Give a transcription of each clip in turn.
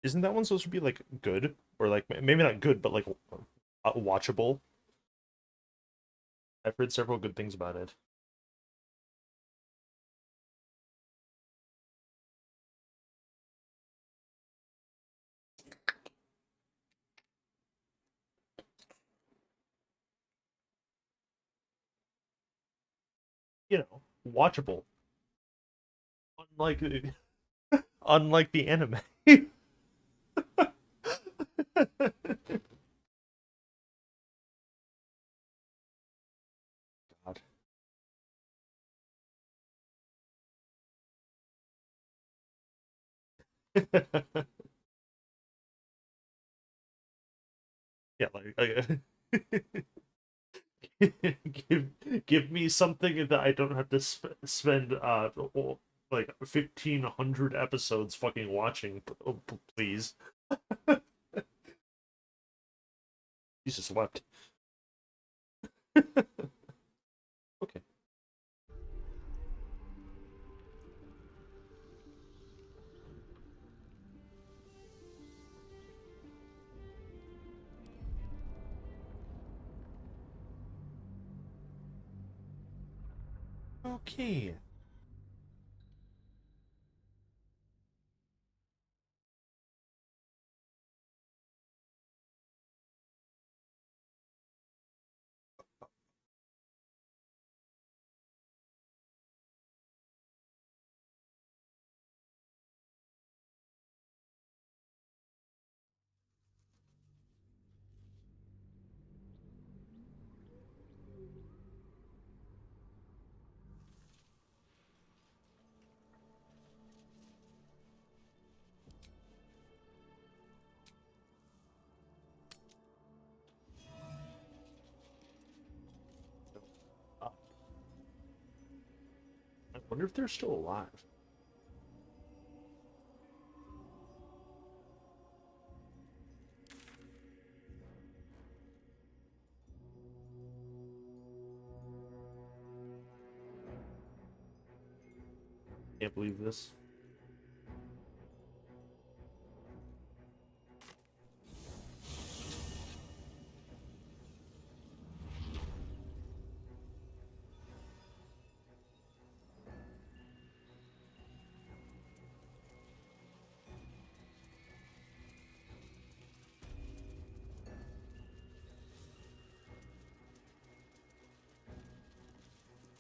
Isn't that one supposed to be like good or like maybe not good, but like watchable? I've heard several good things about it. You know, watchable. Unlike unlike the anime. God. Yeah, give give me something that I don't have to spend like 1,500 episodes fucking watching, please. Jesus wept. Okay. Okay. Uh, I wonder if they're still alive. Can't believe this.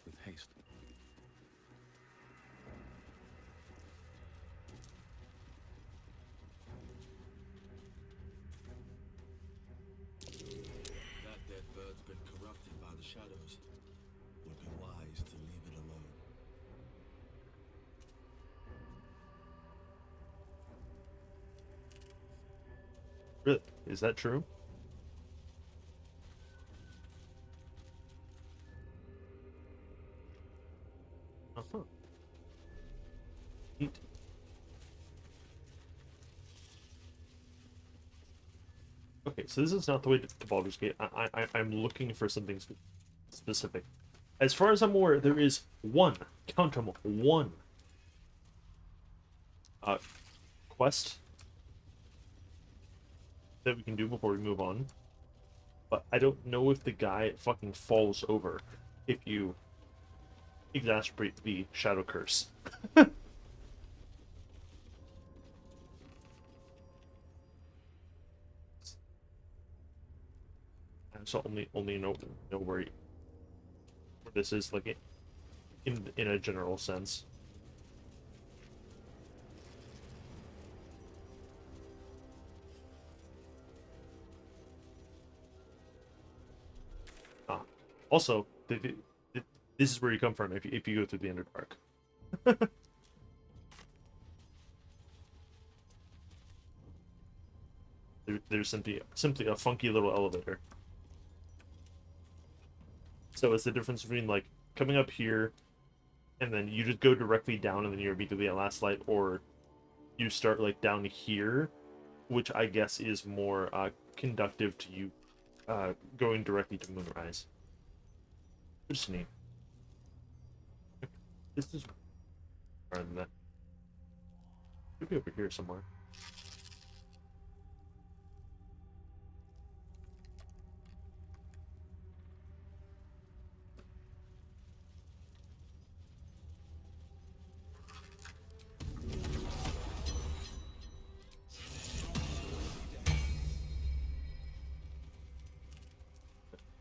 With haste. That dead bird's been corrupted by the shadows. Would be wise to leave it alone. Really? Is that true? Uh-huh. Neat. Okay, so this is not the way to Baldur's Gate. I'm looking for something specific. As far as I'm aware, there is one, count them, one uh, quest that we can do before we move on. But I don't know if the guy fucking falls over if you exacerbate the shadow curse. So only know where this is like in a general sense. Ah, also, this is where you come from if you go through the Underdark. There's simply a funky little elevator. So it's the difference between like coming up here and then you just go directly down and then you're immediately at last light, or you start like down here, which I guess is more conductive to you going directly to Moonrise. Just neat. This is rather than that. Could be over here somewhere.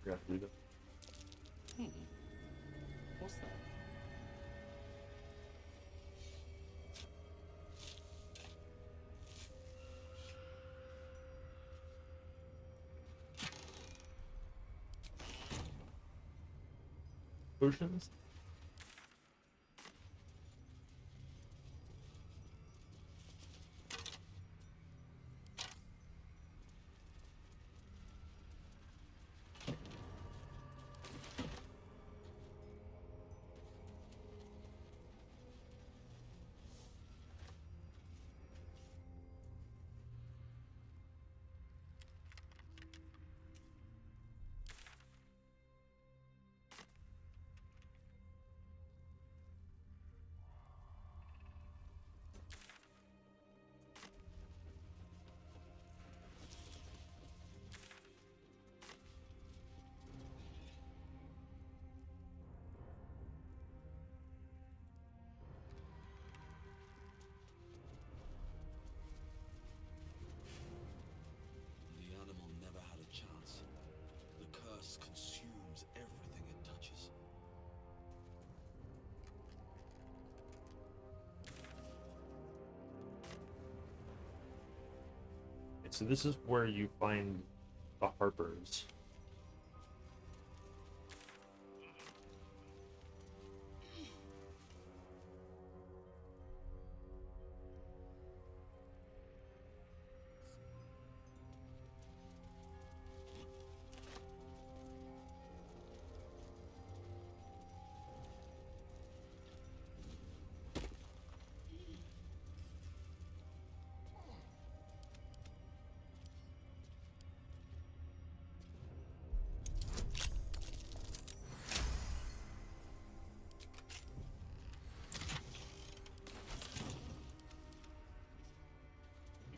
forgot to do that. What's that? Potions? The animal never had a chance. The curse consumes everything it touches. So this is where you find the Harpers.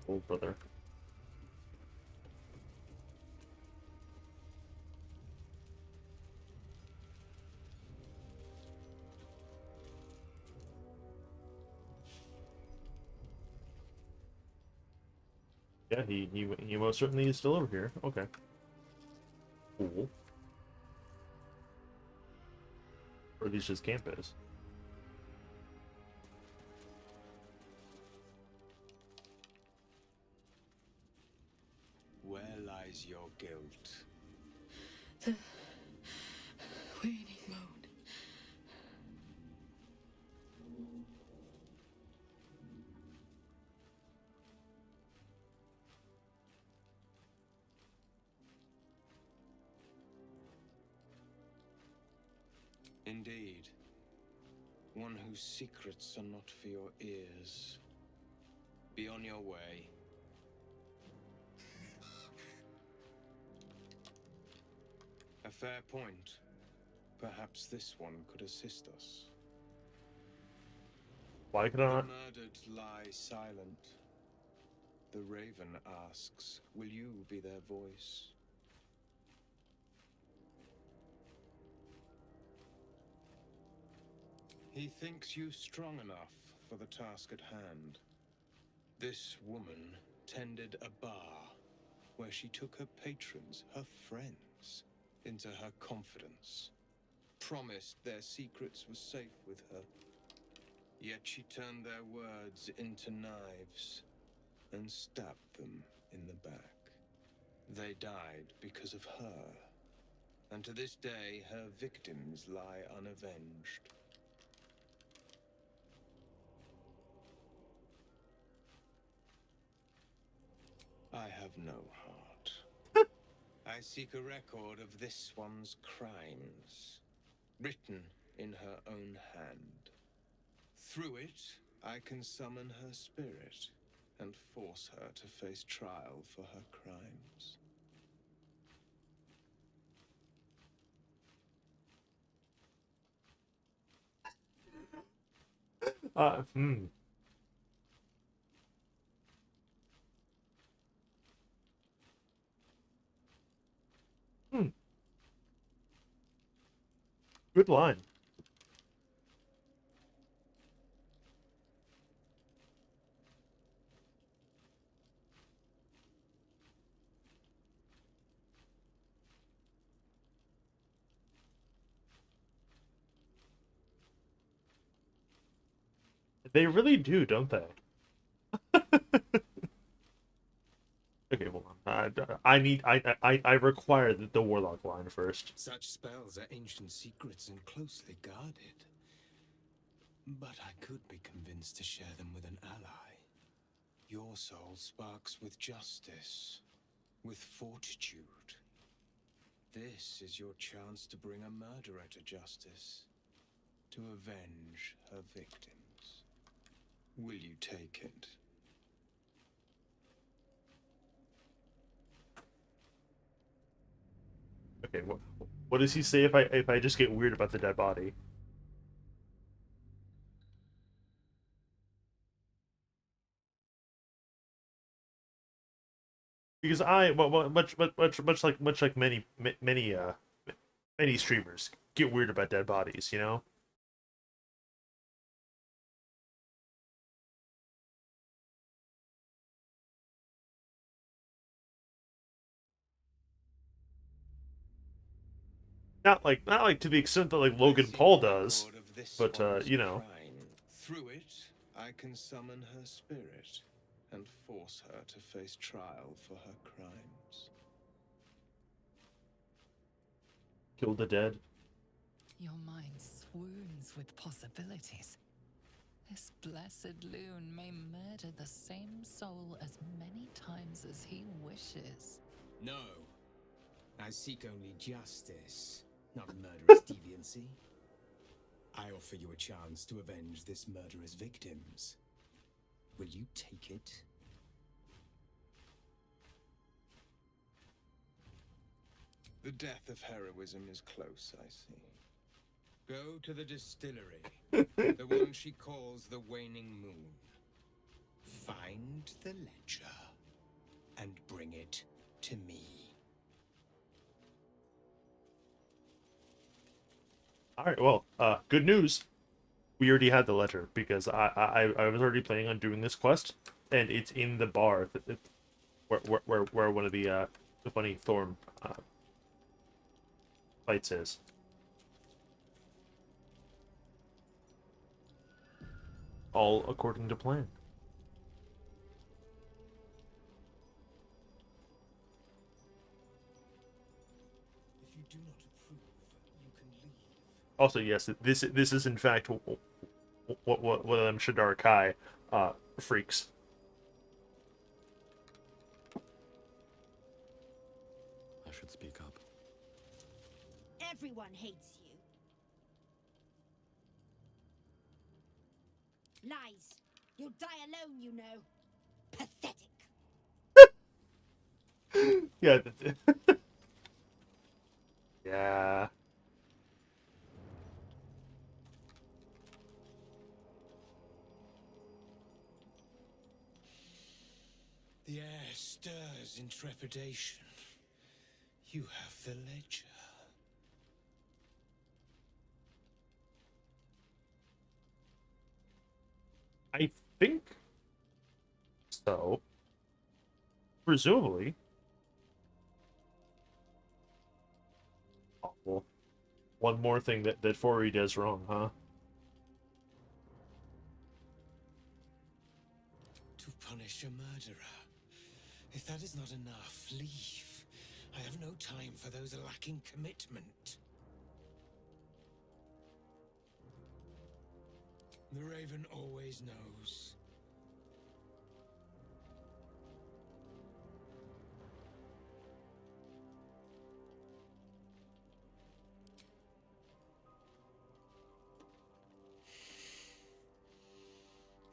Old brother. Yeah, he most certainly is still over here. Okay. Cool. Or at least his camp is. Where lies your guilt? The waning moon. Indeed. One whose secrets are not for your ears. Be on your way. A fair point. Perhaps this one could assist us. Why could The I not? murdered lie silent. The raven asks, will you be their voice? He thinks you strong enough for the task at hand. This woman tended a bar where she took her patrons, her friends, into her confidence. Promised their secrets were safe with her. Yet she turned their words into knives and stabbed them in the back. They died because of her, and to this day her victims lie unavenged. I have no heart. I seek a record of this one's crimes, written in her own hand. Through it, I can summon her spirit and force her to face trial for her crimes. Hmm. Hmm. Good line. They really do, don't they? Okay, hold on. I require the warlock line first. Such spells are ancient secrets and closely guarded. But I could be convinced to share them with an ally. Your soul sparks with justice, with fortitude. This is your chance to bring a murderer to justice, to avenge her victims. Will you take it? Okay, what does he say if I just get weird about the dead body? Because much like many streamers get weird about dead bodies, you know. Not like to the extent that like Logan I've seen Paul a does, record of this but one's you know. crime. Through it, I can summon her spirit and force her to face trial for her crimes. Kill the dead. Your mind swoons with possibilities. This blessed loon may murder the same soul as many times as he wishes. No, I seek only justice, not murderous deviancy. I offer you a chance to avenge this murderer's victims. Will you take it? The death of heroism is close, I see. Go to the distillery, the one she calls the Waning Moon. Find the ledger and bring it to me. All right, well, good news. We already had the letter because I was already planning on doing this quest, and it's in the bar where one of the funny Thorn fights is. All according to plan. If you do not approve, you can leave. Also, yes, this is in fact what one of them Shadar Kai freaks. I should speak up. Everyone hates you. Lies. You'll die alone, you know. Pathetic. Yeah. Yeah. The air stirs in trepidation. You have the ledger. I think so. Presumably. Oh, well, one more thing that Fori does wrong, huh? To punish a murderer. If that is not enough, leave. I have no time for those lacking commitment. The Raven always knows.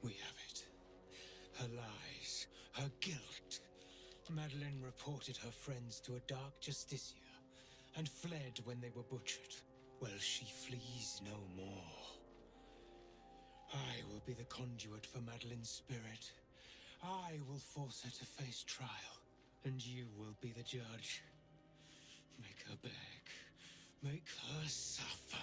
We have it. Her lies, her guilt. Madeline reported her friends to a dark justiciar and fled when they were butchered. Well, she flees no more. I will be the conduit for Madeline's spirit. I will force her to face trial, and you will be the judge. Make her beg. Make her suffer.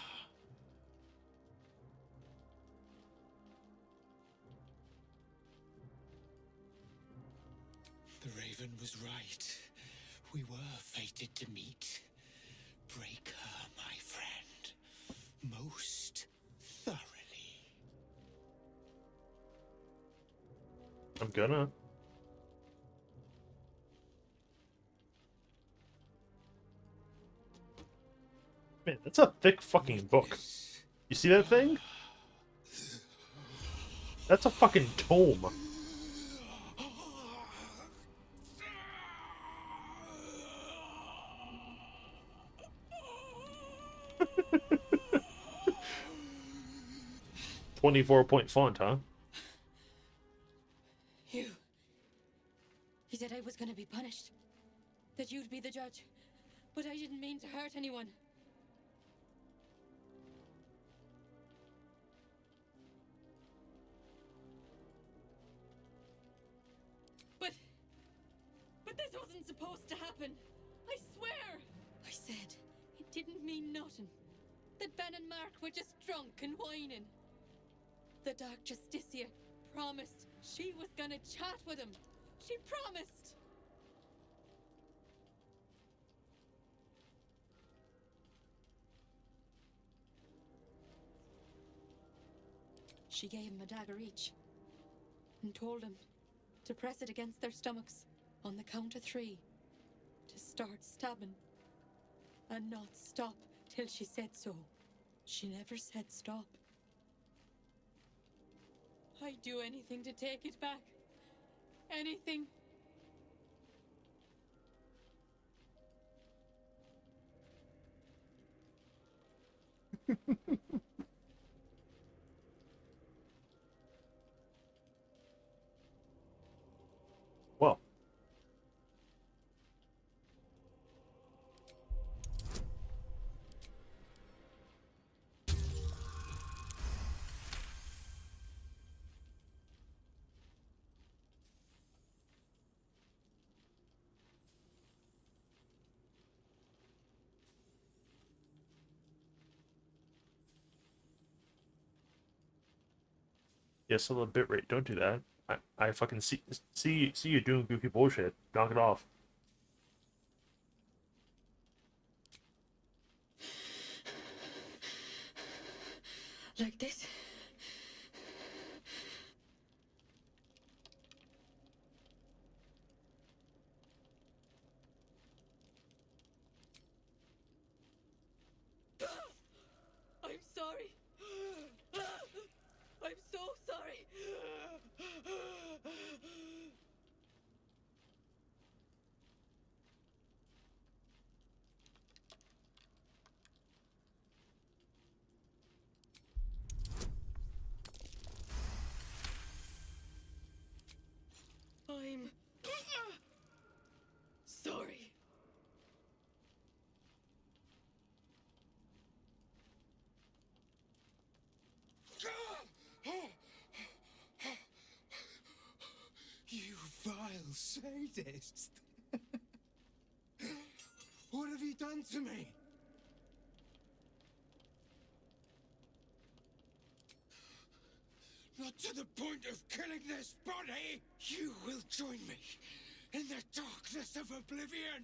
The Raven was right. We were fated to meet. Break her, my friend. Most thoroughly. gonna. Man, that's a thick fucking book. You see that thing? That's a fucking tome. .24 font, huh? You said I was gonna be punished. That you'd be the judge. But I didn't mean to hurt anyone. But this wasn't supposed to happen. I swear. I said it didn't mean nothing. That Ben and Mark were just drunk and whining. The Dark Justicia promised she was gonna chat with him. She promised. She gave him a dagger each and told him to press it against their stomachs on the count of 3 to start stabbing and not stop till she said so. She never said stop. I'd do anything to take it back. Anything. Well. Yes, a little bit rate. Don't do that. I fucking see you doing goofy bullshit. Knock it off. Like this? I'm sorry. I'm so sorry. I'm sorry. You vile sadist! What have you done to me? Not to the point of killing this body! You will join me in the darkness of oblivion!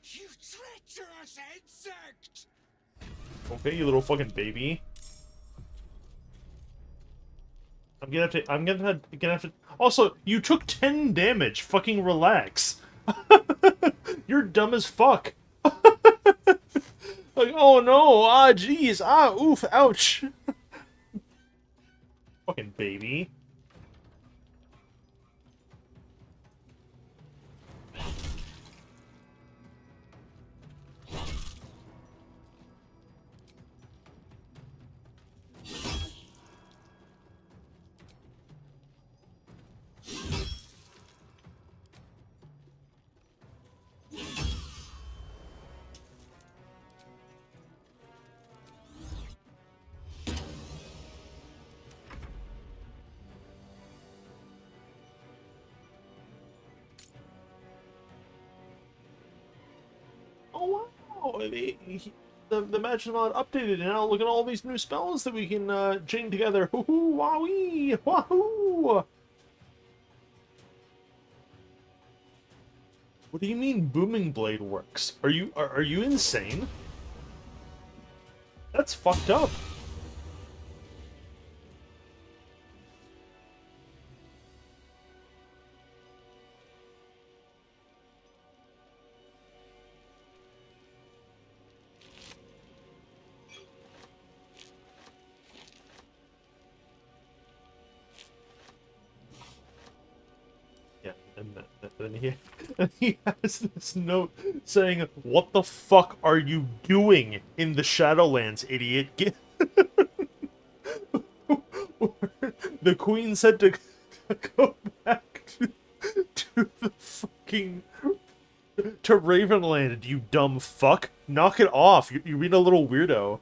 You treacherous insect! Okay, you little fucking baby. I'm gonna have to. Also, you took 10 damage. Fucking relax. You're dumb as fuck. Like, oh no, ah, jeez, ah, oof, ouch. Fucking baby. Oh wow! The Magic Mod updated, and now look at all these new spells that we can chain together. Hoo-hoo, wowee, wahoo! What do you mean Booming Blade works? Are you insane? That's fucked up. And he has this note saying, "What the fuck are you doing in the Shadowlands, idiot?" The queen said to go back to the fucking to Ravenland, you dumb fuck. Knock it off. You're being a little weirdo.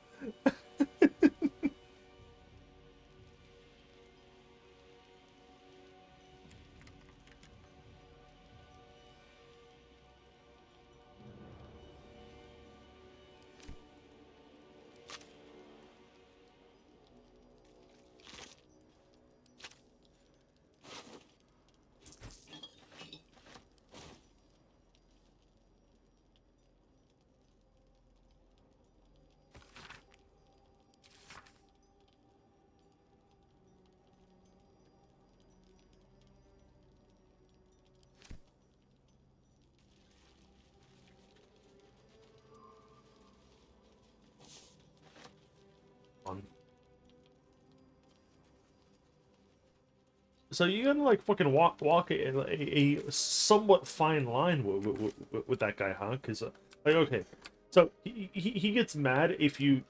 So you gotta like fucking walk a somewhat fine line with that guy, huh? Because like okay, so he gets mad if you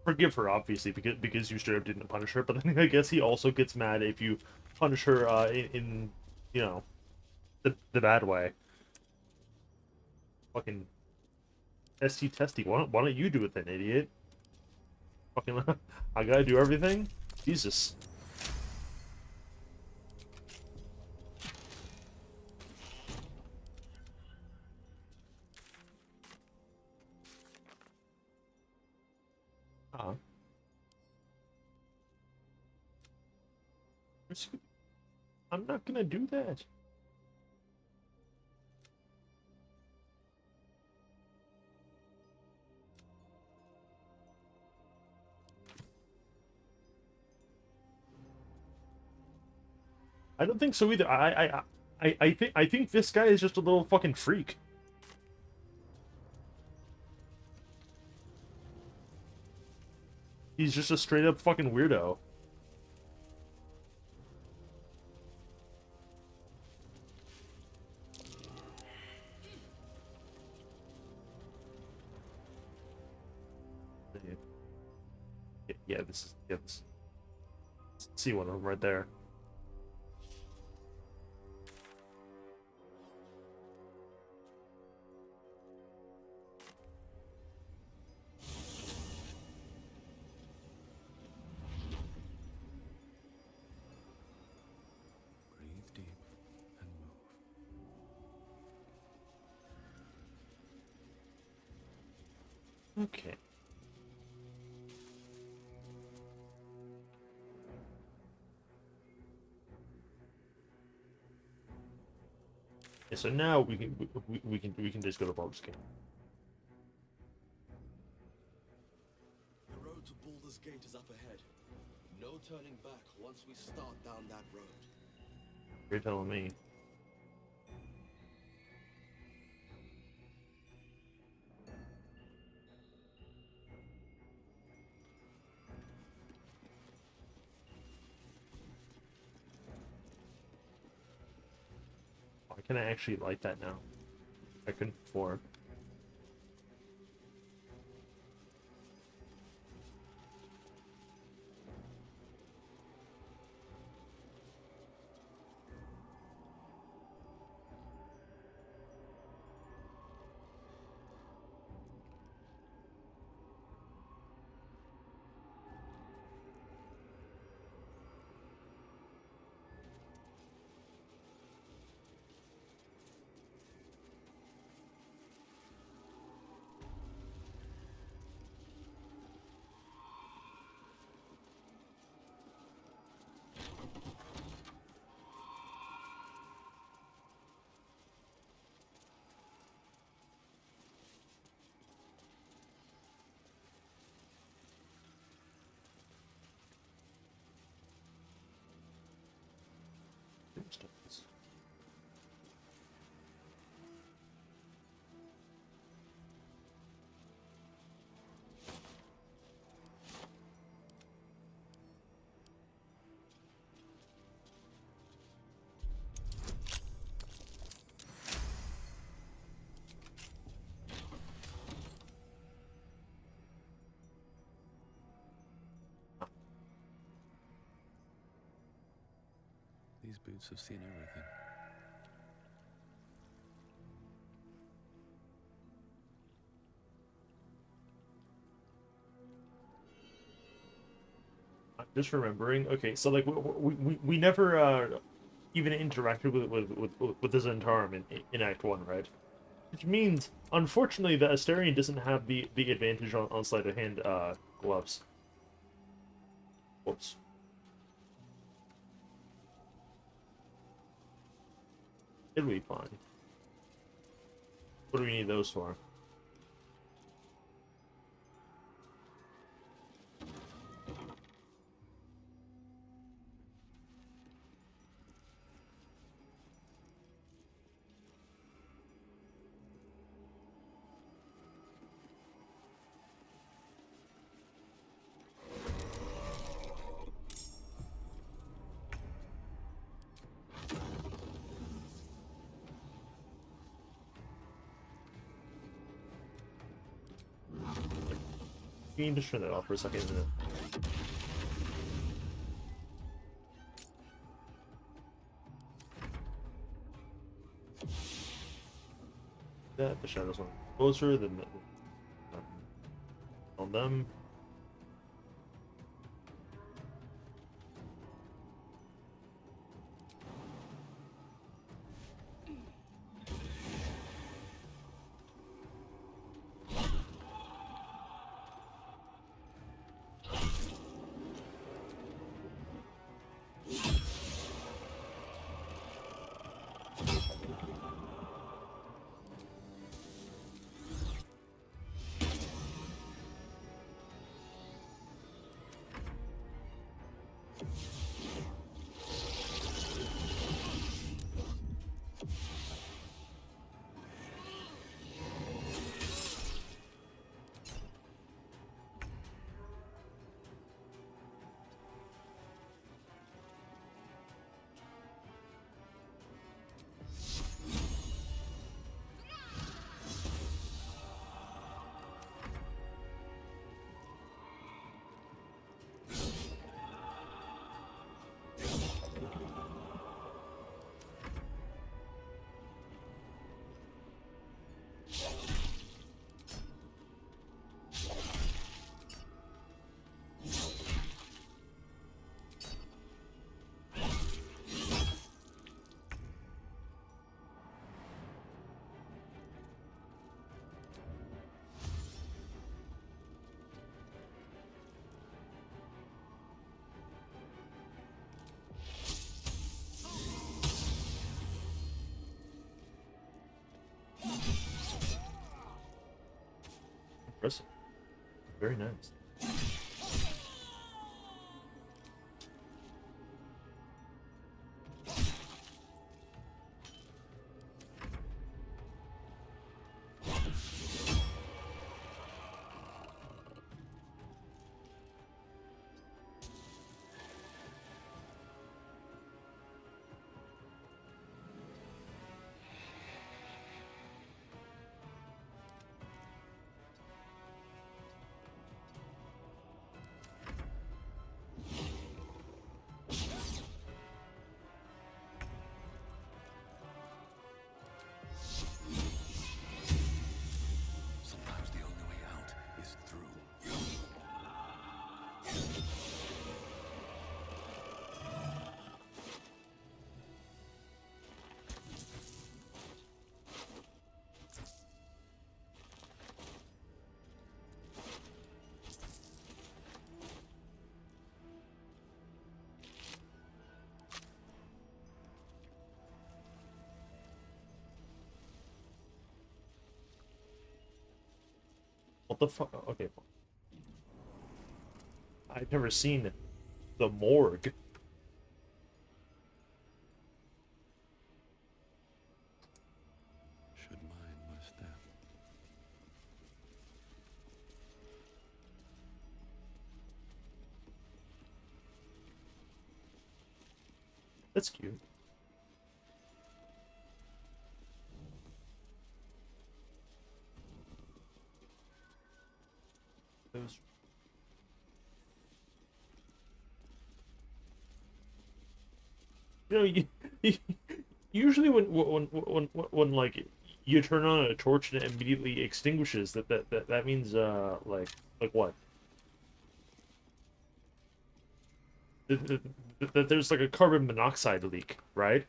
forgive her obviously because you straight up didn't punish her, but then I guess he also gets mad if you punish her in you know the bad way. Fucking testy. Why don't you do it then, idiot? Fucking I gotta do everything. Jesus. Uh, I'm not gonna do that. I don't think so either. I think this guy is just a little fucking freak. He's just a straight up fucking weirdo. Yeah, this. See one of them right there. Breathe deep and move. Okay. Yeah, so now we can just go to Baldur's Gate. The road to Baldur's Gate is up ahead. No turning back once we start down that road. You're telling me. Why can I actually light that now? I couldn't before. These boots have seen everything. I'm just remembering. Okay, so like we never even interacted with the Zentarum in Act 1, right? Which means, unfortunately, the Astarion doesn't have the advantage on sleight of hand gloves. Whoops. It'll be fine. What do we need those for? You can just turn that off for a second. That the shadows one closer than on them. Impressive. Very nice. Sometimes the only way out is through. What the fuck? Okay. I've never seen the morgue. Should mind my step. That's cute. Those. You know, you, usually when like you turn on a torch and it immediately extinguishes, that means like what? That there's like a carbon monoxide leak, right?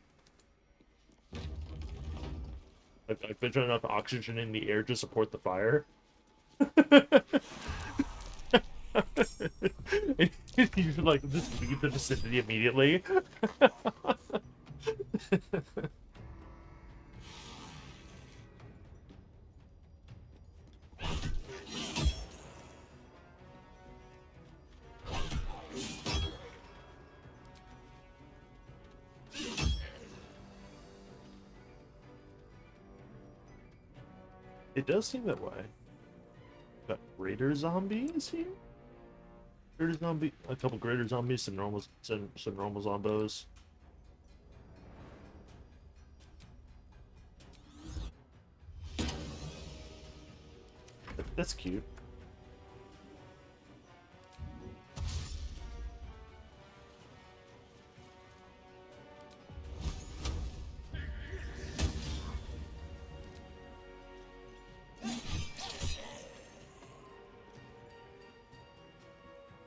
Like there's not enough oxygen in the air to support the fire. You should like just leave the vicinity immediately. It does seem that way. Got greater zombies here. Greater zombie, a couple greater zombies, some normal zombos. That's cute.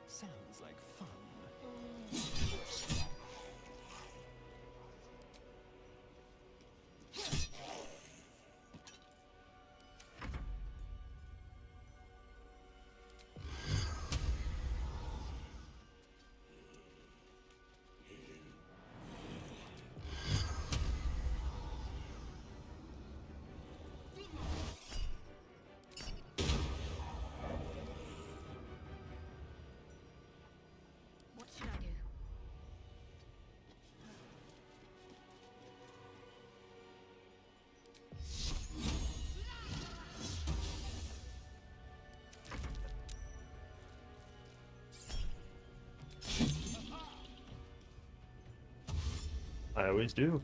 Sounds like fun. What should I do? I always do.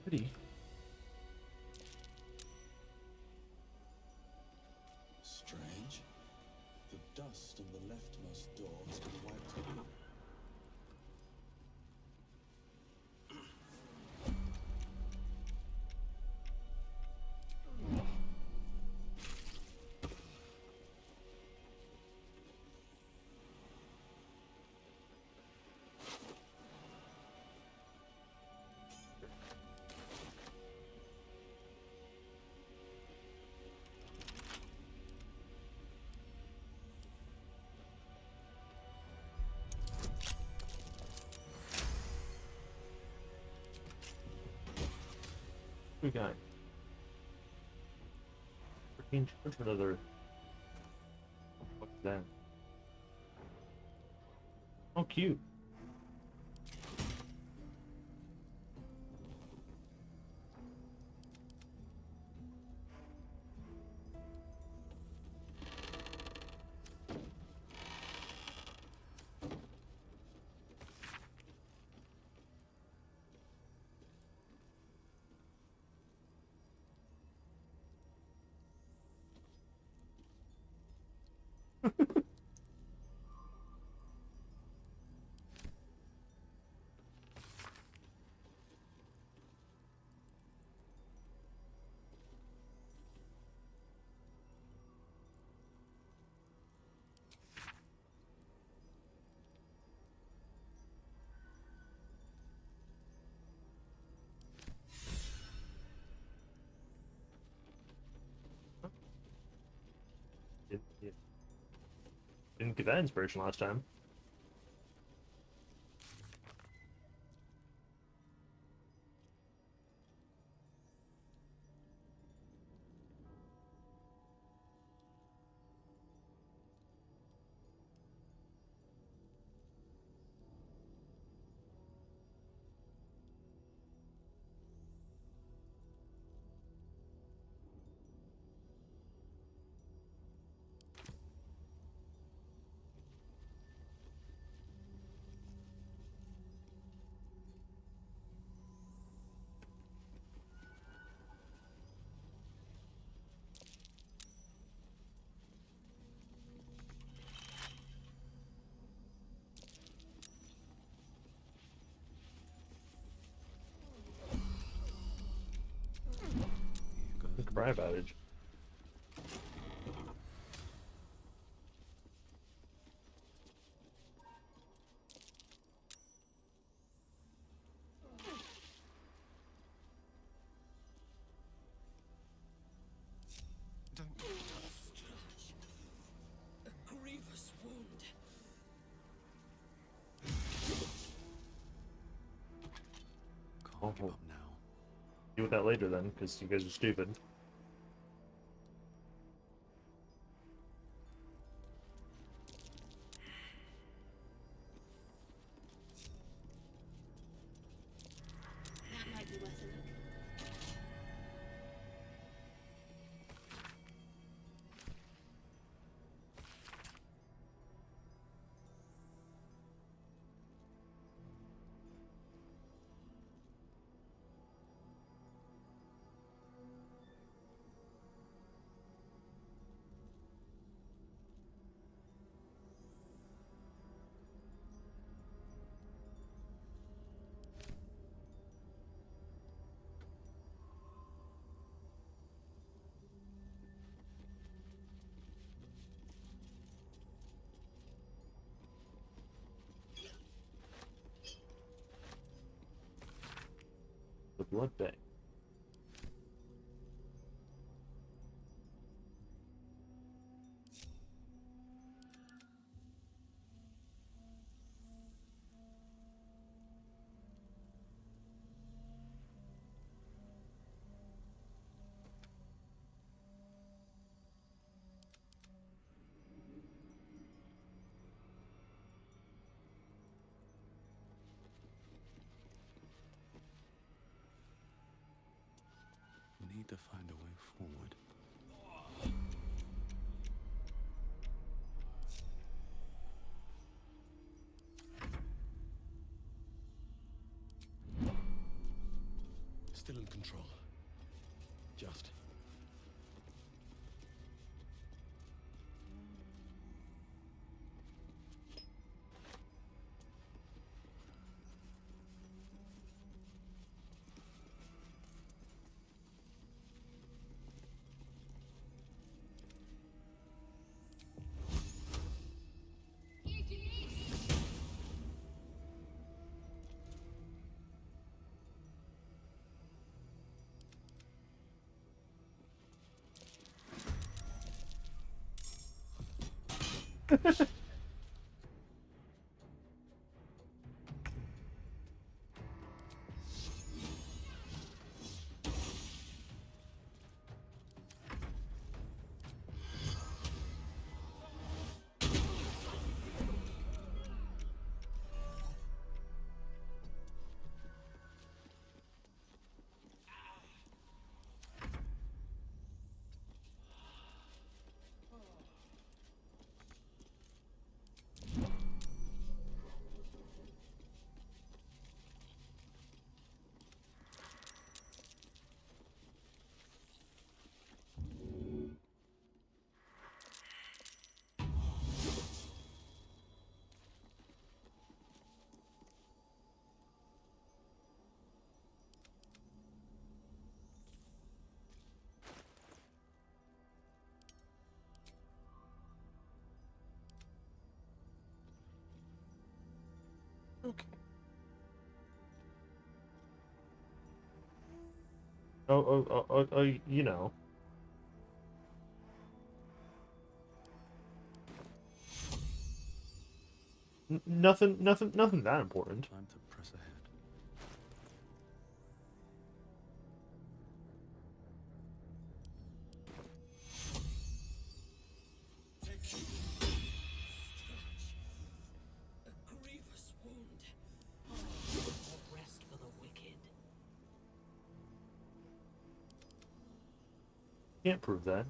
Alrighty. Strange. The dust on the leftmost door has been wiped away. We got 13 charge for another. What's that? Oh, cute. Didn't get that inspiration last time. You guys Bribe outage. Don't A grievous wound. can't give Oh. up now. Deal with that later then, because you guys are stupid. That might be worth a look. The blood bank. Need to find a way forward. Still in control. Just. Okay. Oh, you know. Nothing that important. Time to press ahead. A grievous wound. No rest for the wicked. Can't prove that.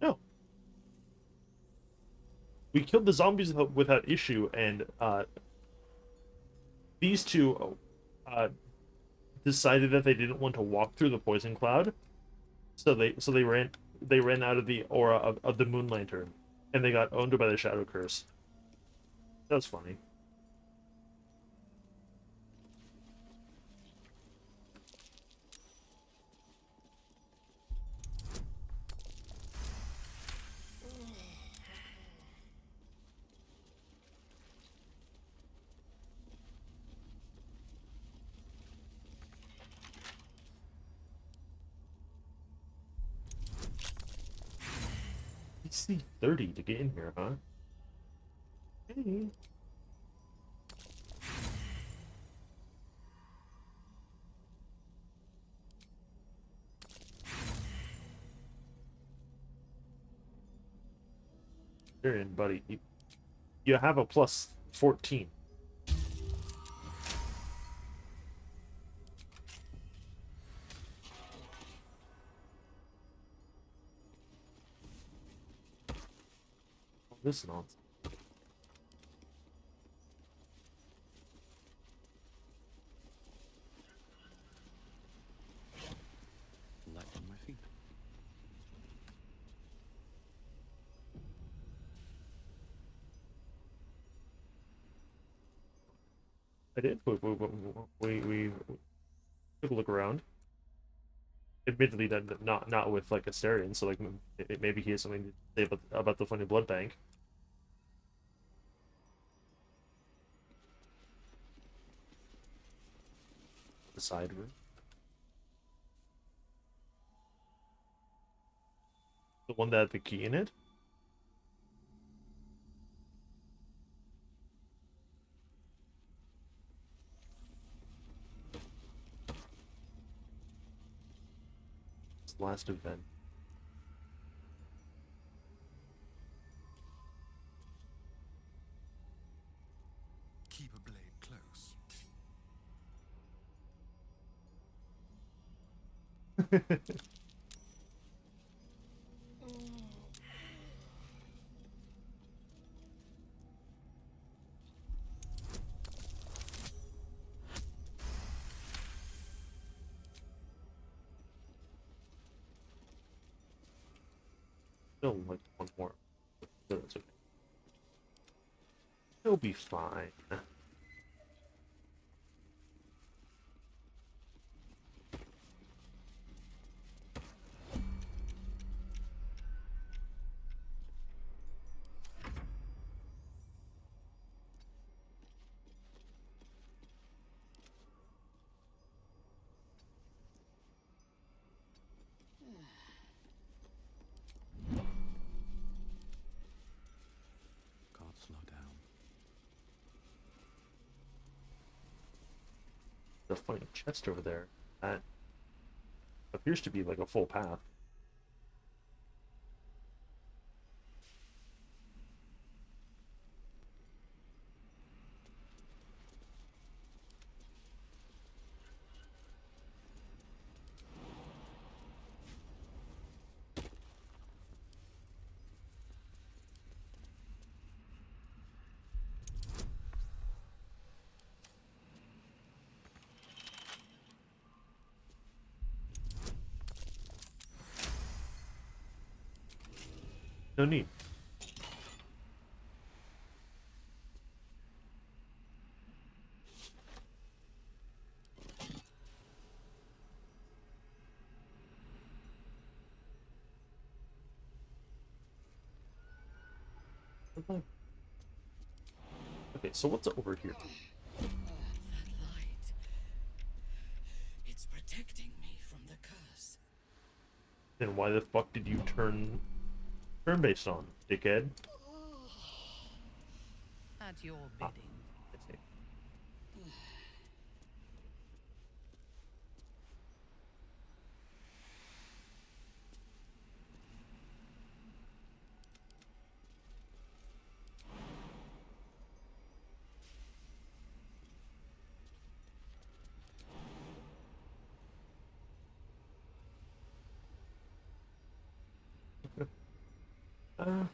No. We killed the zombies without issue, and these two decided that they didn't want to walk through the poison cloud, so they ran out of the aura of the moon lantern, and they got owned by the shadow curse. That was funny. DC 30 to get in here, huh? Hey. You're in, buddy. You have a plus 14. This nonsense. Light on my feet. I did. We took a look around. Admittedly, that not with like Asterion, so like maybe he has something to say about the funny blood bank. The side room. The one that had the key in it. This last event. Keep a blade close. Still like one more. So that's okay. He'll be fine. Can't slow down. The funny chest over there. That appears to be like a full path. No need. Okay, so what's over here? That light. It's protecting me from the curse. Then why the fuck did you turn based on, dickhead? At your Ah, bidding. I see. Uh,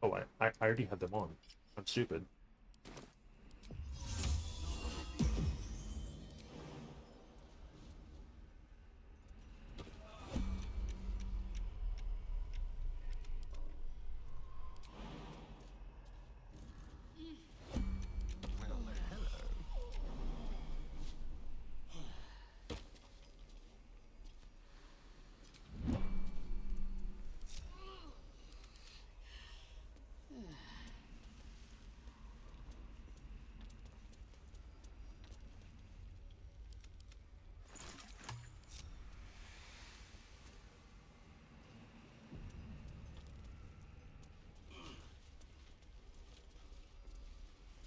oh, I already had them on. I'm stupid.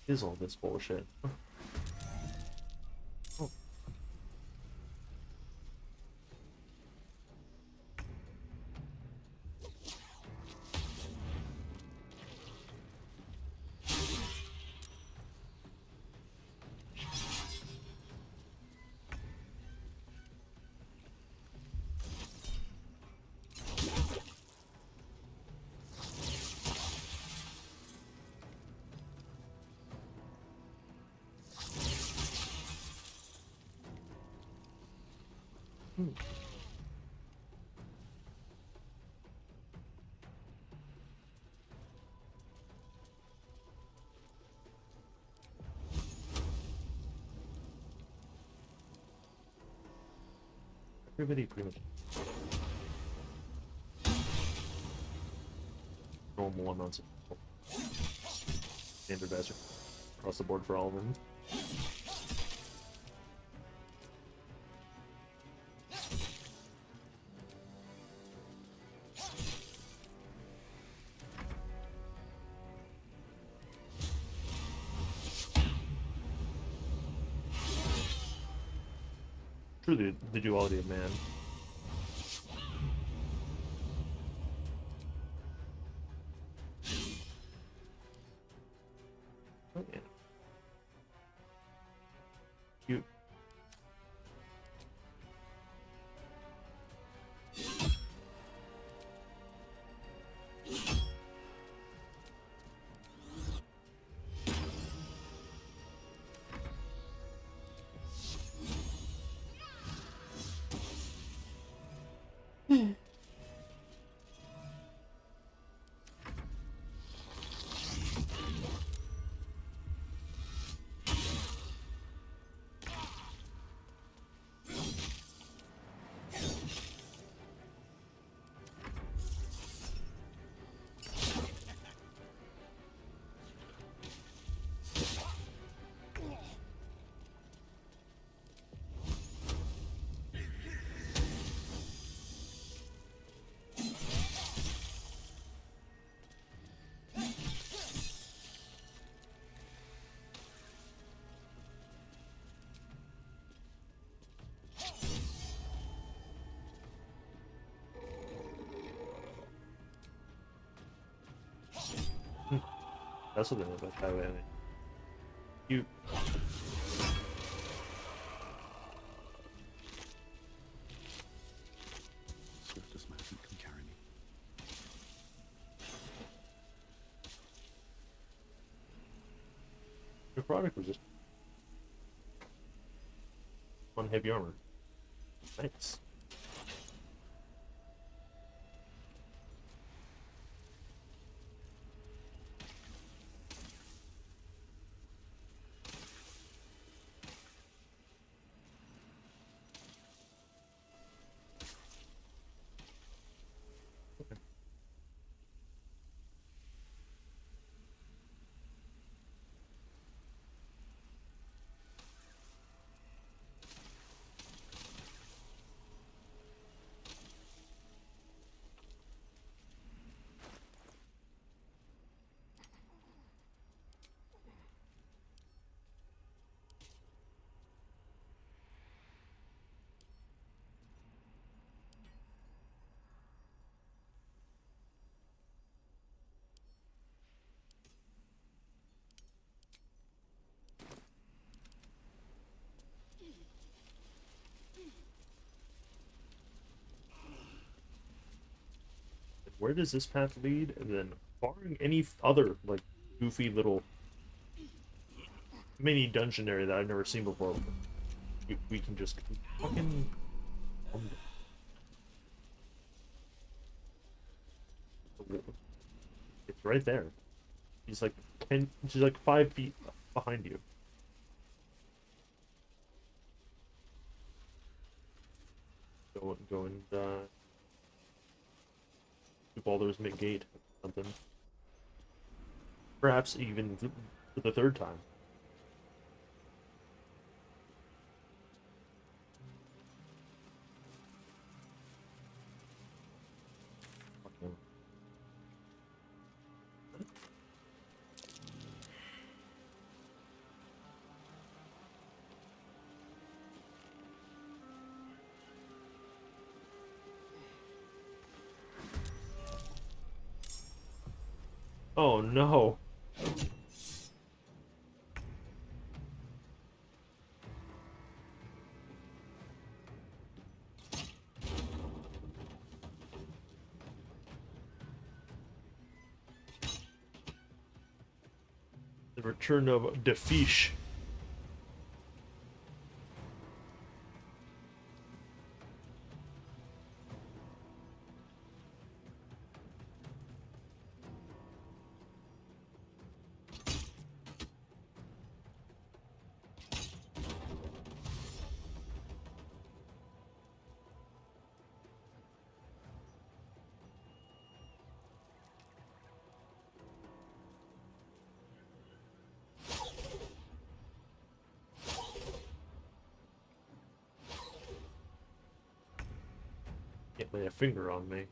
Is all this bullshit? Oh, everybody pretty much normal amounts of standard across the board for all of them. Truly, the duality of man. Oh, yeah. You. That's what they look like that way. I mean, you. Swiftest magnet can carry me. Your product was just on heavy armor. Nice. where does this path lead? And then, barring any other, like, goofy little mini dungeon area that I've never seen before, we can just fucking... It's right there. He's like 10, she's like 5 feet behind you. Go and to Baldur's Gate or something. Perhaps even for the third time. Fucking- Oh no. The return of Defish. Can't lay a finger on me.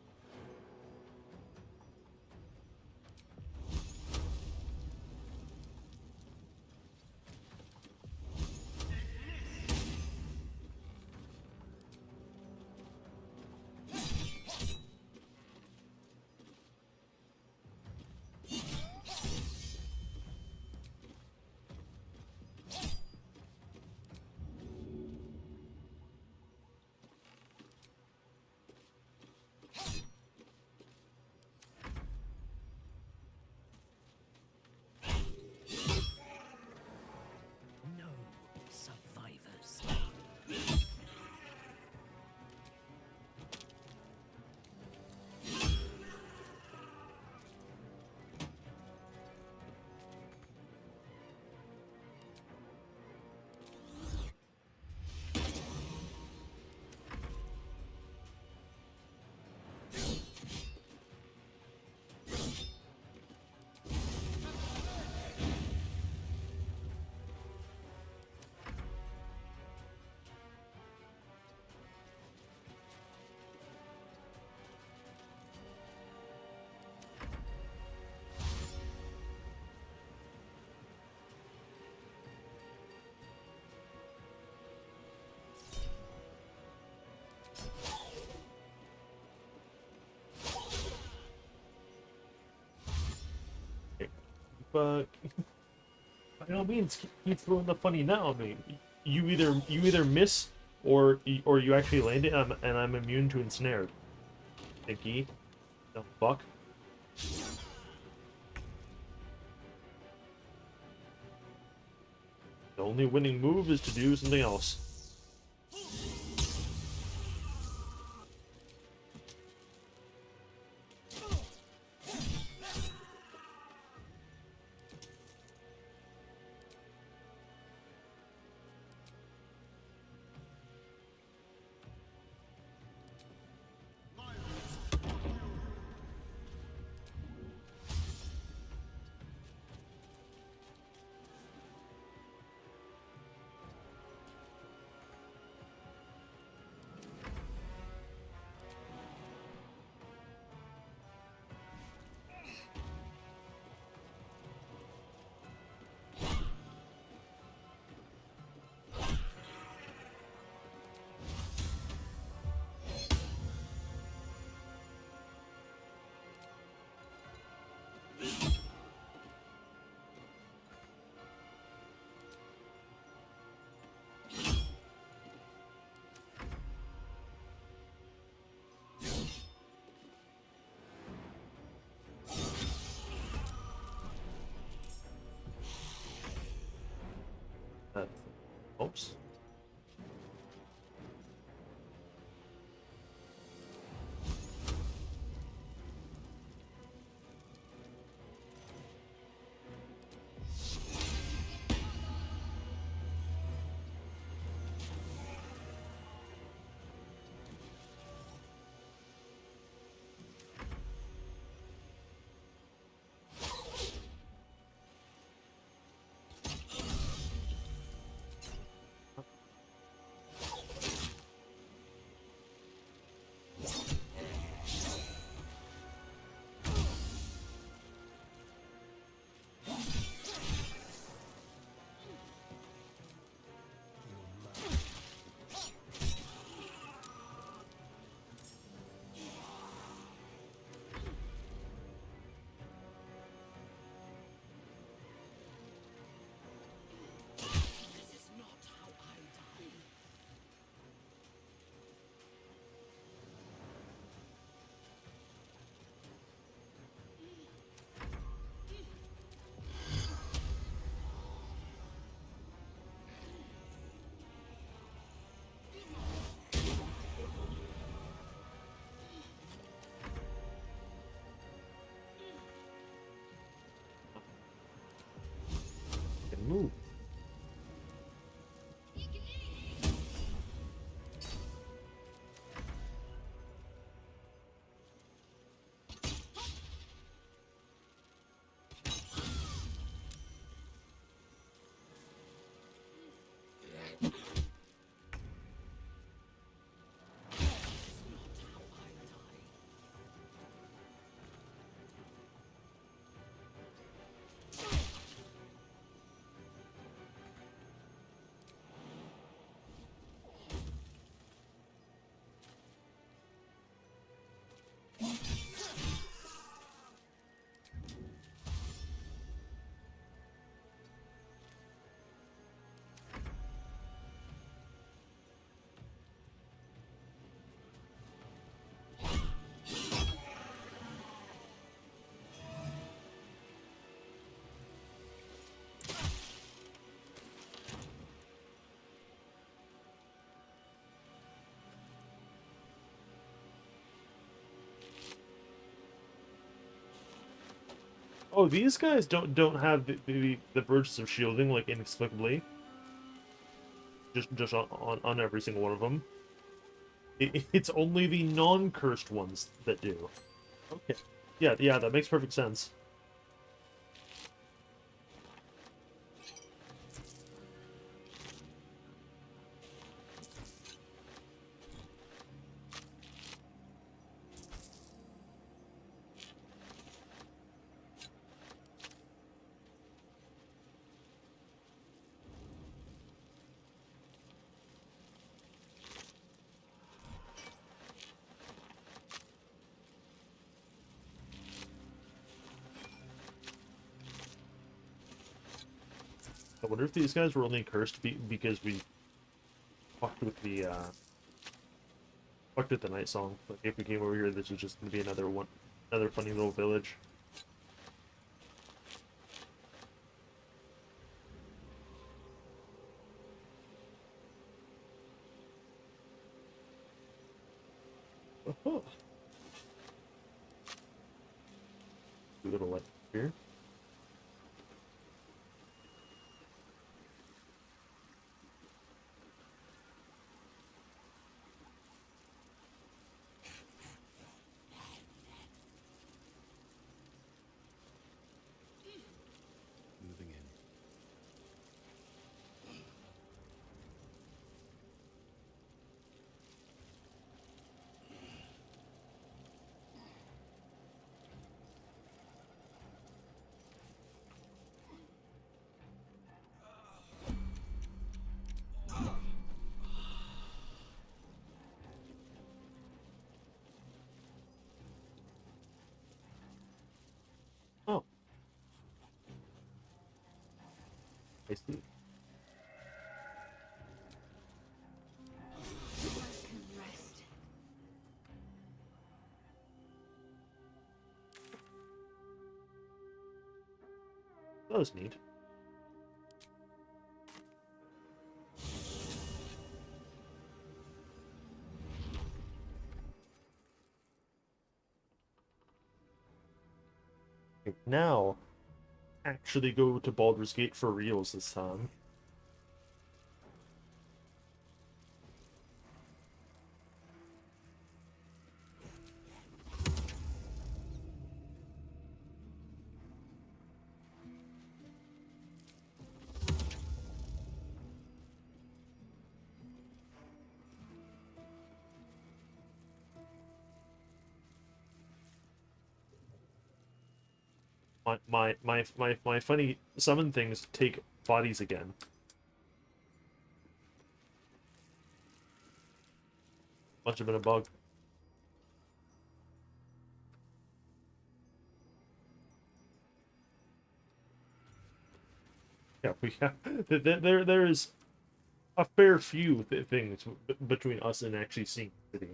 No survivors. But by all means, keep throwing the funny now. I mean, you either miss or you actually land it, and I'm immune to ensnared. Icky, the fuck. The only winning move is to do something else. That helps. This is not how I die. Can move. Oh, these guys don't have the bursts of shielding like inexplicably. Just on every single one of them. It's only the non-cursed ones that do. Okay. Yeah, that makes perfect sense. I wonder if these guys were only cursed because we fucked with the fucked with the night song. Like if we came over here, this was just gonna be another funny little village. Oh, a little light here. Moving in. Oh, I see. Can rest. That was neat. Now, actually go to Baldur's Gate for reals this time. My funny summon things take bodies again. Must have been a bug. Yeah, we have there is a fair few things between us and actually seeing the city.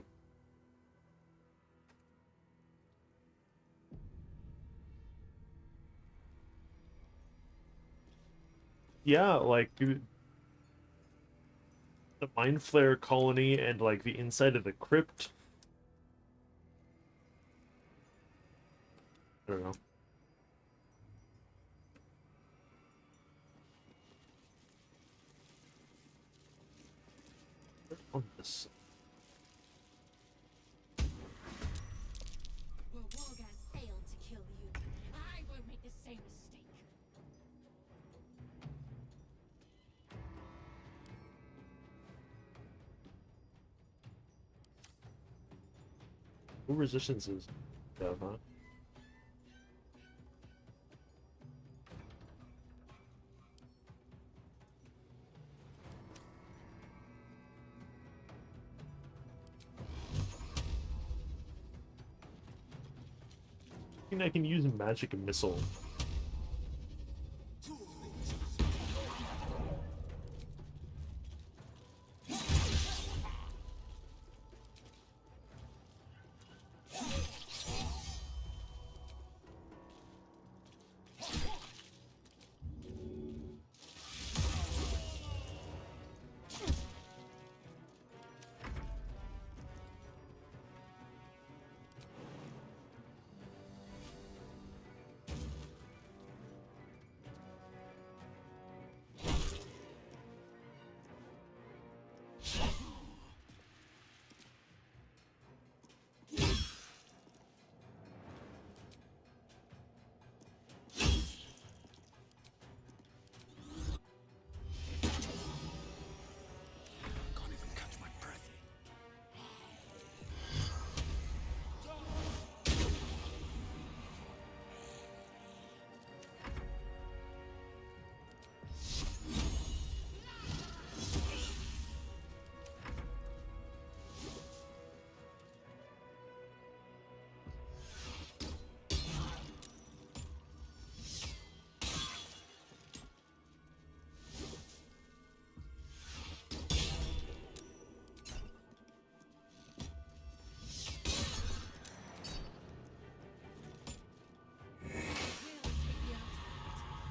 Yeah, like the Mind Flare colony and like the inside of the crypt. I don't know. On this. Well, Wargas failed to kill you. I won't make the same mistake. Who resistances? Yeah, huh? I think I can use magic missile. Can't even catch my breath.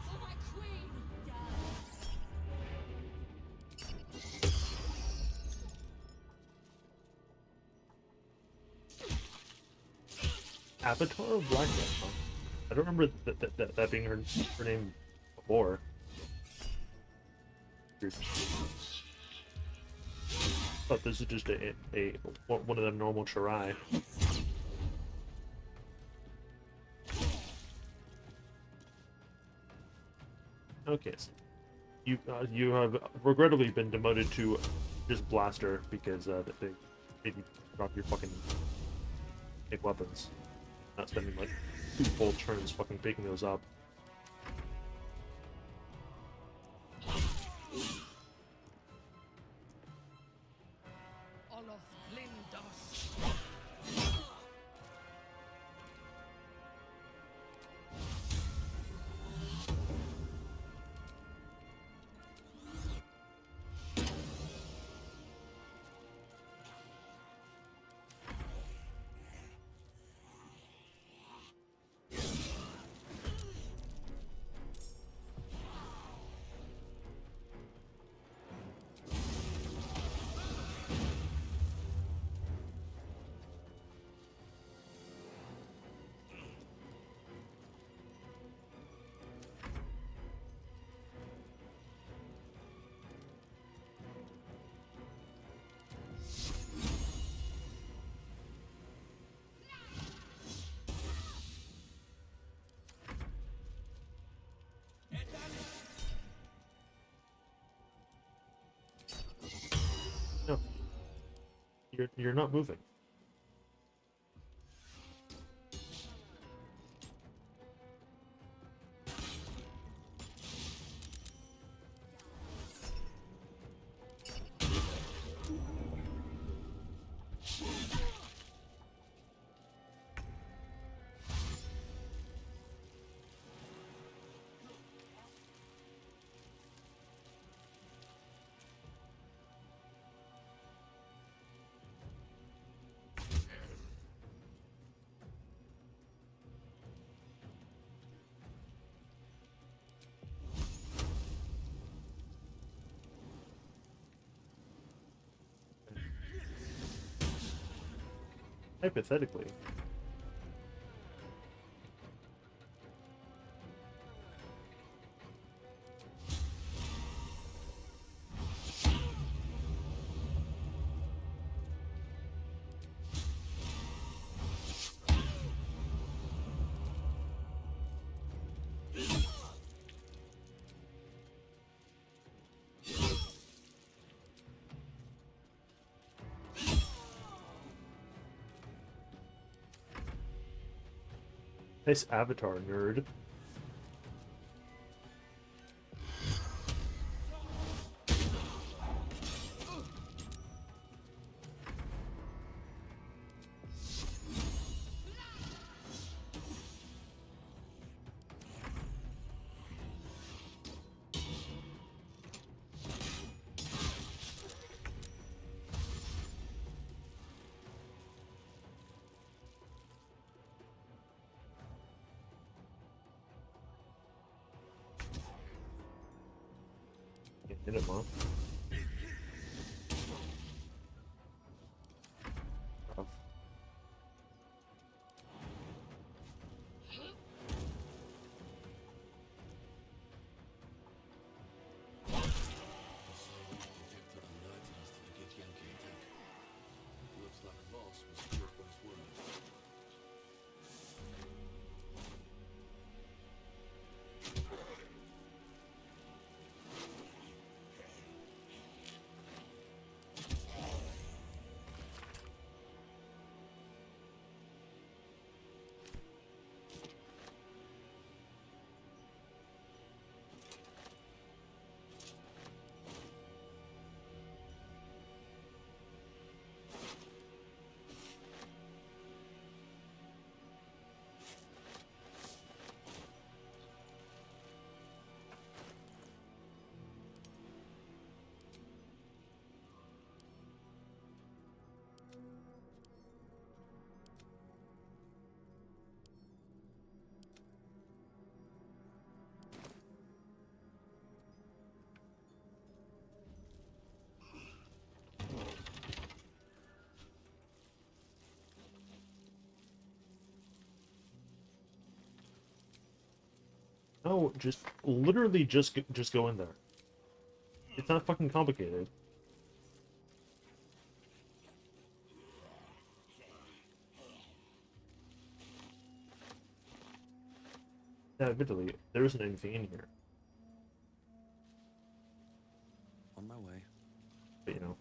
For my queen dies. Avatar of Black Death, huh? I don't remember that being her name before. Weird. Thought this is just a one of the normal Chirai. Okay, so you have regrettably been demoted to just blaster because they made you drop your fucking big weapons. Not spending like 2 full turns fucking picking those up. Olof Lindos. You're not moving. Hypothetically. Nice avatar, nerd. Can't hit him, huh? Rough. Detector alerted us to the Githyanki attack. Looks like Voss was here for his word. No, just literally just go in there. It's not fucking complicated. Yeah, admittedly, there isn't anything in here, On my way. but you know.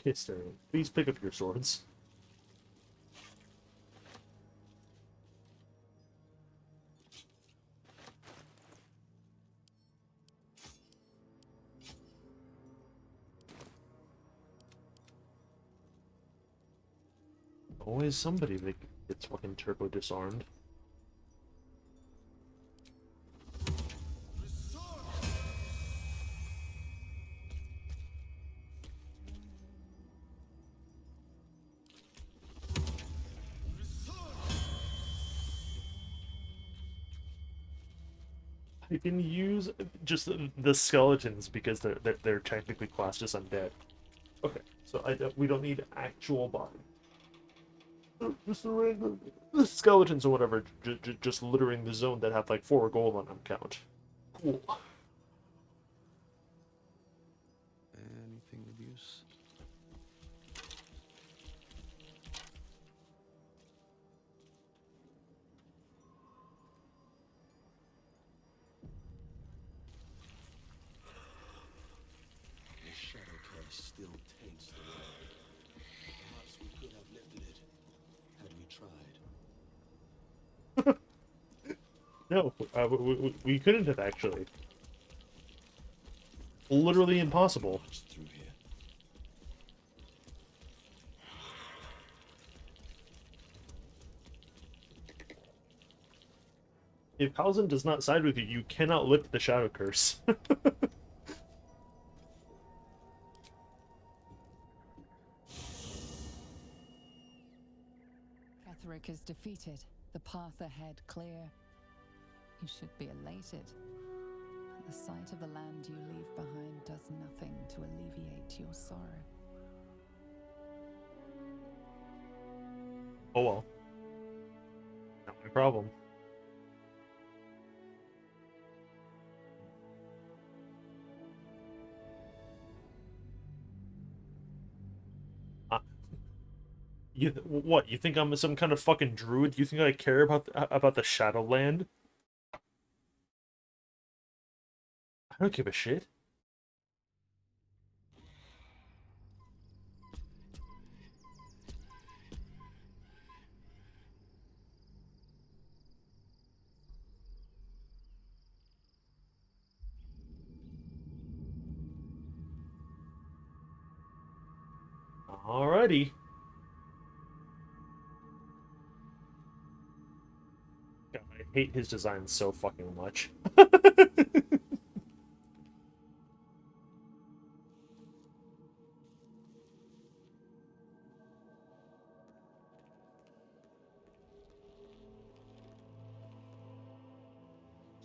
Kister, please pick up your swords. Always somebody that gets fucking turbo disarmed. I can use just the skeletons because they're technically classed as undead. Okay, so we don't need actual body. Just the random the skeletons or whatever, just littering the zone that have like 4 gold on them count. Cool. Anything of use? No, we couldn't have actually. Literally impossible. March through here. If Paladin does not side with you, you cannot lift the Shadow Curse. Ketheric is defeated, the path ahead clear. You should be elated. But the sight of the land you leave behind does nothing to alleviate your sorrow. Oh well. Not my problem. What? You think I'm some kind of fucking druid? You think I care about the Shadowland? I don't give a shit. Alrighty. God, I hate his design so fucking much.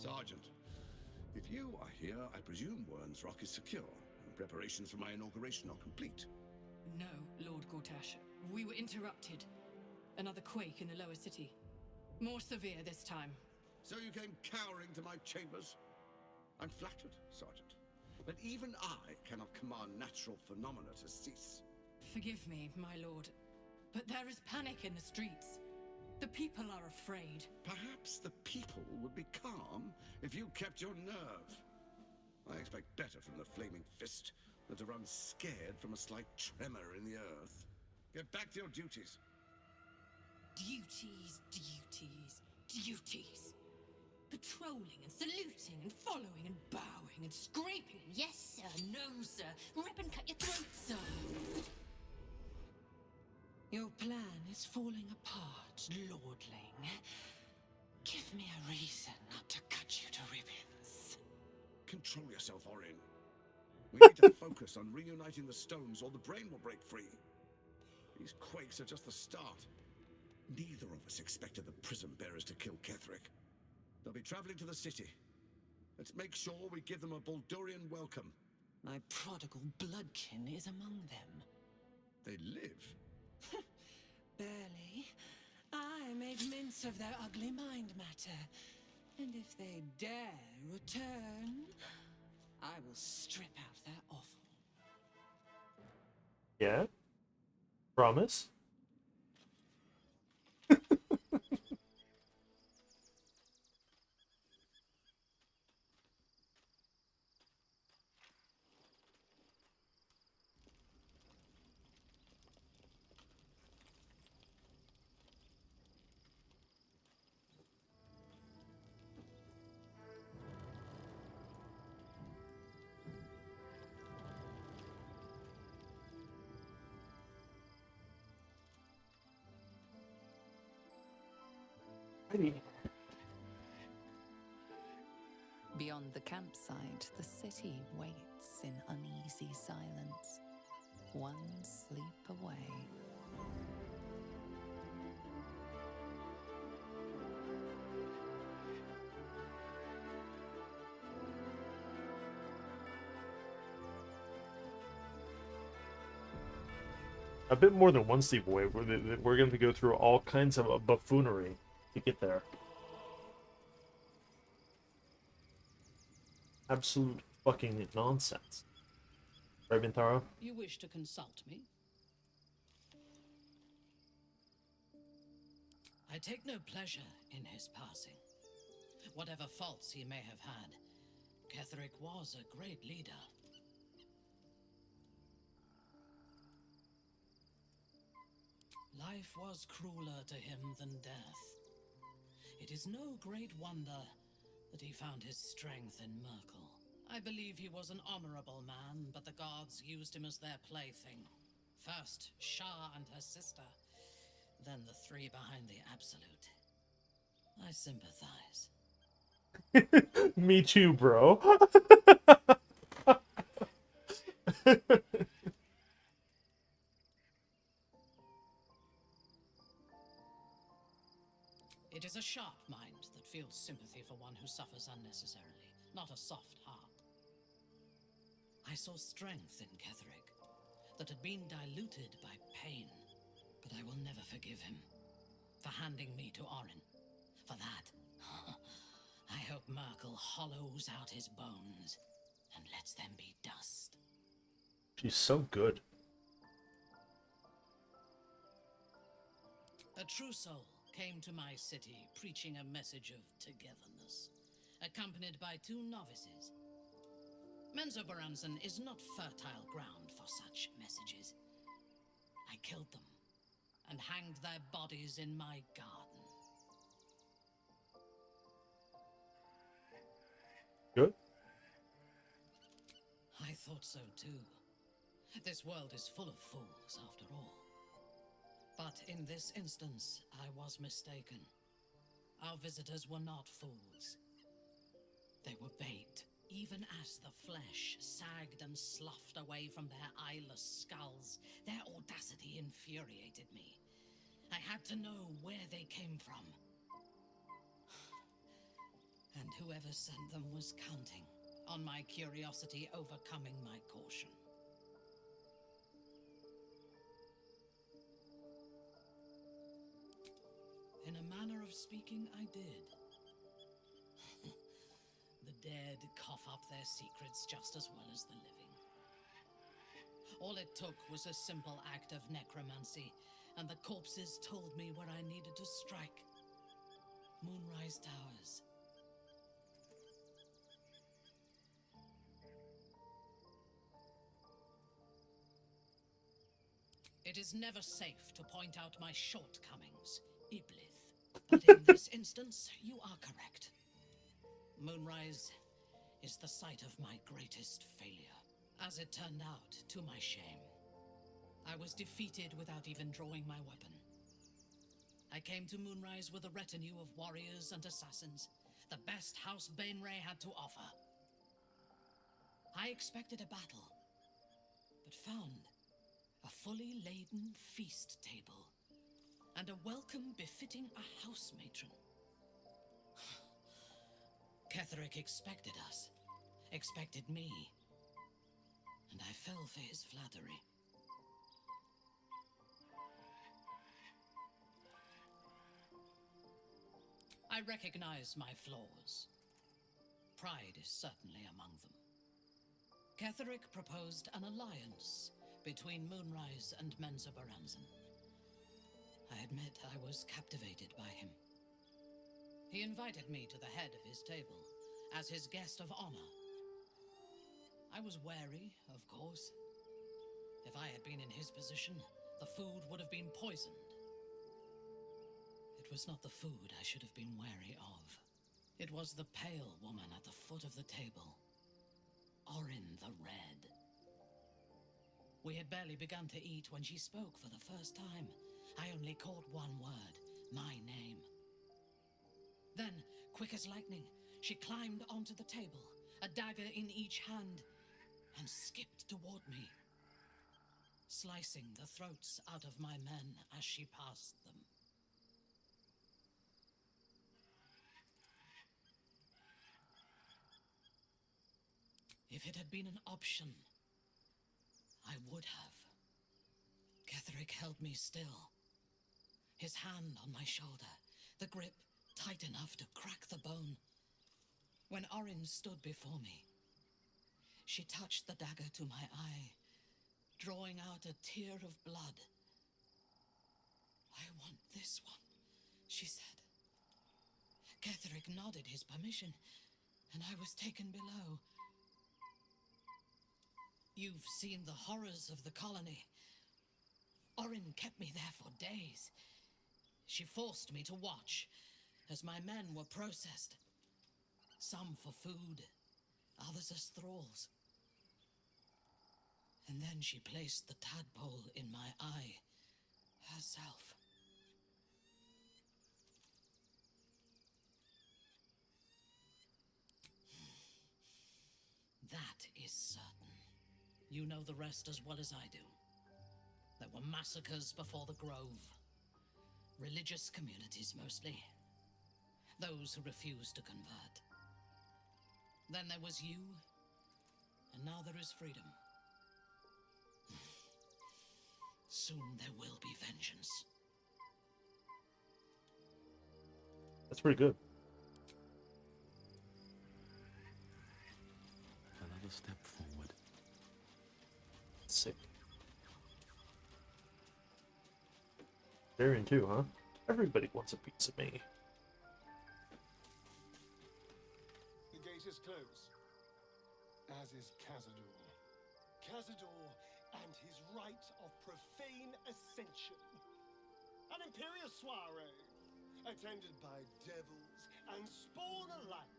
Sergeant, if you are here, I presume Wern's Rock is secure, and preparations for my inauguration are complete. No, Lord Gortash. We were interrupted. Another quake in the lower city. More severe this time. So you came cowering to my chambers? I'm flattered, Sergeant. But even I cannot command natural phenomena to cease. Forgive me, my lord, but there is panic in the streets. The people are afraid. Perhaps the people would be calm if you kept your nerve. I expect better from the Flaming Fist than to run scared from a slight tremor in the earth. Get back to your duties. Duties, duties, duties. Patrolling and saluting and following and bowing and scraping and yes sir, no sir, rip and cut your throat, sir. Your plan is falling apart, lordling. Give me a reason not to cut you to ribbons. Control yourself, Orin. We need to focus on reuniting the stones or the brain will break free. These quakes are just the start. Neither of us expected the prison bearers to kill Ketheric. They'll be traveling to the city. Let's make sure we give them a Baldurian welcome. My prodigal bloodkin is among them. They live. Barely. I made mince of their ugly mind matter. And if they dare return, I will strip out their offal. Yeah? Promise? Beyond the campsite, the city waits in uneasy silence, one sleep away. A bit more than one sleep away. We're going to go through all kinds of buffoonery to get there. Absolute fucking nonsense. Right, Bintaro? You wish to consult me? I take no pleasure in his passing. Whatever faults he may have had, Ketheric was a great leader. Life was crueler to him than death. It It is no great wonder that he found his strength in Merkel. I believe he was an honorable man, but the gods used him as their plaything. First, Shah and her sister, then the three behind the Absolute. I sympathize. Me too, bro. It is a sharp mind that feels sympathy for one who suffers unnecessarily, not a soft heart. I saw strength in Ketherick that had been diluted by pain, but I will never forgive him for handing me to Orin. For that, I hope Merkel hollows out his bones and lets them be dust. She's so good. A true soul came to my city preaching a message of togetherness, accompanied by 2 novices. Menzoberranzan is not fertile ground for such messages. I killed them and hanged their bodies in my garden. Good. I thought so too. This world is full of fools, after all. But in this instance, I was mistaken. Our visitors were not fools. They were bait. Even as the flesh sagged and sloughed away from their eyeless skulls, their audacity infuriated me. I had to know where they came from. And whoever sent them was counting on my curiosity overcoming my caution. In a manner of speaking, I did. The dead cough up their secrets just as well as the living. All it took was a simple act of necromancy, and the corpses told me where I needed to strike. Moonrise Towers. It is never safe to point out my shortcomings, Iblith. But in this instance, you are correct. Moonrise is the site of my greatest failure. As it turned out, to my shame, I was defeated without even drawing my weapon. I came to Moonrise with a retinue of warriors and assassins, the best House Bainray had to offer. I expected a battle, but found a fully laden feast table and a welcome befitting a house matron. Ketherick expected us, expected me, and I fell for his flattery. I recognize my flaws. Pride is certainly among them. Ketherick proposed an alliance between Moonrise and Menzoberranzan. I admit I was captivated by him. He invited me to the head of his table as his guest of honor. I was wary, of course. If I had been in his position, the food would have been poisoned. It was not the food I should have been wary of. It was the pale woman at the foot of the table. Orin the Red. We had barely begun to eat when she spoke for the first time. I only caught one word, my name. Then, quick as lightning, she climbed onto the table, a dagger in each hand, and skipped toward me, slicing the throats out of my men as she passed them. If it had been an option, I would have. Ketherick held me still, his hand on my shoulder, the grip tight enough to crack the bone. When Orin stood before me, she touched the dagger to my eye, drawing out a tear of blood. I want this one, she said. Ketherick nodded his permission, and I was taken below. You've seen the horrors of the colony. Orin kept me there for days. She forced me to watch, as my men were processed. Some for food, others as thralls. And then she placed the tadpole in my eye herself. That is certain. You know the rest as well as I do. There were massacres before the Grove. Religious communities mostly. Those who refused to convert. Then there was you, and now there is freedom. Soon there will be vengeance. That's pretty good. Another step forward. Sick. Varian too, huh? Everybody wants a piece of me. The gate is closed, as is Cazador. Cazador and his rite of profane ascension. An imperial soiree, attended by devils and spawn alike.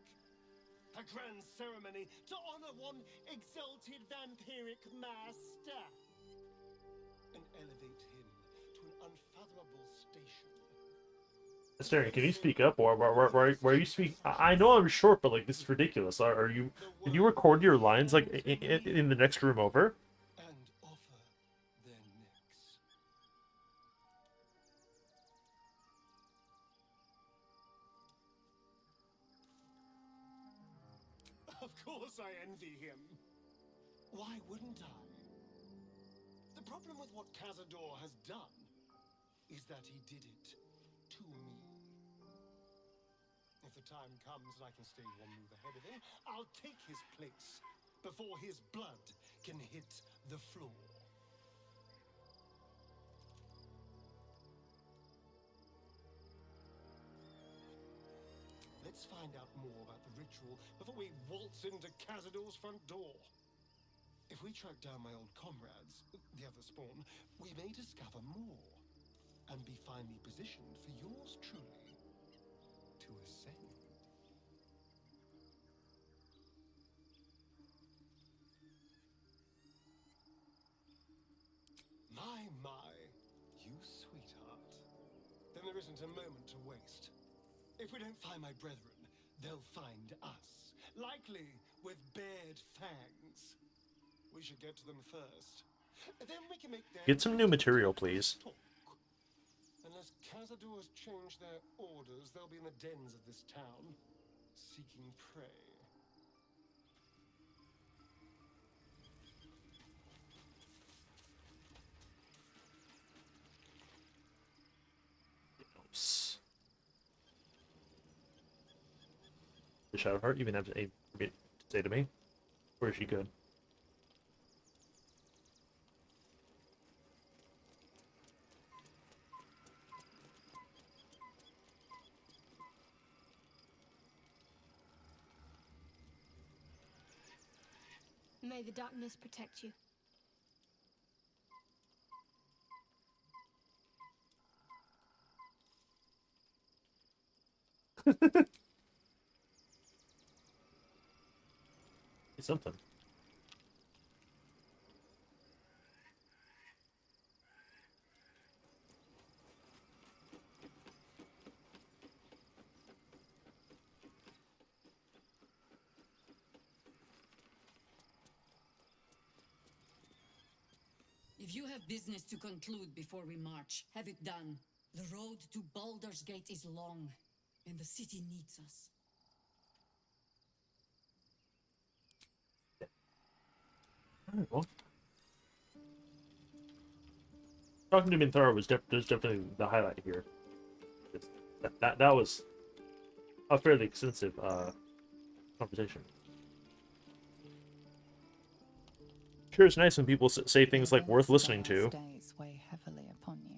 A grand ceremony to honor one exalted vampiric master. And elevate him to an unfathomable station. Starian, can you speak up? Why are you speak? I know I'm short, but like this is ridiculous. Are you? Did you record your lines like in the next room over? And offer their necks. Of course I envy him. Why wouldn't I? The problem with what Cazador has done is that he did it to me. If the time comes and I can stay one move ahead of him, I'll take his place before his blood can hit the floor. Let's find out more about the ritual before we waltz into Cazador's front door. If we track down my old comrades, the other spawn, we may discover more and be finally positioned for yours truly to ascend. My, you sweetheart. Then there isn't a moment to waste. If we don't find my brethren, they'll find us, likely with bared fangs. We should get to them first. Then we can make their Get some new material, please. talk. Unless Cazadors change their orders, they'll be in the dens of this town, seeking prey. The Shadowheart even have a bit to say to me, or is she good? May the darkness protect you. Something. If you have business to conclude before we march, have it done. The road to Baldur's Gate is long, and the city needs us. Alright, well. Talking to Minthara was definitely the highlight here. That was a fairly extensive conversation. Sure, it's nice when people say things like worth listening to. Days weigh heavily upon you.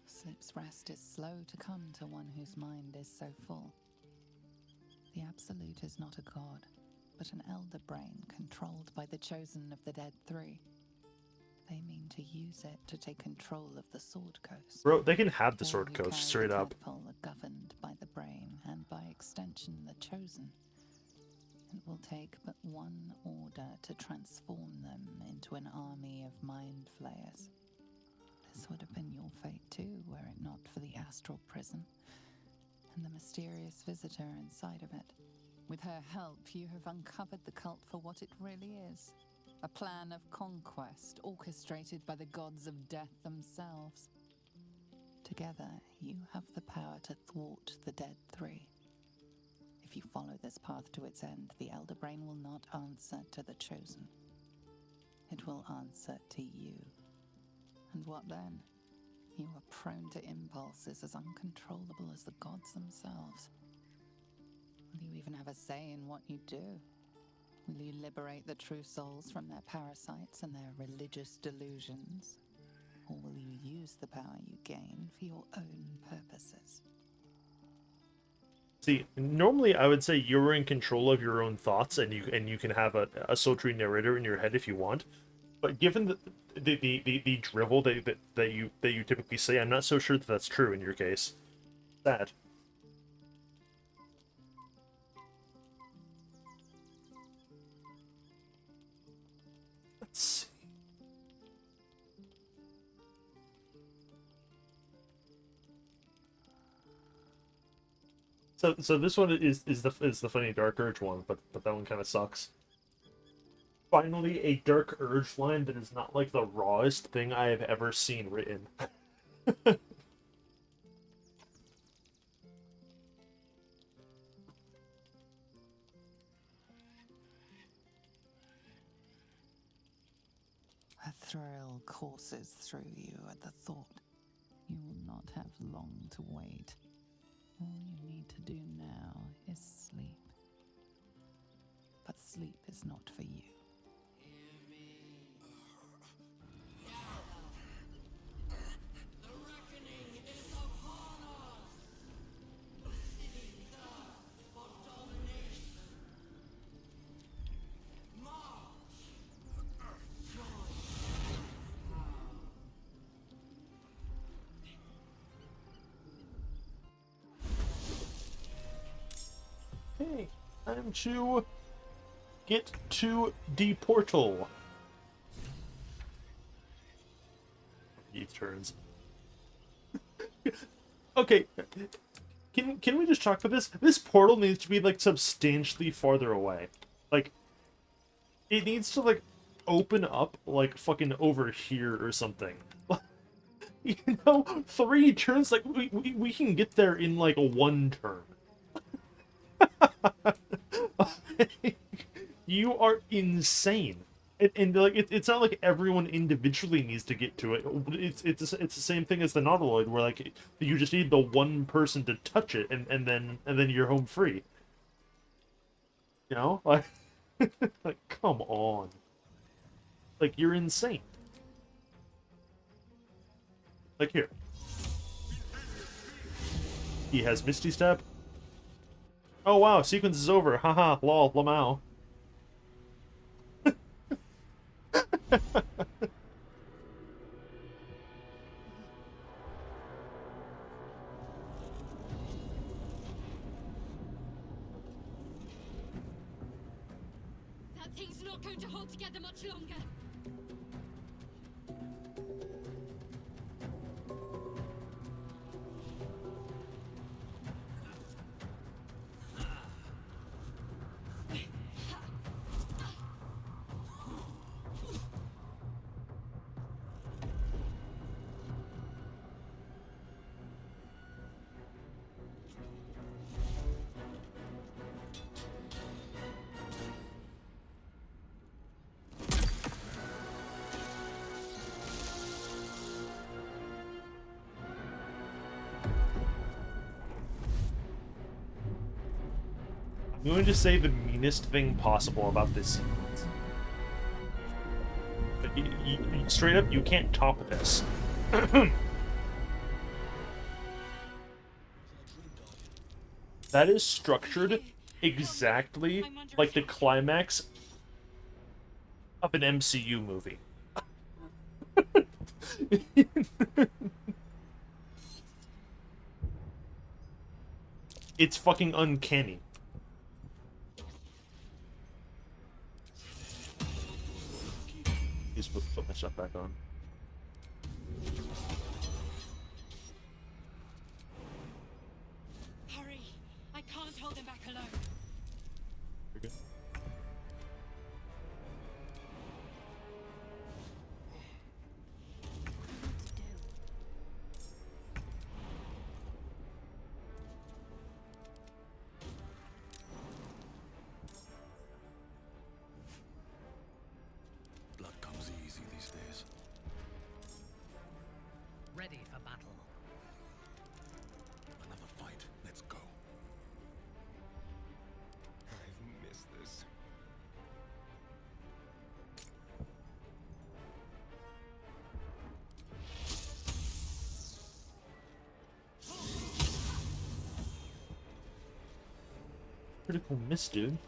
Sleep's rest is slow to come to one whose mind is so full. The Absolute is not a god, but an elder brain controlled by the chosen of the Dead Three. They mean to use it to take control of the Sword Coast. Bro, they can have the All Sword who Coast carry straight the up. tadpole are governed by the brain. mention the Chosen. It will take but one order to transform them into an army of mind flayers. This would have been your fate too, were it not for the astral prison and the mysterious visitor inside of it. With her help, you have uncovered the cult for what it really is. A plan of conquest orchestrated by the gods of death themselves. Together, you have the power to thwart the Dead Three. If you follow this path to its end, the Elder Brain will not answer to the Chosen. It will answer to you. And what then? You are prone to impulses as uncontrollable as the gods themselves. Will you even have a say in what you do? Will you liberate the true souls from their parasites and their religious delusions? Or will you use the power you gain for your own purposes? See, normally I would say you're in control of your own thoughts, and you can have a sultry narrator in your head if you want. But given the drivel that you typically say, I'm not so sure that that's true in your case. Sad. Let's see. So this one is the funny Dark Urge one, but that one kind of sucks. Finally, a Dark Urge line that is not like the rawest thing I have ever seen written. A thrill courses through you at the thought. You will not have long to wait. All you need to do now is sleep. But sleep is not for you. The reckoning is upon us! The city thirsts for domination. March! Join Okay, time to get to the portal. Eve turns. Okay, can we just talk about this? This portal needs to be like substantially farther away. Like, it needs to like open up like fucking over here or something. You know, 3 turns, like we can get there in like one turn. You are insane. And like it's not like everyone individually needs to get to it. It's the same thing as the Nautiloid, where like you just need the one person to touch it, and then you're home free. You know, like like come on, like you're insane. Like here, he has Misty Step. Oh wow, sequence is over. Haha, lol, lamau. That thing's not going to hold together much longer. I'm going to say the meanest thing possible about this sequence. Straight up, you can't top this. That is structured exactly like the climax of an MCU movie. It's fucking uncanny. He's supposed to put my stuff back on. Hurry! I can't hold them back alone. You're good. Blood comes easy these days. Ready for battle. Another fight. Let's go. I've missed this. Critical miss, dude.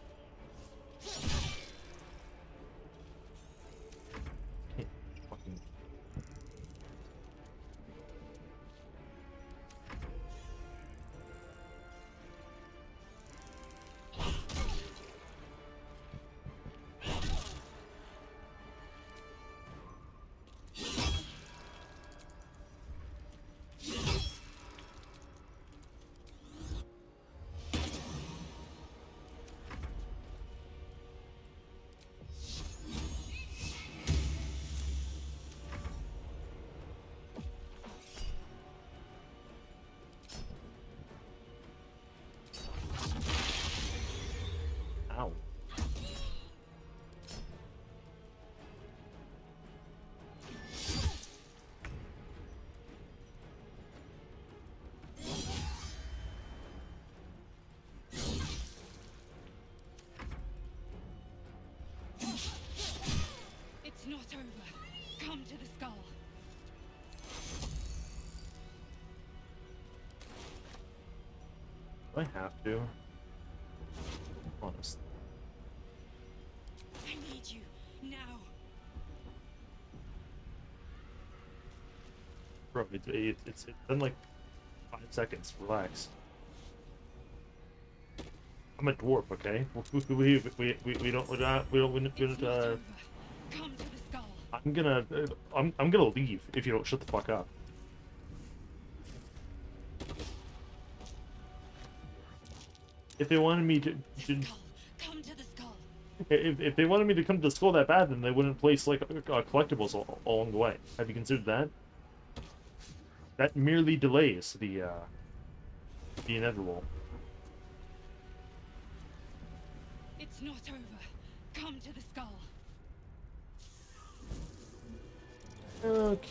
Can't fucking. Ow. It's not over. Come to the skull. Do I have to? Honestly. I need you now. Bro, it's been like 5 seconds. Relax. I'm a dwarf, okay? We don't It's not over. Come to the skull. I'm gonna leave if you don't shut the fuck up. If they wanted me to Come to the skull. if they wanted me to come to the skull that bad, then they wouldn't place like collectibles all along the way. Have you considered that? That merely delays the inevitable. It's not over. Come to the skull. Okay.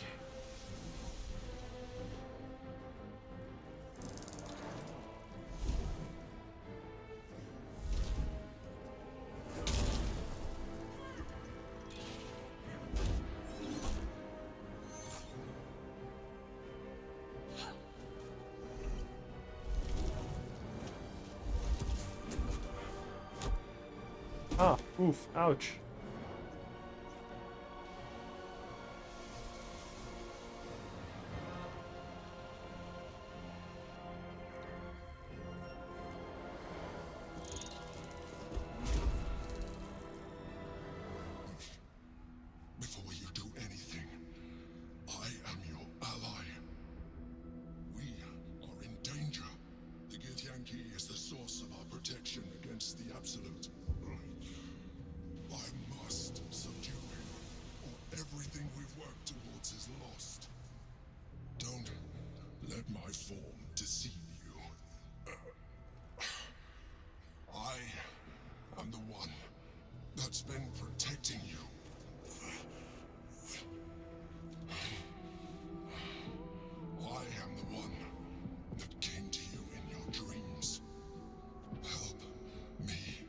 Ah, oof, ouch. Before you do anything, I am your ally. We are in danger. The Githyanki is the source of our protection against the Absolute. I must subdue him, or everything we've worked towards is lost. Don't let my form deceive you. I am the one that's been protecting you. I am the one that came to you in your dreams. Help me.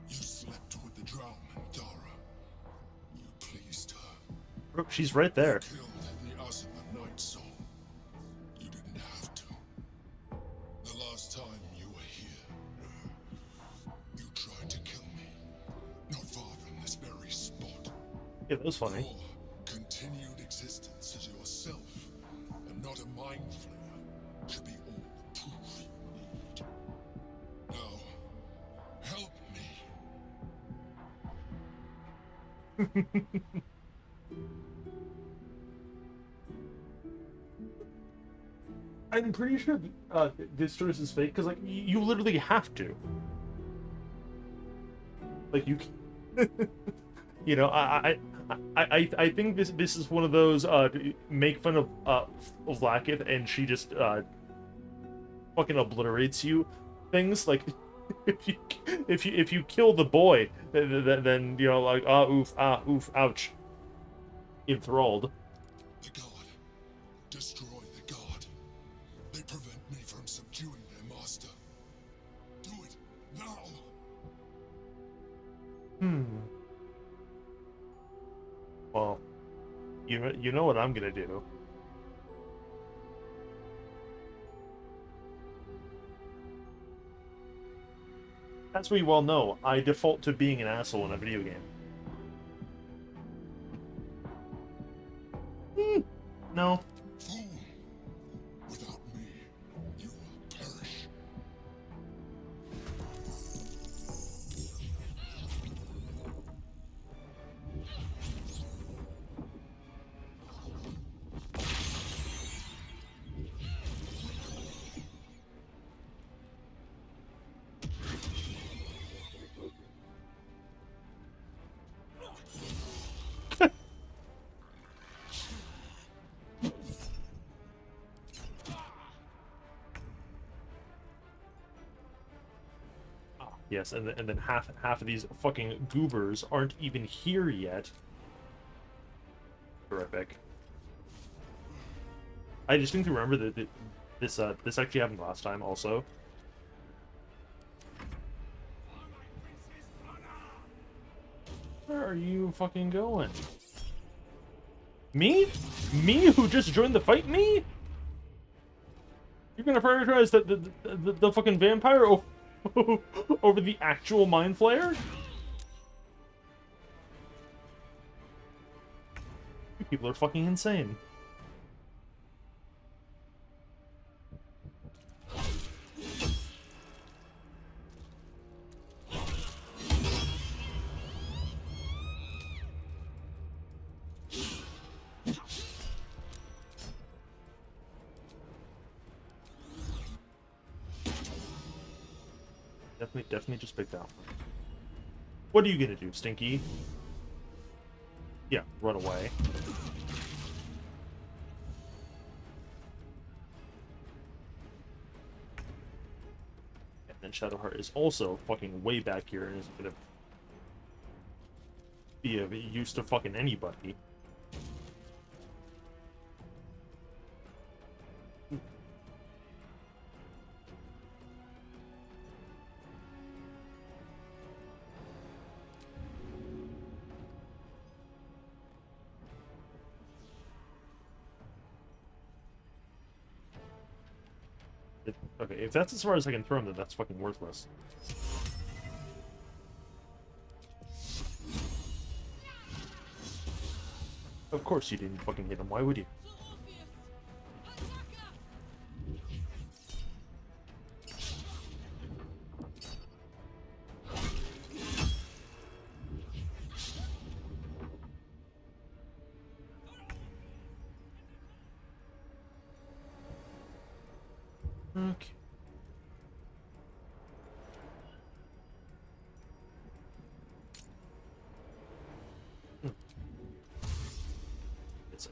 You slept with the drowned Dara. You pleased her. Bro, she's right there. You killed the Asima Night Soul. You didn't have to. The last time you were here, you tried to kill me. Not far from this very spot. Yeah, that was funny. Your continued existence as yourself, and not a mind flayer, should be all the I'm pretty sure this choice is fake because like you literally have to. Like you, you know, I think this is one of those make fun of Lacketh and she just fucking obliterates you things. Like if you kill the boy, then you know like ah oof ouch, enthralled. The god. Destroy the god. They prevent me from subduing their master. Do it now. Well, you know what I'm gonna do. As we well know, I default to being an asshole in a video game. No. Fool! Without me, you will perish. Yes, and then half of these fucking goobers aren't even here yet. Terrific. I distinctly remember that this actually happened last time also. Where are you fucking going? Me? Me who just joined the fight? Me? You're gonna prioritize the fucking vampire over the actual mind flayer? You people are fucking insane. Definitely just pick that one. What are you gonna do, Stinky? Yeah, run away. And then Shadowheart is also fucking way back here and isn't gonna be of use to fucking anybody. Okay, if that's as far as I can throw him, then that's fucking worthless. Of course you didn't fucking hit him, why would you? Okay. It's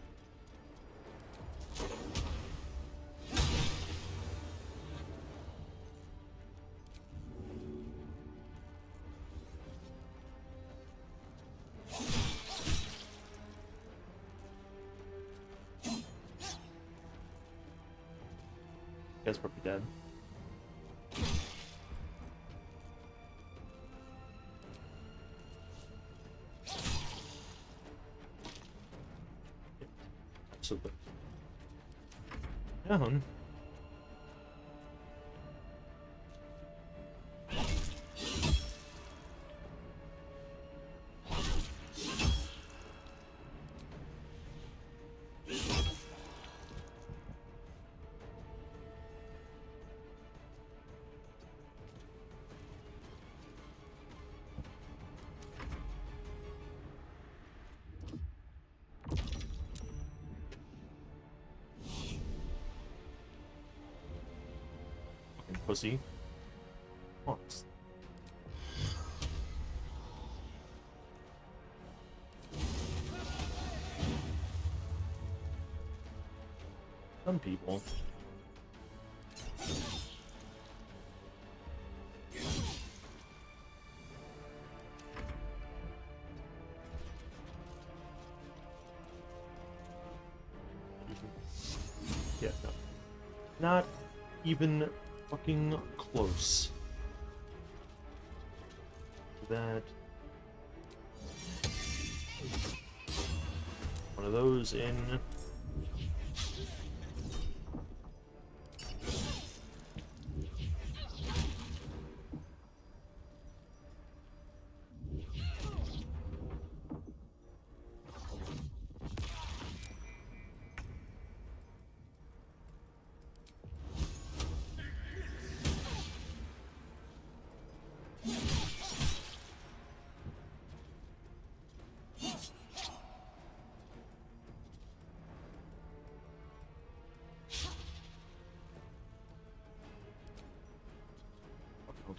guy's probably dead. Absolutely. Yeah, hun. pussy. Oh, some people. Yeah, no. Not even fucking close. That. One of those in.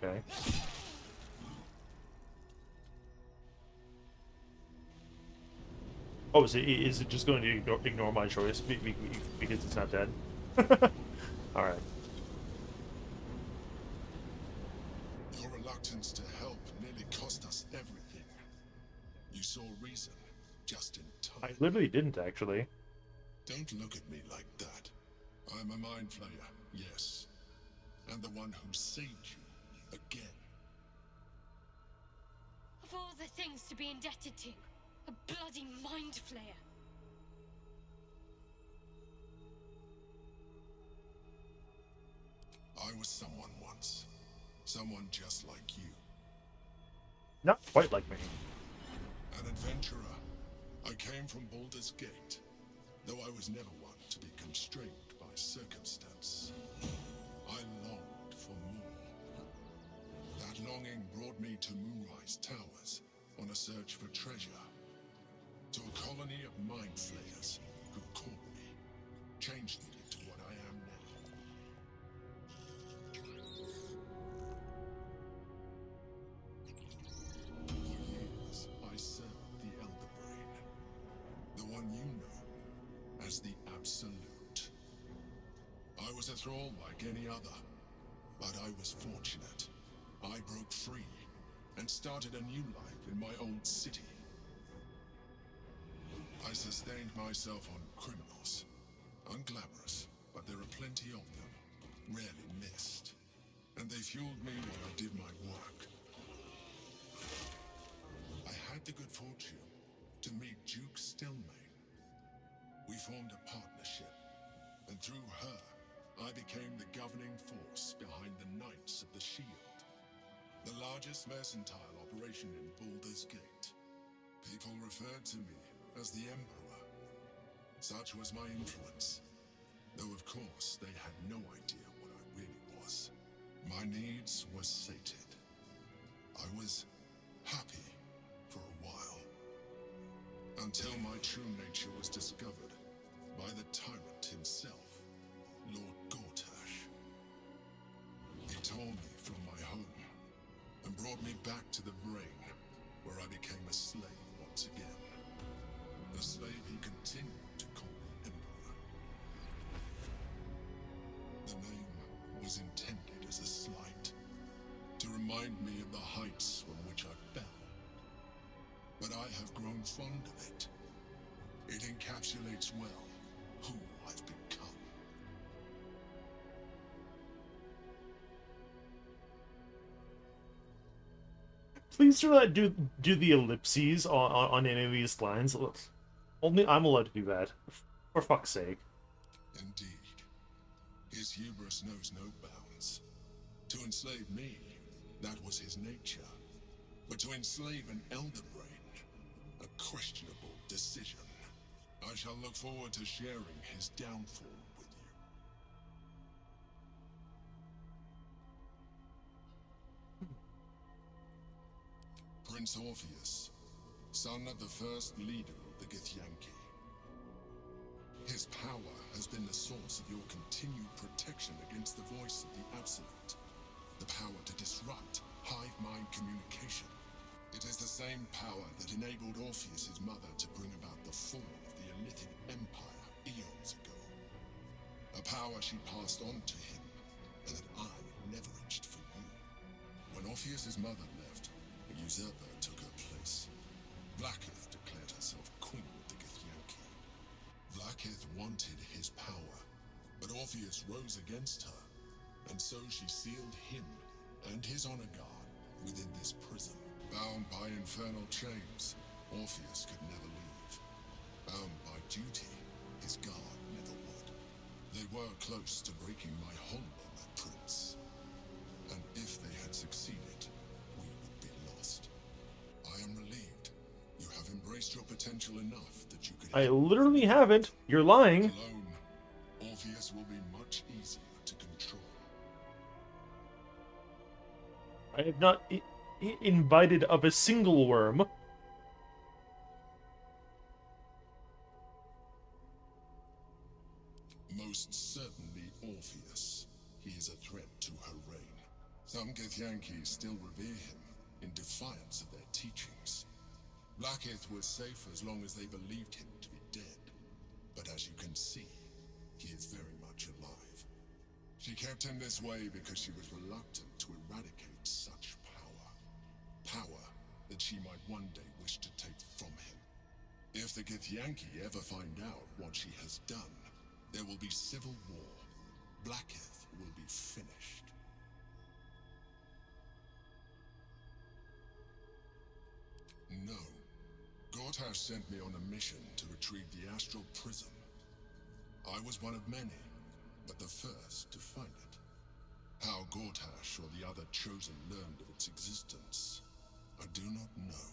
Okay. Oh, is it just going to ignore my choice because it's not dead? Alright. Your reluctance to help nearly cost us everything. You saw reason just in I time. literally didn't, actually. Don't look at me like that. I'm a mind flayer, yes. And the one who saved you again. Of all the things to be indebted to, a bloody mind flayer. I was someone once. Someone just like you. Not quite like me. An adventurer. I came from Baldur's Gate, though I was never one to be constrained by circumstance. I longed for more. That longing brought me to Moonrise Towers on a search for treasure. To a colony of mind flayers who caught me, changed me into what I am now. For years, I served the Elder Brain, the one you know as the Absolute. I was a thrall like any other, but I was fortunate. I broke free and started a new life in my old city. I sustained myself on criminals. Unglamorous, but there are plenty of them, rarely missed. And they fueled me while I did my work. I had the good fortune to meet Duke Stillmain. We formed a partnership, and through her, I became the governing force behind the Knights of the Shield, the largest mercantile operation in Baldur's Gate. People referred to me as the Emperor. Such was my influence, though of course they had no idea what I really was. My needs were sated. I was happy for a while, until my true nature was discovered by the tyrant himself, Lord Gortash. He tore me from my home and brought me back to the Brain, where I became a slave once again. A slave he continued to call me Emperor. The name was intended as a slight, to remind me of the heights from which I fell. But I have grown fond of it. It encapsulates well who I've become. Please do not do the ellipses on any of these lines. Only I'm allowed to do that. For fuck's sake. Indeed. His hubris knows no bounds. To enslave me, that was his nature. But to enslave an Elder Brain, a questionable decision. I shall look forward to sharing his downfall with you. Prince Orpheus, son of the first leader of the Githyanki. His power has been the source of your continued protection against the voice of the Absolute. the power to disrupt hive mind communication. It is the same power that enabled Orpheus's mother to bring about the fall of the Elithic Empire eons ago. A power she passed on to him, and that I leveraged for you. When Orpheus's mother left, a usurper took her place. Blacketh declared herself queen of the Githyanki. Blacketh wanted his power, but Orpheus rose against her, and so she sealed him and his honor guard within this prison. Bound by infernal chains, Orpheus could never leave. Bound by duty, his guard never would. They were close to breaking my hold on that prince. And if they had succeeded, we would be lost. I am relieved. You have embraced your potential enough that you could... I literally haven't. You're lying. Alone, Orpheus will be much easier to control. I have not invited of a single worm. Most certainly Orpheus. He is a threat to her reign. Some Githyanki still revere him, in defiance of their teachings. Blacketh was safe as long as they believed him to be dead. But as you can see, he is very much alive. She kept him this way because she was reluctant to eradicate such power. Power that she might one day wish to take from him. If the Githyanki ever find out what she has done, there will be civil war. Blacketh will be finished. No. Gortash sent me on a mission to retrieve the Astral Prism. I was one of many, but the first to find it. How Gortash or the other Chosen learned of its existence, I do not know.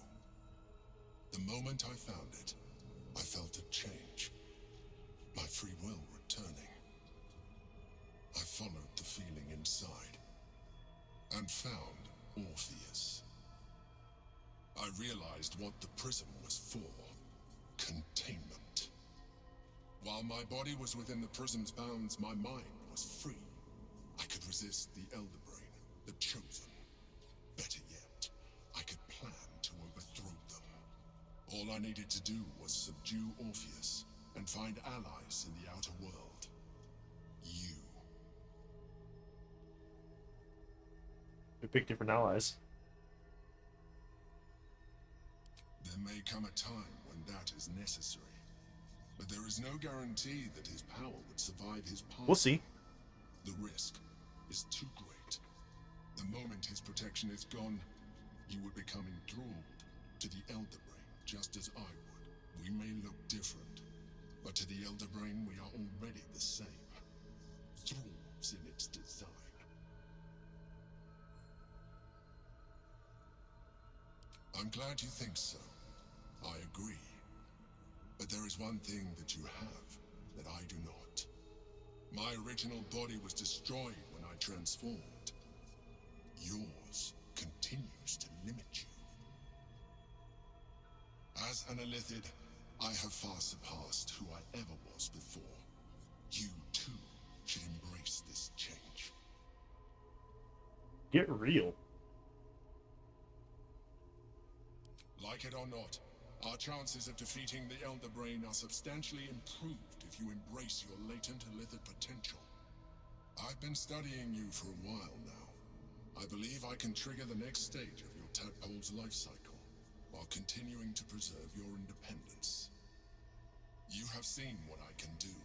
The moment I found it, I felt a change. My free will returning. I followed the feeling inside, and found Orpheus. I realized what the prism was for. Containment. While my body was within the prism's bounds, my mind was free. I could resist the Elder Brain, the Chosen. Better yet, I could plan to overthrow them. All I needed to do was subdue Orpheus and find allies in the outer world. You. We pick different allies. There may come a time when that is necessary. But there is no guarantee that his power would survive his past. We'll see. The risk is too great. The moment his protection is gone, you would become enthralled to the Elder Brain, just as I would. We may look different, but to the Elder Brain we are already the same. Thralls in its design. I'm glad you think so. I agree. But there is one thing that you have that I do not. My original body was destroyed when I transformed. Yours continues to limit you. As an Illithid, I have far surpassed who I ever was before. You, too, should embrace this change. Get real. Like it or not, our chances of defeating the Elder Brain are substantially improved if you embrace your latent Illithid potential. I've been studying you for a while now. I believe I can trigger the next stage of your tadpole's life cycle, while continuing to preserve your independence. You have seen what I can do.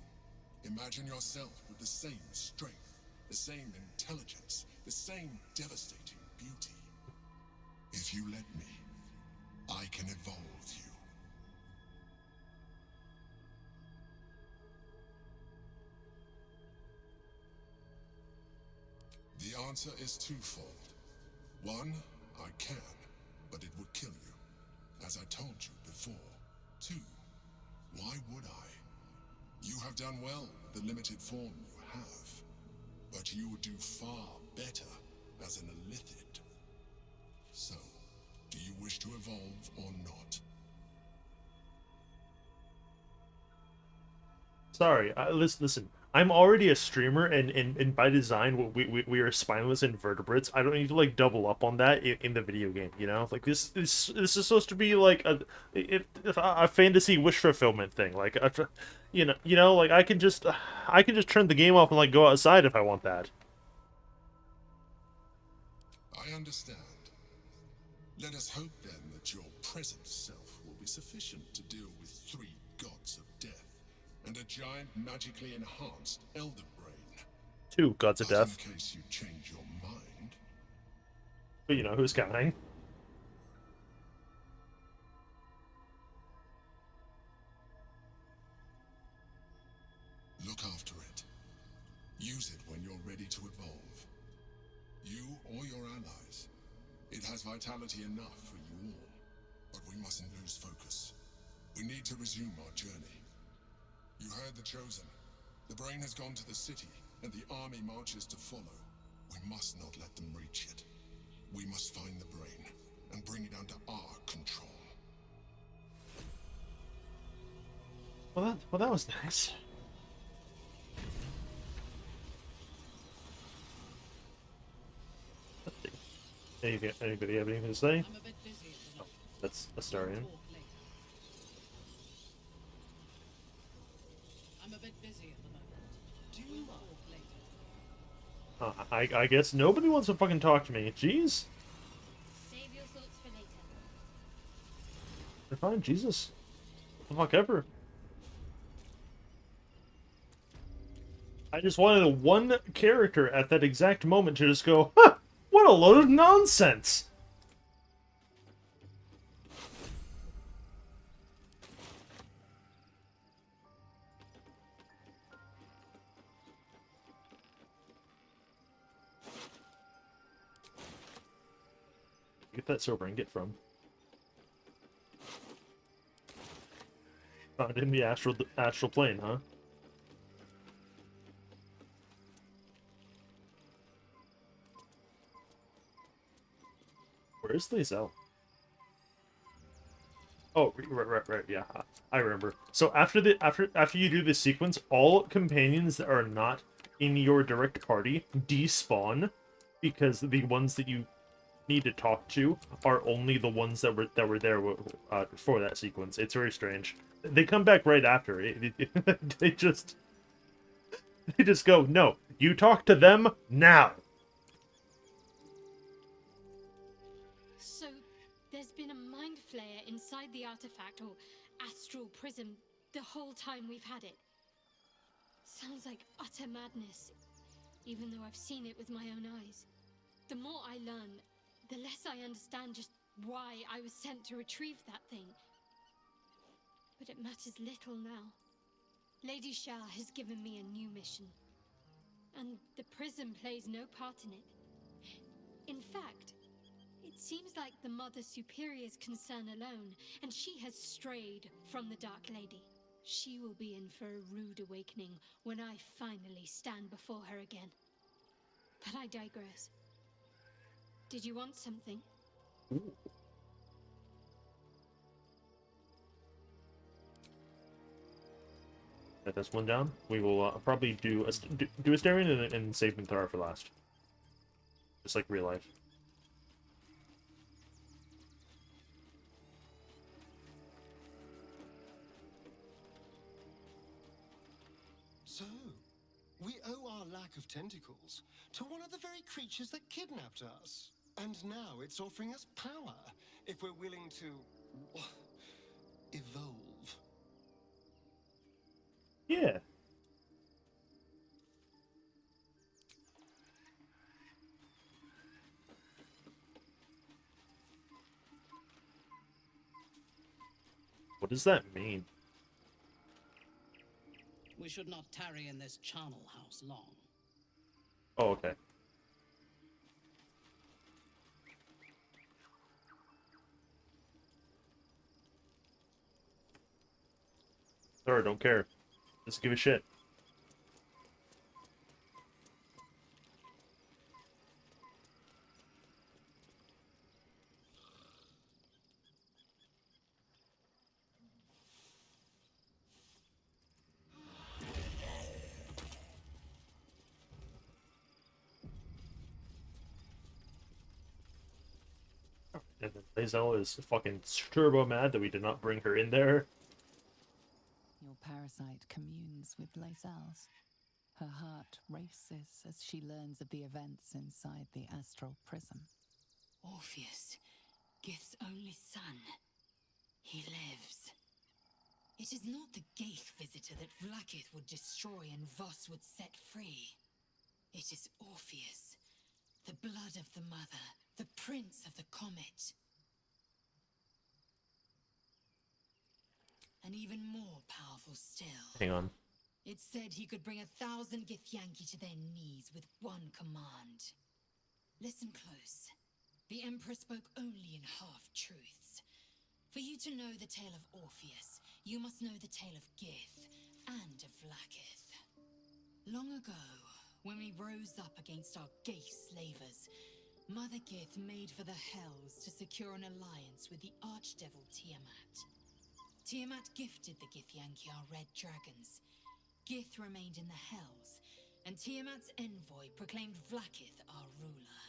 Imagine yourself with the same strength, the same intelligence, the same devastating beauty. If you let me, I can evolve you. The answer is twofold. One, I can, but it would kill you, as I told you before. Two, why would I? You have done well with the limited form you have, but you would do far better as an Illithid. So, do you wish to evolve or not? Sorry, listen. I'm already a streamer, and by design, we are spineless invertebrates. I don't need to like double up on that in the video game. You know, like this is supposed to be like a fantasy wish fulfillment thing. Like, like I can just turn the game off and like go outside if I want that. I understand. Let us hope then that your present self will be sufficient to deal with 3 gods of death and a giant magically enhanced elder brain. 2 gods of But death. in case you change your mind, But you know who's counting? look after it. Use it when you're ready to evolve. You or your allies. It has vitality enough for you all. But we mustn't lose focus. We need to resume our journey. You heard the Chosen. The brain has gone to the city, and the army marches to follow. We must not let them reach it. We must find the brain, and bring it under our control. Well, that was nice. Anybody have anything to say? I'm a bit busy at the moment. That's Astarion. Talk later. I'm a bit busy at the moment. Do you talk later? I guess nobody wants to fucking talk to me. Jeez. Save your thoughts for later. They're fine, Jesus. What the fuck ever. I just wanted one character at that exact moment to just go, huh, what a load of nonsense. Get that silver ingot from. Found in the astral plane, huh? Where is Lae'zel? Oh, right, yeah. I remember. So after you do this sequence, all companions that are not in your direct party despawn, because the ones that you need to talk to are only the ones that were there for that sequence. It's very strange. They come back right after. They just go, no, you talk to them now. So, there's been a mind flayer inside the artifact, or astral prism, the whole time we've had it. Sounds like utter madness, even though I've seen it with my own eyes. The more I learn, the less I understand just why I was sent to retrieve that thing. But it matters little now. Lady Shah has given me a new mission, and the prism plays no part in it. In fact, it seems like the Mother Superior's concern alone, and she has strayed from the Dark Lady. She will be in for a rude awakening when I finally stand before her again. But I digress. Did you want something? Ooh. That's one down. We will probably do Astarion and save Minthara for last. Just like real life. So, we owe our lack of tentacles to one of the very creatures that kidnapped us. And now it's offering us power if we're willing to evolve. Yeah. What does that mean? We should not tarry in this charnel house long. Oh, okay. Sorry, don't care. Just give a shit. And then Lae'zel is fucking turbo mad that we did not bring her in there. Your parasite communes with Lae'zel's. Her heart races as she learns of the events inside the astral prism. Orpheus, Gith's only son. He lives. It is not the Geich visitor that Vlaakith would destroy and Voss would set free. It is Orpheus, the blood of the mother, the prince of the comet. And even more powerful still. Hang on. It said he could bring 1,000 Githyanki to their knees with one command. Listen close. The Emperor spoke only in half-truths. For you to know the tale of Orpheus, you must know the tale of Gith and of Vlaakith. Long ago, when we rose up against our Geich slavers, Mother Gith made for the Hells to secure an alliance with the Archdevil Tiamat. Tiamat gifted the Githyanki our red dragons. Gith remained in the Hells, and Tiamat's envoy proclaimed Vlaakith our ruler.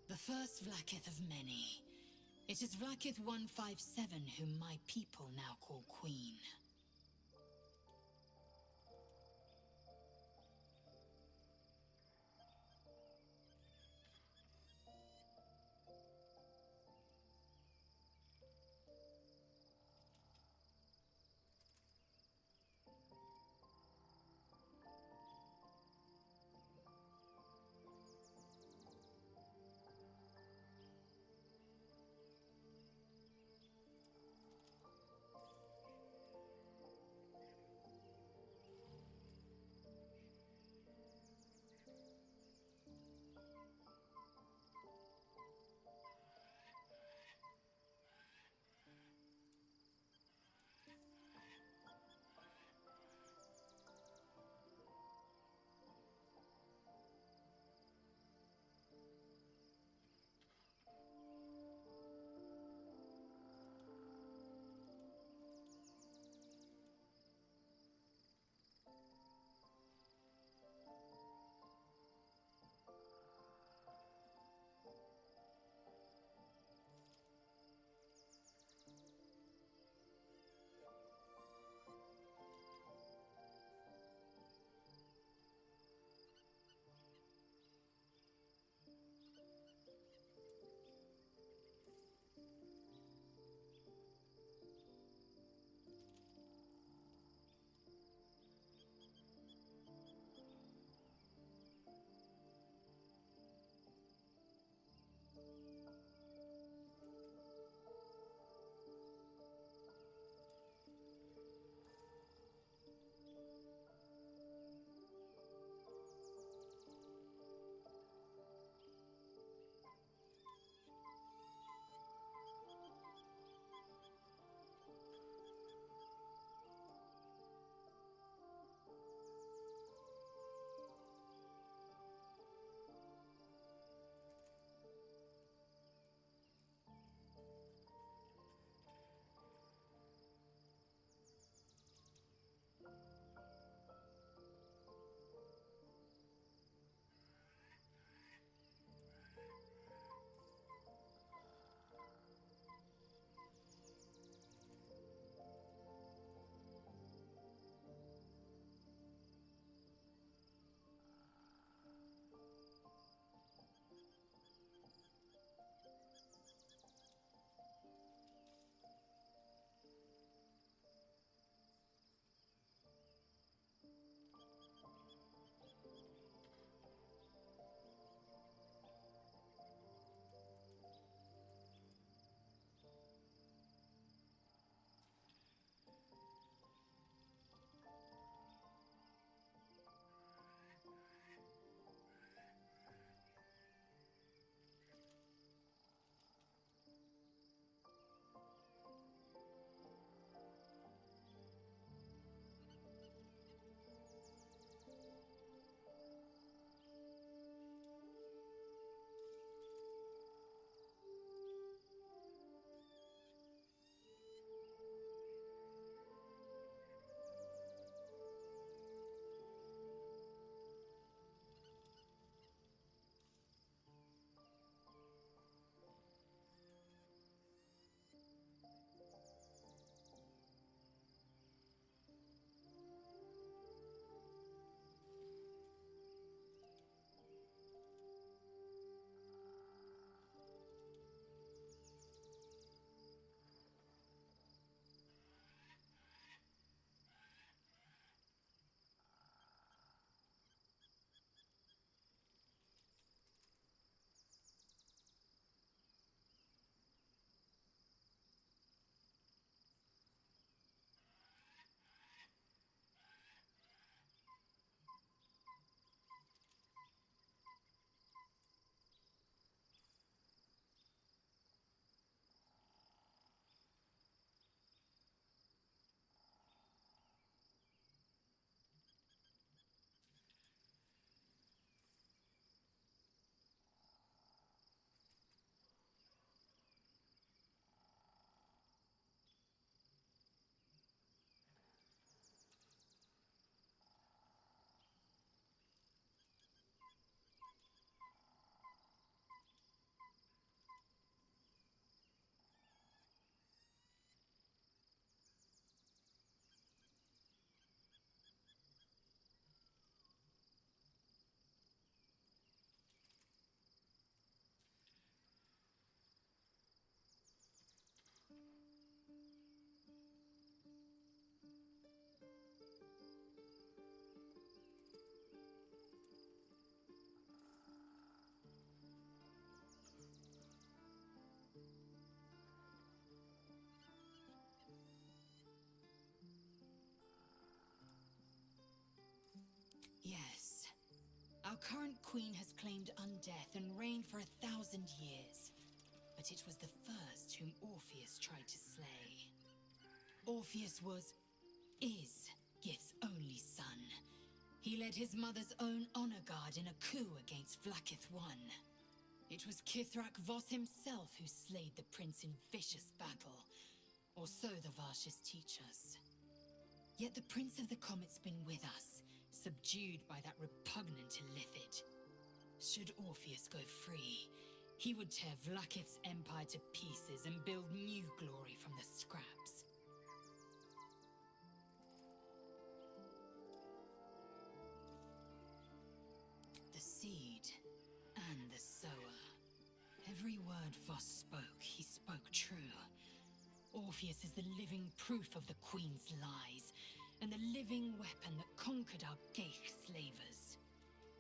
The first Vlaakith of many. It is Vlaakith 157 whom my people now call Queen. Our current queen has claimed undeath and reigned for 1,000 years. But it was the first whom Orpheus tried to slay. Orpheus is Gith's only son. He led his mother's own honor guard in a coup against Vlaakith I. It was Kithrak Voss himself who slayed the prince in vicious battle, or so the Varshas teach us. Yet the Prince of the Comet's been with us, subdued by that repugnant Illithid. Should Orpheus go free, he would tear Vlaakith's empire to pieces and build new glory from the scraps. The seed and the sower. Every word Voss spoke, he spoke true. Orpheus is the living proof of the Queen's lies, and the living weapon that conquered our Geich slavers.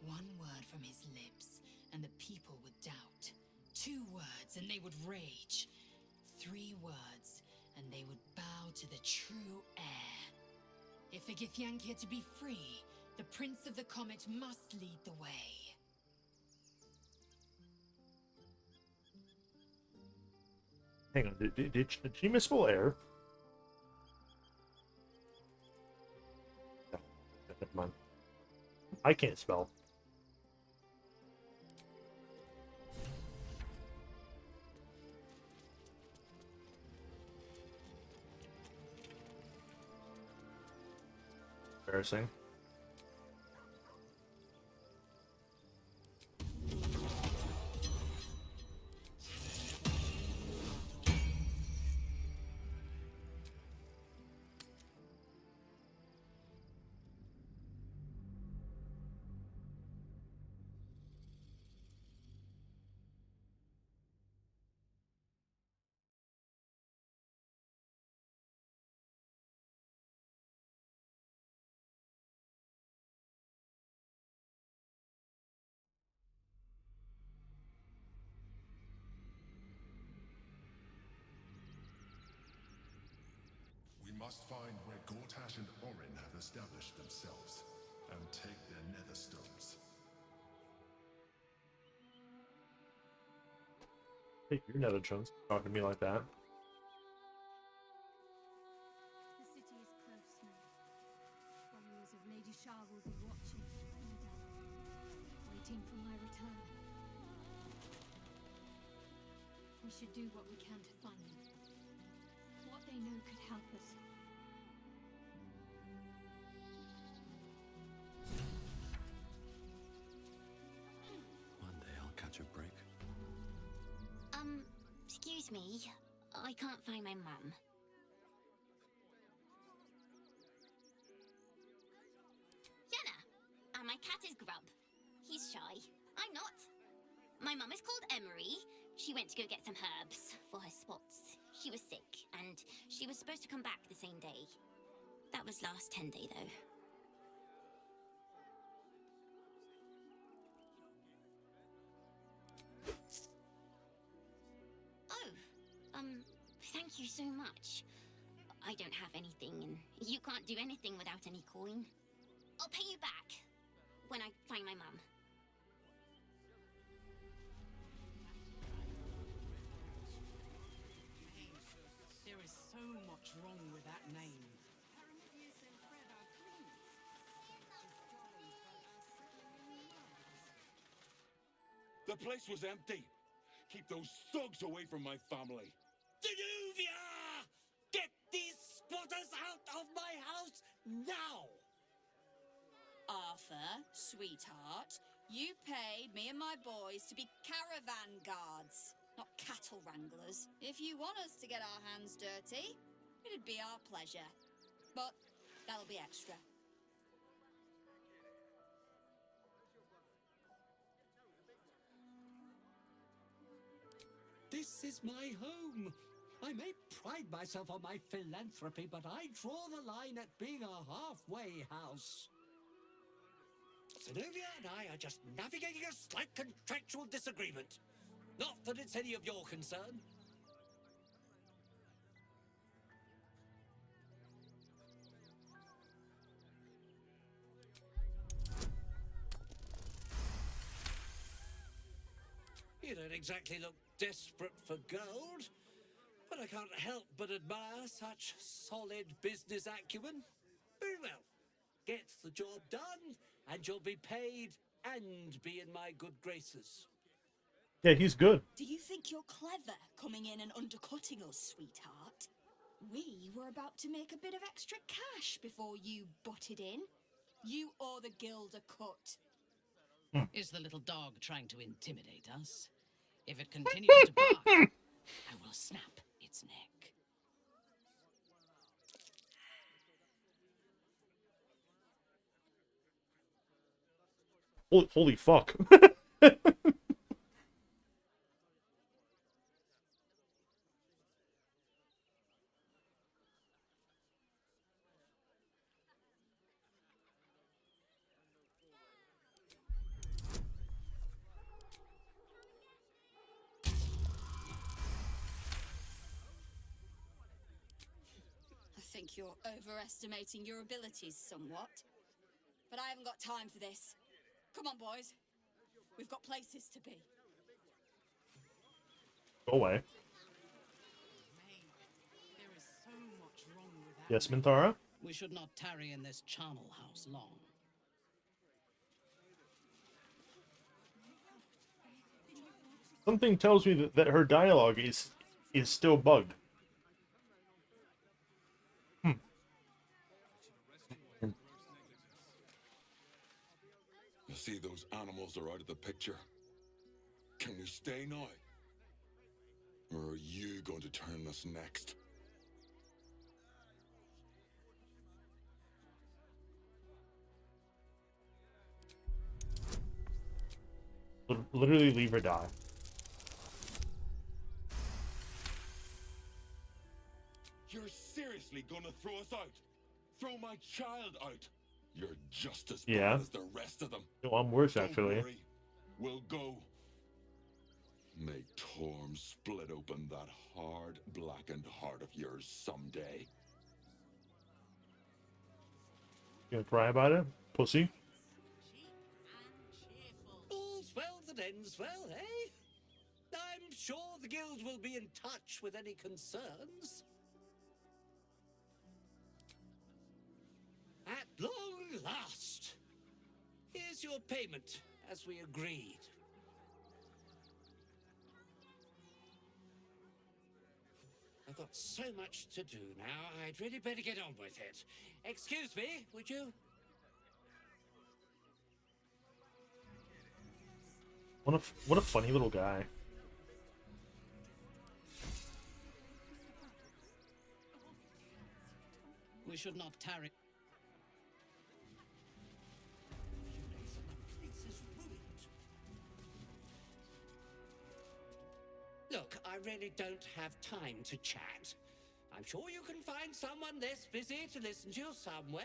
One word from his lips, and the people would doubt. 2 words, and they would rage. 3 words, and they would bow to the true heir. If the Githyanki are to be free, the Prince of the Comet must lead the way. Hang on, did she misspell air? No, never mind. I can't spell. Embarrassing. We must find where Gortash and Orin have established themselves, and take their nether stones. Take your nether chunks. Talking to me like that. The city is close now. Followers of Lady Shah will be watching, no doubt, waiting for my return. We should do what we can to find them. What they know could help us. One day I'll catch a break. Excuse me. I can't find my mum. Yenna! My cat is Grub. He's shy. I'm not. My mum is called Emery. She went to go get some herbs for her spots. She was sick, and she was supposed to come back the same day. That was last 10 day, though. Thank you so much. I don't have anything, and you can't do anything without any coin. I'll pay you back when I find my mum. There is so much wrong with that name. The place was empty. Keep those thugs away from my family. Danuvia! Get these spotters out of my house now! Arthur, sweetheart, you paid me and my boys to be caravan guards, not cattle wranglers. If you want us to get our hands dirty, it'd be our pleasure. But that'll be extra. This is my home. I may pride myself on my philanthropy, but I draw the line at being a halfway house. Zenobia and I are just navigating a slight contractual disagreement. Not that it's any of your concern. don't exactly look desperate for gold, but I can't help but admire such solid business acumen. Very well. Get the job done, and you'll be paid and be in my good graces. Yeah, he's good. Do you think you're clever coming in and undercutting us, sweetheart? We were about to make a bit of extra cash before you butted in. You owe the guild a cut. Is the little dog trying to intimidate us? If it continues to bark, I will snap its neck. Holy fuck. I think you're overestimating your abilities somewhat. But I haven't got time for this. Come on, boys. We've got places to be. Go away. There is so much wrong with that. Yes, Mintara? We should not tarry in this charnel house long. Something tells me that her dialogue is still bugged. You see, those animals are out of the picture. Can we stay now? Or are you going to turn us next? Literally leave her die. You're seriously gonna throw us out? Throw my child out? You're just as bad as the rest of them. No, I'm worse, Don't actually. worry. We'll go. May Torm split open that hard, blackened heart of yours someday. You gonna cry about it? Pussy? All's well that ends well, eh? I'm sure the guild will be in touch with any concerns. At long last, here's your payment, as we agreed. I've got so much to do now, I'd really better get on with it. Excuse me, would you? What a funny little guy. We should not tarry. Look, I really don't have time to chat. I'm sure you can find someone less busy to listen to you somewhere.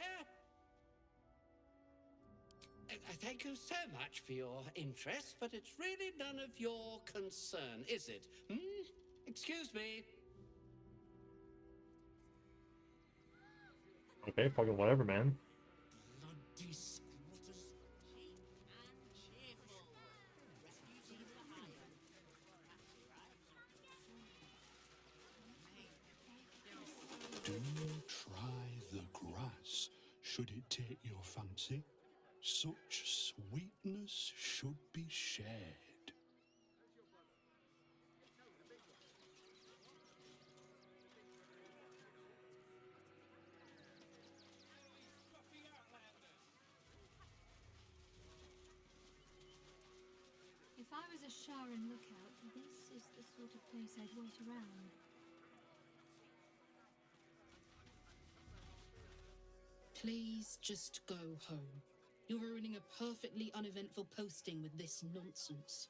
I thank you so much for your interest, but it's really none of your concern, is it? Excuse me. Okay, fucking whatever, man. Bloody squatters. Do try the grass, should it take your fancy. Such sweetness should be shared. If I was a Sharon lookout, this is the sort of place I'd wait around. Please just go home. You're ruining a perfectly uneventful posting with this nonsense.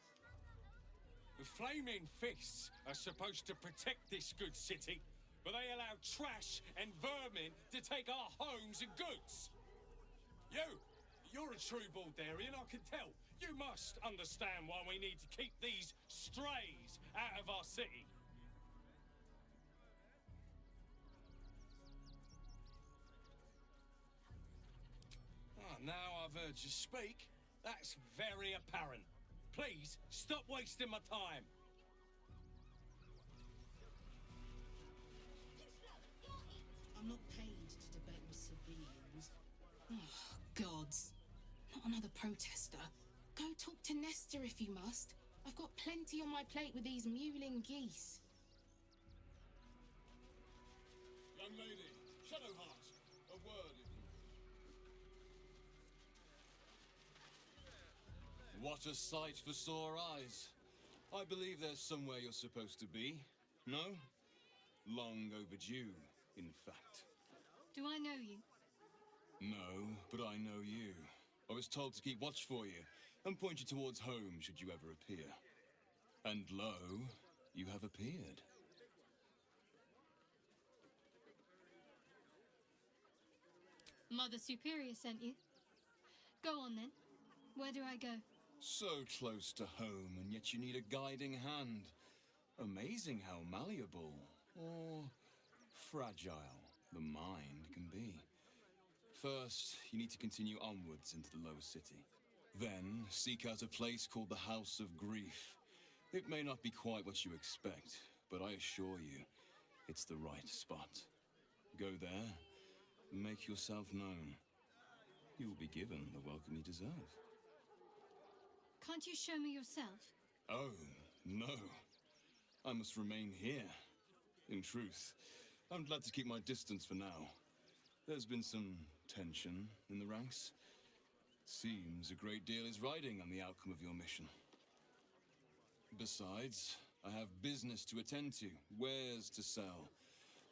The Flaming Fists are supposed to protect this good city, but they allow trash and vermin to take our homes and goods. You're a true Baldarian, I can tell. You must understand why we need to keep these strays out of our city. Now I've heard you speak, that's very apparent. Please, stop wasting my time. I'm not paid to debate with civilians. Oh, gods. Not another protester. Go talk to Nestor if you must. I've got plenty on my plate with these mewling geese. Young lady, Shadowheart, a word if you... What a sight for sore eyes. I believe there's somewhere you're supposed to be. No? Long overdue, in fact. Do I know you? No, but I know you. I was told to keep watch for you and point you towards home should you ever appear. And lo, you have appeared. Mother Superior sent you. Go on then. Where do I go? So close to home, and yet you need a guiding hand. Amazing how malleable, or fragile, the mind can be. First, you need to continue onwards into the lower city. Then, seek out a place called the House of Grief. It may not be quite what you expect, but I assure you, it's the right spot. Go there, make yourself known. You will be given the welcome you deserve. Can't you show me yourself? Oh, no. I must remain here. In truth, I'm glad to keep my distance for now. There's been some tension in the ranks. Seems a great deal is riding on the outcome of your mission. Besides, I have business to attend to, wares to sell.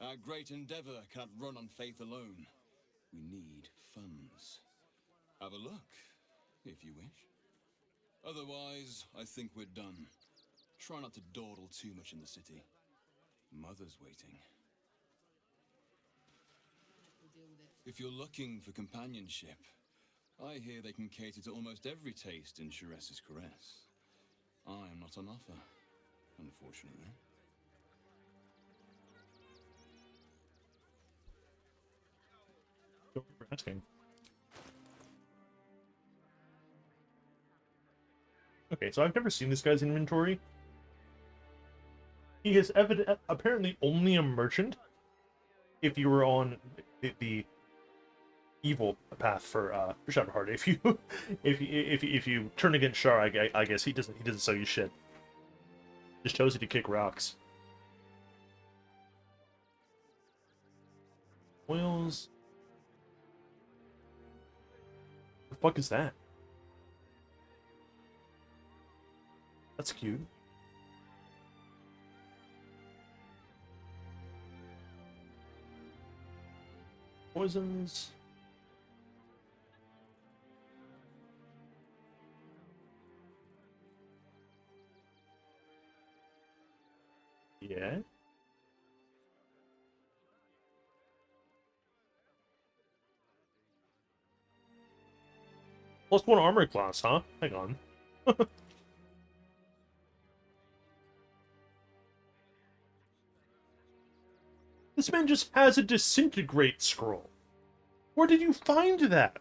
Our great endeavor cannot run on faith alone. We need funds. Have a look, if you wish. Otherwise, I think we're done. Try not to dawdle too much in the city. Mother's waiting. If you're looking for companionship, I hear they can cater to almost every taste in Sharess's caress. I am not on offer, unfortunately. Don't for asking. Okay, so I've never seen this guy's inventory. He is apparently only a merchant if you were on the evil path for Shadowheart. If you if you turn against Shar, I guess he doesn't sell you shit. Just tells you to kick rocks. Oils. The fuck is that? That's cute. Poisons. Yeah. +1 armor class, huh? Hang on. This man just has a disintegrate scroll. Where did you find that?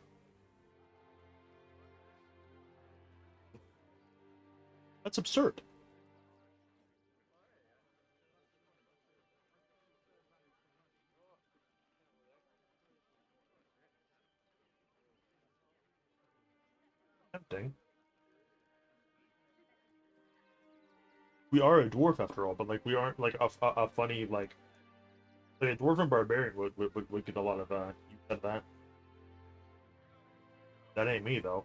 That's absurd. Tempting. We are a dwarf after all, but like we aren't like a funny like a dwarven barbarian would get a lot of you said that. That ain't me though.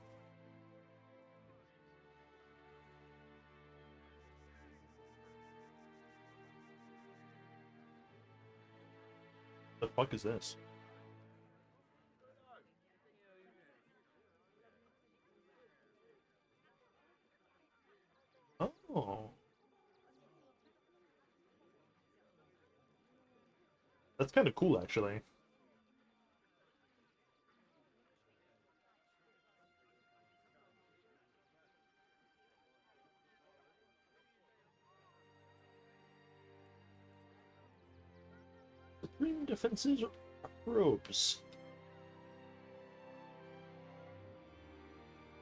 The fuck is this? Oh. That's kind of cool, actually. Supreme defenses probes.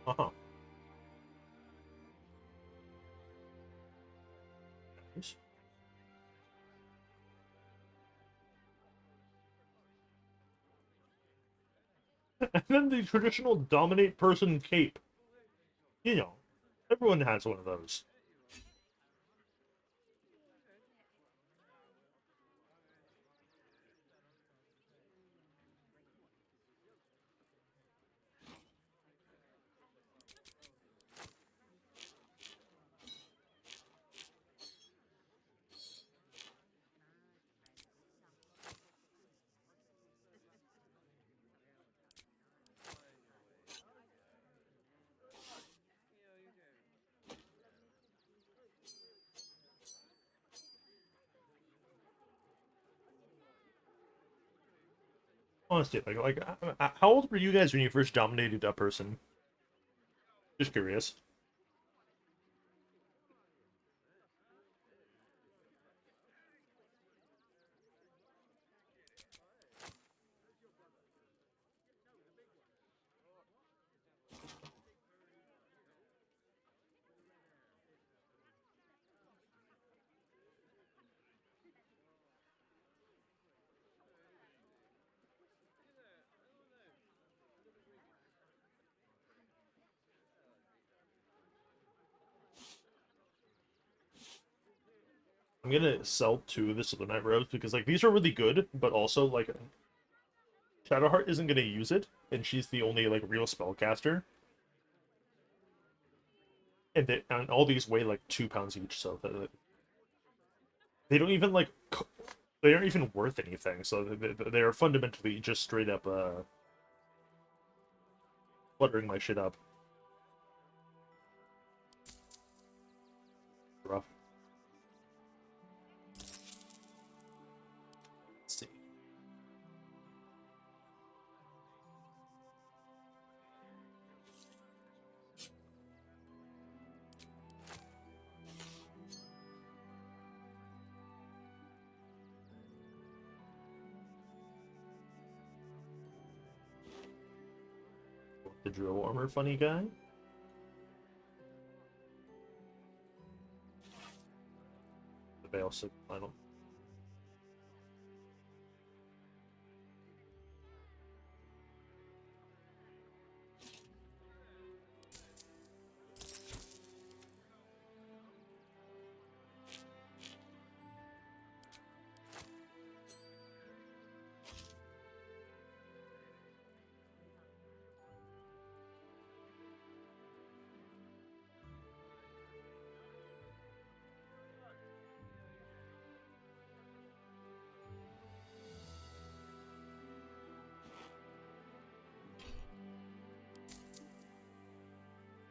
Uh-huh. And then the traditional dominate person cape. You know, everyone has one of those. Honestly, how old were you guys when you first dominated a person? Just curious. I'm gonna sell two of the Silver Knight robes because like these are really good, but also like Shadowheart isn't gonna use it, and she's the only like real spellcaster. And all these weigh like 2 pounds each, so they don't even like they aren't even worth anything. So they are fundamentally just straight up cluttering my shit up. Rough. Let's see. The drill armor funny guy. The Veil Six final.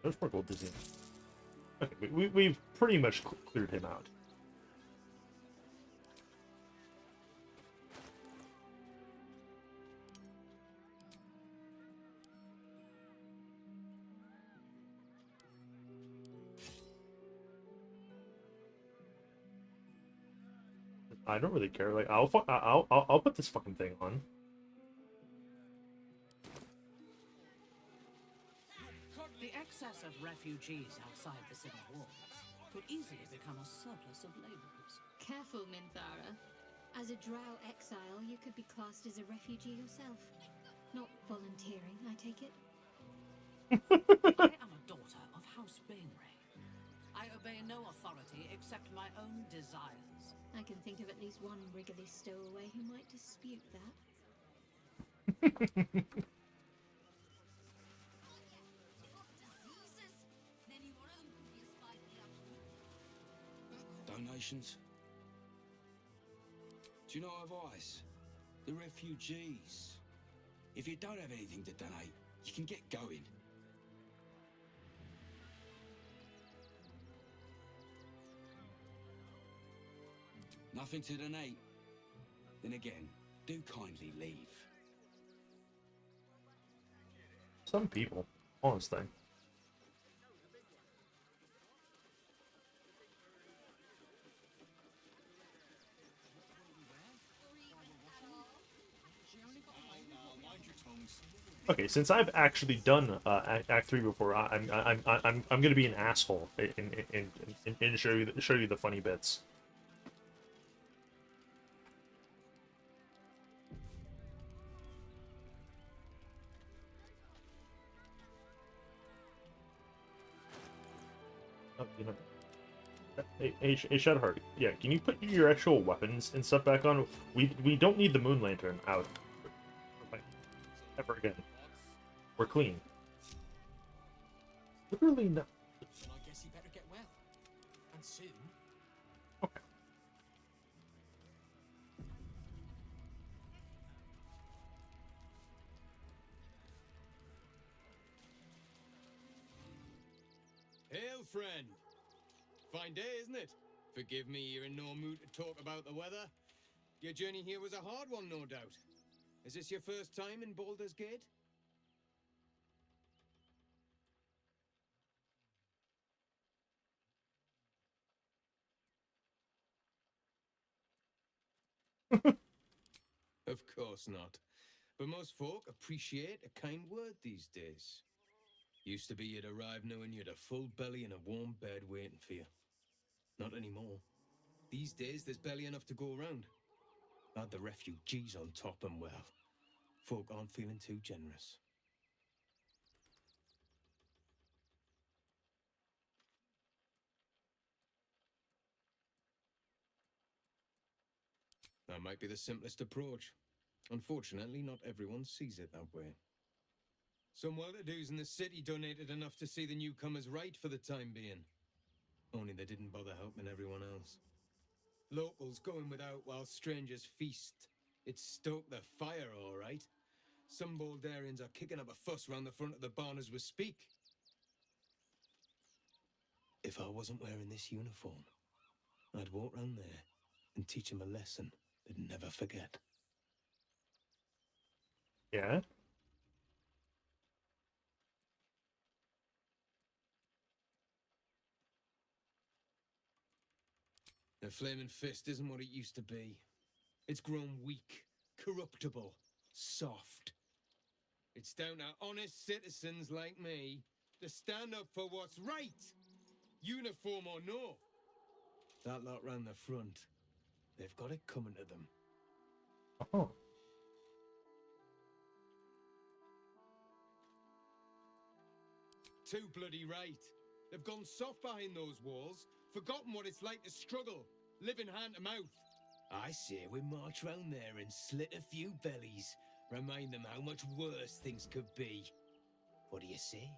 There's more gold busy. Okay, we've pretty much cleared him out. I don't really care. Like I'll put this fucking thing on. The excess of refugees outside the city walls could easily become a surplus of laborers. Careful, Minthara. As a drow exile, you could be classed as a refugee yourself. Not volunteering, I take it? I am a daughter of House Bainray. I obey no authority except my own desires. I can think of at least one Wriggly stowaway who might dispute that. Donations? Do you know advice? The refugees. If you don't have anything to donate, you can get going. Nothing to donate? Then again, do kindly leave. Some people, honestly. Okay, since I've actually done Act 3 before, I'm gonna be an asshole and show you the funny bits. Oh, you know. Hey, Shadowheart. Yeah, can you put your actual weapons and stuff back on? We don't need the moon lantern out. Like, ever again. We're clean. Literally not. Then I guess you better get well. And soon. Okay. Hail, friend. Fine day, isn't it? Forgive me, you're in no mood to talk about the weather. Your journey here was a hard one, no doubt. Is this your first time in Baldur's Gate? Of course not. But most folk appreciate a kind word these days. Used to be you'd arrive knowing you'd a full belly and a warm bed waiting for you. Not anymore. These days, there's barely enough to go around. Add the refugees on top and, well, folk aren't feeling too generous. That might be the simplest approach. Unfortunately, not everyone sees it that way. Some well-to-dos in the city donated enough to see the newcomers right for the time being. Only they didn't bother helping everyone else. Locals going without while strangers feast. It stoked the fire, all right. Some Baldarians are kicking up a fuss round the front of the barn as we speak. If I wasn't wearing this uniform, I'd walk round there and teach them a lesson they'd never forget. Yeah? The flaming fist isn't what it used to be. It's grown weak, corruptible, soft. It's down to honest citizens like me to stand up for what's right, uniform or no. That lot round the front, they've got it coming to them. Oh. Too bloody right. They've gone soft behind those walls, forgotten what it's like to struggle, living hand to mouth. I say we march round there and slit a few bellies, remind them how much worse things could be. What do you say?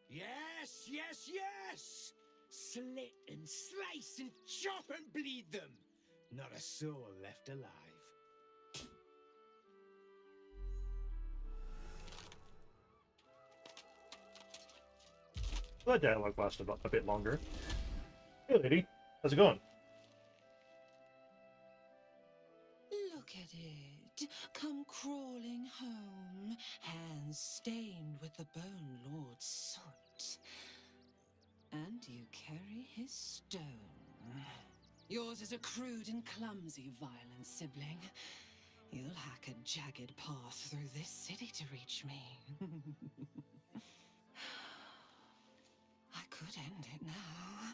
Yes, yes, yes! Slit and slice and chop and bleed them. Not a soul left alive. That dialogue lasted a bit longer. Hey, lady. How's it going? Look at it, come crawling home, hands stained with the Bone Lord's soot. And you carry his stone. Yours is a crude and clumsy, violent sibling. You'll hack a jagged path through this city to reach me. I could end it now,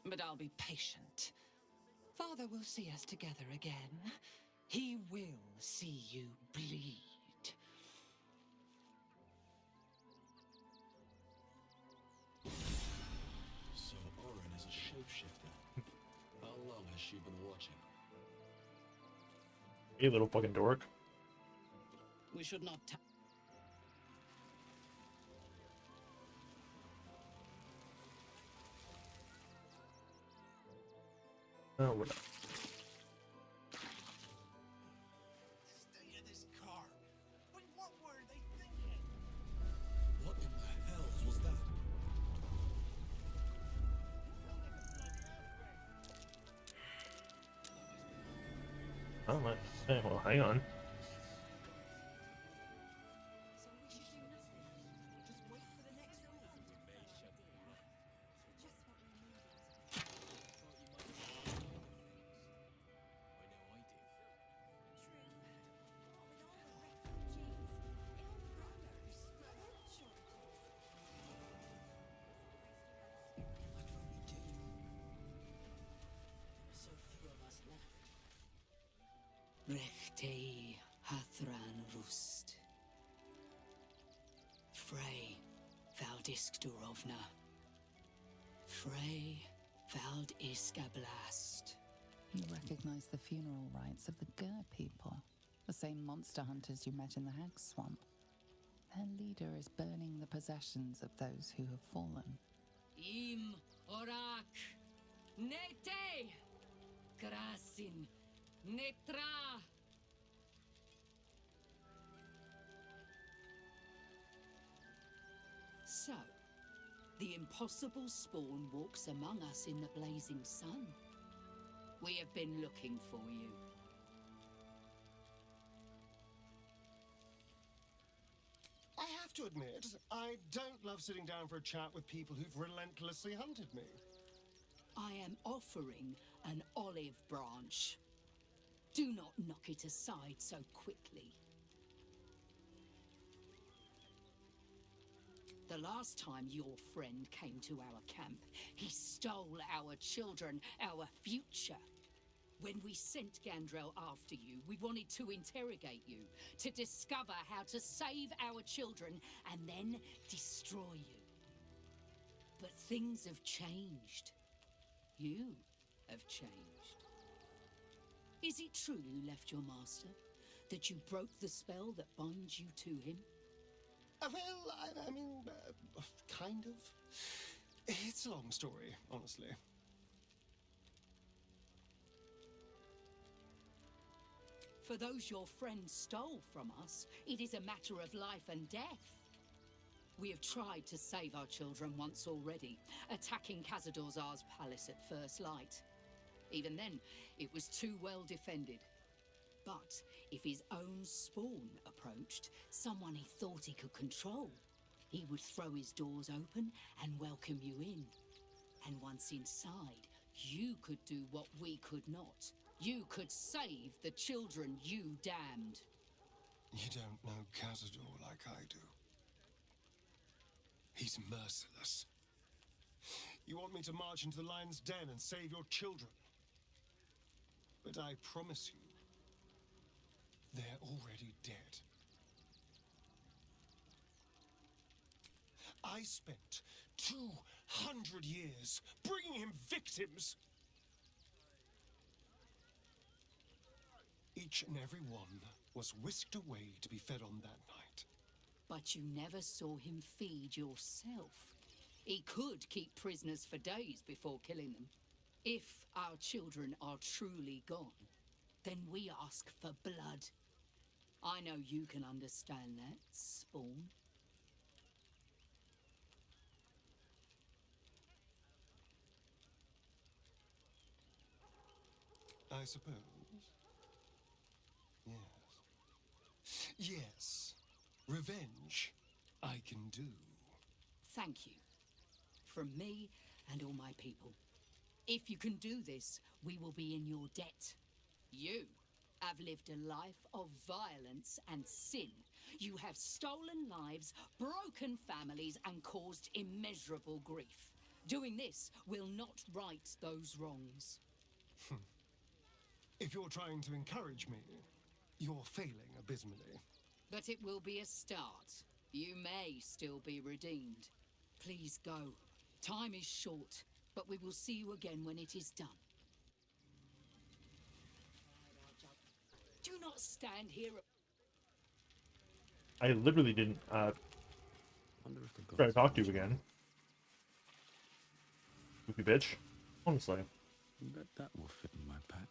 but I'll be patient. Father will see us together again. He will see you bleed. So Orin is a shapeshifter. How long has she been watching? Hey, little fucking dork. We should not Oh, whatever. Stay in this car. Wait, what were they thinking? What in the hell was that? Oh my. Hey, well, hang on. Rechte Hathran Rust. Frey Valdiskdurovna. Frey Valdiskablast. You recognize the funeral rites of the Gur people, the same monster hunters you met in the Hag Swamp. Their leader is burning the possessions of those who have fallen. Im Orak. Nete. Krasin. Netra. So, the impossible spawn walks among us in the blazing sun. We have been looking for you. I have to admit, I don't love sitting down for a chat with people who've relentlessly hunted me. I am offering an olive branch. Do not knock it aside so quickly. The last time your friend came to our camp, he stole our children, our future. When we sent Gandrel after you, we wanted to interrogate you, to discover how to save our children and then destroy you. But things have changed. You have changed. Is it true you left your master? That you broke the spell that binds you to him? Well, I mean, kind of. It's a long story, honestly. For those your friend stole from us, it is a matter of life and death. We have tried to save our children once already, attacking Khazad-dûr's palace at first light. Even then, it was too well defended. But if his own spawn approached, someone he thought he could control, he would throw his doors open and welcome you in. And once inside, you could do what we could not. You could save the children you damned. You don't know Khazad-dûr like I do. He's merciless. You want me to march into the lion's den and save your children? But I promise you, they're already dead. I spent 200 years bringing him victims. Each and every one was whisked away to be fed on that night. But you never saw him feed yourself. He could keep prisoners for days before killing them. If our children are truly gone, then we ask for blood. I know you can understand that, Spawn. I suppose. Yes. Yes. Revenge, I can do. Thank you. From me and all my people. If you can do this, we will be in your debt. You have lived a life of violence and sin. You have stolen lives, broken families, and caused immeasurable grief. Doing this will not right those wrongs. If you're trying to encourage me, you're failing abysmally. But it will be a start. You may still be redeemed. Please go. Time is short, but we will see you again when it is done. Do not stand here. I literally didn't try to talk to you again. Goofy bitch. Honestly. Bet that will fit in my pack.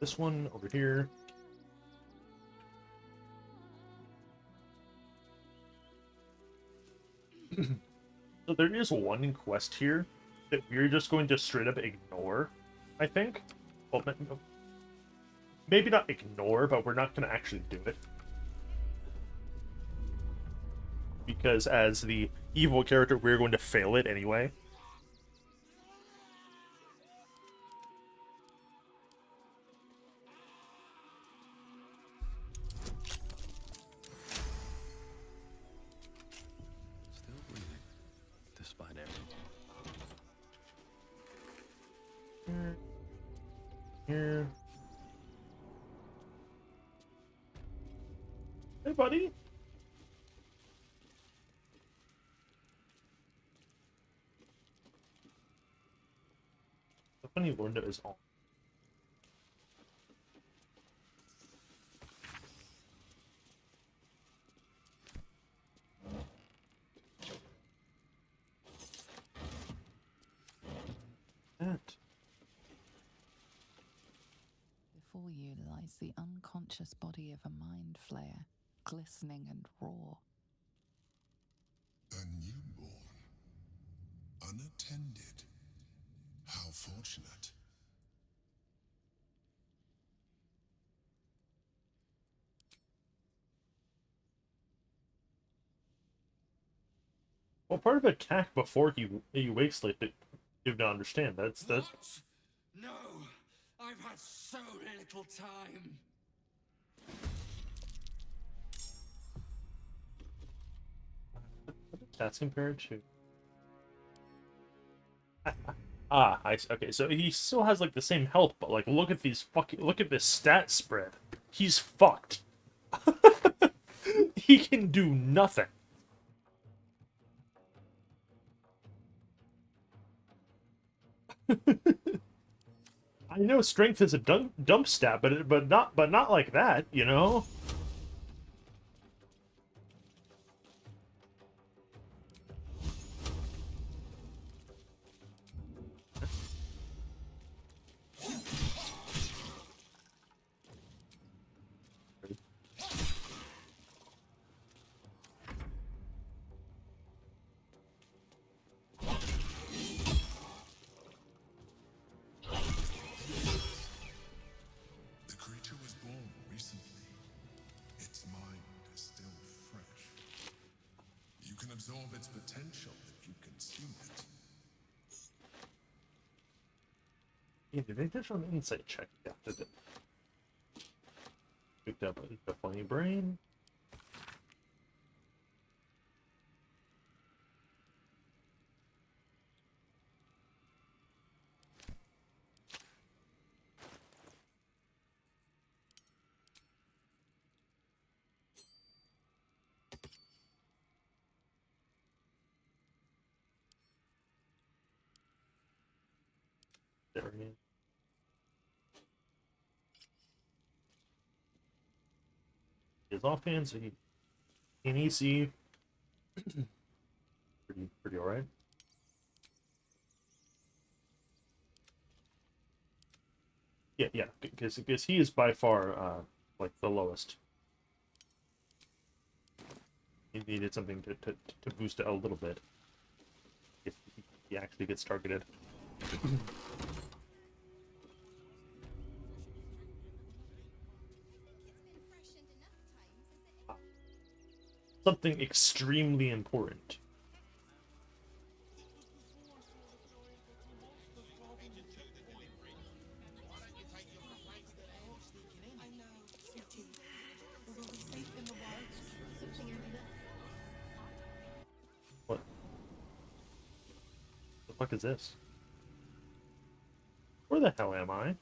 This one over here. So there is one quest here that we're just going to straight up ignore, I think. Well, maybe not ignore, but we're not going to actually do it. Because as the evil character, we're going to fail it anyway. spider. Here. Hey, buddy. The funny window is on. That. Before you lies the unconscious body of a mind flayer, glistening and raw. A newborn. Unattended. How fortunate. Well, part of attack before he wakes, like, you don't understand. That's that. What? No! I've had so little time! Stats compared to. Ah, okay. So he still has like the same health, but like, look at this stat spread. He's fucked. He can do nothing. I know strength is a dump stat, but not like that, you know. The creature was born recently. Its mind is still fresh. You can absorb its potential if you consume it. Yeah, did they touch on the insight check? Yeah, they did. Picked up a funny brain. There he is. He's offhand, so he in EC. pretty alright. Yeah, because he is by far like the lowest. He needed something to boost it a little bit if he actually gets targeted. Something extremely important. What the fuck is this? Where the hell am I?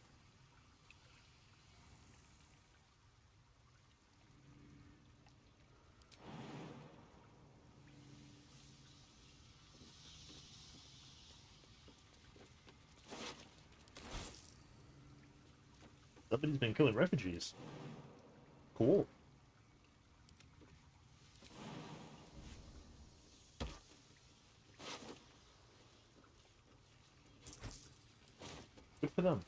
Somebody's been killing refugees. Cool. Good for them.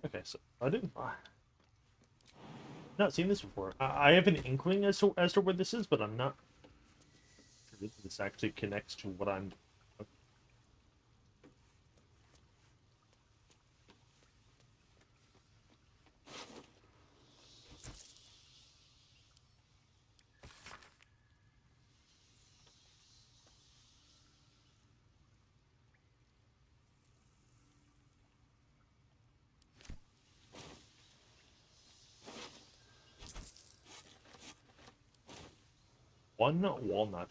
Okay, so I didn't. Not seen this before. I have an inkling as to where this is, but I'm not sure if this actually connects to what I'm. one walnut.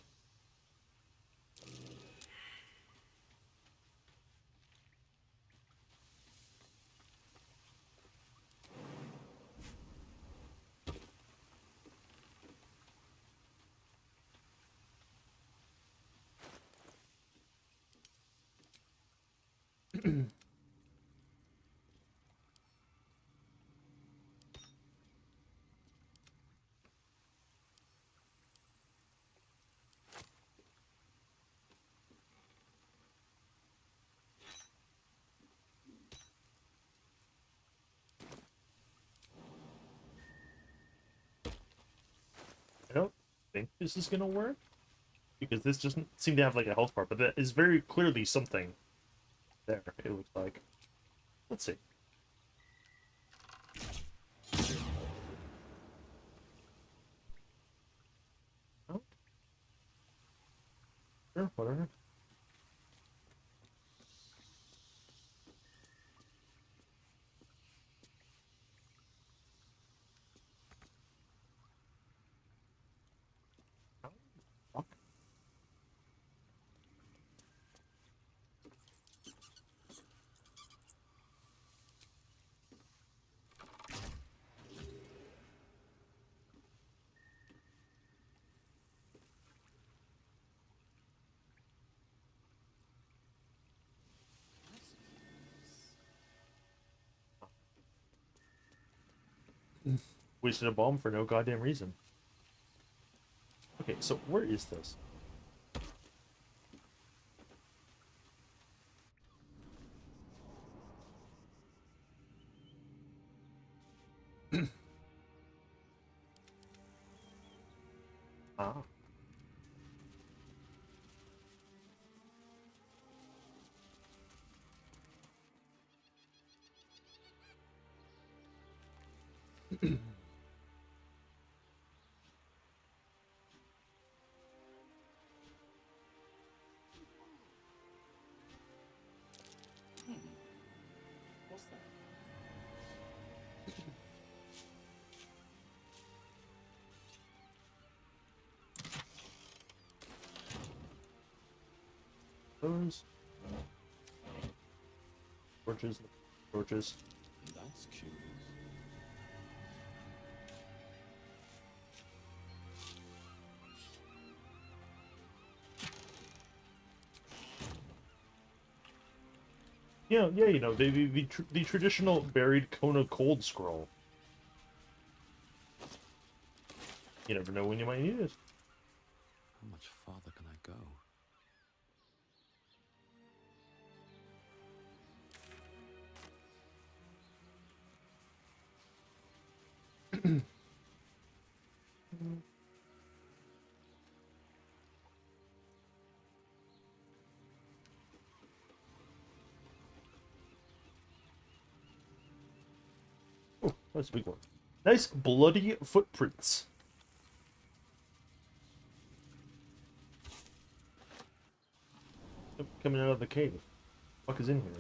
I don't think this is gonna work because this doesn't seem to have like a health bar, but that is very clearly something there. It looks like. Let's see. Oh. Sure, whatever. Fuck. Wasted a bomb for no goddamn reason. Okay, so where is this? Ah. What's that? Those torches, torches. That's curious. Yeah, yeah, you know, the traditional buried Kona cold scroll. You never know when you might need it. How much farther can I go? Oh, that's a big one. Nice bloody footprints. Coming out of the cave. What the fuck is in here?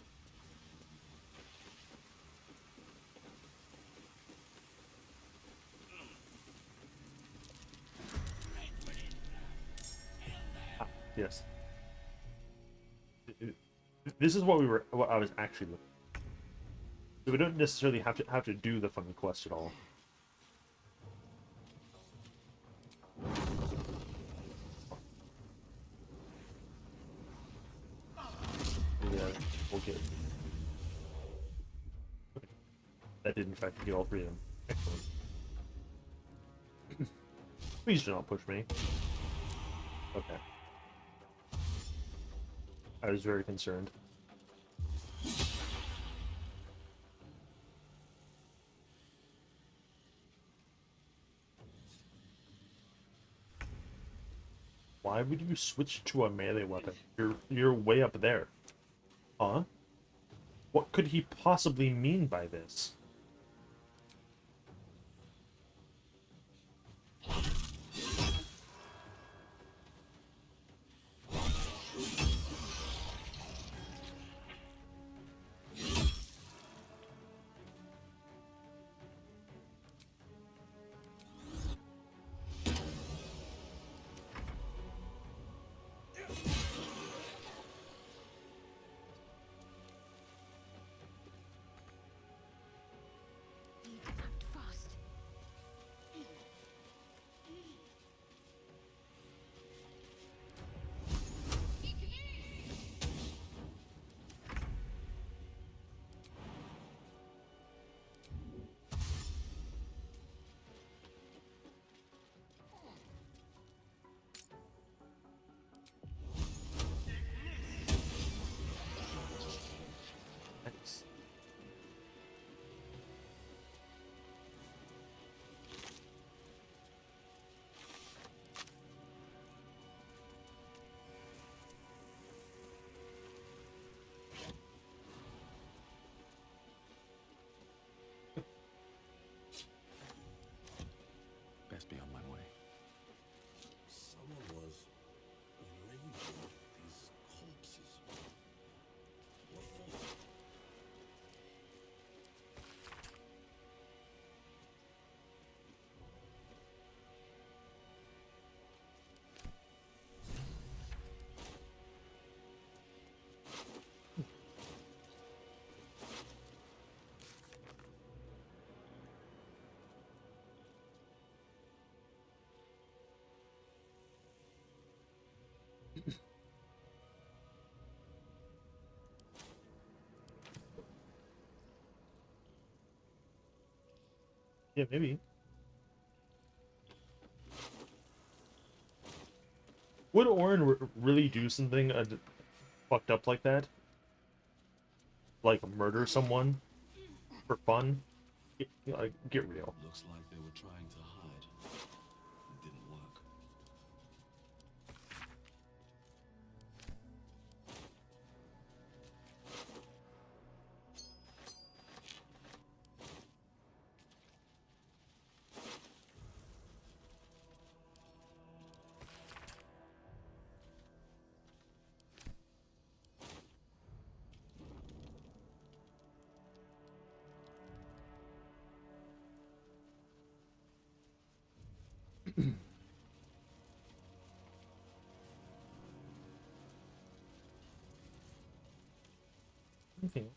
Ah, yes. This is what I was actually looking for. So we don't necessarily have to do the funny quest at all. Yeah, we'll get. Okay. That did in fact get all three of them. Excellent. Please do not push me. Okay. I was very concerned. Why would you switch to a melee weapon? You're way up there. Huh? What could he possibly mean by this? Yeah, maybe. Would Orin really do something fucked up like that? Like murder someone for fun? Like, get real. Looks like they were trying to hide. It didn't work. Anything?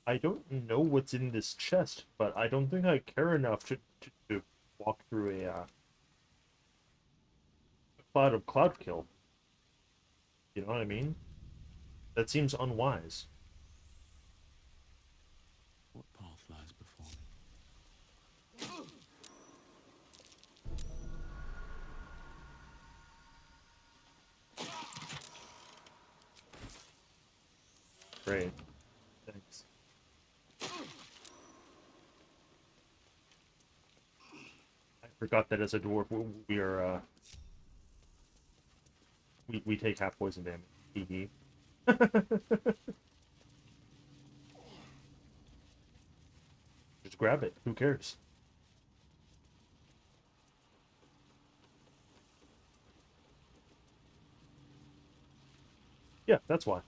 I don't know what's in this chest, but I don't think I care enough to walk through a cloud of cloud kill. You know what I mean? That seems unwise. What path lies before me? Great. Thanks. I forgot that as a dwarf, we are, we take half poison damage. Hee hee. Just grab it. Who cares? Yeah, that's why.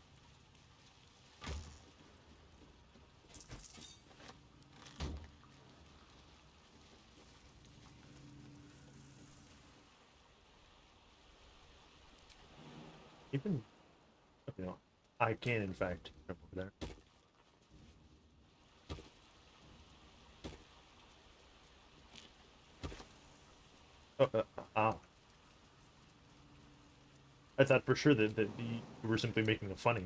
Even, you know, I can in fact jump over there. Ah. I thought for sure that you were simply making it funny.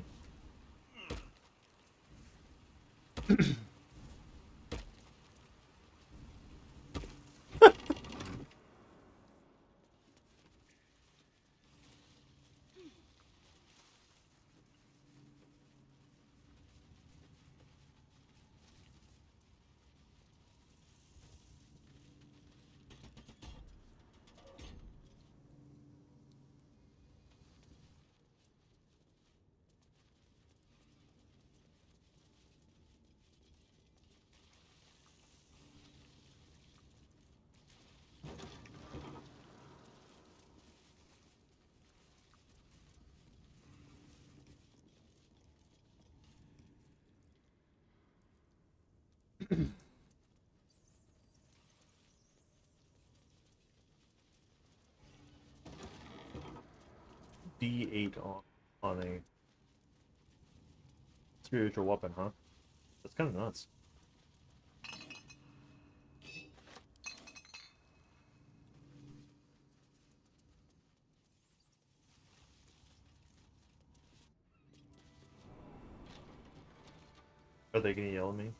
D8 on a spiritual weapon, huh? That's kind of nuts. Are they gonna yell at me?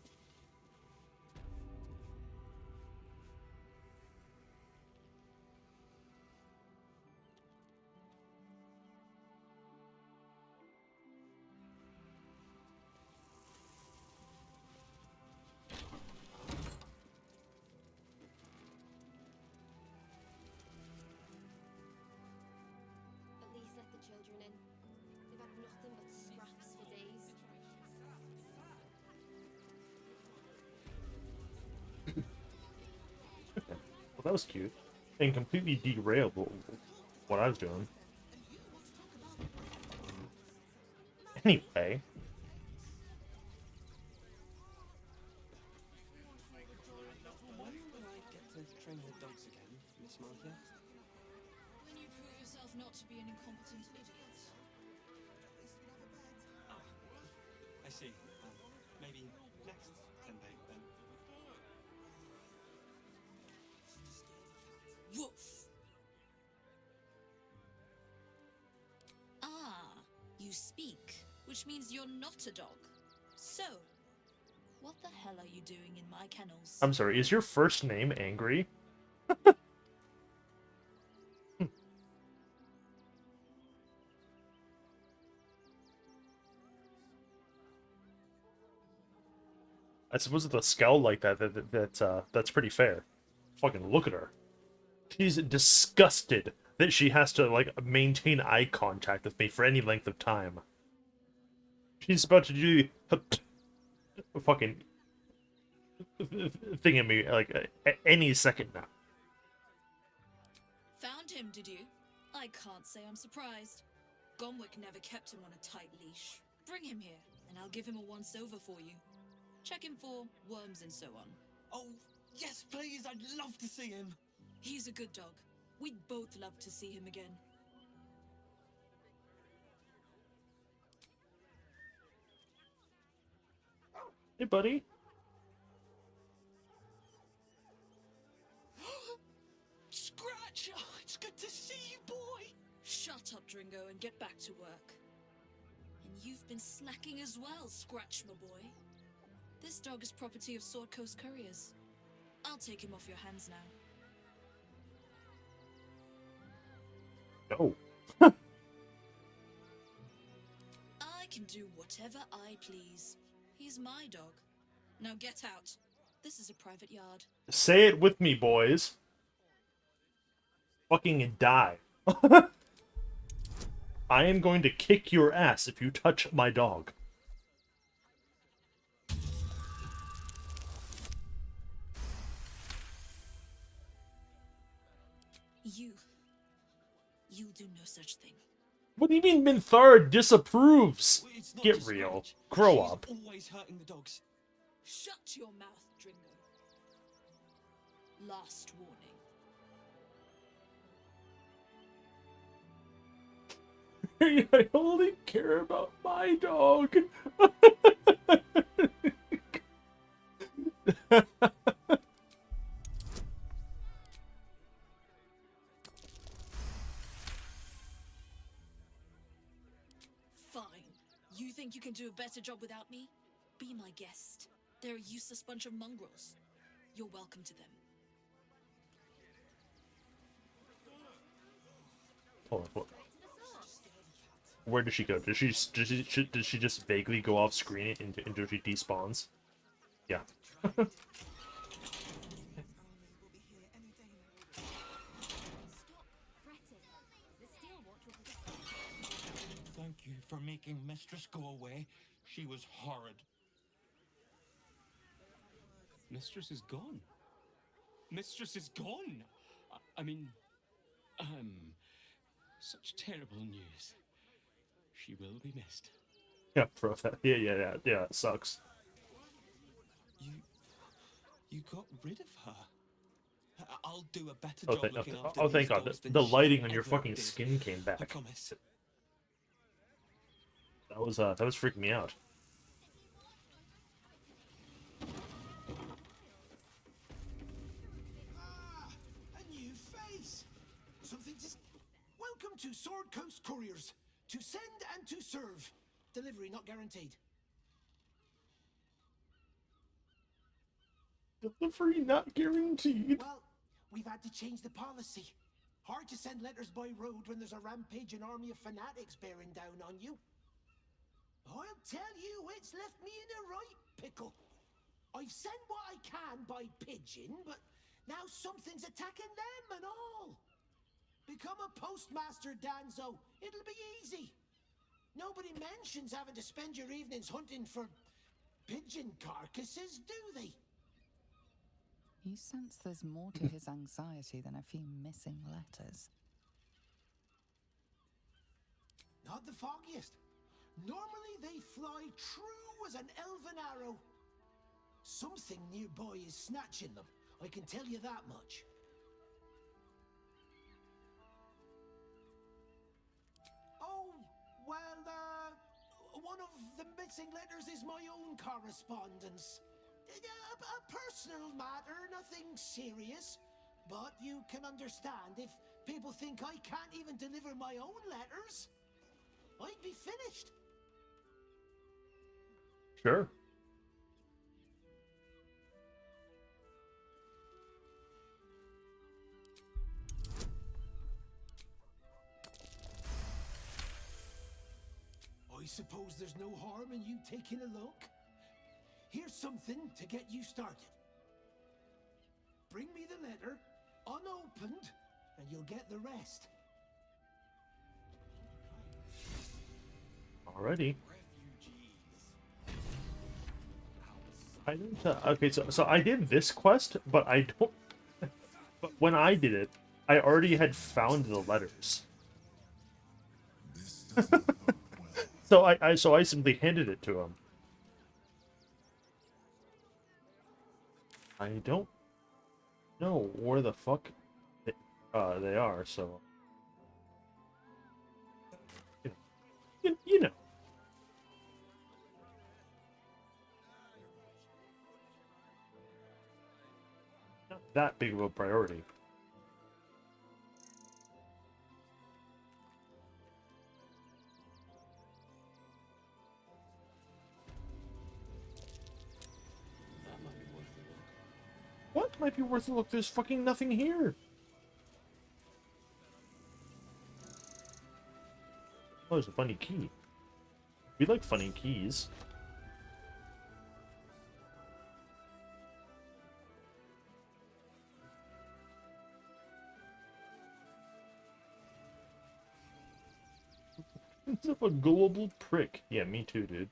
At least let the children in. They've had nothing but scraps for days. Well, that was cute. And completely derailed what I was doing. Anyway. Train the dogs again, Miss Martha? When you prove yourself not to be an incompetent idiot. I see. Maybe next Sunday then. Woof! Ah, you speak, which means you're not a dog. So, what the hell are you doing in my kennels? I'm sorry, is your first name Angry? I suppose with a scowl like that's pretty fair. Fucking look at her. She's disgusted that she has to, like, maintain eye contact with me for any length of time. She's about to do the fucking thing at me, like, any second now. Found him, did you? I can't say I'm surprised. Gomwick never kept him on a tight leash. Bring him here, and I'll give him a once-over for you. Check him for worms and so on. Oh, yes, please, I'd love to see him. He's a good dog. We'd both love to see him again. Hey, buddy. Scratch! Oh, it's good to see you, boy! Shut up, Dringo, and get back to work. And you've been slacking as well, Scratch, my boy. This dog is property of Sword Coast Couriers. I'll take him off your hands now. No. I can do whatever I please. He's my dog. Now get out. This is a private yard. Say it with me, boys. Fucking die. I am going to kick your ass if you touch my dog. You'll do no such thing. What do you mean Minthara disapproves? Get real. Grow up. Always hurting the dogs. Shut your mouth, Dringo. Last warning. I only care about my dog. Fine. You think you can do a better job without me? Be my guest. They're a useless bunch of mongrels. You're welcome to them. Hold on, what? Where does she go? Does she just vaguely go off screen until she despawns? Yeah. Thank you for making Mistress go away. She was horrid. Mistress is gone. Mistress is gone. I mean, such terrible news. She will be missed. Yeah, bro. Yeah. It sucks. You got rid of her. I'll do a better Oh, job looking after thank these God. dogs than The she lighting on your ever fucking did. skin came I back. promise. That was freaking me out. A new face! Something to... Welcome to Sword Coast Couriers. To send and to serve. Delivery not guaranteed. Delivery not guaranteed. Well, we've had to change the policy. Hard to send letters by road when there's a rampaging army of fanatics bearing down on you. I'll tell you, it's left me in a right pickle. I've sent what I can by pigeon, but now something's attacking them and all. Become a postmaster, Danzo. It'll be easy. Nobody mentions having to spend your evenings hunting for pigeon carcasses, do they? You sense there's more to his anxiety than a few missing letters. Not the foggiest. Normally they fly true as an elven arrow. Something nearby is snatching them, I can tell you that much. Oh, well, one of the missing letters is my own correspondence. A personal matter, nothing serious. But you can understand if people think I can't even deliver my own letters, I'd be finished. Sure. I suppose there's no harm in you taking a look. Here's something to get you started. Bring me the letter, unopened, and you'll get the rest. Alrighty. I don't. Okay, so I did this quest, but I don't. But when I did it, I already had found the letters. So I simply handed it to him. I don't know where the fuck they are, so you know. Not that big of a priority. What might be worth a look? There's fucking nothing here. Oh, there's a funny key. We like funny keys. It's a gullible prick. Yeah, me too, dude.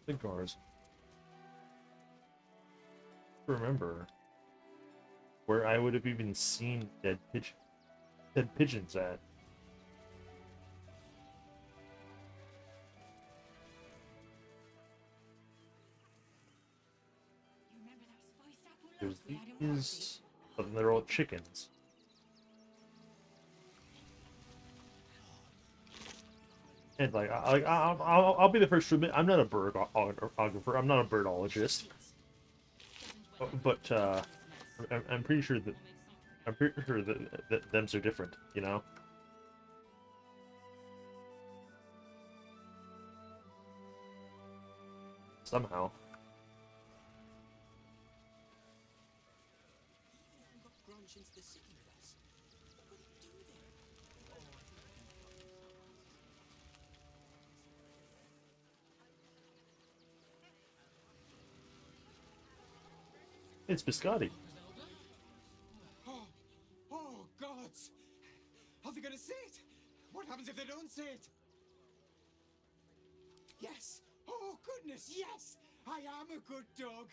Cigars. Remember where I would have even seen dead pigeons at. There's these, but then they're all chickens. And like, I'll be the first to admit, I'm not a birdographer. I'm not a birdologist. But I'm pretty sure that them's are different. You know. Somehow. It's biscotti. Oh, gods! Are they gonna see it? What happens if they don't see it? Yes! Oh, goodness, yes! I am a good dog!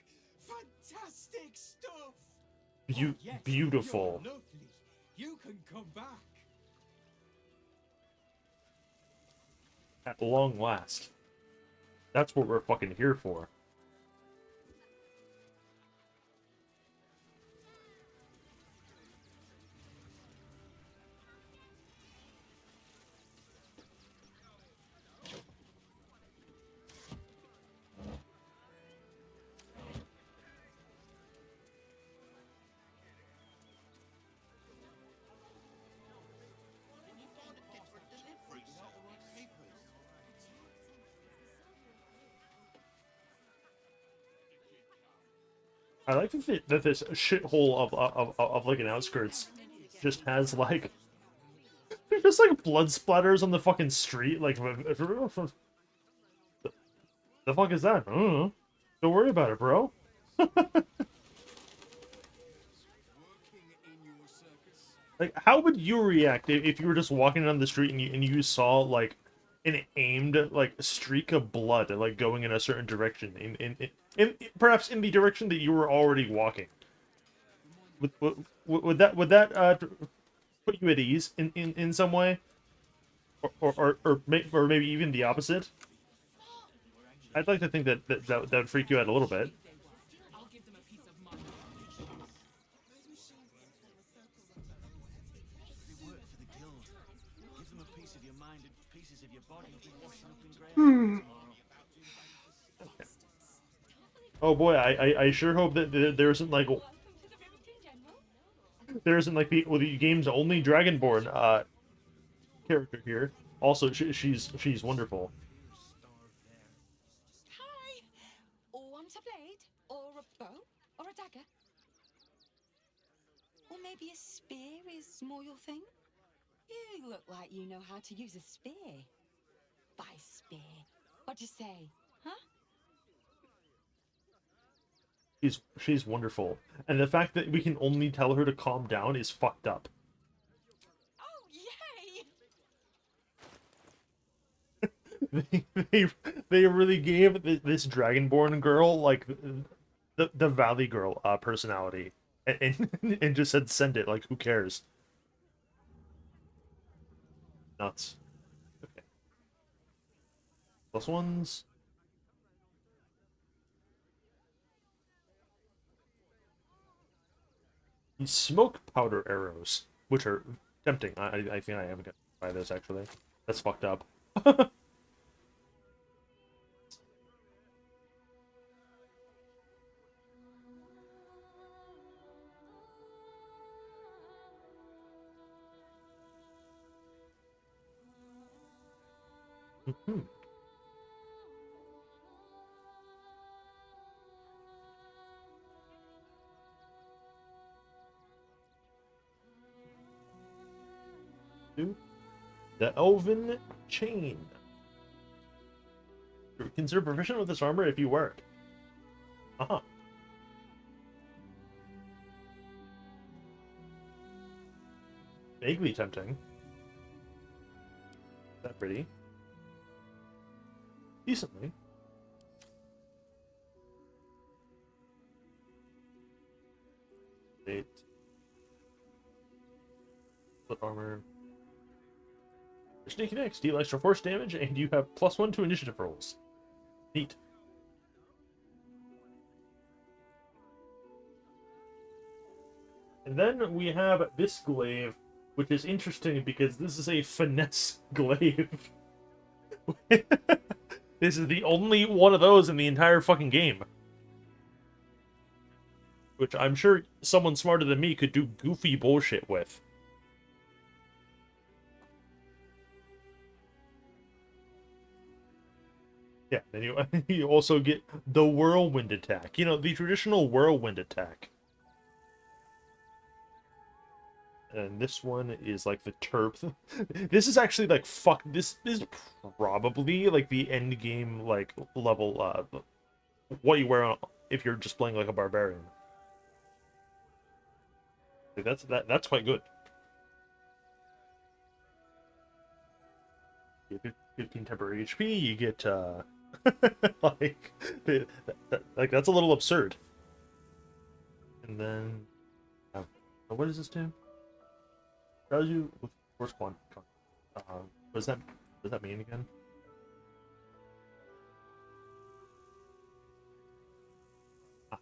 Fantastic stuff! Yes, Beautiful. you're lovely. You can come back. At long last. That's what we're fucking here for. I like that this shithole of like an outskirts just has like just like blood splatters on the fucking street. Like, the fuck is that? I don't know. Don't worry about it, bro. Like, how would you react if you were just walking down the street and you saw like an aimed like streak of blood like going in a certain direction in perhaps in the direction that you were already walking? Would that put you at ease in some way? or maybe even the opposite. I'd like to think that would freak you out a little bit. Oh boy, I sure hope that there isn't like the game's only Dragonborn character here. Also, she's wonderful. Hi! Want a blade? Or a bow? Or a dagger? Or maybe a spear is more your thing? You look like you know how to use a spear. By spear. What do you say, huh? She's wonderful, and the fact that we can only tell her to calm down is fucked up. they they really gave this Dragonborn girl like the Valley Girl personality, and just said send it. Like, who cares? Nuts. Okay. Plus ones. These smoke powder arrows, which are tempting. I think I am gonna try this actually. That's fucked up. The Elven Chain. You're considered proficient with this armor if you wear it. Uh-huh. Vaguely tempting. Is that pretty? Decently. Eight. Split armor. Your sneaky next deal extra force damage, and you have +1 to initiative rolls. Neat. And then we have this glaive, which is interesting because this is a finesse glaive. This is the only one of those in the entire fucking game. Which I'm sure someone smarter than me could do goofy bullshit with. Yeah, then you also get the whirlwind attack. You know, the traditional whirlwind attack. And this one is like the terp. This is actually like fuck. This is probably like the end game like level. What you wear on, if you're just playing like a barbarian. Like, that's quite good. You get 15 temporary HP. You get like like that's a little absurd. And then what does this do? Allows you with force quant. What does that mean again? Ah.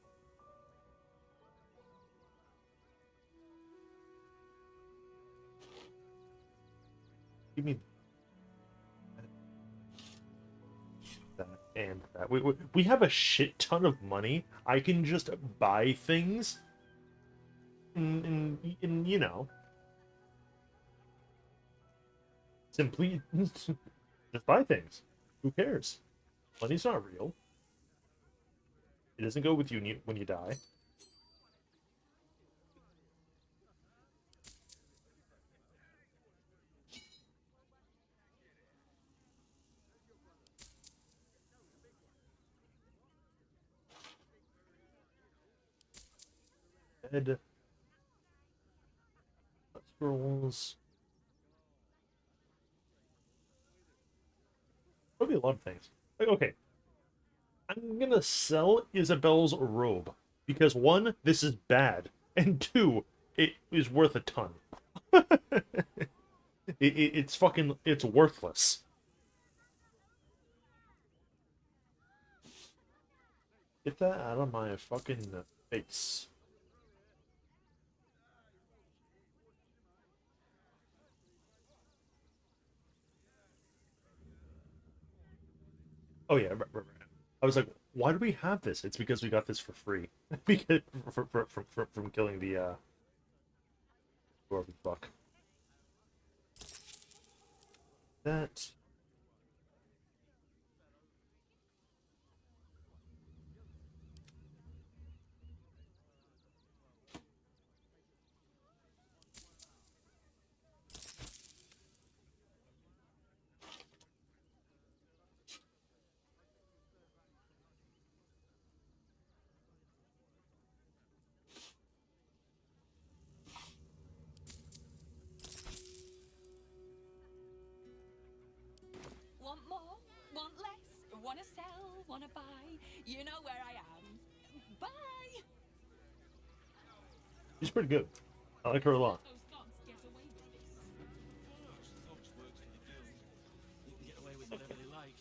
Give me that and that. We have a shit ton of money. I can just buy things, and you know, simply just buy things. Who cares? Money's not real. It doesn't go with you when you die. Head scrolls. Probably a lot of things. Like, okay, I'm gonna sell Isabel's robe because one, this is bad, and two, it is worth a ton. It's fucking, it's worthless. Get that out of my fucking face. Oh yeah, right. I was like, why do we have this? It's because we got this for free. Because from killing the dwarven fuck. That. Want more? Want less? Wanna sell? Wanna buy? You know where I am. Bye! She's pretty good. I like her a lot. Those thugs get away with this. Thugs works for the guild. They can get away with whatever they like.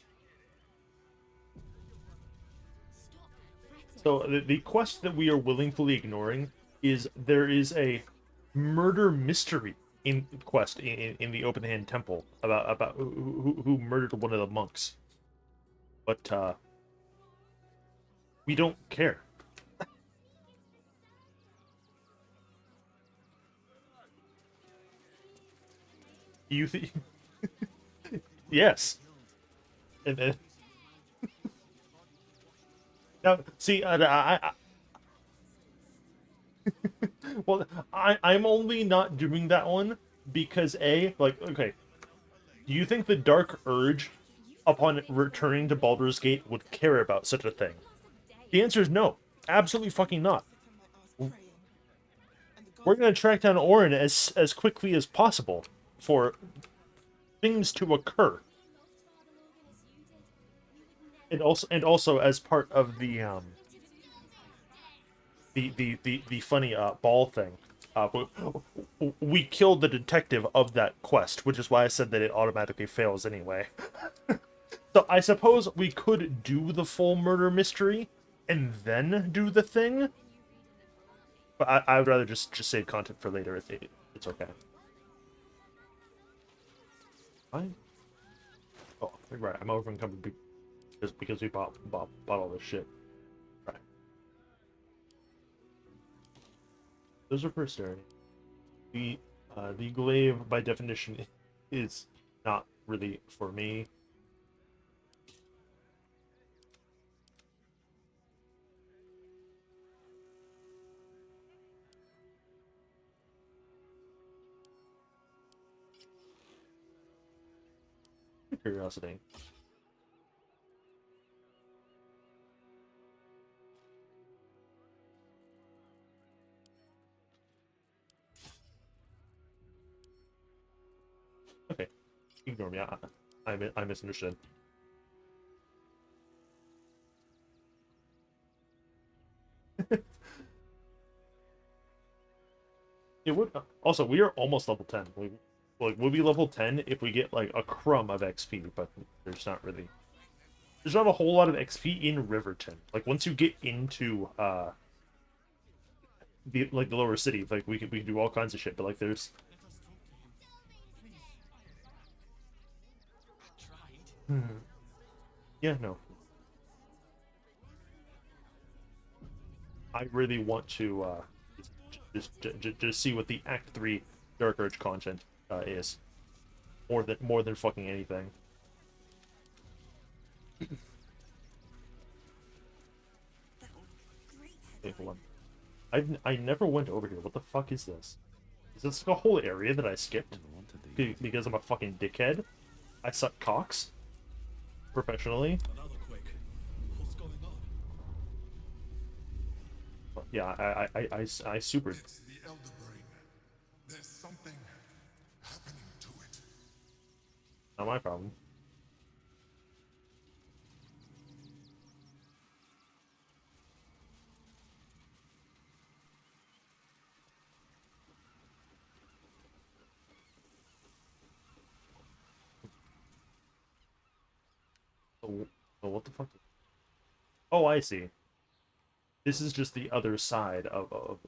So the quest that we are willingly ignoring is there is a murder mystery in quest in the open hand temple about who murdered one of the monks. But we don't care. You think? Yes. And then now, see, well, I'm only not doing that one because like, okay, do you think the Dark Urge, upon returning to Baldur's Gate, would care about such a thing? The answer is no, absolutely fucking not. We're gonna track down Orin as quickly as possible for things to occur. And also as part of the funny ball thing, we killed the detective of that quest, which is why I said that it automatically fails anyway. So I suppose we could do the full murder mystery and then do the thing, but I would rather just save content for later. It's okay. Fine. Oh, right. I'm over encumbered because we bought all this shit. Right. Those are for starting. The glaive, by definition, is not really for me. Curiosity. Okay, ignore me. I misunderstood. It would also. We are almost level 10. We'll be level 10 if we get like a crumb of XP, but there's not really. There's not a whole lot of XP in Riverton. Like once you get into the lower city, like we can do all kinds of shit, but like there's. Yeah, no. I really want to just see what the Act 3 Dark Urge content is. More than fucking anything. Wait, hold on. I never went over here. What the fuck is this? Is this like a whole area that I skipped? Because I'm a fucking dickhead? I suck cocks? Professionally? What's going on? Yeah, I super. It's the Elder Brain. There's something happening to it. Not my problem. Oh, what the fuck? Oh, I see. This is just the other side of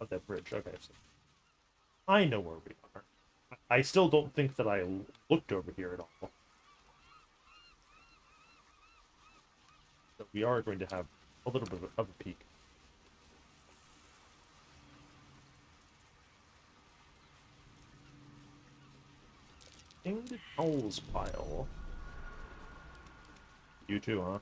that bridge. Okay, so I know where we are. I still don't think that I looked over here at all. So we are going to have a little bit of a peek. In the towels pile. You too, huh?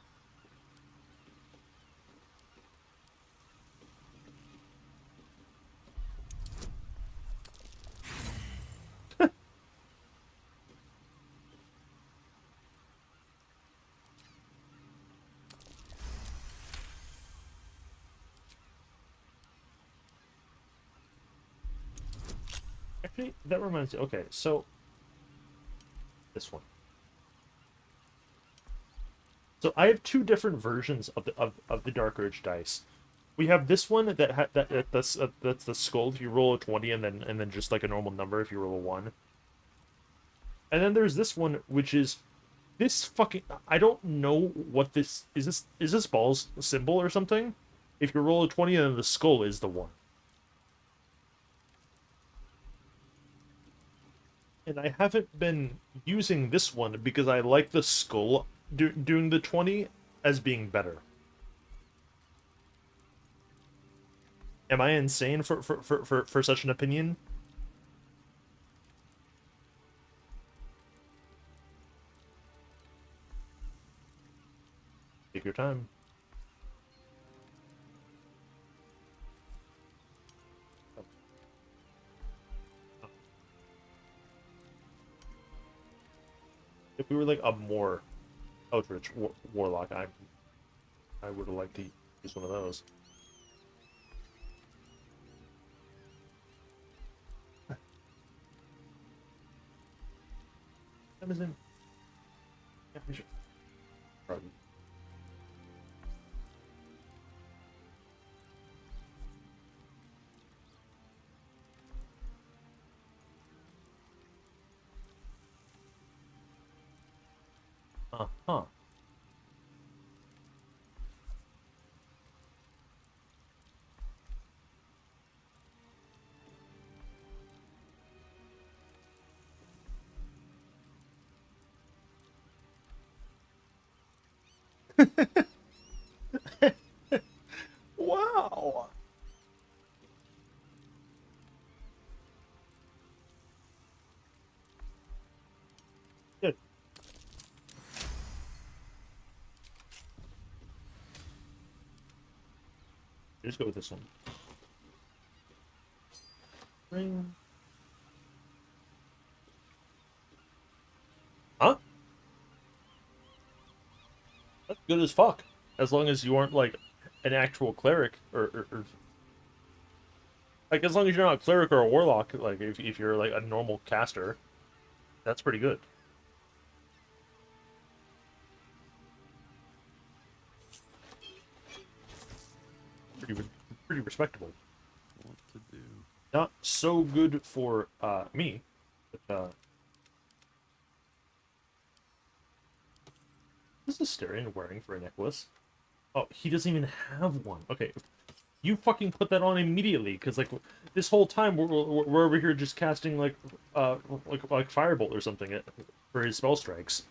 Actually, that reminds me. Okay, so this one. So I have two different versions of the Dark Urge dice. We have this one that's the skull if you roll a 20 and then just like a normal number if you roll a 1. And then there's this one which is this fucking I don't know what this is. This ball's symbol or something? If you roll a 20 then the skull is the 1. And I haven't been using this one because I like the skull doing the 20 as being better. Am I insane for such an opinion? Take your time. If we were like a more Eldritch warlock, I would have liked to use one of those. Amazon. Yeah, we should. Probably. Uh-huh. Wow. Good. Just go with this one. Ring. Huh? That's good as fuck. As long as you aren't like an actual cleric or like as long as you're not a cleric or a warlock, like if you're like a normal caster, that's pretty good. Pretty respectable. What to do? Not so good for me, but what is Asterion wearing for a necklace? Oh, he doesn't even have one. Okay, you fucking put that on immediately, because like this whole time we're over here just casting like firebolt or something for his spell strikes.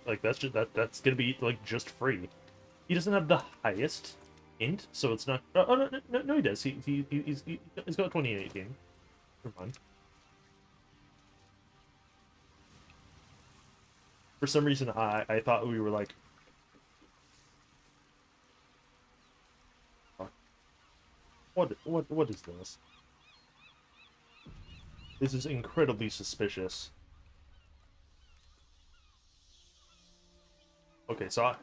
like that's just that's gonna be like just free. He doesn't have the highest int, so it's not. Oh no, he does. He's got 2018. Never mind. For some reason, I thought we were like. What is this? This is incredibly suspicious. Okay, so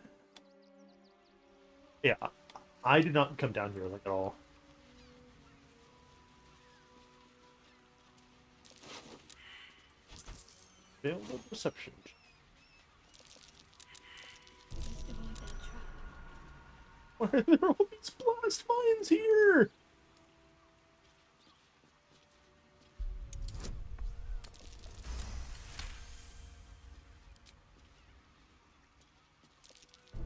yeah, I did not come down here like at all. Failed the perception. Why are there all these blast mines here?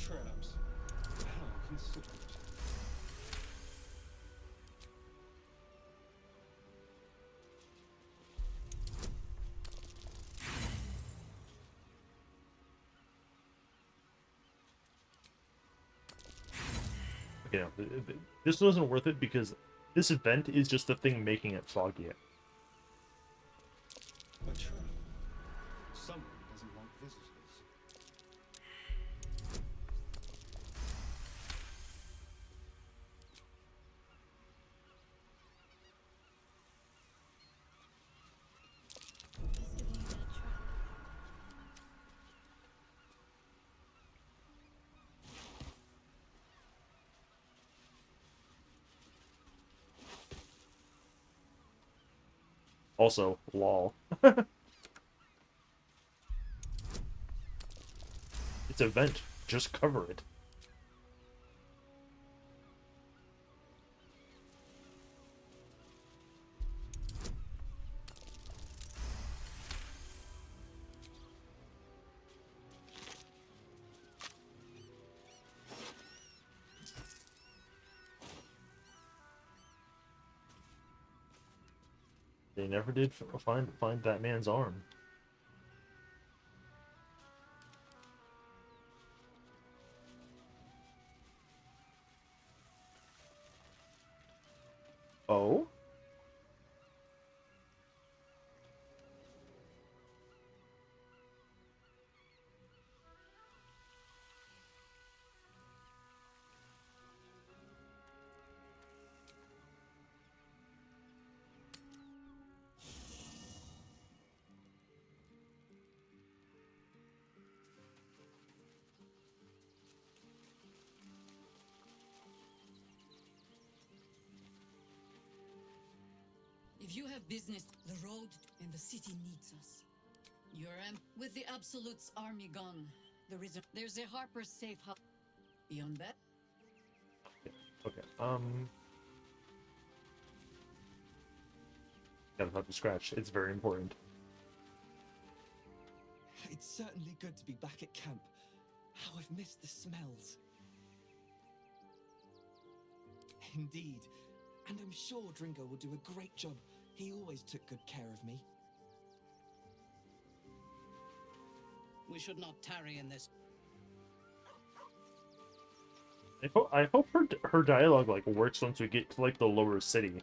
traps. How considerate. Okay, no, this wasn't worth it because this event is just the thing making it foggy. A trap. Someone doesn't want visitors. Also, lol. It's an event. Just cover it. They never did find that man's arm. Oh? If you have business, the road and the city needs us. With the Absolute's army gone, there's a Harper's safe house. Beyond that, Okay. Gotta have to scratch. It's very important. It's certainly good to be back at camp. How I've missed the smells. Indeed. And I'm sure Dringo will do a great job. He always took good care of me. We should not tarry in this. I hope her dialogue like works once we get to like the lower city.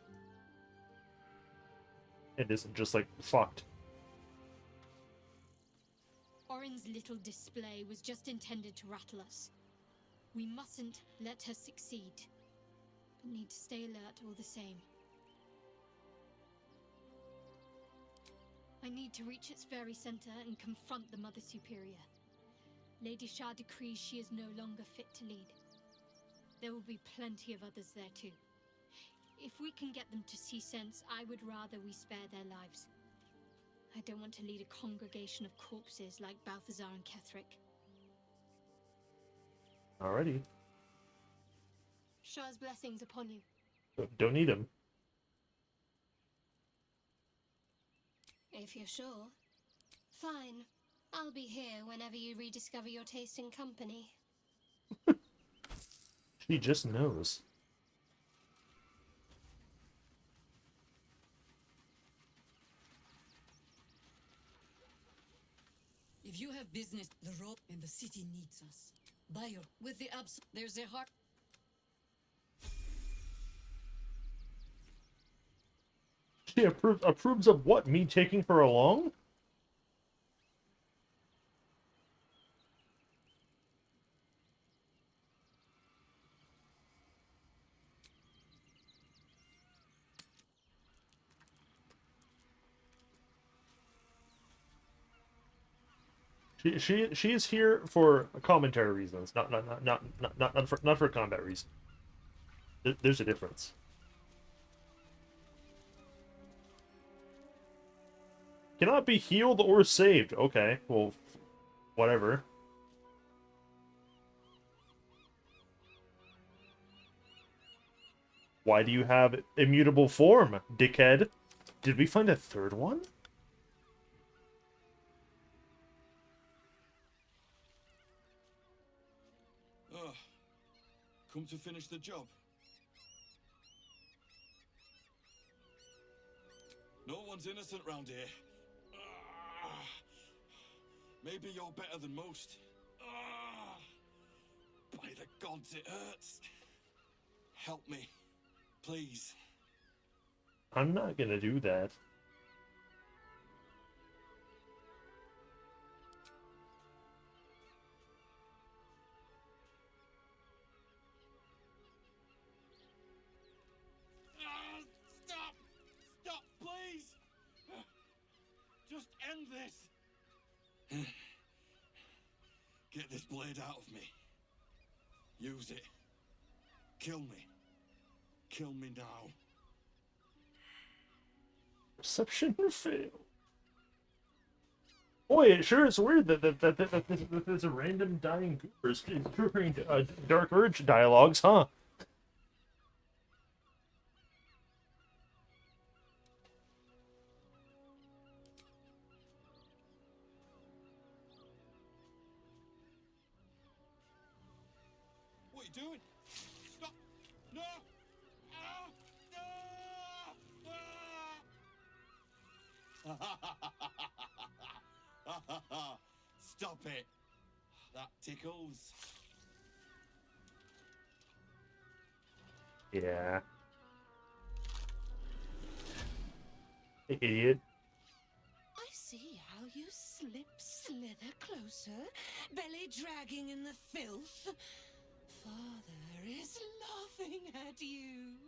It isn't just like fucked. Orin's little display was just intended to rattle us. We mustn't let her succeed, but need to stay alert all the same. I need to reach its very center and confront the Mother Superior. Lady Shah decrees she is no longer fit to lead. There will be plenty of others there too. If we can get them to see sense, I would rather we spare their lives. I don't want to lead a congregation of corpses like Balthazar and Ketherick. Alrighty. Shah's blessings upon you. Don't need him. If you're sure. Fine. I'll be here whenever you rediscover your taste in company. She just knows. if you have business, the road and the city needs us. With the there's a heart. She approves of what? Me taking her along? She is here for commentary reasons, not for combat reasons. There's a difference. Cannot be healed or saved. Okay, well, whatever. Why do you have immutable form, dickhead? Did we find a third one? Come to finish the job? No one's innocent round here. Ah. Maybe you're better than most. Ah. By the gods, it hurts. Help me, please. I'm not gonna do that. Stop! Stop, please! Just end this! Get this blade out of me. Use it. Kill me. Kill me now. Perception fail. Boy, it sure is weird that there's a random dying goober triggering Dark Urge dialogues, huh? What are you doing? Stop! No! Ah! Ah! Stop it! That tickles. Yeah. Hey, idiot. I see how you slither closer, belly dragging in the filth. Father is laughing at you.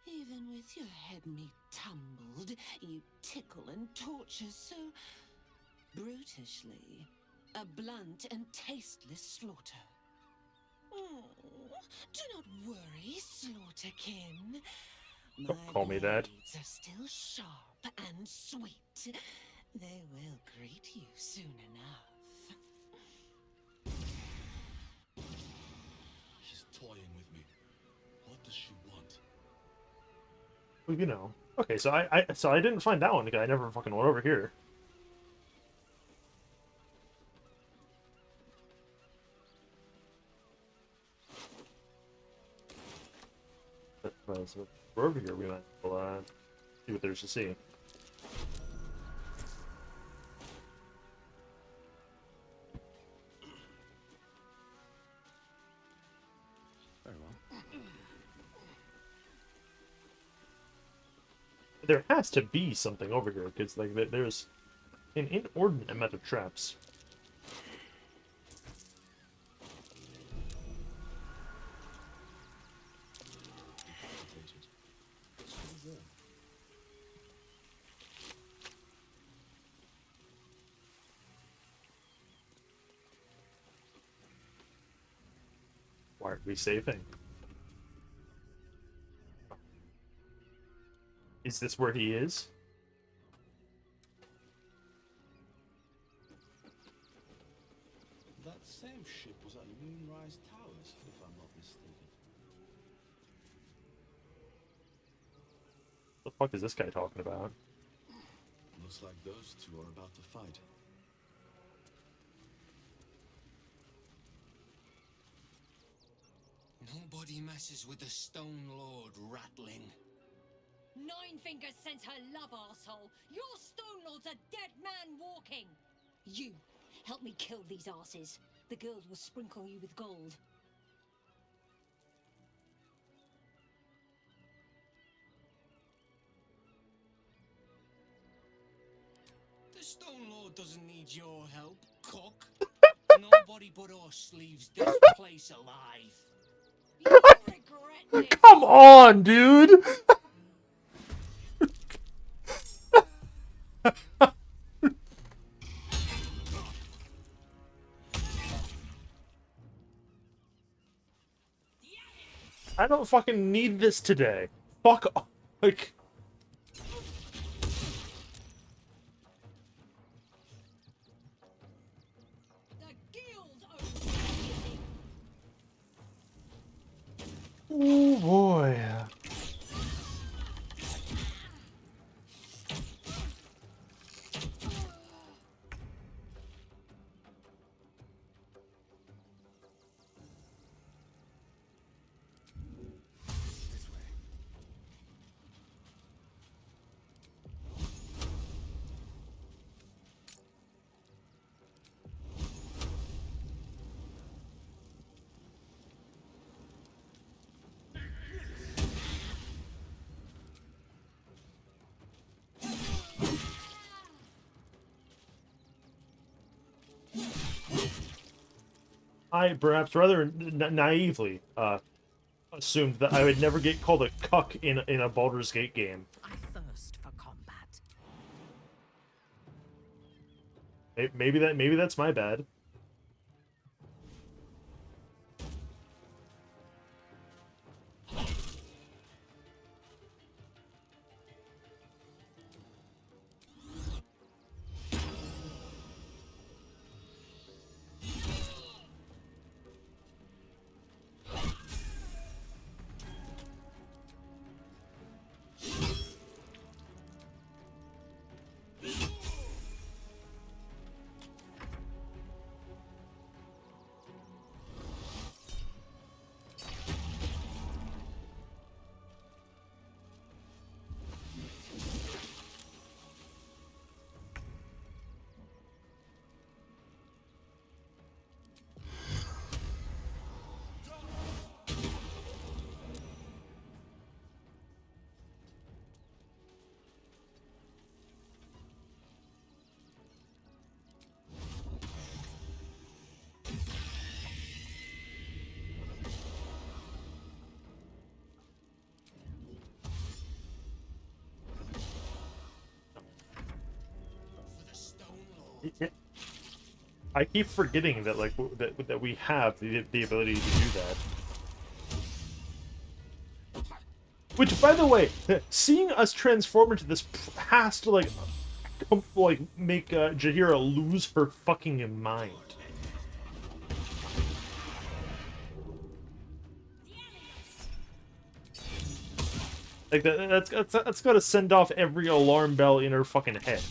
Even with your head meat tumbled, you tickle and torture so brutishly. A blunt and tasteless slaughter. Oh, do not worry, slaughterkin. Don't call me that. Blades are still sharp and sweet. They will greet you soon enough. She's toying with me. What does she want? Well, you know. Okay, so I didn't find that one because I never fucking went over here. So we're over here. We might see what there's to see. Very well. There has to be something over here because like there's an inordinate amount of traps. Why are we saving? Is this where he is? That same ship was at Moonrise Towers, if I'm not mistaken. What the fuck is this guy talking about? Looks like those two are about to fight. Nobody messes with the Stone Lord, Rattling. Nine Fingers sent her love, arsehole. Your Stone Lord's a dead man walking. You, help me kill these asses. The girls will sprinkle you with gold. The Stone Lord doesn't need your help, cock. Nobody but us leaves this place alive. You'll regret this. Come on, dude! I don't fucking need this today. Fuck off. Like... Oh boy. I perhaps rather naively assumed that I would never get called a cuck in a Baldur's Gate game. I thirst for combat. Maybe that's my bad. I keep forgetting that like that we have the ability to do that. Which, by the way, seeing us transform into this has to like make Jaheira lose her fucking mind. Like that's got to send off every alarm bell in her fucking head.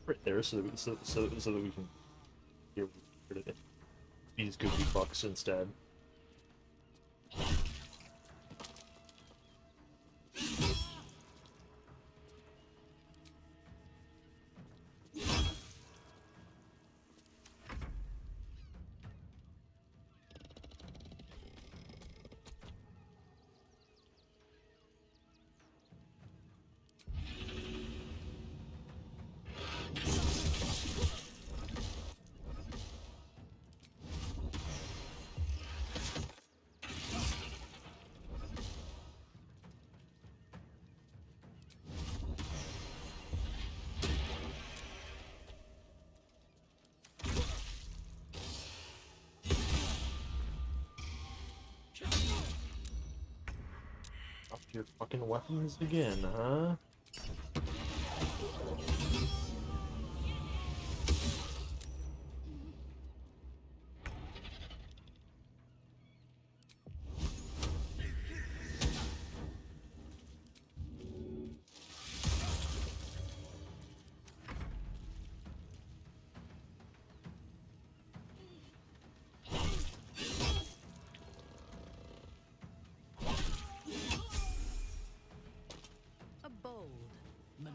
Right there, so that we can get rid of it. These goofy fucks instead. Up your fucking weapons again, huh? A bold maneuver.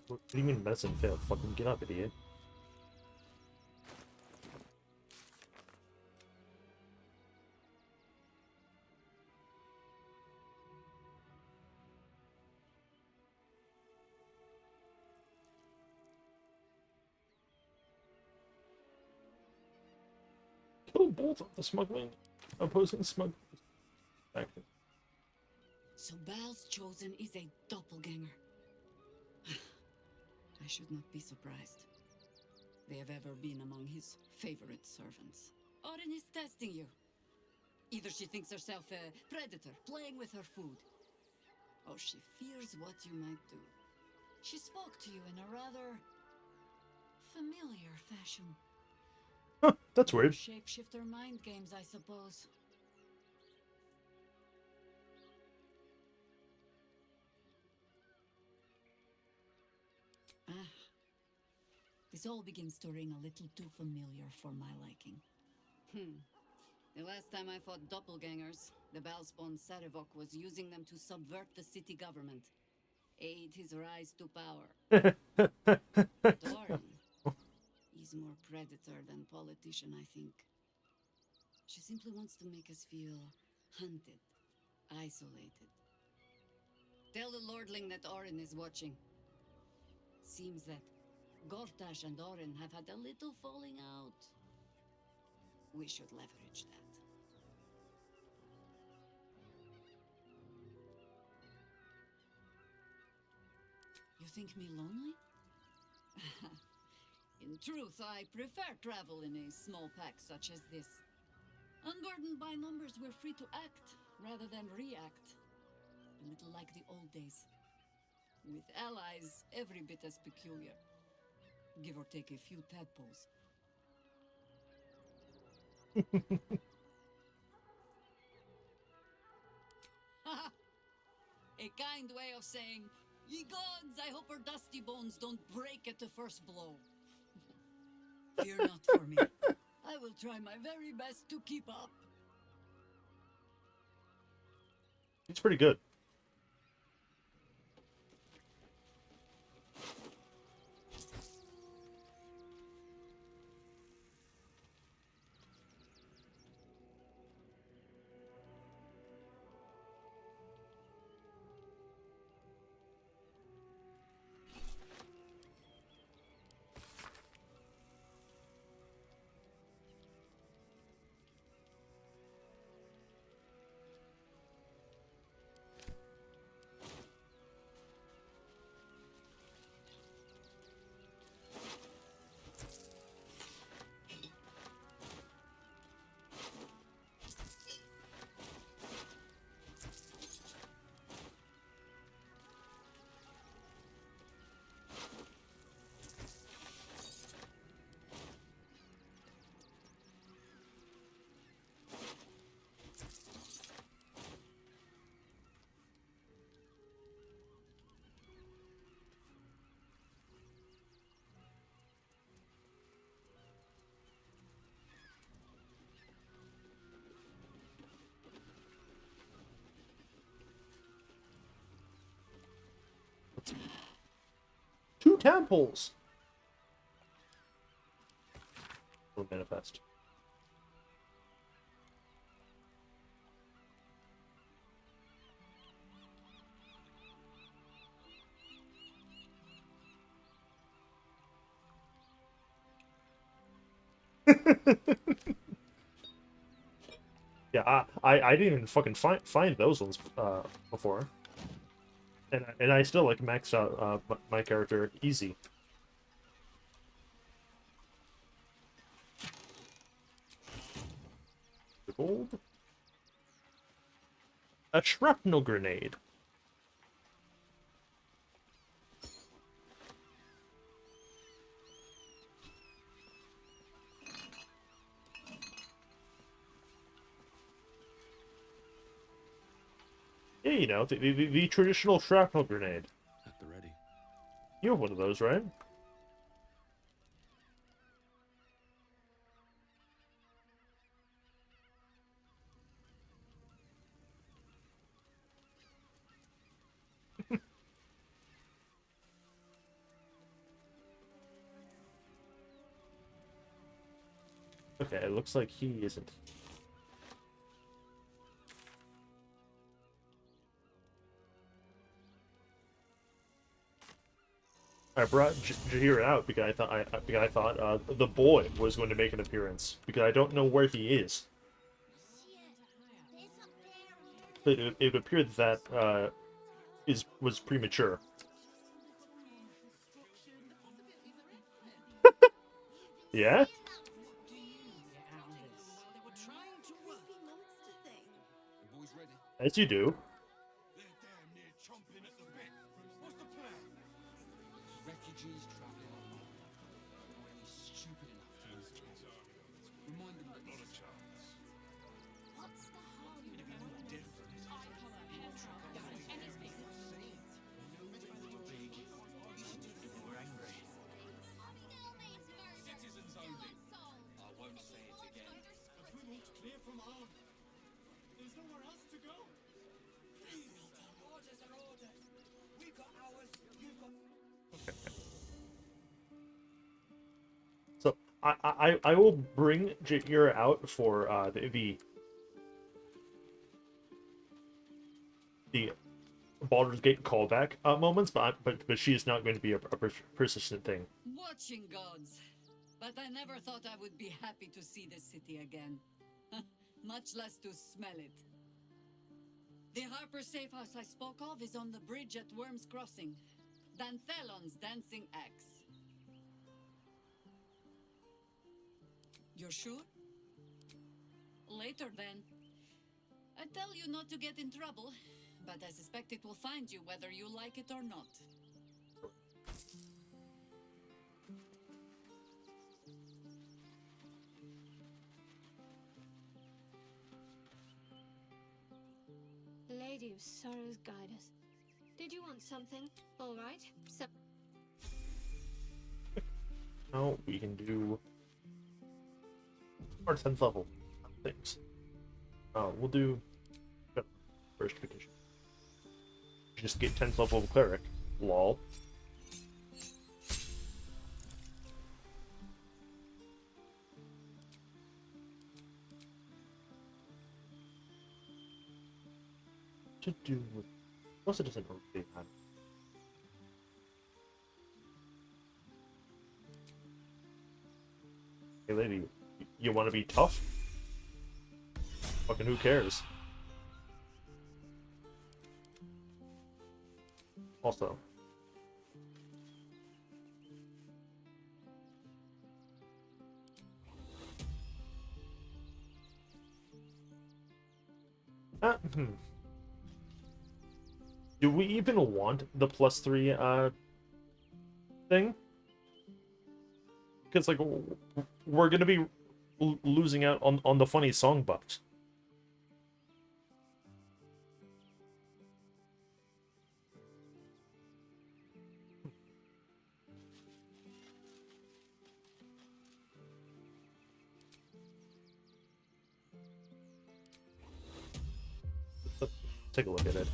What do you mean medicine failed? Fucking get up, idiot. Kill both of the smuggling opposing smugglers. Faction. So Bal's chosen is a doppelganger. I should not be surprised. They have ever been among his favorite servants. Orin is testing you. Either she thinks herself a predator, playing with her food, or she fears what you might do. She spoke to you in a rather familiar fashion. Huh, that's weird. Shapeshifter mind games, I suppose. Ah. This all begins to ring a little too familiar for my liking. The last time I fought doppelgangers, the Balspawn Sarevok was using them to subvert the city government, aid his rise to power. Doran, he's more predator than politician, I think. She simply wants to make us feel hunted, isolated. Tell the Lordling that Orin is watching. Seems that Gortash and Orin have had a little falling out. We should leverage that. You think me lonely? In truth, I prefer travel in a small pack such as this. Unburdened by numbers, we're free to act rather than react. A little like the old days. With allies every bit as peculiar. Give or take a few tadpoles. A kind way of saying, ye gods, I hope her dusty bones don't break at the first blow. Fear not for me. I will try my very best to keep up. It's pretty good. Two temples. Or manifest. Yeah, I didn't even fucking find those ones before, and I still like maxed out my character easy. Gold. A shrapnel grenade. Yeah, you know, the traditional shrapnel grenade. At the ready. You have one of those, right? Okay, it looks like he isn't. I brought Jahir out because I thought the boy was going to make an appearance because I don't know where he is. But it appeared that was premature. Yeah. As you do. Refugees traveling alone. Or any stupid enough to lose kids. Remind them that not a chance. What's the harm? It'd be no different. Citizens only. I won't say it again. But we won't clear from arm. There's nowhere else to go. Orders are orders. We've got ours, you've got... So I will bring Jahir out for the Baldur's Gate callback moments, but she is not going to be a persistent thing. Watching gods. But I never thought I would be happy to see the city again. Much less to smell it. The Harper safe house I spoke of is on the bridge at Worm's Crossing. Danthelon's dancing axe. You're sure? Later then. I tell you not to get in trouble, but I suspect it will find you whether you like it or not. Lady of Sorrows, guide us. Did you want something? All right. So. Now we can do our 10th level things. We'll do first petition. Just get 10th level cleric. Lol. To do with most it doesn't really matter. Hey lady, you want to be tough? Fucking who cares? Also, do we even want the +3 thing? Because like we're gonna be losing out on the funny song buffs. Take a look at it.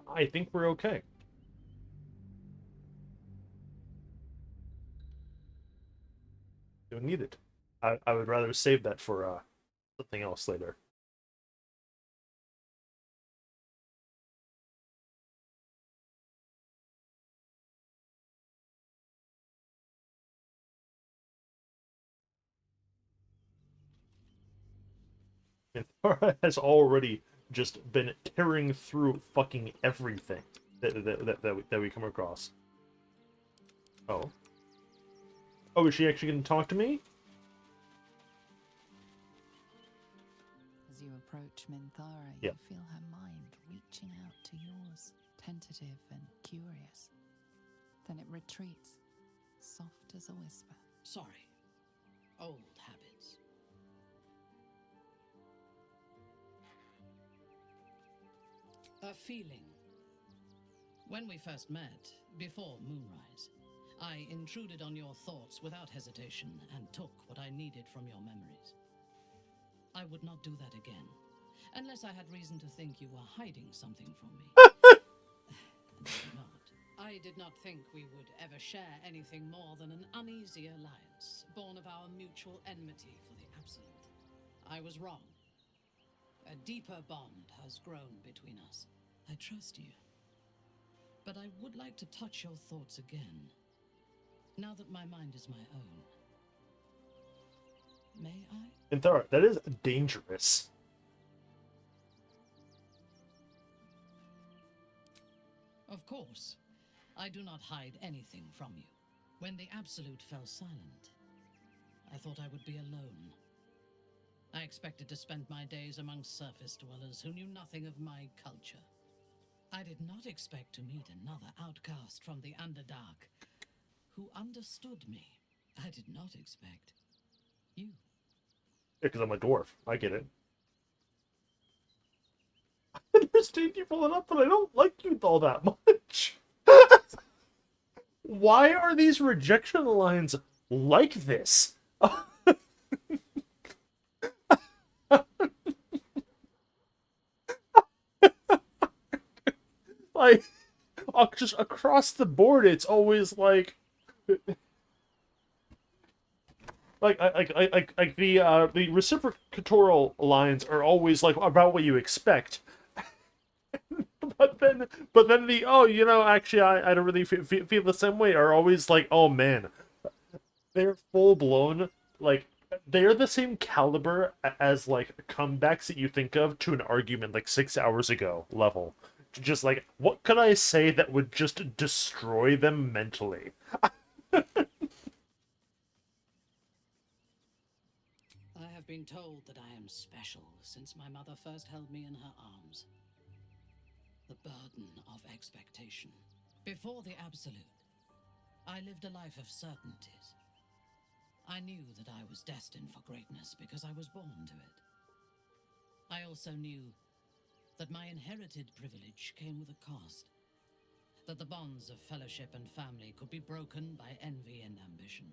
I think we're okay. Don't need it. I would rather save that for something else later. And Thora has already just been tearing through fucking everything that we come across. Oh. Oh, is she actually going to talk to me? As you approach Minthara, Yeah. you feel her mind reaching out to yours, tentative and curious. Then it retreats, soft as a whisper. Sorry. old habits. A feeling. When we first met, before moonrise, I intruded on your thoughts without hesitation and took what I needed from your memories. I would not do that again, unless I had reason to think you were hiding something from me. And I did not. I did not think we would ever share anything more than an uneasy alliance, born of our mutual enmity for the Absolute. I was wrong. A deeper bond has grown between us. I trust you. But I would like to touch your thoughts again, now that my mind is my own. May I? Inthara, that is dangerous. Of course. I do not hide anything from you. When the Absolute fell silent, I thought I would be alone. I expected to spend my days among surface dwellers who knew nothing of my culture. I did not expect to meet another outcast from the Underdark who understood me. I did not expect you. Because I'm a dwarf. I get it. I understand you pulling up, but I don't like you all that much. Why are these rejection lines like this? Like, just across the board, it's always like the reciprocatorial lines are always like about what you expect. but then the actually I don't really feel the same way are always like, oh man, they're full blown, like they're the same caliber as like comebacks that you think of to an argument like 6 hours ago level. Just like, what could I say that would just destroy them mentally? I have been told that I am special since my mother first held me in her arms. The burden of expectation. Before the Absolute, I lived a life of certainties. I knew that I was destined for greatness because I was born to it. I also knew that my inherited privilege came with a cost. That the bonds of fellowship and family could be broken by envy and ambition.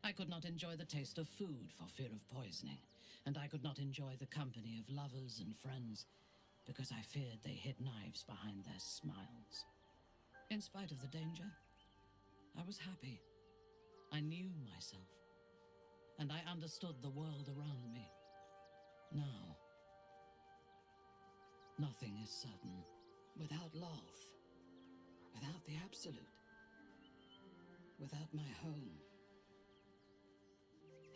I could not enjoy the taste of food for fear of poisoning, and I could not enjoy the company of lovers and friends because I feared they hid knives behind their smiles. In spite of the danger, I was happy. I knew myself, and I understood the world around me. Now, nothing is certain. Without Lolth, without the Absolute, without my home,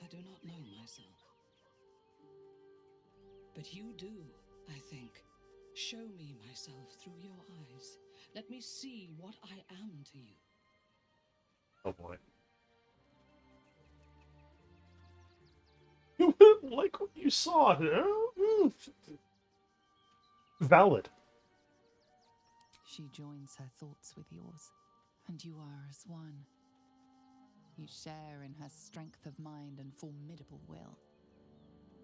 I do not know myself. But you do, I think. Show me myself through your eyes. Let me see what I am to you. Oh boy. You didn't like what you saw, huh? Valid. She joins her thoughts with yours, and you are as one. You share in her strength of mind and formidable will,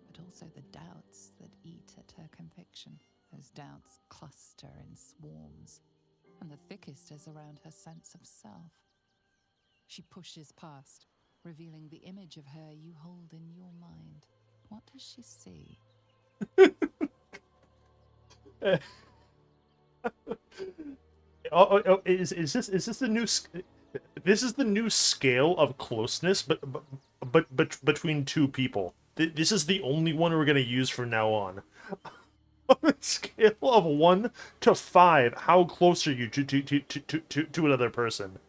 but also the doubts that eat at her conviction. Those doubts cluster in swarms, and the thickest is around her sense of self. She pushes past, revealing the image of her you hold in your mind. What does she see? Is this the new? This is the new scale of closeness, but between two people. This is the only one we're gonna use from now on. On a scale of 1 to 5, how close are you to another person?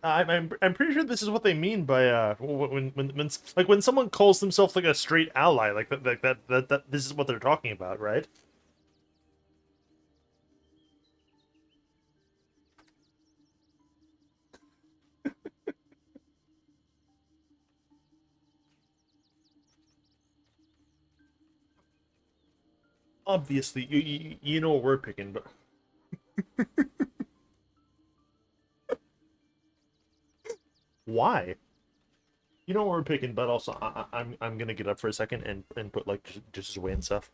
I'm pretty sure this is what they mean by when someone calls themselves like a straight ally, like that this is what they're talking about, right? Obviously, you know what we're picking, but Why? You know what we're picking, but also I'm gonna get up for a second and put like just away and stuff.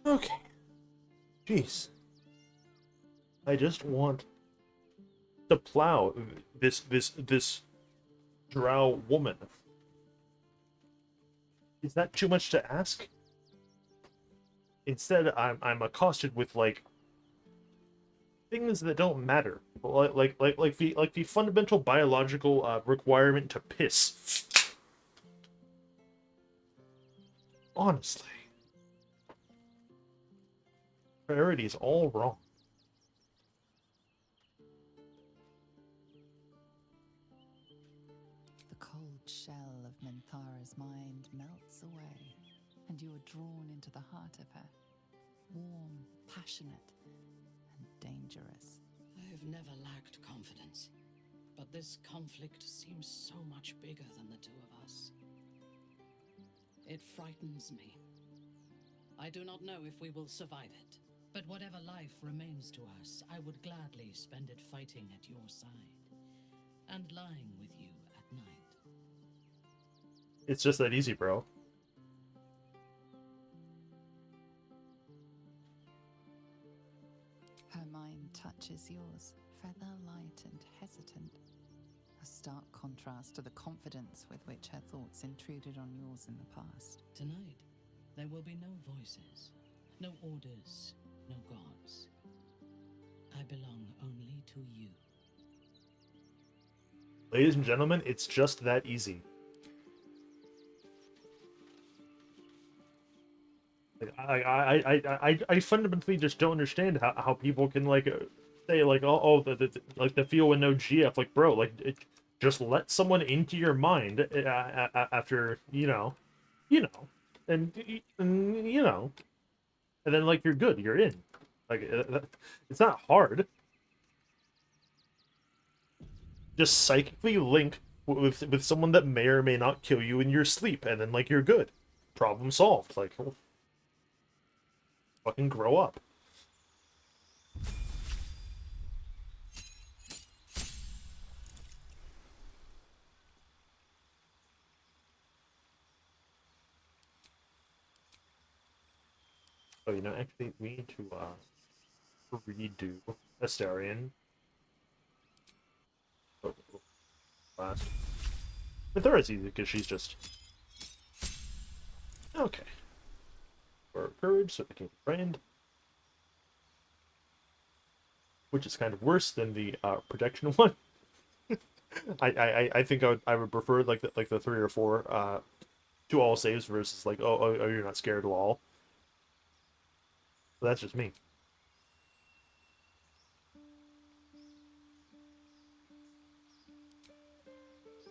Okay. Jeez. I just want to plow this drow woman. Is that too much to ask? Instead, I'm accosted with like things that don't matter, like the fundamental biological requirement to piss. Honestly, priorities all wrong. The cold shell of Minthara's mind melts away, and you are drawn into the heart of her. Warm, passionate, and dangerous. I have never lacked confidence, but this conflict seems so much bigger than the two of us. It frightens me. I do not know if we will survive it, but whatever life remains to us, I would gladly spend it fighting at your side and lying with you at night. It's just that easy, bro. Her mind touches yours, feather light and hesitant. A stark contrast to the confidence with which her thoughts intruded on yours in the past. Tonight, there will be no voices, no orders, no gods. I belong only to you. Ladies and gentlemen, it's just that easy. Like, I fundamentally just don't understand how people can like say like, like the feel with no GF, like, bro, like, just let someone into your mind after, and, and then like you're good, you're in. Like, it's not hard. Just psychically link with someone that may or may not kill you in your sleep, and then like you're good. Problem solved. Like, fucking grow up. Oh, actually, we need to redo Astarion. Last. But there is easy because she's just okay. For courage, so it became brand, which is kind of worse than the protection one. I think I would prefer like the 3 or 4 to all saves versus like oh you're not scared at all. But that's just me.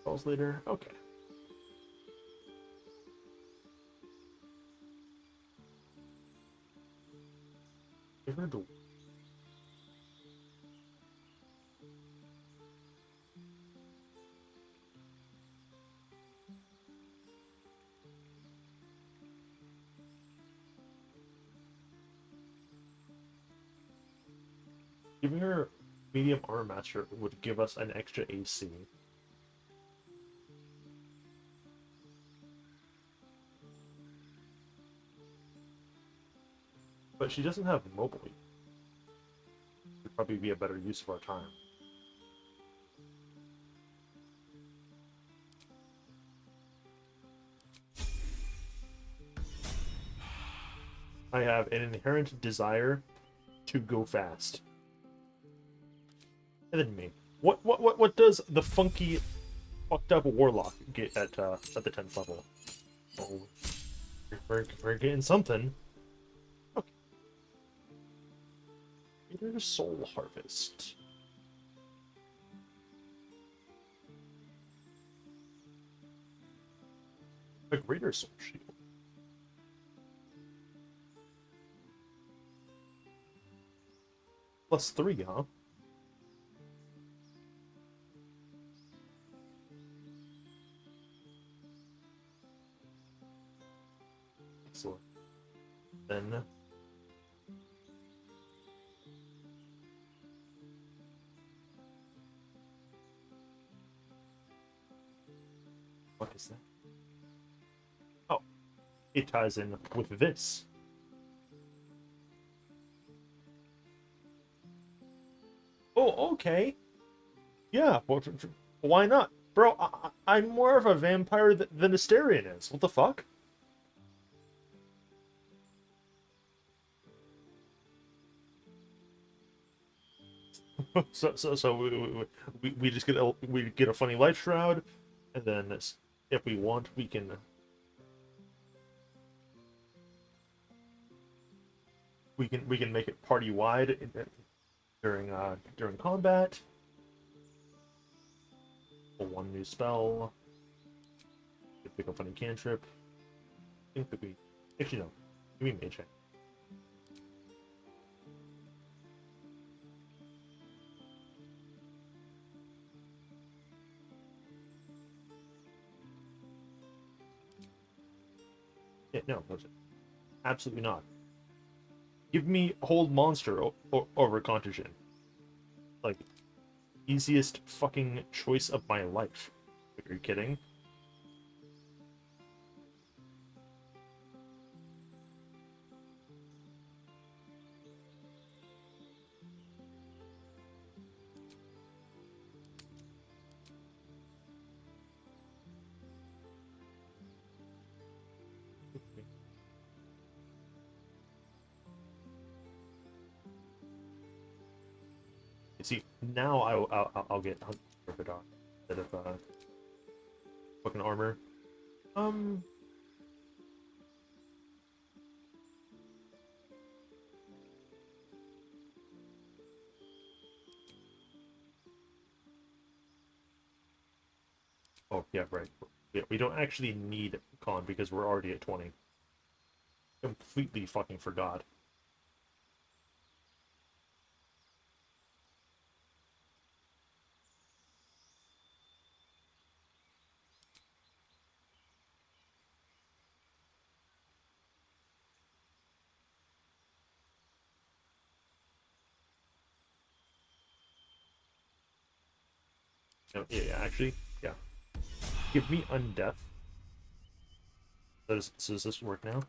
Calls later. Okay. Give her the giving her medium armor master would give us an extra AC. But she doesn't have mobile. Would probably be a better use of our time. I have an inherent desire to go fast. And then me. What does the funky, fucked up warlock get at the 10th level? Oh, we're getting something. Okay. Greater Soul Harvest. A Greater Soul Shield. +3, huh? Excellent. Then what is that? Oh, it ties in with this. Oh, okay. Yeah, why not? Bro, I'm more of a vampire than Astarion is. What the fuck? So we just get a funny life shroud, and then if we want, we can make it party wide during combat. Pull one new spell. Pick a funny cantrip. I think that we actually no, give me mage hand. Yeah, no, absolutely not. Give me hold monster over contagion. Like, easiest fucking choice of my life. Are you kidding? You see, now I'll get perfect on instead of fucking armor. Oh, yeah, right. Yeah, we don't actually need con because we're already at 20. Completely fucking forgot. No, yeah, actually, yeah. Give me undeath. So does this work now?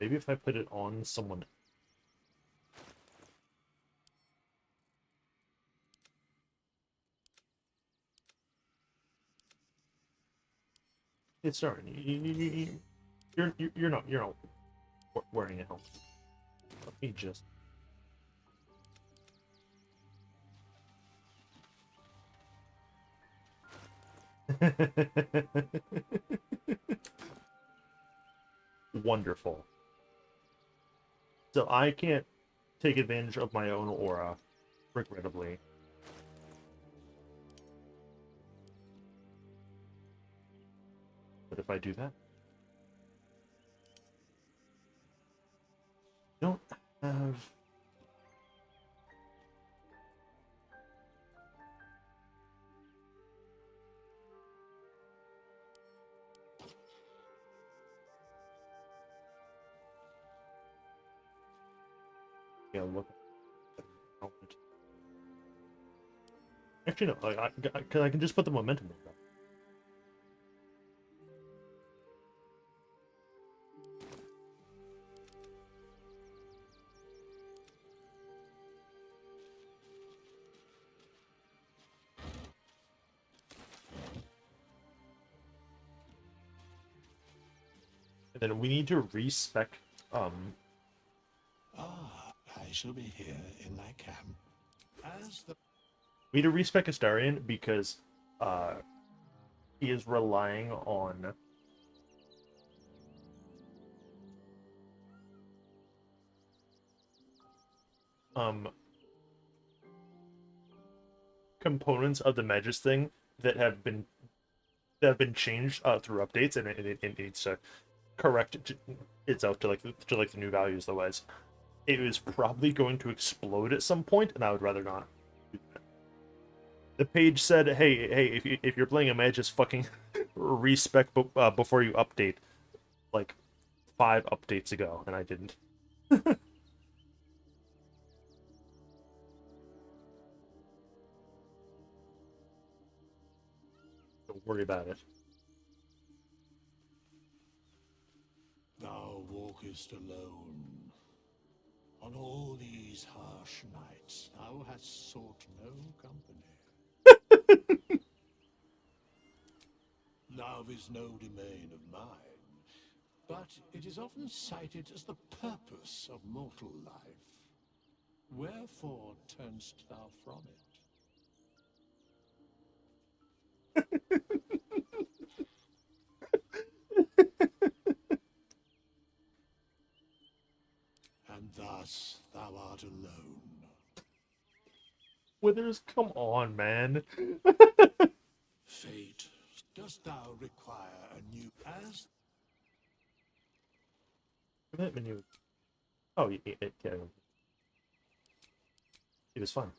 Maybe if I put it on someone. It's starting. You're not wearing a helmet. Let me just. Wonderful. So I can't take advantage of my own aura, regrettably. But if I do that, I don't have. Yeah, look. Actually, no. Because I can just put the momentum in. And then we need to respec. I shall be here in my camp as the. We need to respec Astarion because he is relying on components of the Magus thing that have been changed through updates, and it needs to correct itself to the new values. Otherwise, it is probably going to explode at some point, and I would rather not. The page said, "Hey, if you're playing a Magus, fucking respec before you update." Like 5 updates ago, and I didn't. Don't worry about it. Thou walkest alone. On all these harsh nights, thou hast sought no company. Love is no domain of mine, but it is often cited as the purpose of mortal life. Wherefore turnst thou from it? And thus thou art alone. Withers, come on, man. Fate, dost thou require a new as? That menu. Oh, yeah. It was fun.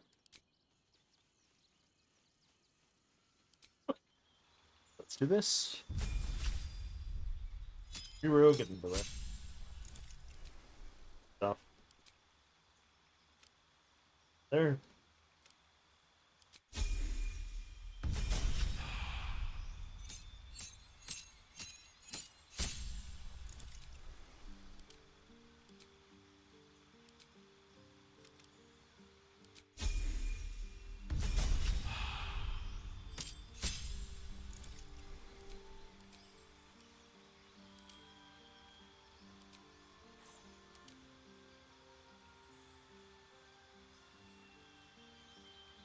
Let's do this. Hero, get into that stuff. There.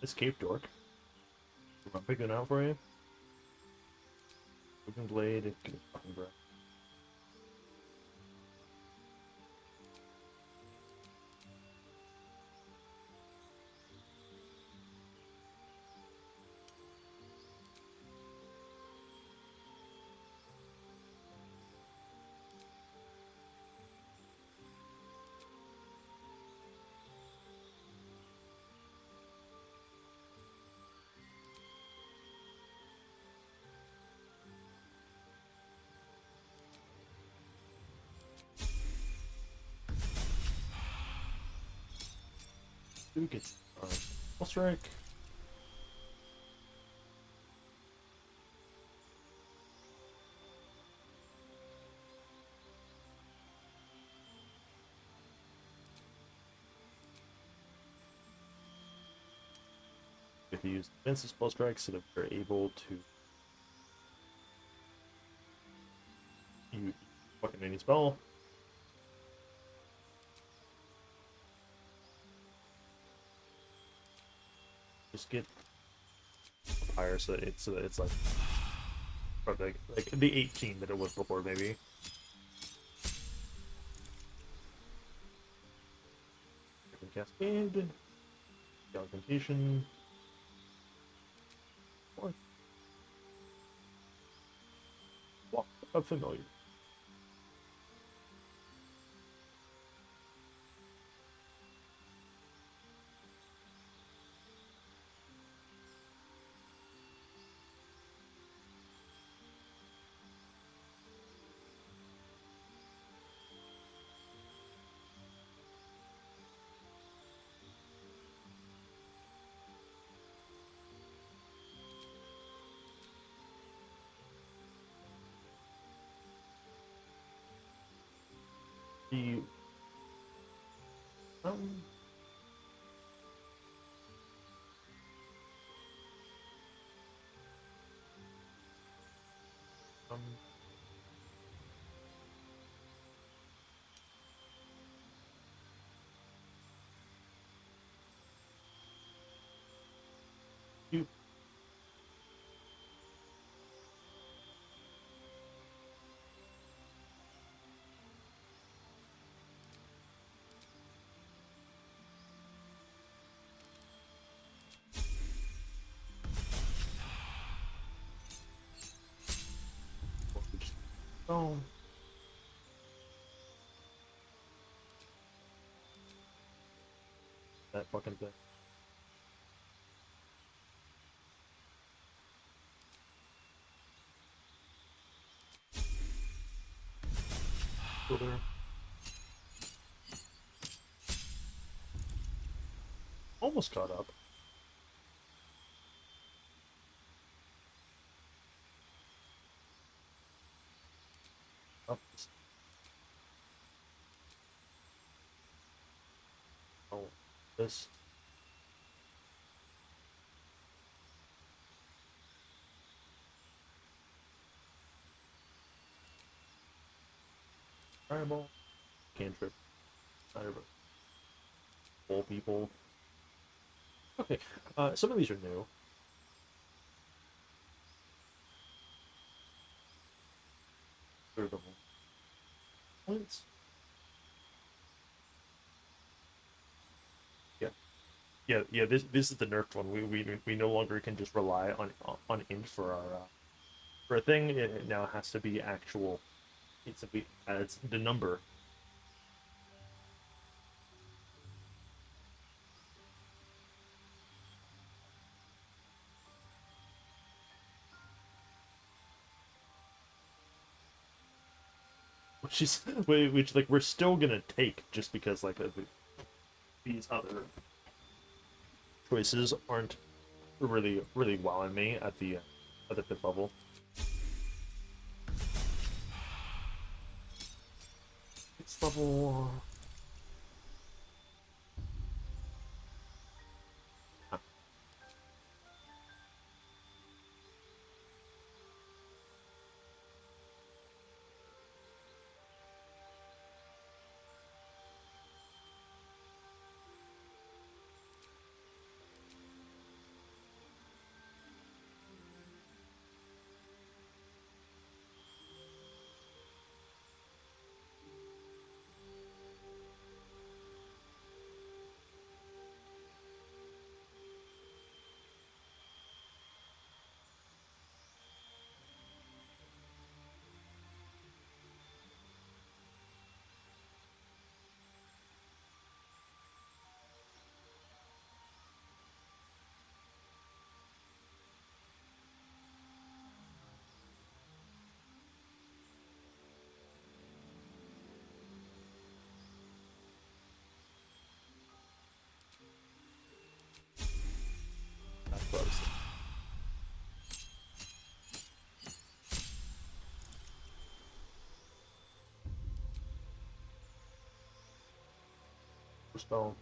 Escape Dork. I'm picking it out for you. Open blade. Give me fucking breath. Who gets full strike? If you use defensive spell strikes so that they're able to use fucking any spell. Just get higher so that it's like probably like the 18 that it was before, maybe. Cascade, augmentation, or walk of familiar. The um, um you oh that fucking thing. Still there. Almost caught up. Up. Oh, this. Fireball. Cantrip. Fireball. Pull people. Okay, some of these are new. They're the points. Yeah, yeah. This is the nerfed one. We no longer can just rely on int for our for a thing. It now has to be actual. It's the number. Which like we're still gonna take just because like these other choices aren't really wowing me at the 5th level. It's level. That's what I was thinking. Spell.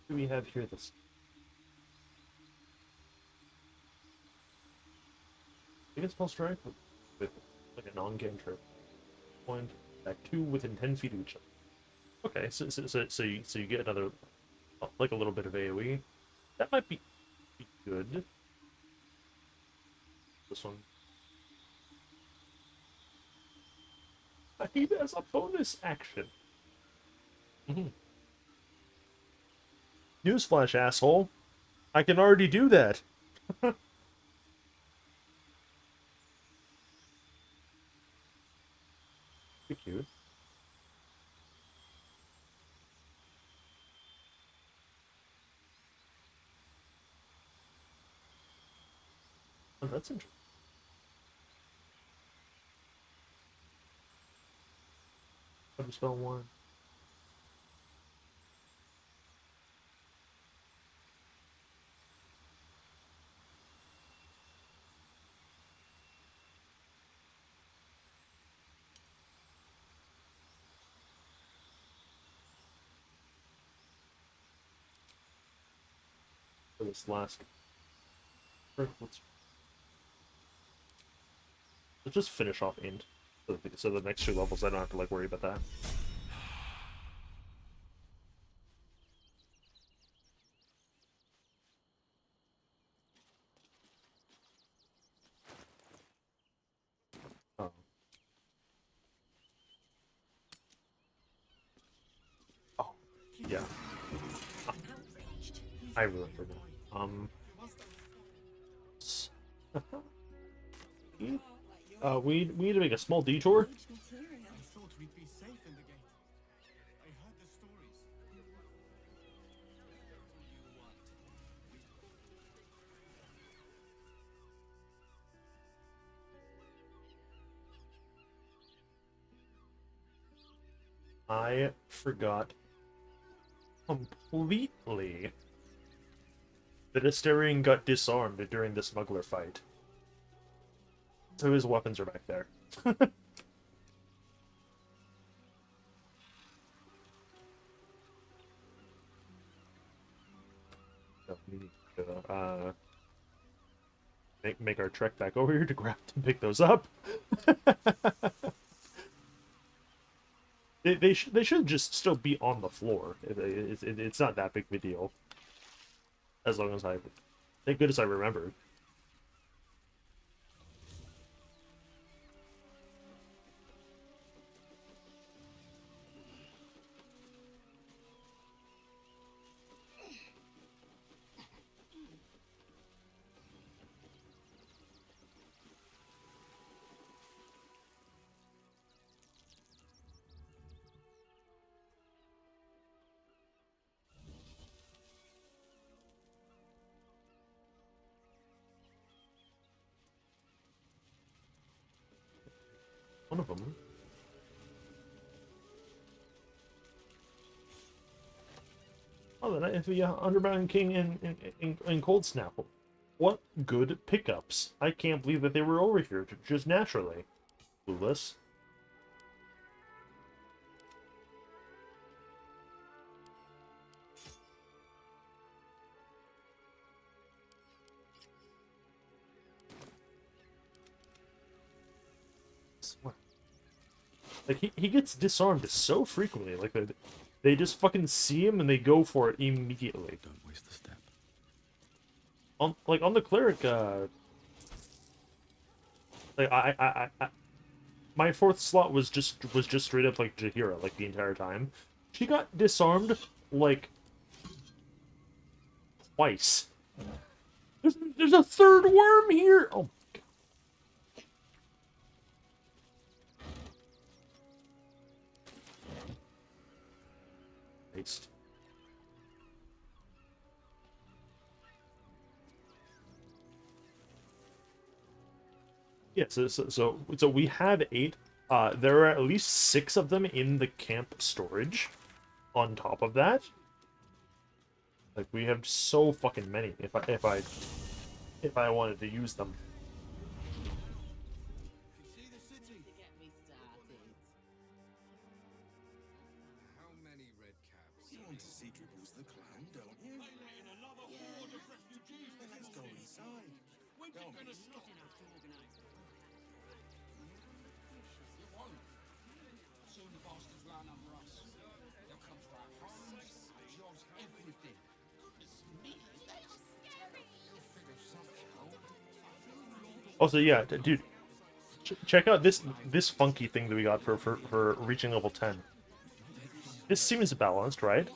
What do we have here? This I think it's spell strike with like a non-cantrip. Point back 2 within 10 feet of each other. Okay, so you get another like a little bit of AoE. That might be good. This one. I need it as a bonus action. Newsflash, asshole. I can already do that. Be cute. Oh, that's interesting. How to spell one? For this last. Let's just finish off Int. So the next 2 levels, I don't have to like worry about that. Oh. Oh. Yeah. I remember now. We need to make a small detour. I thought we'd be safe in the gate. I heard the stories. I forgot completely that Asterion got disarmed during the smuggler fight. So his weapons are back there. So we need to make our trek back over here to grab to pick those up. they should just still be on the floor. It's not that big of a deal. As long as thank goodness I remembered. One of them. Oh, the Underbound King and Cold Snap. What good pickups! I can't believe that they were over here just naturally. Clueless. Like he gets disarmed so frequently. Like they just fucking see him and they go for it immediately. Don't waste the step. On the cleric, like my 4th slot was just straight up like Jaheira like the entire time. She got disarmed like twice. There's a 3rd worm here. Oh. Christ. Yeah, so we have 8. There are at least 6 of them in the camp storage. On top of that, like, we have so fucking many. If I wanted to use them. How many red caps? You want to see Dribbles the clown, don't you? Then let's go inside. Come on. Soon the bastards line under us. They'll come for our homes, our jobs, everything. Goodness me, they are scary. Also, yeah, dude, check out this funky thing that we got for reaching level 10. This seems balanced, right?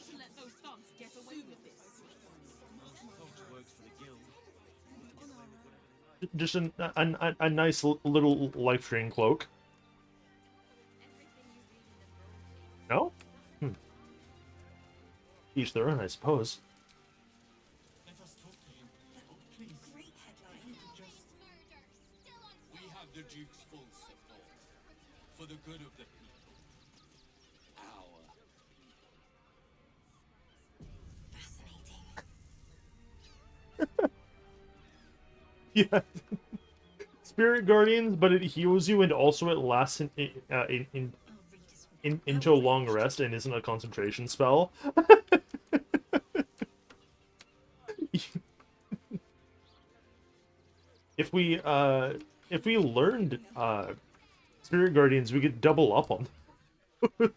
Just a nice little life drain cloak. No? Each their own, I suppose. Let us talk to him. Please. Great headline. We have the Duke's full support. For the good of the people. Our. Yeah. Spirit Guardians, but it heals you and also it lasts into a long rest and isn't a concentration spell. If we learned Spirit Guardians, we could double up on them.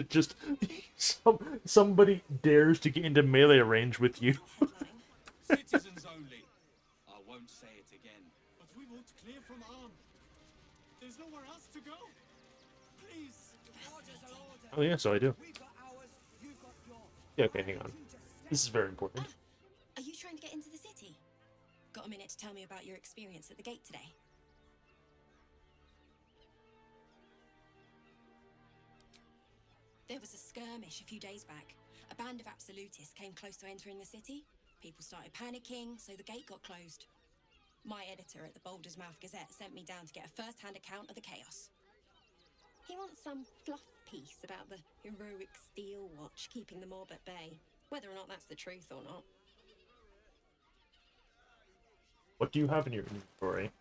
just somebody dares to get into melee range with you. Citizens only. I won't say it again. But we won't clear from arm. There's nowhere else to go. Please. Oh yeah, so I do. Yeah, okay, hang on. This is very important. Are you trying to get into the city? Got a minute to tell me about your experience at the gate today? There was a skirmish a few days back. A band of absolutists came close to entering the city. People started panicking, so the gate got closed. My editor at the Boulder's Mouth Gazette sent me down to get a first-hand account of the chaos. He wants some fluff piece about the heroic Steel Watch keeping the mob at bay, whether or not that's the truth or not. What do you have in your inventory?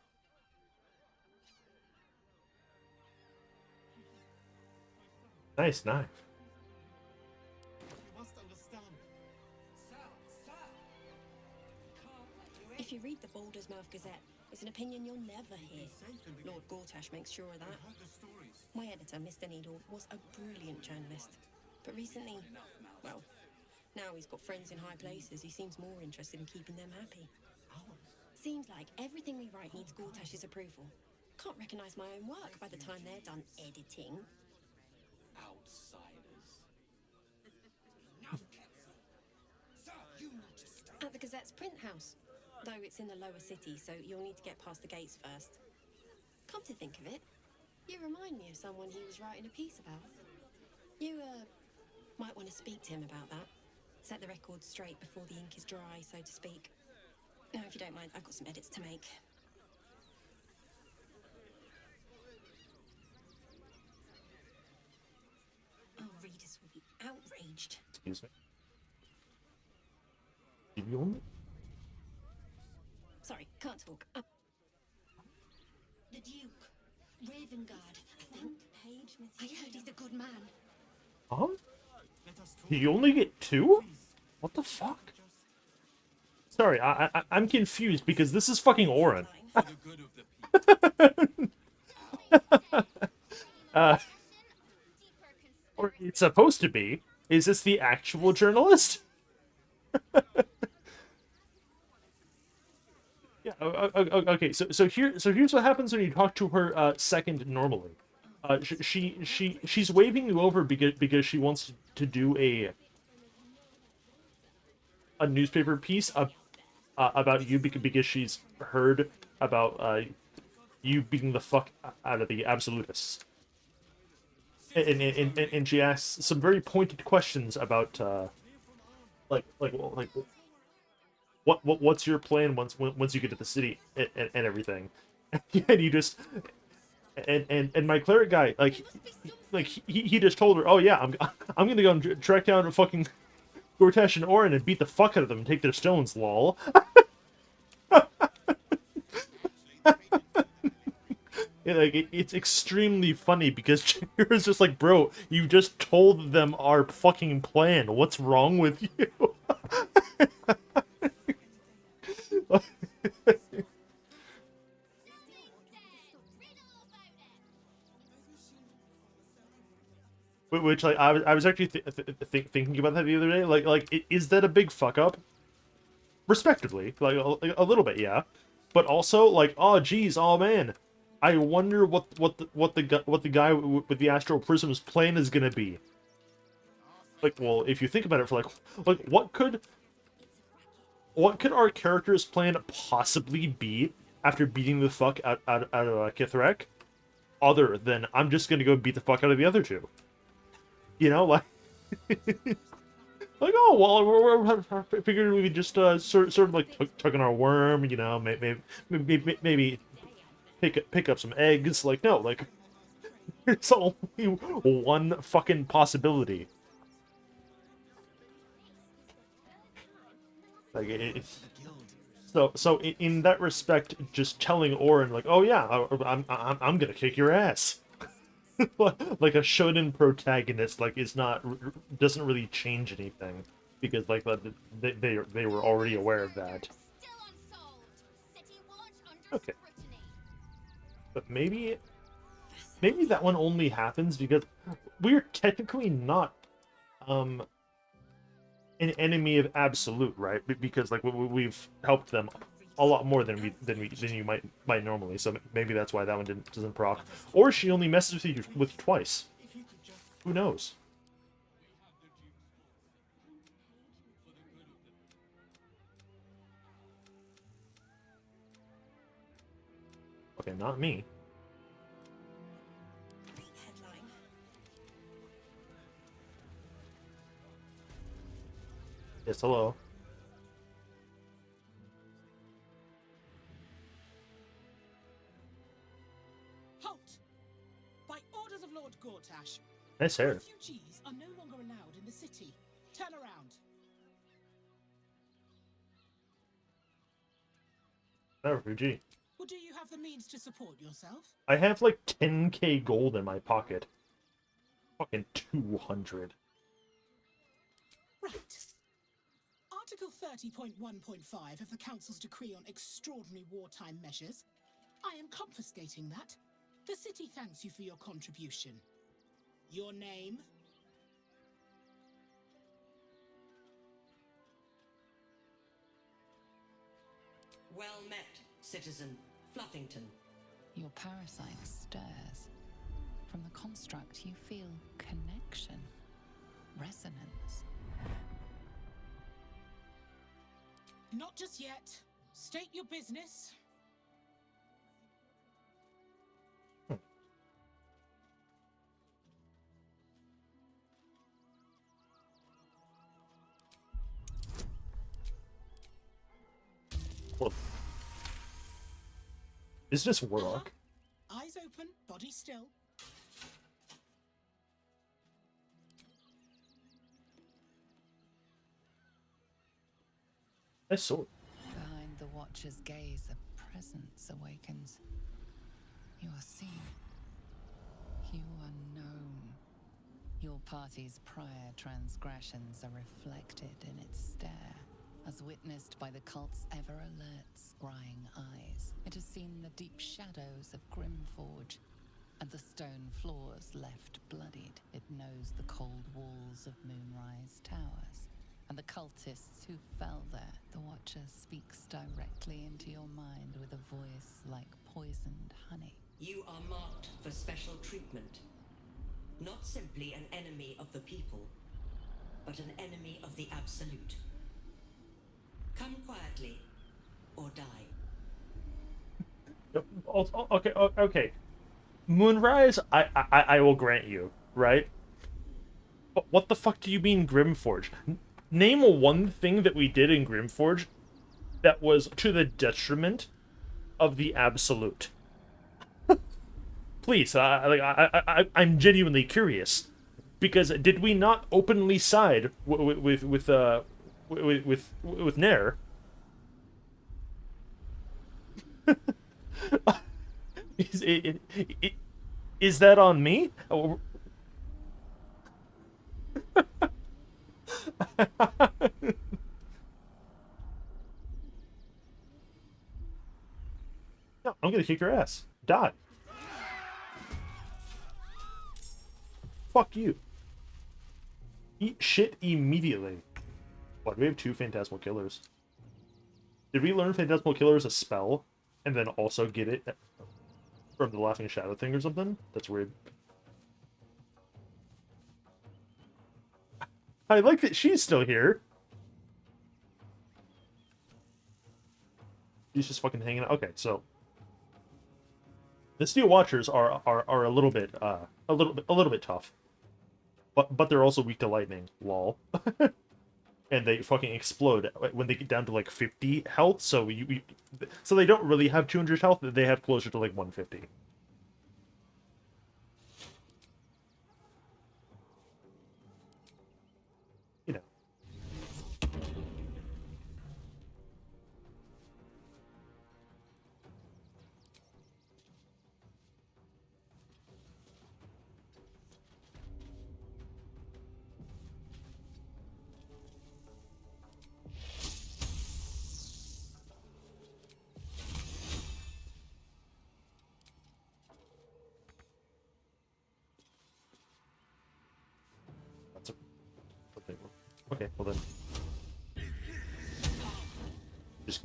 Nice knife. You must understand. If you read the Boulder's Mouth Gazette, it's an opinion you'll never hear. Lord Gortash makes sure of that. My editor, Mr. Needle, was a brilliant journalist. But recently, well, now he's got friends in high places. He seems more interested in keeping them happy. Seems like everything we write needs Gortash's approval. Can't recognise my own work by the time they're done editing. Outsiders. At the Gazette's print house. Though it's in the lower city, so you'll need to get past the gates first. Come to think of it, you remind me of someone he was writing a piece about. You, might want to speak to him about that. Set the record straight before the ink is dry, so to speak. Now, if you don't mind, I've got some edits to make. Our readers will be outraged. Excuse me. Give you one? Sorry, can't talk. The Duke. Ravengard, I think. I heard he's a good man. Huh? You only get 2? What the fuck? Sorry, I'm confused because this is fucking Oren. Or it's supposed to be. Is this the actual journalist? Yeah. Okay. So here's what happens when you talk to her second normally. She's waving you over because she wants to do a newspaper piece about you because she's heard about you beating the fuck out of the absolutists. and she asks some very pointed questions about like what's your plan once you get to the city and everything, and you just and my cleric guy like he just told her, oh yeah, I'm gonna go and track down fucking Gortash and Orin and beat the fuck out of them and take their stones, lol. Yeah, like it's extremely funny because Chihira's just like, bro, you just told them our fucking plan. What's wrong with you? Which like I was actually thinking about that the other day. Is that a big fuck up? Respectively, like a little bit, yeah. But also like, oh geez, oh man, I wonder what the guy with the astral prism's plan is gonna be. Like, well, if you think about it, for like what could our character's plan possibly be after beating the fuck out of Kithrak, other than I'm just gonna go beat the fuck out of the other two? You know, like, like, oh well, we're figured we could just sort of like tuck in our worm, you know, maybe pick up some eggs. Like, no, like, there's only one fucking possibility. Like, so in that respect, just telling Orin like, oh yeah, I'm gonna kick your ass. Like a shonen protagonist, like, is not doesn't really change anything because like they were already aware of that. Okay, but maybe that one only happens because we're technically not an enemy of absolute, right? Because like we've helped them a lot more than you might normally. So maybe that's why that one doesn't proc. Or she only messes with you twice. Who knows? Okay, not me. Yes, hello. Halt! By orders of Lord Gortash, Nice hair. refugees are no longer allowed in the city. Turn around. Not a refugee. Or do you have the means to support yourself? I have like 10k gold in my pocket. Fucking 200. Right. Article 30.1.5 of the Council's Decree on Extraordinary Wartime Measures. I am confiscating that. The city thanks you for your contribution. Your name? Well met, citizen Fluffington. Your parasite stirs. From the construct, you feel connection, resonance. Not just yet. State your business. Well, is this Warlock? Eyes open, body still. Nice sword. Behind the Watcher's gaze, a presence awakens. You are seen. You are known. Your party's prior transgressions are reflected in its stare, as witnessed by the cult's ever-alert, scrying eyes. It has seen the deep shadows of Grimforge, and the stone floors left bloodied. It knows the cold walls of Moonrise Towers, and the cultists who fell there. The Watcher speaks directly into your mind with a voice like poisoned honey. You are marked for special treatment. Not simply an enemy of the people, but an enemy of the Absolute. Come quietly, or die. Okay. Moonrise, I will grant you. right? But what the fuck do you mean Grimforge? Name one thing that we did in Grimforge that was to the detriment of the Absolute. Please, I'm genuinely curious, because did we not openly side with Nair? Is, is that on me? Oh. No, I'm gonna kick your ass. Die. Fuck you. Eat shit immediately. What, we have 2 Phantasmal Killers. Did we learn Phantasmal Killer as a spell, and then also get it from the Laughing Shadow thing or something? That's weird. I like that she's still here. She's just fucking hanging out. Okay, so the Steel Watchers are a little bit tough, but they're also weak to lightning. Lol. And they fucking explode when they get down to like 50 health. So so they don't really have 200 health. They have closer to like 150. You know. That's okay. Well then,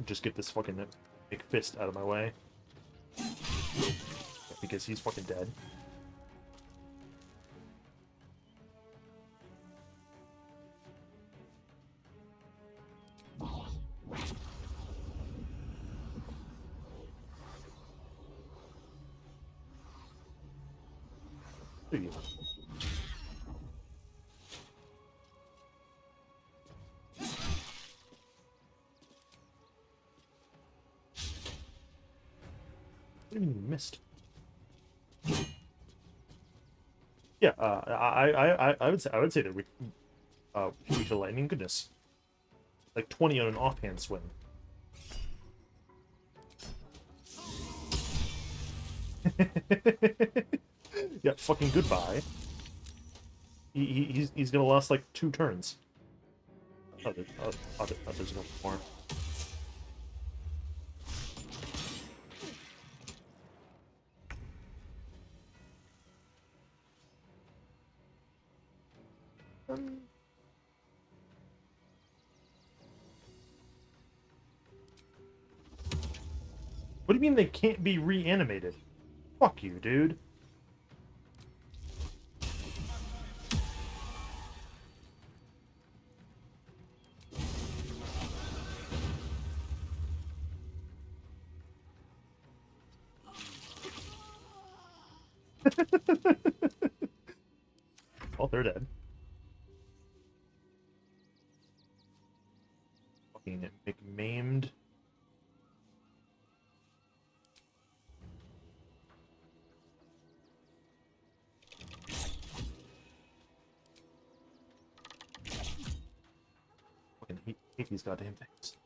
just get this fucking big fist out of my way, because he's fucking dead. There you go. What do you mean you missed? Yeah, I would say that we weak to lightning. Goodness, like 20 on an offhand swing. Yeah, fucking goodbye. He's gonna last like 2 turns. Oh, there's no more. What do you mean they can't be reanimated? Fuck you, dude. Oh, they're dead. Fucking McMaimed. Fucking hate these goddamn things.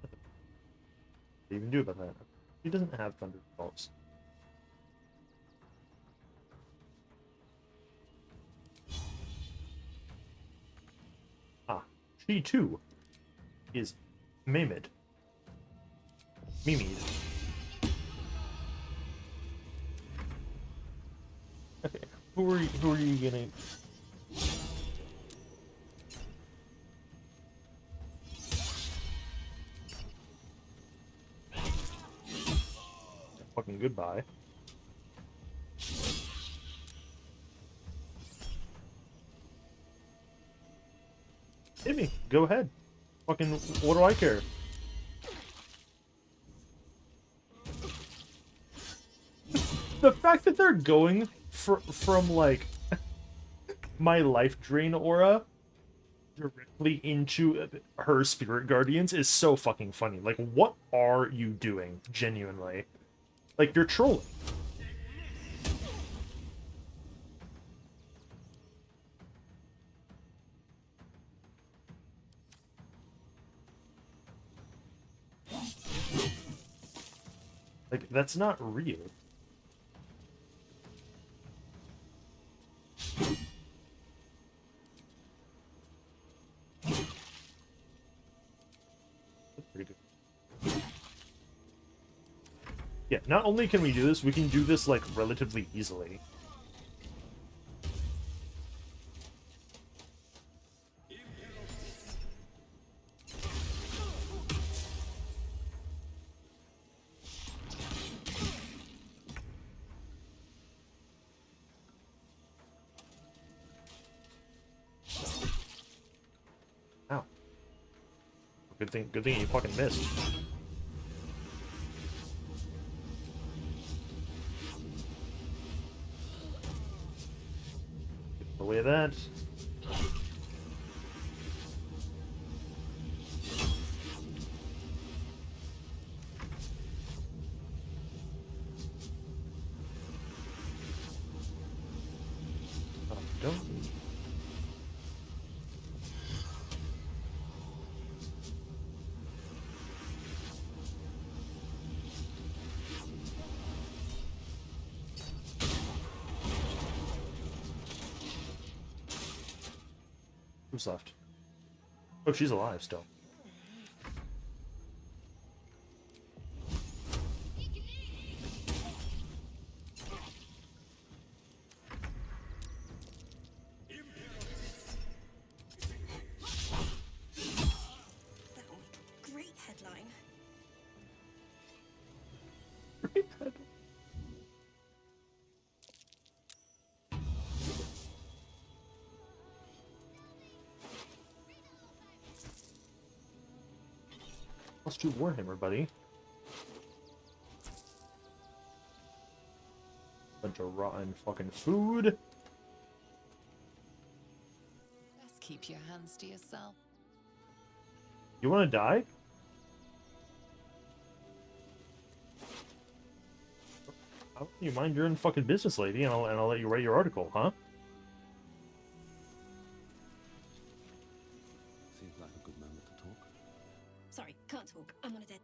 What do you even do about that? He doesn't have Thunderbolts. Ah, she too is Maimed. Mimied. Okay, who are you gonna... Fucking goodbye. Hit me. Go ahead. Fucking, what do I care? the fact that they're going from like my life drain aura directly into her spirit guardians is so fucking funny. Like, what are you doing? Genuinely, like, you're trolling. Like, that's not real. That's pretty good. Yeah, not only can we do this, we can do this, like, relatively easily. Ow. Good thing you fucking missed. Get away with that. Don't. Who's left? Oh, she's alive still. Great headline. +2 Warhammer, buddy. Bunch of rotten fucking food. Just keep your hands to yourself. You want to die? How do you mind your own fucking business, lady, and I'll let you write your article, huh? Seems like a good moment to talk. Sorry, can't talk. I'm on a dead.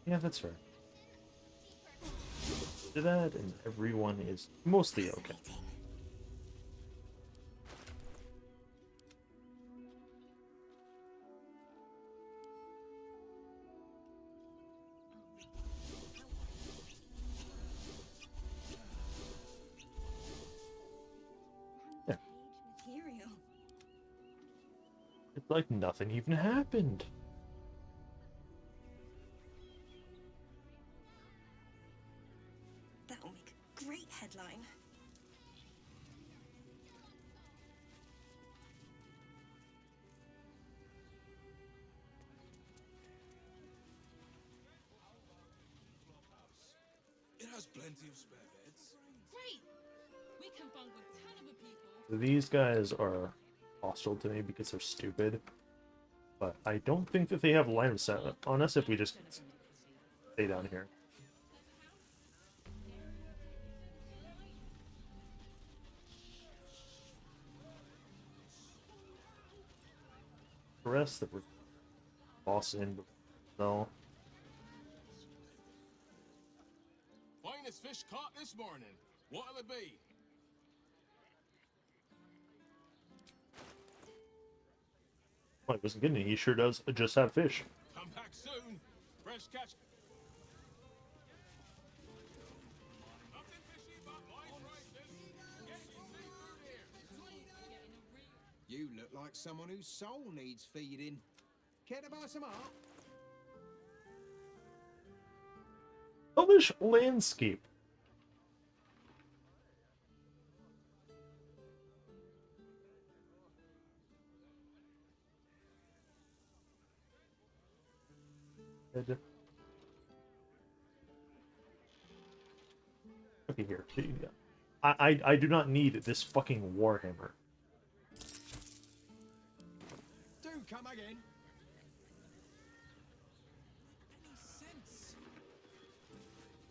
Yeah, that's fair. Do that, and everyone is mostly okay. Yeah. Material. It's like nothing even happened. That'll make a great headline. It has plenty of spare beds. Great! We can bunk with 10 other people. These guys are hostile to me because they're stupid. But I don't think that they have line of sight on us if we just stay down here. The rest that we're bossing, no. Finest fish caught this morning. What'll it be? Well, I wasn't kidding. He sure does just have fish. Come back soon. Fresh catch. Nothing fishy but my prices. Get your seafood here. You look like someone whose soul needs feeding. Care to buy some art? Elvish landscape. Okay, here. I do not need this fucking warhammer. Do come again. Any sense?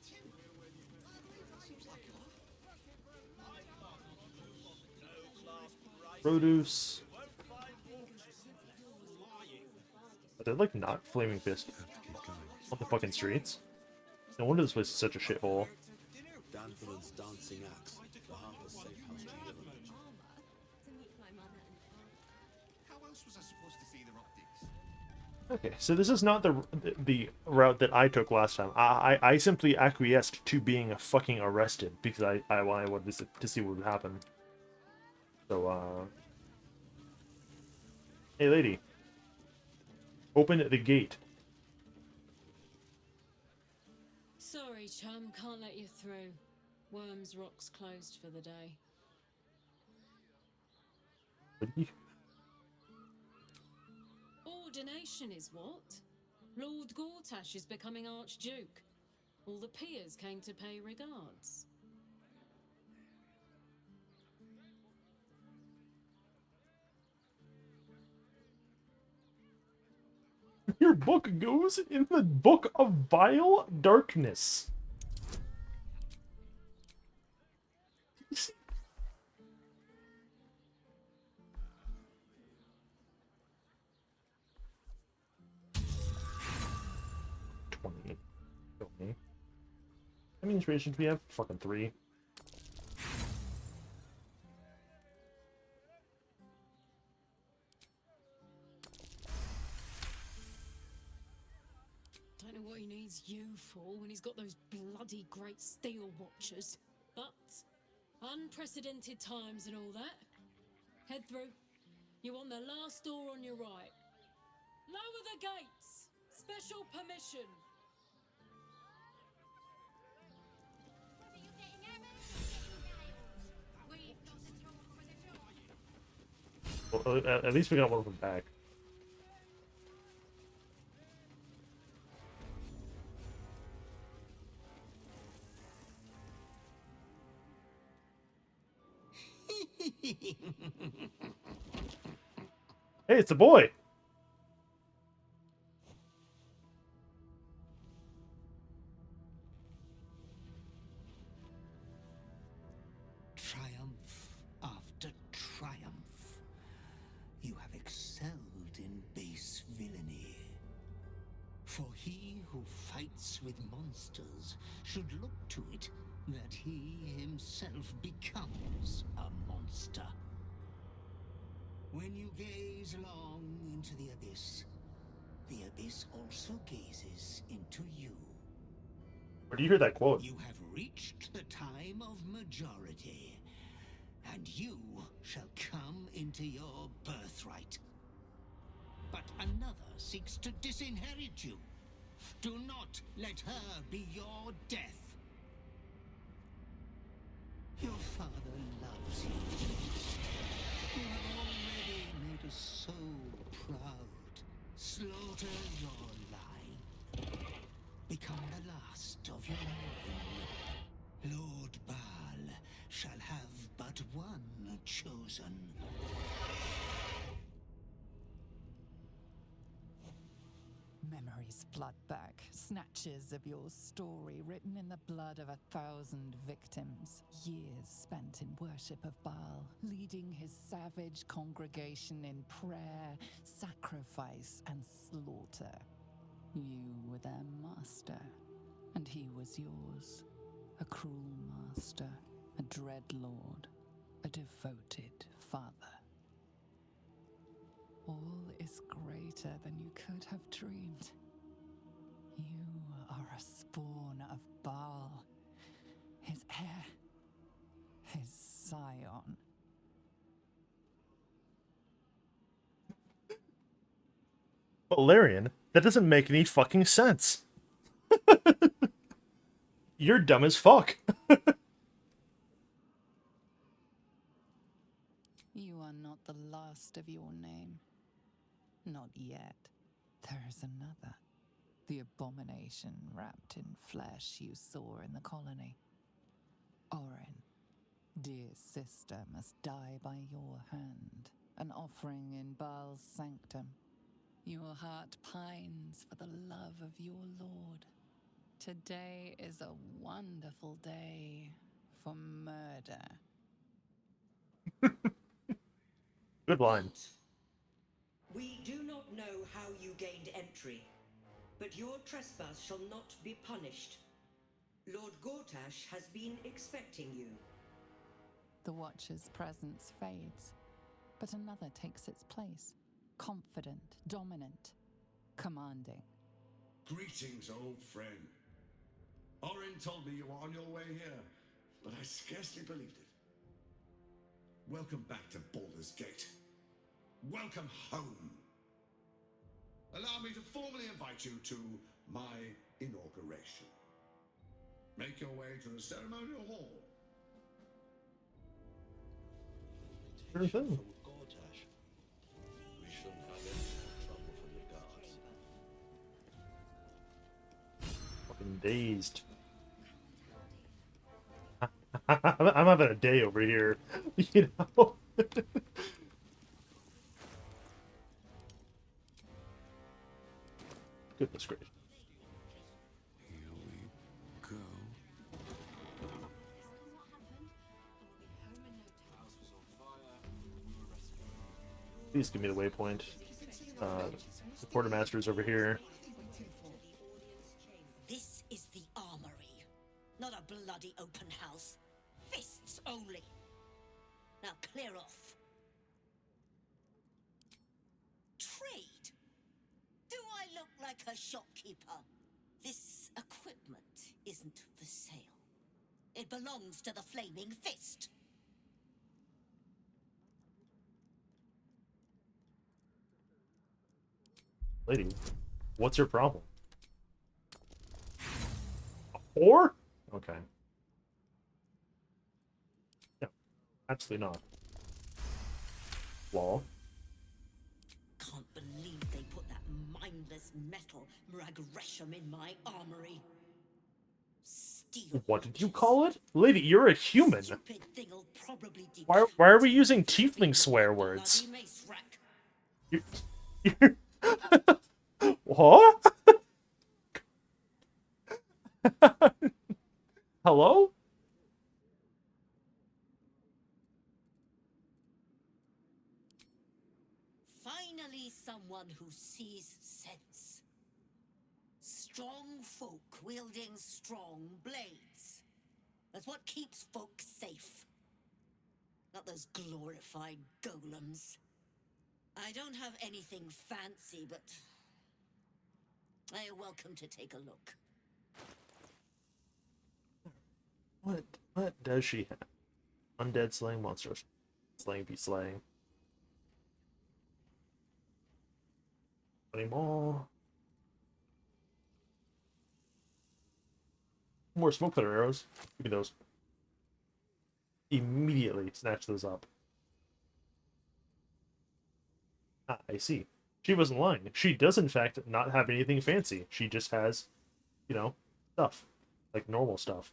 Seems like Produce. Are they like not flaming fist on the fucking streets? No wonder this place is such a shithole. Danford's dancing axe, the harmless safe house to heal. How else was I supposed to see their optics? Okay, so this is not the route that I took last time. I simply acquiesced to being fucking arrested because I wanted to see what would happen. So hey lady, open the gate. Sorry, chum, can't let you through. Worms Rock's closed for the day. Ordination is what? Lord Gortash is becoming Archduke. All the peers came to pay regards. Your book goes in the book of vile darkness. Okay. How many inspirations do we have? Fucking 3. Don't know what he needs you for when he's got those bloody great steel watchers. But unprecedented times and all that. Head through. You want the last door on your right. Lower the gates. Special permission. Well, at least we got one of them back. Hey, it's a boy! Triumph after triumph. You have excelled in base villainy. For he who fights with monsters should look to it that he himself becomes a monster. When you gaze long into the abyss also gazes into you. Where do you hear that quote? You have reached the time of majority, and you shall come into your birthright. But another seeks to disinherit you. Do not let her be your death. Your father loves you. You have already made us so proud. Slaughter your line. Become the last of your line. Lord Baal shall have but one chosen. Memories flood back, snatches of your story written in the blood of 1,000 victims. Years spent in worship of Baal, leading his savage congregation in prayer, sacrifice, and slaughter. You were their master, and he was yours. A cruel master, a dread lord, a devoted father. All is greater than you could have dreamed. You are a spawn of Baal, his heir, his scion. Valerian, that doesn't make any fucking sense. You're dumb as fuck. You are not the last of your name. Not yet. There is another. The abomination wrapped in flesh you saw in the colony. Orin, dear sister must die by your hand, an offering in Baal's sanctum. Your heart pines for the love of your lord. Today is a wonderful day for murder. Good line. We do not know how you gained entry, but your trespass shall not be punished. Lord Gortash has been expecting you. The Watcher's presence fades, but another takes its place. Confident, dominant, commanding. Greetings, old friend. Orin told me you were on your way here, but I scarcely believed it. Welcome back to Baldur's Gate. Welcome home. Allow me to formally invite you to my inauguration. Make your way to the ceremonial hall. Sure thing. Gortash. We shouldn't have any trouble from the guards. Fucking dazed. I'm having a day over here, you know. Goodness gracious. Here we go. Please give me the waypoint. The quartermaster's over here. This is the armory, not a bloody open house. Fists only. Now clear off. Trade? Do I look like a shopkeeper? This equipment isn't for sale. It belongs to the Flaming Fist. Lady, what's your problem? A whore? Okay. No, absolutely not. Lol. Can't believe they put that mindless metal Mragresham in my armory. Steel. What did you call it? Lady, you're a human. Stupid thing'll probably Why are we using tiefling swear words? bloody mace rack. You're what? Hello? Finally, someone who sees sense. Strong folk wielding strong blades. That's what keeps folk safe. Not those glorified golems. I don't have anything fancy, but you're welcome to take a look. What does she have? Undead slaying, monsters slaying, be slaying. Any more? More smoke cutter arrows. Give me those. Immediately snatch those up. Ah, I see. She wasn't lying. She does, in fact, not have anything fancy. She just has, you know, stuff. Like normal stuff.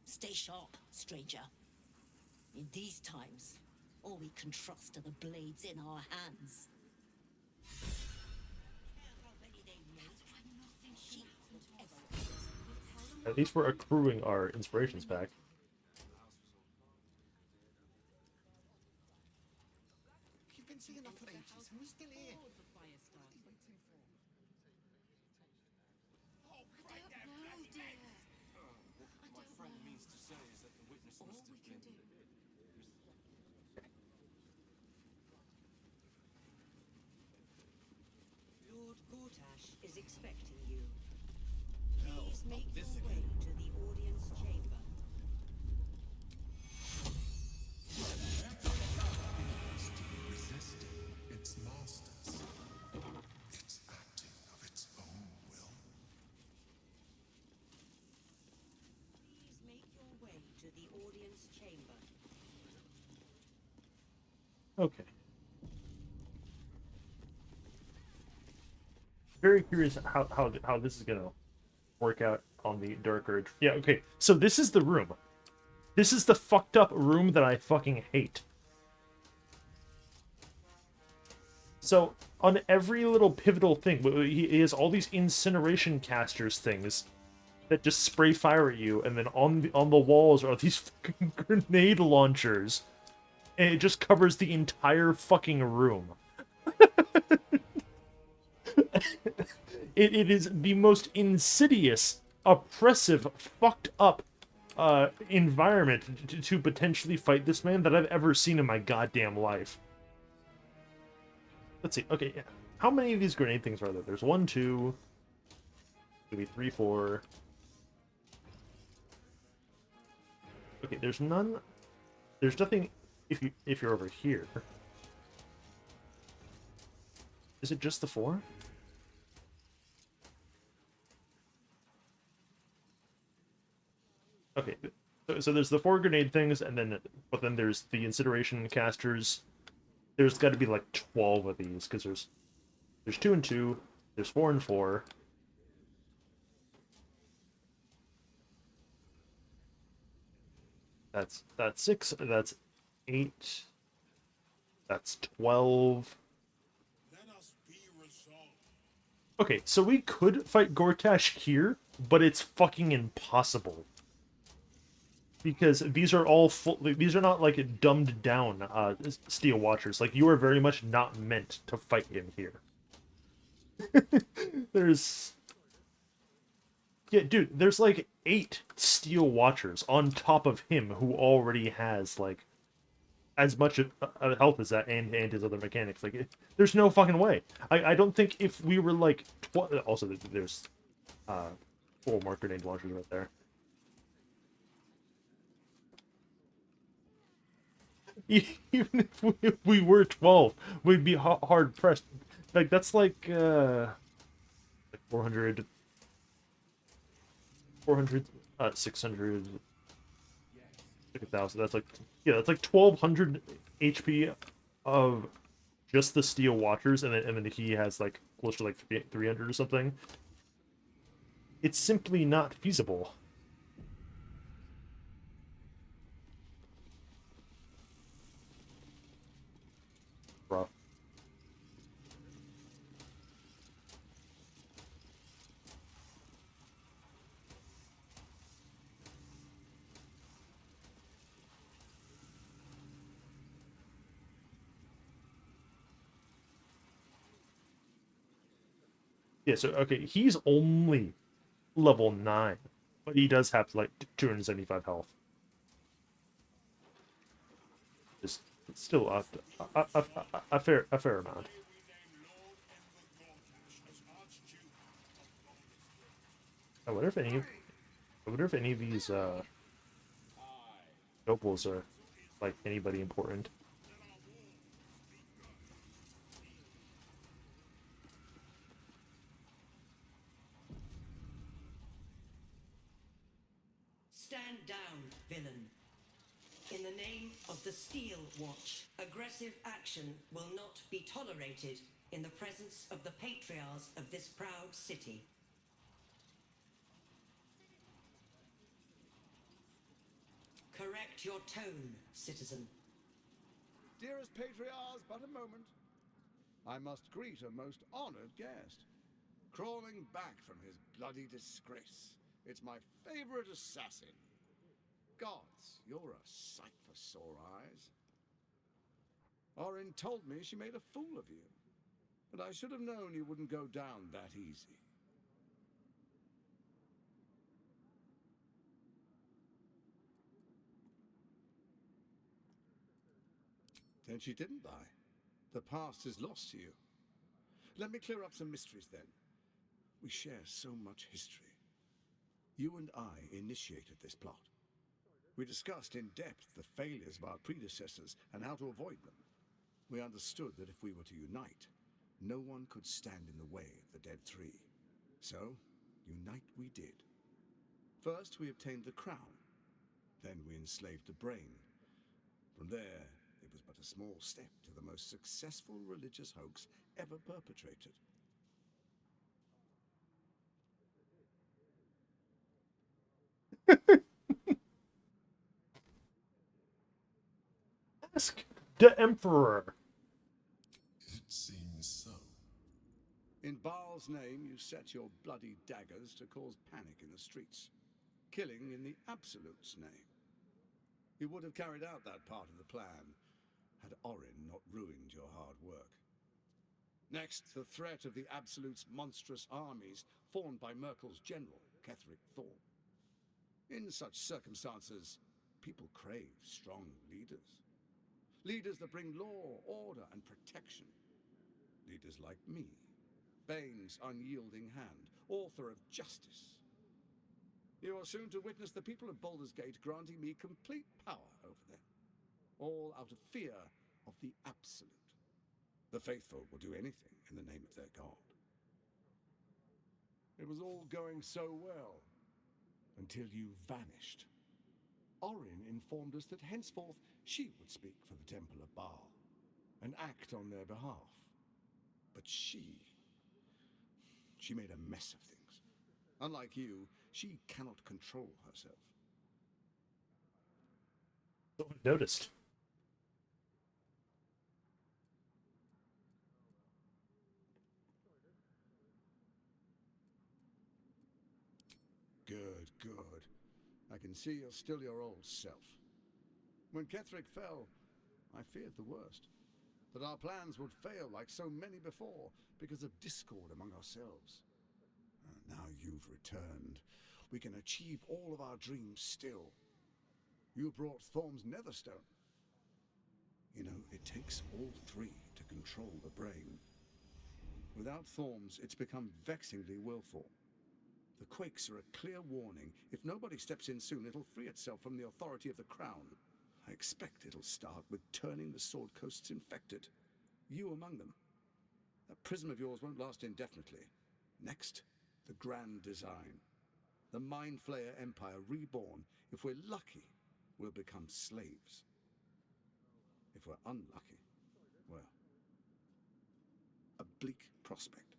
Stay sharp, stranger. In these times, all we can trust are the blades in our hands. At least we're accruing our inspirations back. You've been seeing enough for ages, and we're still here. My friend means to say is that the witness must have been... Lord Gortash is expecting you. Please make your way to the audience chamber. Resisting its masters. It's Okay. Very curious how this is gonna work out on the Dark Urge. Yeah, okay. So this is the room. This is the fucked up room that I fucking hate. So on every little pivotal thing, he has all these incineration casters things that just spray fire at you, and then on the walls are these fucking grenade launchers, and it just covers the entire fucking room. It is the most insidious, oppressive, fucked up environment to potentially fight this man that I've ever seen in my goddamn life. Let's see. Okay, yeah. How many of these grenade things are there? There's 1, 2, maybe 3, 4. Okay, there's none. There's nothing if you're over here. Is it just the 4? Okay, so there's the 4 grenade things, and then there's the incineration casters. There's got to be like 12 of these because there's 2 and 2. There's 4 and 4. That's 6. That's 8. That's 12. Okay, so we could fight Gortash here, but it's fucking impossible. Because these are all these are not like dumbed down Steel Watchers. Like, you are very much not meant to fight him here. There's... Yeah, dude, there's like 8 Steel Watchers on top of him who already has, like, as much health as that and his other mechanics. Like, there's no fucking way. I don't think if we were like... Also, there's 4 more grenade launchers right there. Even if we were 12, we'd be hard pressed. Like, that's like 400, 600, like 1,000. That's like, yeah, that's like 1,200 HP of just the Steel Watchers, and then he has like close to like 300 or something. It's simply not feasible. Rough. Yeah, so, okay, he's only level 9, but he does have, like, 275 health. Just still a fair amount. I wonder if any of these nobles are, like, anybody important. Stand down, villain. In the name of the Steel Watch, aggressive action will not be tolerated in the presence of the patriarchs of this proud city. Correct your tone, citizen. Dearest patriarchs, but a moment. I must greet a most honored guest. Crawling back from his bloody disgrace. It's my favorite assassin. Gods, you're a sight for sore eyes. Orin told me she made a fool of you. But I should have known you wouldn't go down that easy. Then she didn't die. The past is lost to you. Let me clear up some mysteries then. We share so much history. You and I initiated this plot. We discussed in depth the failures of our predecessors and how to avoid them. We understood that if we were to unite, no one could stand in the way of the Dead Three. So, unite we did. First, we obtained the crown. Then we enslaved the brain. From there, it was but a small step to the most successful religious hoax ever perpetrated. Ask the Emperor. It seems so. In Baal's name, you set your bloody daggers to cause panic in the streets, killing in the Absolute's name. You would have carried out that part of the plan had Orin not ruined your hard work. Next, the threat of the Absolute's monstrous armies formed by Merkel's general, Ketheric Thorn. In such circumstances, people crave strong leaders. Leaders that bring law, order, and protection. Leaders like me, Bane's unyielding hand, author of justice. You are soon to witness the people of Baldur's Gate granting me complete power over them, all out of fear of the Absolute. The faithful will do anything in the name of their god. It was all going so well, until you vanished. Orin informed us that henceforth she would speak for the Temple of Baal, and act on their behalf. But she made a mess of things. Unlike you, she cannot control herself. No one noticed. Good, good. I can see you're still your old self. When Ketheric fell, I feared the worst. That our plans would fail like so many before, because of discord among ourselves. Now you've returned. We can achieve all of our dreams still. You brought Thorm's Netherstone. You know, it takes all three to control the brain. Without Thorm's, it's become vexingly willful. The quakes are a clear warning. If nobody steps in soon, it'll free itself from the authority of the Crown. I expect it'll start with turning the Sword Coasts infected. You among them. That prism of yours won't last indefinitely. Next, the grand design. The Mind Flayer Empire reborn. If we're lucky, we'll become slaves. If we're unlucky, well, a bleak prospect.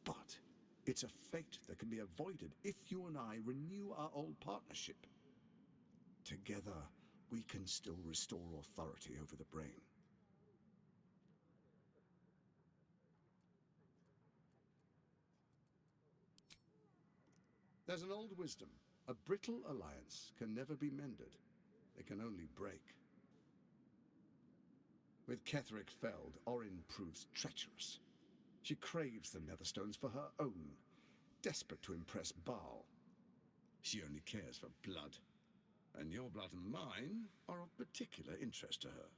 But it's a fate that can be avoided if you and I renew our old partnership. Together, we can still restore authority over the brain. There's an old wisdom. A brittle alliance can never be mended. It can only break. With Ketheric felled, Orin proves treacherous. She craves the Netherstones for her own, desperate to impress Baal. She only cares for blood, and your blood and mine are of particular interest to her.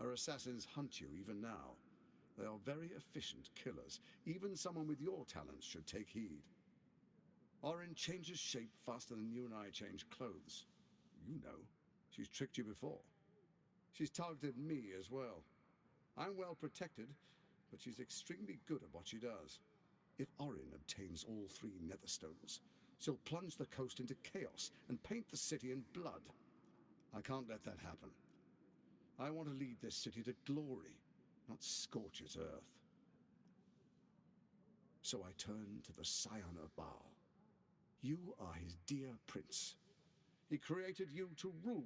Her assassins hunt you even now. They are very efficient killers. Even someone with your talents should take heed. Orin changes shape faster than you and I change clothes. You know, she's tricked you before. She's targeted me as well. I'm well protected, but she's extremely good at what she does. If Orin obtains all three Netherstones, she'll plunge the coast into chaos and paint the city in blood. I can't let that happen. I want to lead this city to glory, not scorch its earth. So I turn to the Scion of Baal. You are his dear prince. He created you to rule.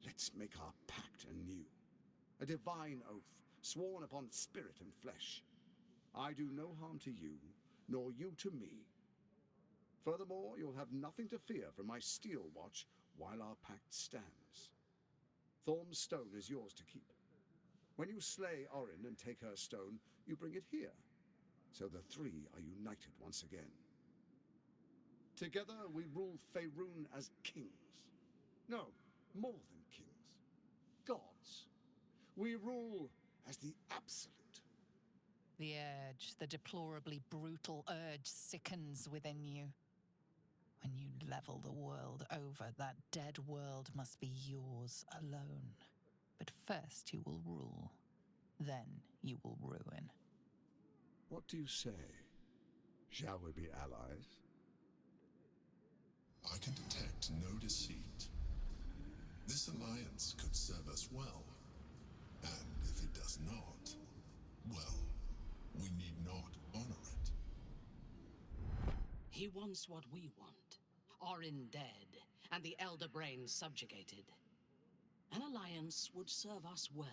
Let's make our pact anew. A divine oath, sworn upon spirit and flesh. I do no harm to you, nor you to me. Furthermore, you'll have nothing to fear from my steel watch while our pact stands. Thorm's stone is yours to keep. When you slay Orin and take her stone, you bring it here, so the three are united once again. Together we rule Faerun as kings. No, more than kings. Gods. We rule as the Absolute. The urge, the deplorably brutal urge, sickens within you. When you level the world over, that dead world must be yours alone. But first you will rule. Then you will ruin. What do you say? Shall we be allies? I can detect no deceit. This alliance could serve us well. And if it does not, well, we need not honor it. He wants what we want. Orin dead, and the Elder Brain subjugated. An alliance would serve us well.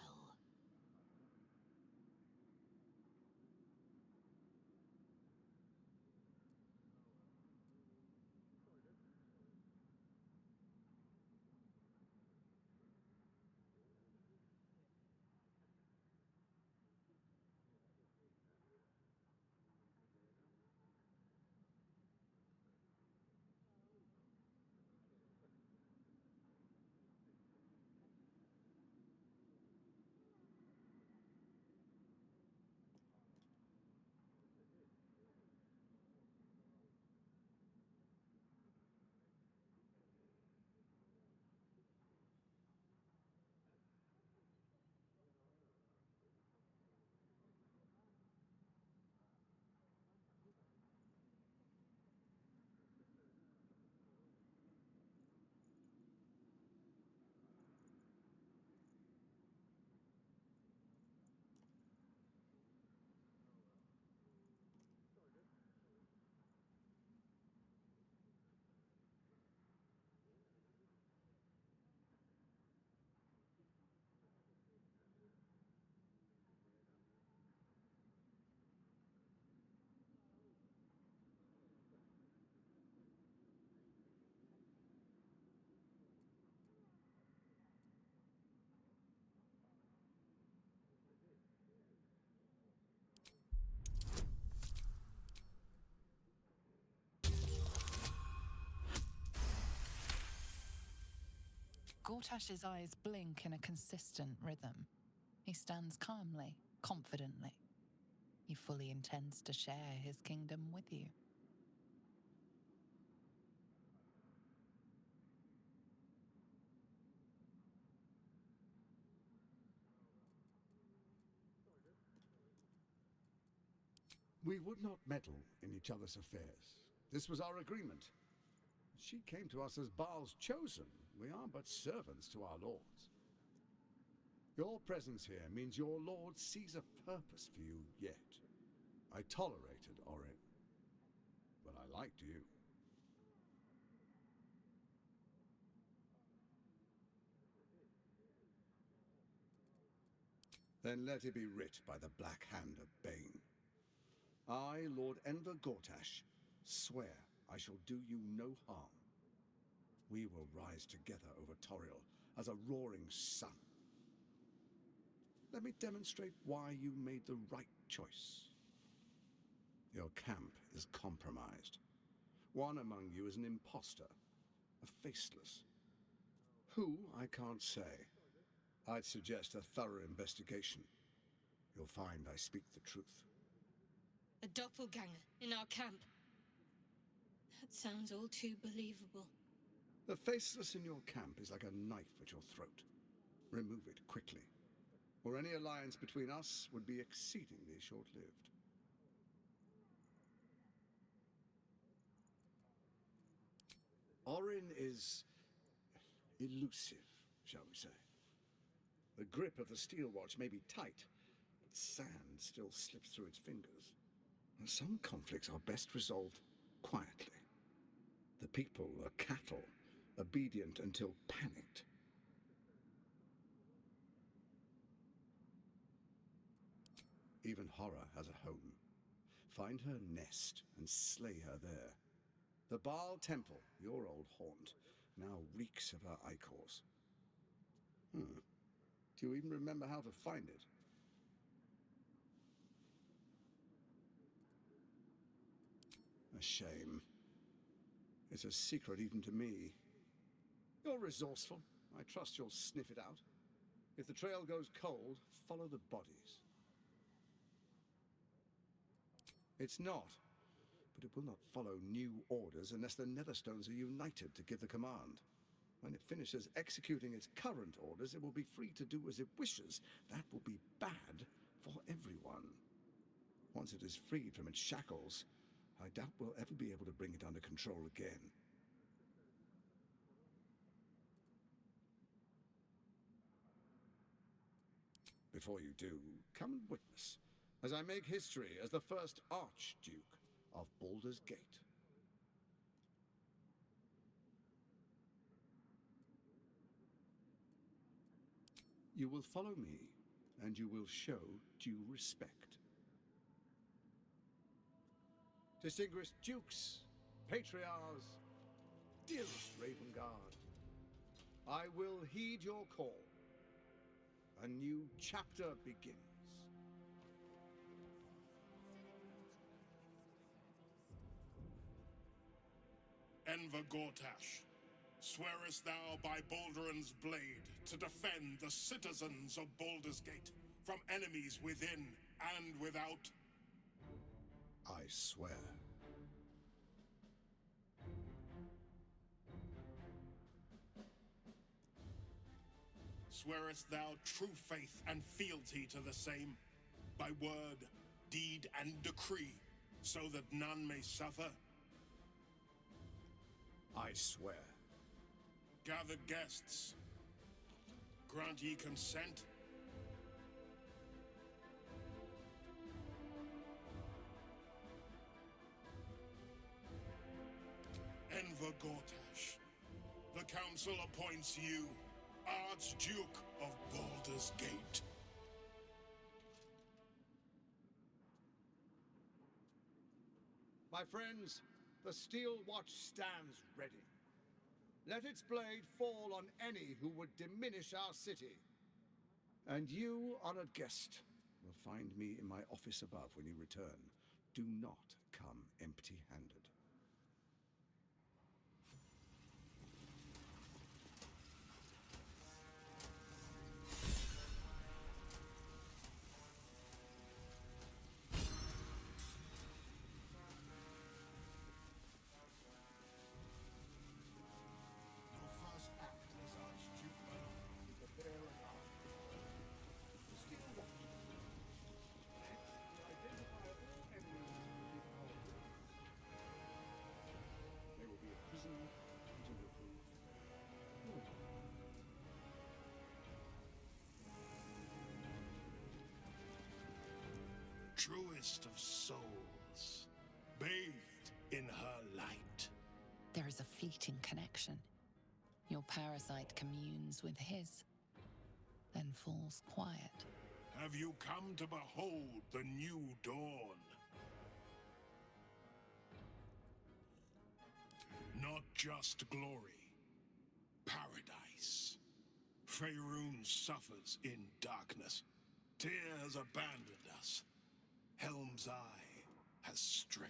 Gortash's eyes blink in a consistent rhythm. He stands calmly, confidently. He fully intends to share his kingdom with you. We would not meddle in each other's affairs. This was our agreement. She came to us as Baal's chosen. We are but servants to our lords. Your presence here means your lord sees a purpose for you yet. I tolerated Orin, but I liked you. Then let it be writ by the black hand of Bane. I, Lord Enver Gortash, swear I shall do you no harm. We will rise together over Toriel as a roaring sun. Let me demonstrate why you made the right choice. Your camp is compromised. One among you is an imposter, a faceless. Who, I can't say. I'd suggest a thorough investigation. You'll find I speak the truth. A doppelganger in our camp. That sounds all too believable. The faceless in your camp is like a knife at your throat. Remove it quickly, or any alliance between us would be exceedingly short-lived. Orin is elusive, shall we say. The grip of the steel watch may be tight, but sand still slips through its fingers. And some conflicts are best resolved quietly. The people are cattle, obedient until panicked. Even horror has a home. Find her nest and slay her there. The Baal Temple, your old haunt, now reeks of her ichors. Do you even remember how to find it? A shame. It's a secret even to me. You're resourceful. I trust you'll sniff it out. If the trail goes cold, follow the bodies. It's not, but it will not follow new orders unless the Netherstones are united to give the command. When it finishes executing its current orders, it will be free to do as it wishes. That will be bad for everyone. Once it is freed from its shackles, I doubt we'll ever be able to bring it under control again. Before you do, come and witness, as I make history as the first Archduke of Baldur's Gate. You will follow me, and you will show due respect. Distinguished dukes, patriarchs, dearest Raven Guard, I will heed your call. A new chapter begins. Enver Gortash, swearest thou by Balduran's blade to defend the citizens of Baldur's Gate from enemies within and without? I swear. Swearest thou true faith and fealty to the same, by word, deed, and decree, so that none may suffer? I swear. Gathered guests, grant ye consent? Enver Gortash, the Council appoints you Archduke of Baldur's Gate. My friends, the Steel Watch stands ready. Let its blade fall on any who would diminish our city. And you, honored guest, will find me in my office above when you return. Do not come empty-handed. Truest of souls, bathed in her light. There is a fleeting connection. Your parasite communes with his, then falls quiet. Have you come to behold the new dawn? Not just glory, paradise. Faerun suffers in darkness. Tyr has abandoned us. Helm's Eye has strayed.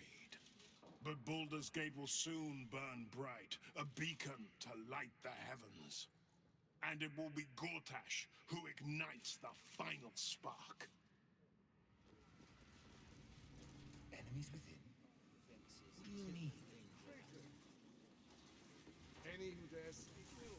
But Baldur's Gate will soon burn bright, a beacon to light the heavens. And it will be Gortash who ignites the final spark. Enemies within? What do you mean? Any who dare speak ill.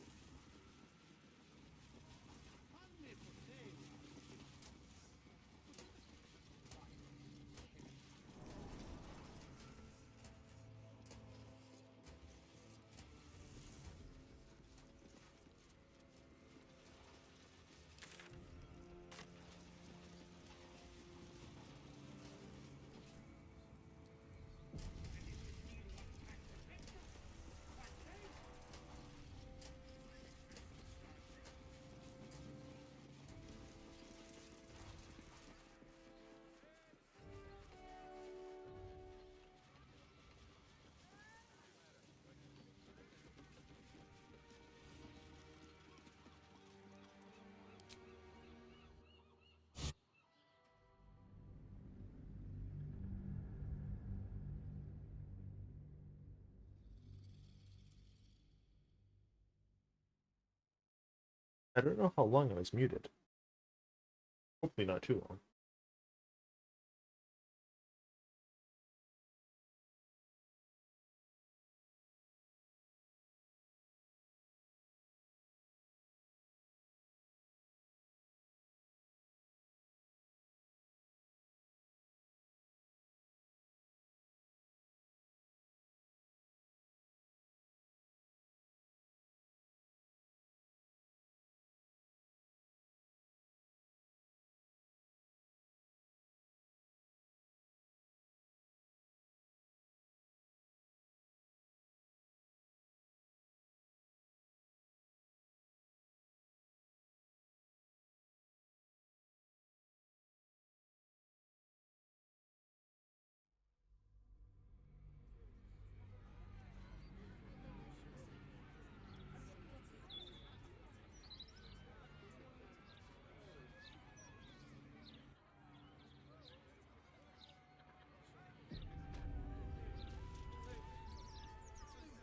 I don't know how long I was muted. Hopefully not too long.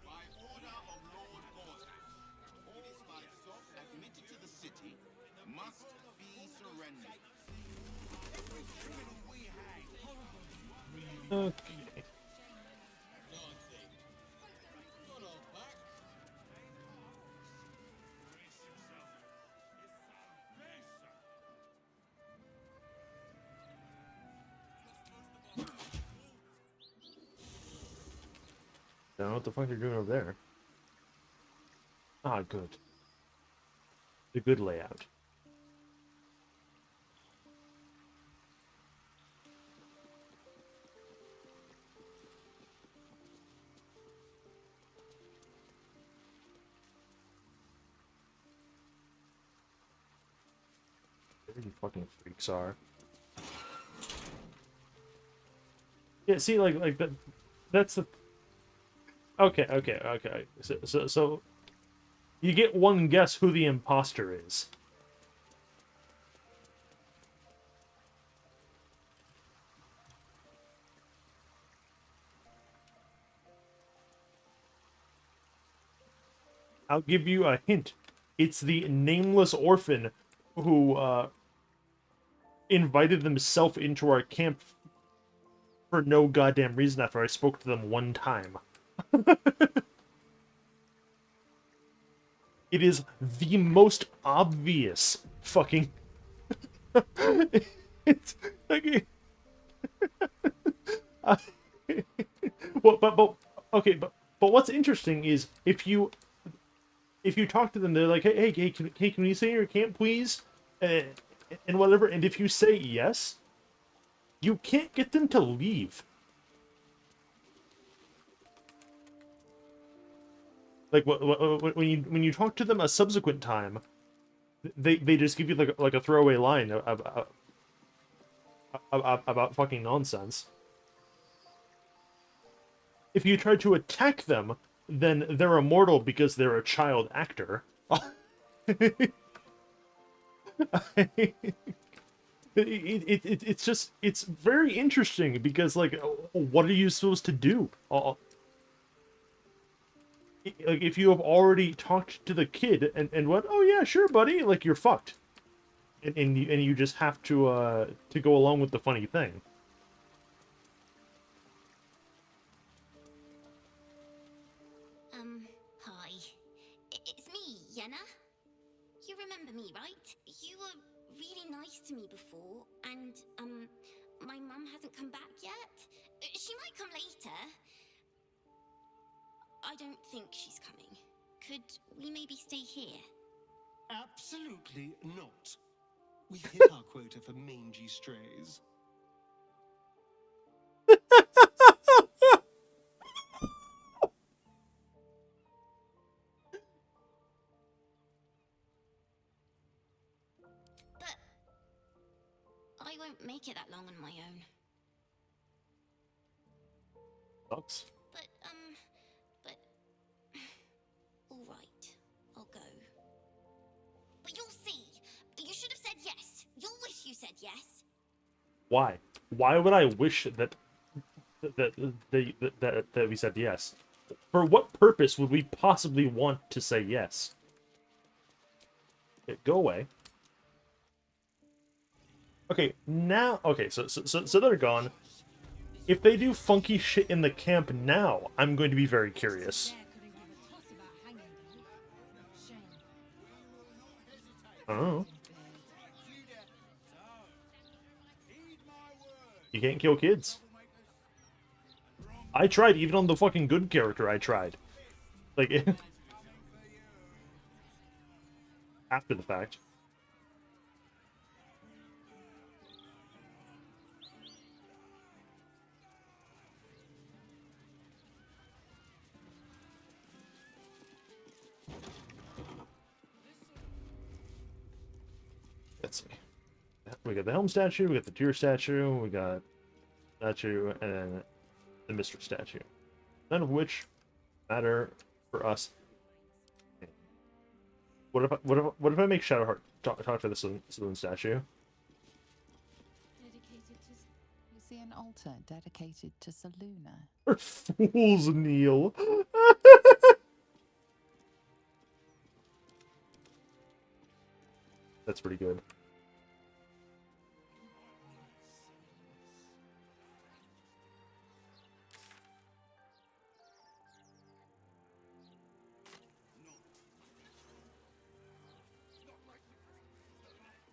By order of Lord Gortash, all livestock admitted to the city must be surrendered. Every criminal we hang. Okay. Not all back. I don't know what the fuck you're doing over there. Ah, good. The good layout. Where you fucking freaks are. Yeah, see, like that. That's the. Okay. So you get one guess who the imposter is. I'll give you a hint. It's the nameless orphan who invited themselves into our camp for no goddamn reason after I spoke to them one time. It is the most obvious fucking... it's like... Okay, but what's interesting is if you talk to them, they're like, hey, can you stay in your camp, please? And whatever, and if you say yes, you can't get them to leave. Like when you talk to them a subsequent time, they just give you like a throwaway line about fucking nonsense. If you try to attack them, then they're immortal because they're a child actor. It's very interesting because, like, what are you supposed to do? Like, if you have already talked to the kid and went, oh yeah, sure, buddy, like, you're fucked. And you just have to go along with the funny thing. Hi. It's me, Yenna. You remember me, right? You were really nice to me before, and, my mum hasn't come back yet. She might come later. I don't think she's coming. Could we maybe stay here? Absolutely not. We've hit our quota for mangy strays. But I won't make it that long on my own. Sucks. But all right, I'll go. But you'll see. You should have said yes. You'll wish you said yes. Why? Why would I wish that we said yes? For what purpose would we possibly want to say yes? Okay, go away. Okay, now... Okay, so they're gone. If they do funky shit in the camp now, I'm going to be very curious. Oh. You can't kill kids. I tried, even on the fucking good character, I tried. Like, after the fact. Let's see. We got the Helm statue, we got the Tyr statue, we got statue, and then the Mistress statue. None of which matter for us. What if I make Shadowheart talk to the Saloon statue? You see an altar dedicated to Saluna. We're fools, Neil. That's pretty good.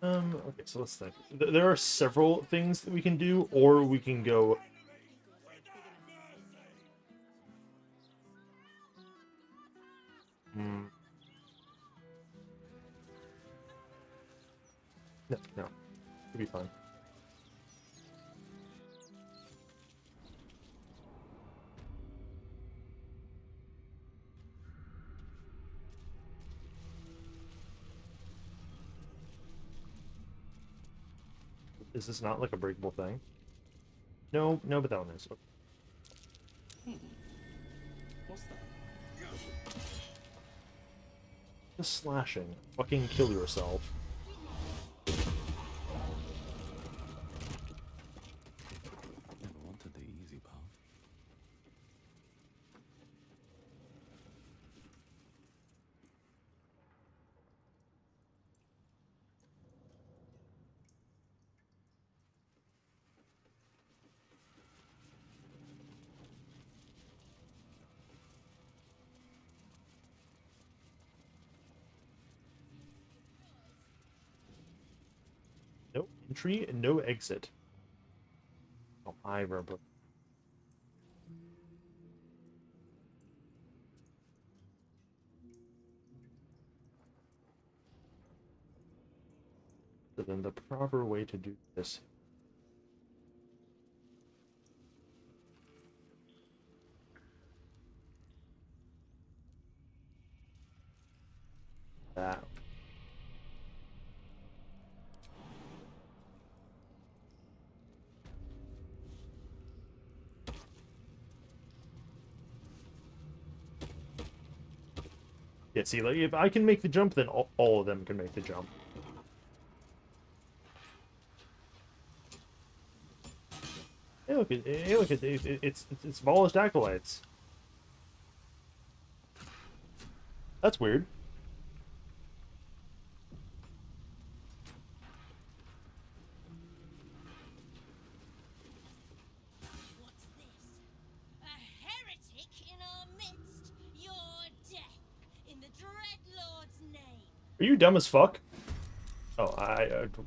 Okay, so let's think. There are several things that we can do, or we can go... No, it'll be fine. Is this not like a breakable thing? No, but that one is. Okay. What's that? Just slashing. Fucking kill yourself. Never wanted the easy path. No entry and no exit. Oh, I remember. So then the proper way to do this... That. Yeah, see, like, if I can make the jump, then all of them can make the jump. Hey, look, it's abolished acolytes. That's weird. What's this? A heretic in our midst. Your death in the Dreadlord's name. Are you dumb as fuck? Oh,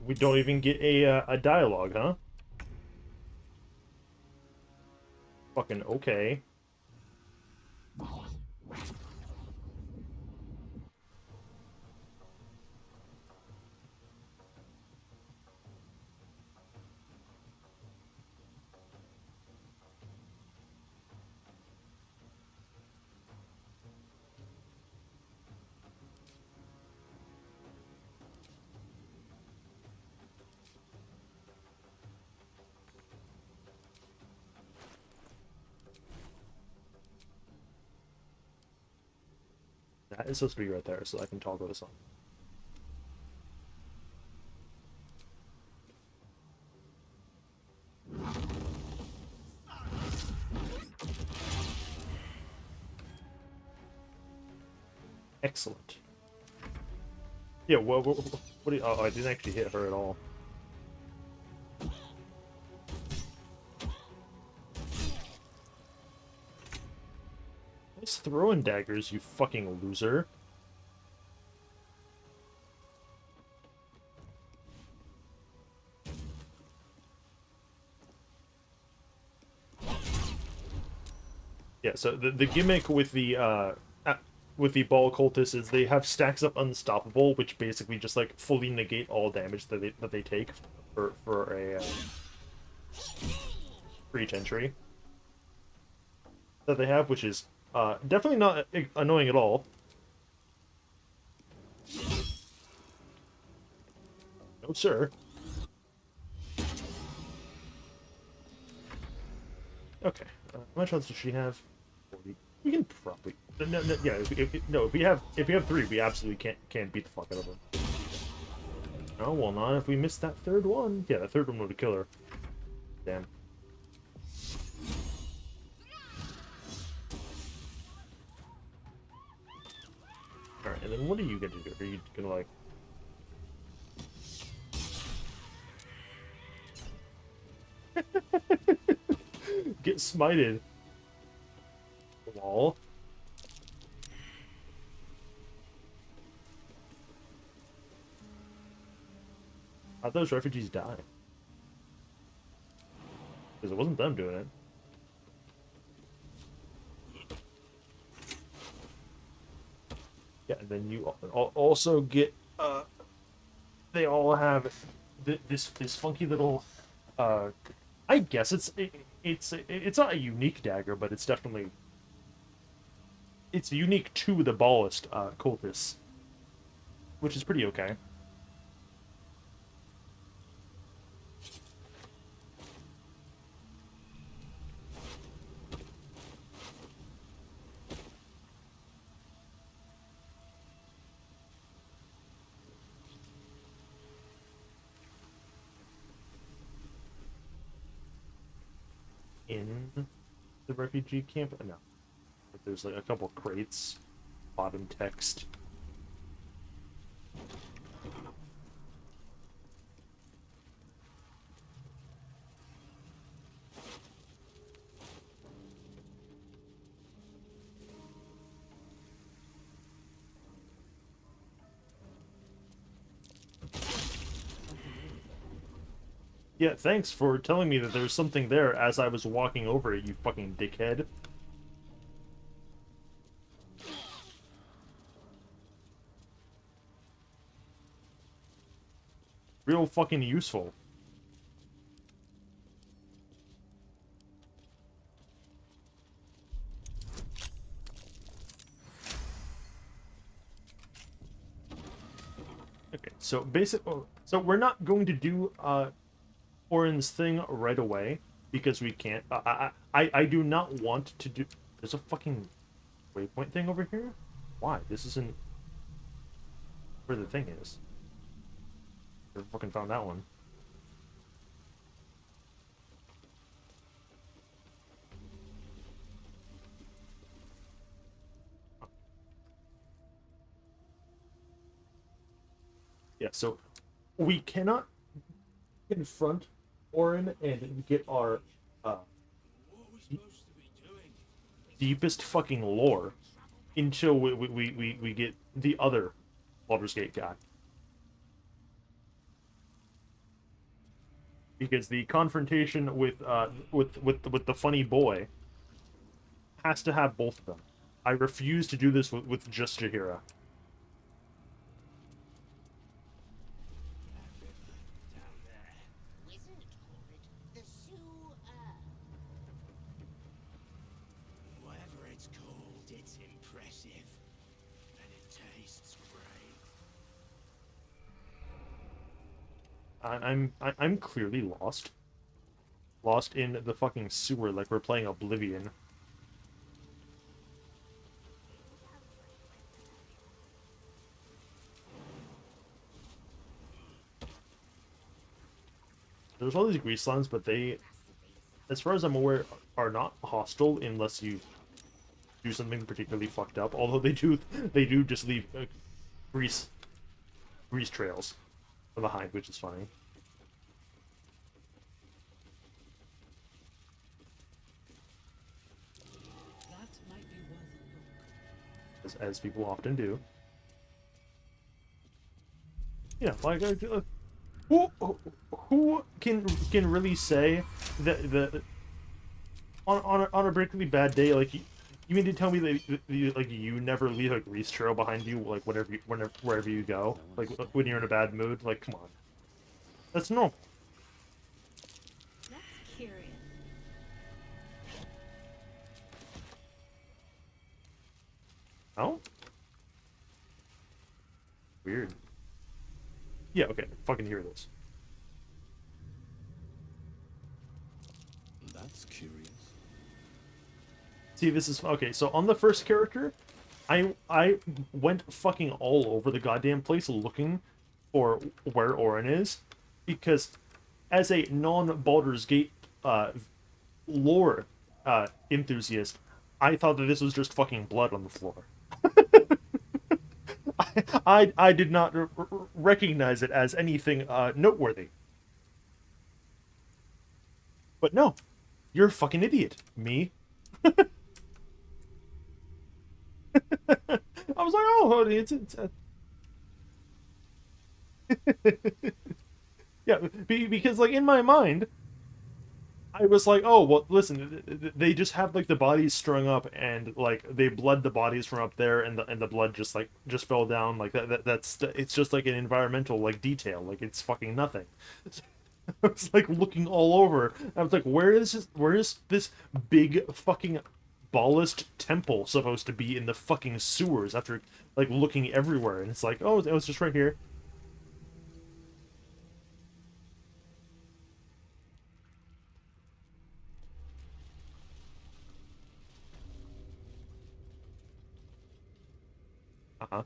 we don't even get a dialogue, huh? Fucking okay. That is supposed to be right there, so I can toggle this on. Excellent. Yeah, what do you, oh, I didn't actually hit her at all. Nice throwing daggers, you fucking loser. Yeah, so the gimmick with the ball cultists is they have stacks up unstoppable, which basically just like fully negate all damage that they take for a for each entry that they have, which is definitely not annoying at all. No, sir. Okay. How much else does she have? 40. We can probably no, yeah. If we have 3, we absolutely can't beat the fuck out of her. Oh well, not if we missed that third one. Yeah, the third one would have killed her. Damn. All right, and then what are you gonna do? Are you gonna like? Get smited. Wall. How'd those refugees die? Because it wasn't them doing it. Yeah, and then you also get they all have this funky little I guess it's not a unique dagger, but it's definitely it's unique to the ballist cultists, which is pretty okay. In the refugee camp, no, but there's like a couple crates, bottom text. Yeah, thanks for telling me that there's something there as I was walking over it, you fucking dickhead. Real fucking useful. Okay, so so we're not going to do Orin's thing right away because we can't. I do not want to do. There's a fucking waypoint thing over here. Why? This isn't where the thing is. Never fucking found that one. Yeah, so we cannot confront Orin and get our deepest fucking lore until we get the other Baldur's Gate guy. Because the confrontation with the funny boy has to have both of them. I refuse to do this with just Jaheira. Whatever it's called, it's impressive. And it tastes great. I'm clearly lost. Lost in the fucking sewer like we're playing Oblivion. There's all these grease slimes, but they, as far as I'm aware, are not hostile unless you do something particularly fucked up. Although they do just leave grease grease trails behind, which is funny. That might be worth a look. As people often do. Yeah, like who can really say that on a particularly bad day, like you mean to tell me that like you never leave a grease trail behind you, like wherever you go, like when you're in a bad mood? Like, come on, that's normal. That's curious. Oh, weird. Yeah, okay, fucking hear this. That's curious. See, this is okay. So on the first character, I went fucking all over the goddamn place looking for where Orin is, because as a non-Baldur's Gate lore enthusiast, I thought that this was just fucking blood on the floor. I did not recognize it as anything noteworthy. But no, you're a fucking idiot. Me? I was like, oh, it's yeah, because like in my mind, I was like, oh, well, listen, they just have like the bodies strung up, and like they bled the bodies from up there, and the blood just fell down like that's it's just like an environmental like detail, like it's fucking nothing. I was like looking all over. I was like, where is this big fucking ballast temple supposed to be in the fucking sewers? After like looking everywhere, and it's like, oh, it was just right here. Uh-huh.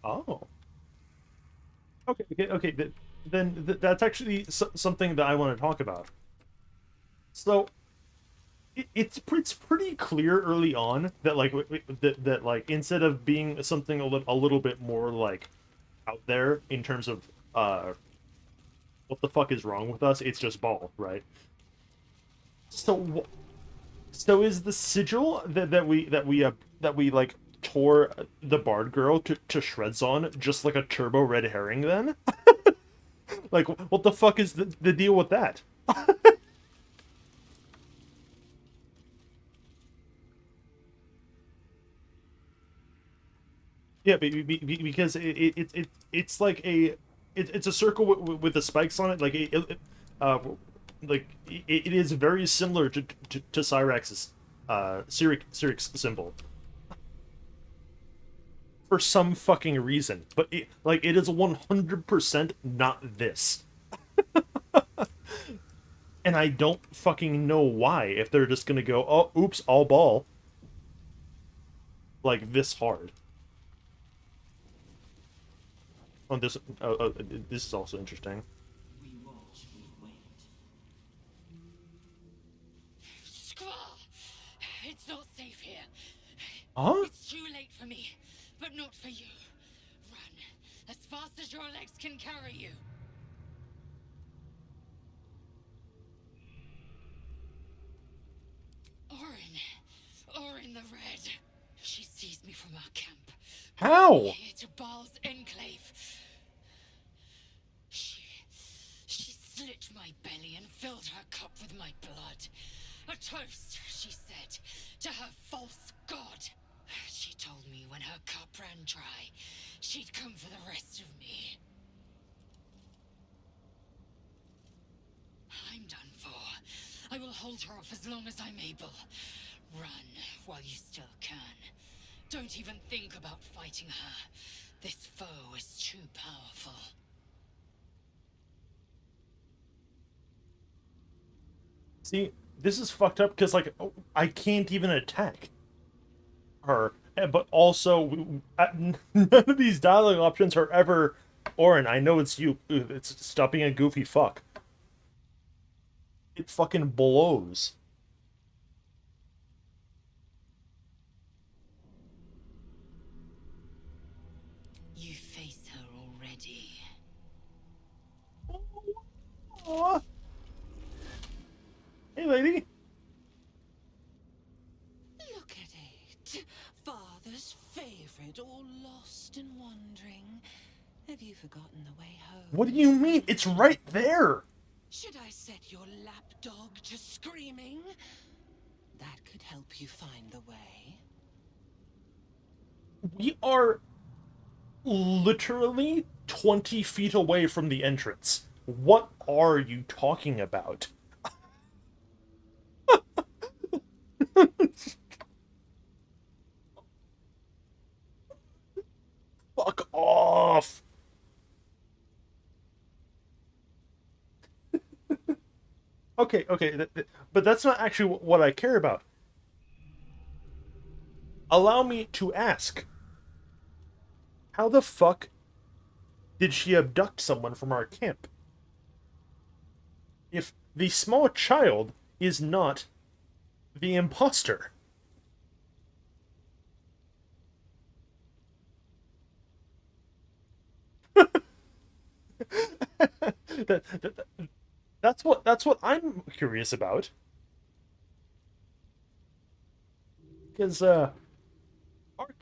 Oh. Okay. Then that's actually something that I want to talk about. So it's pretty clear early on that like that like instead of being something a little bit more like out there in terms of what the fuck is wrong with us, it's just ball, right? So so is the sigil that we like tore the Bard girl to shreds on just like a turbo red herring then? Like, what the fuck is the deal with that? Yeah, because it's like it's a circle with the spikes on it. Like uh, it is very similar to Cyrex's Cyrix symbol for some fucking reason. But it is 100% not this. And I don't fucking know why, if they're just gonna go, oh, oops, all ball. Like, this hard. Oh, this is also interesting. Squall! It's not safe here. Huh? It's too late for me, but not for you. Run as fast as your legs can carry you. Orin the Red. She seized me from our camp. How? Here to Baal's enclave. She slit my belly and filled her cup with my blood. A toast, she said, to her false god. She told me when her cup ran dry, she'd come for the rest of me. I'm done for. I will hold her off as long as I'm able. Run while you still can. Don't even think about fighting her. This foe is too powerful. See, this is fucked up because like I can't even attack her But also, none of these dialogue options are ever, Orin, I know it's you. It's stop being a goofy fuck. It fucking blows. You face her already. Aw. Hey, lady. Look at it. Father's favorite, all lost and wandering. Have you forgotten the way home? What do you mean? It's right there. Should I set your lapdog to screaming? That could help you find the way. We are literally 20 feet away from the entrance. What are you talking about? Fuck off. Okay, but that's not actually what I care about. Allow me to ask. How the fuck did she abduct someone from our camp? If the small child is not the imposter. That's what I'm curious about. Because our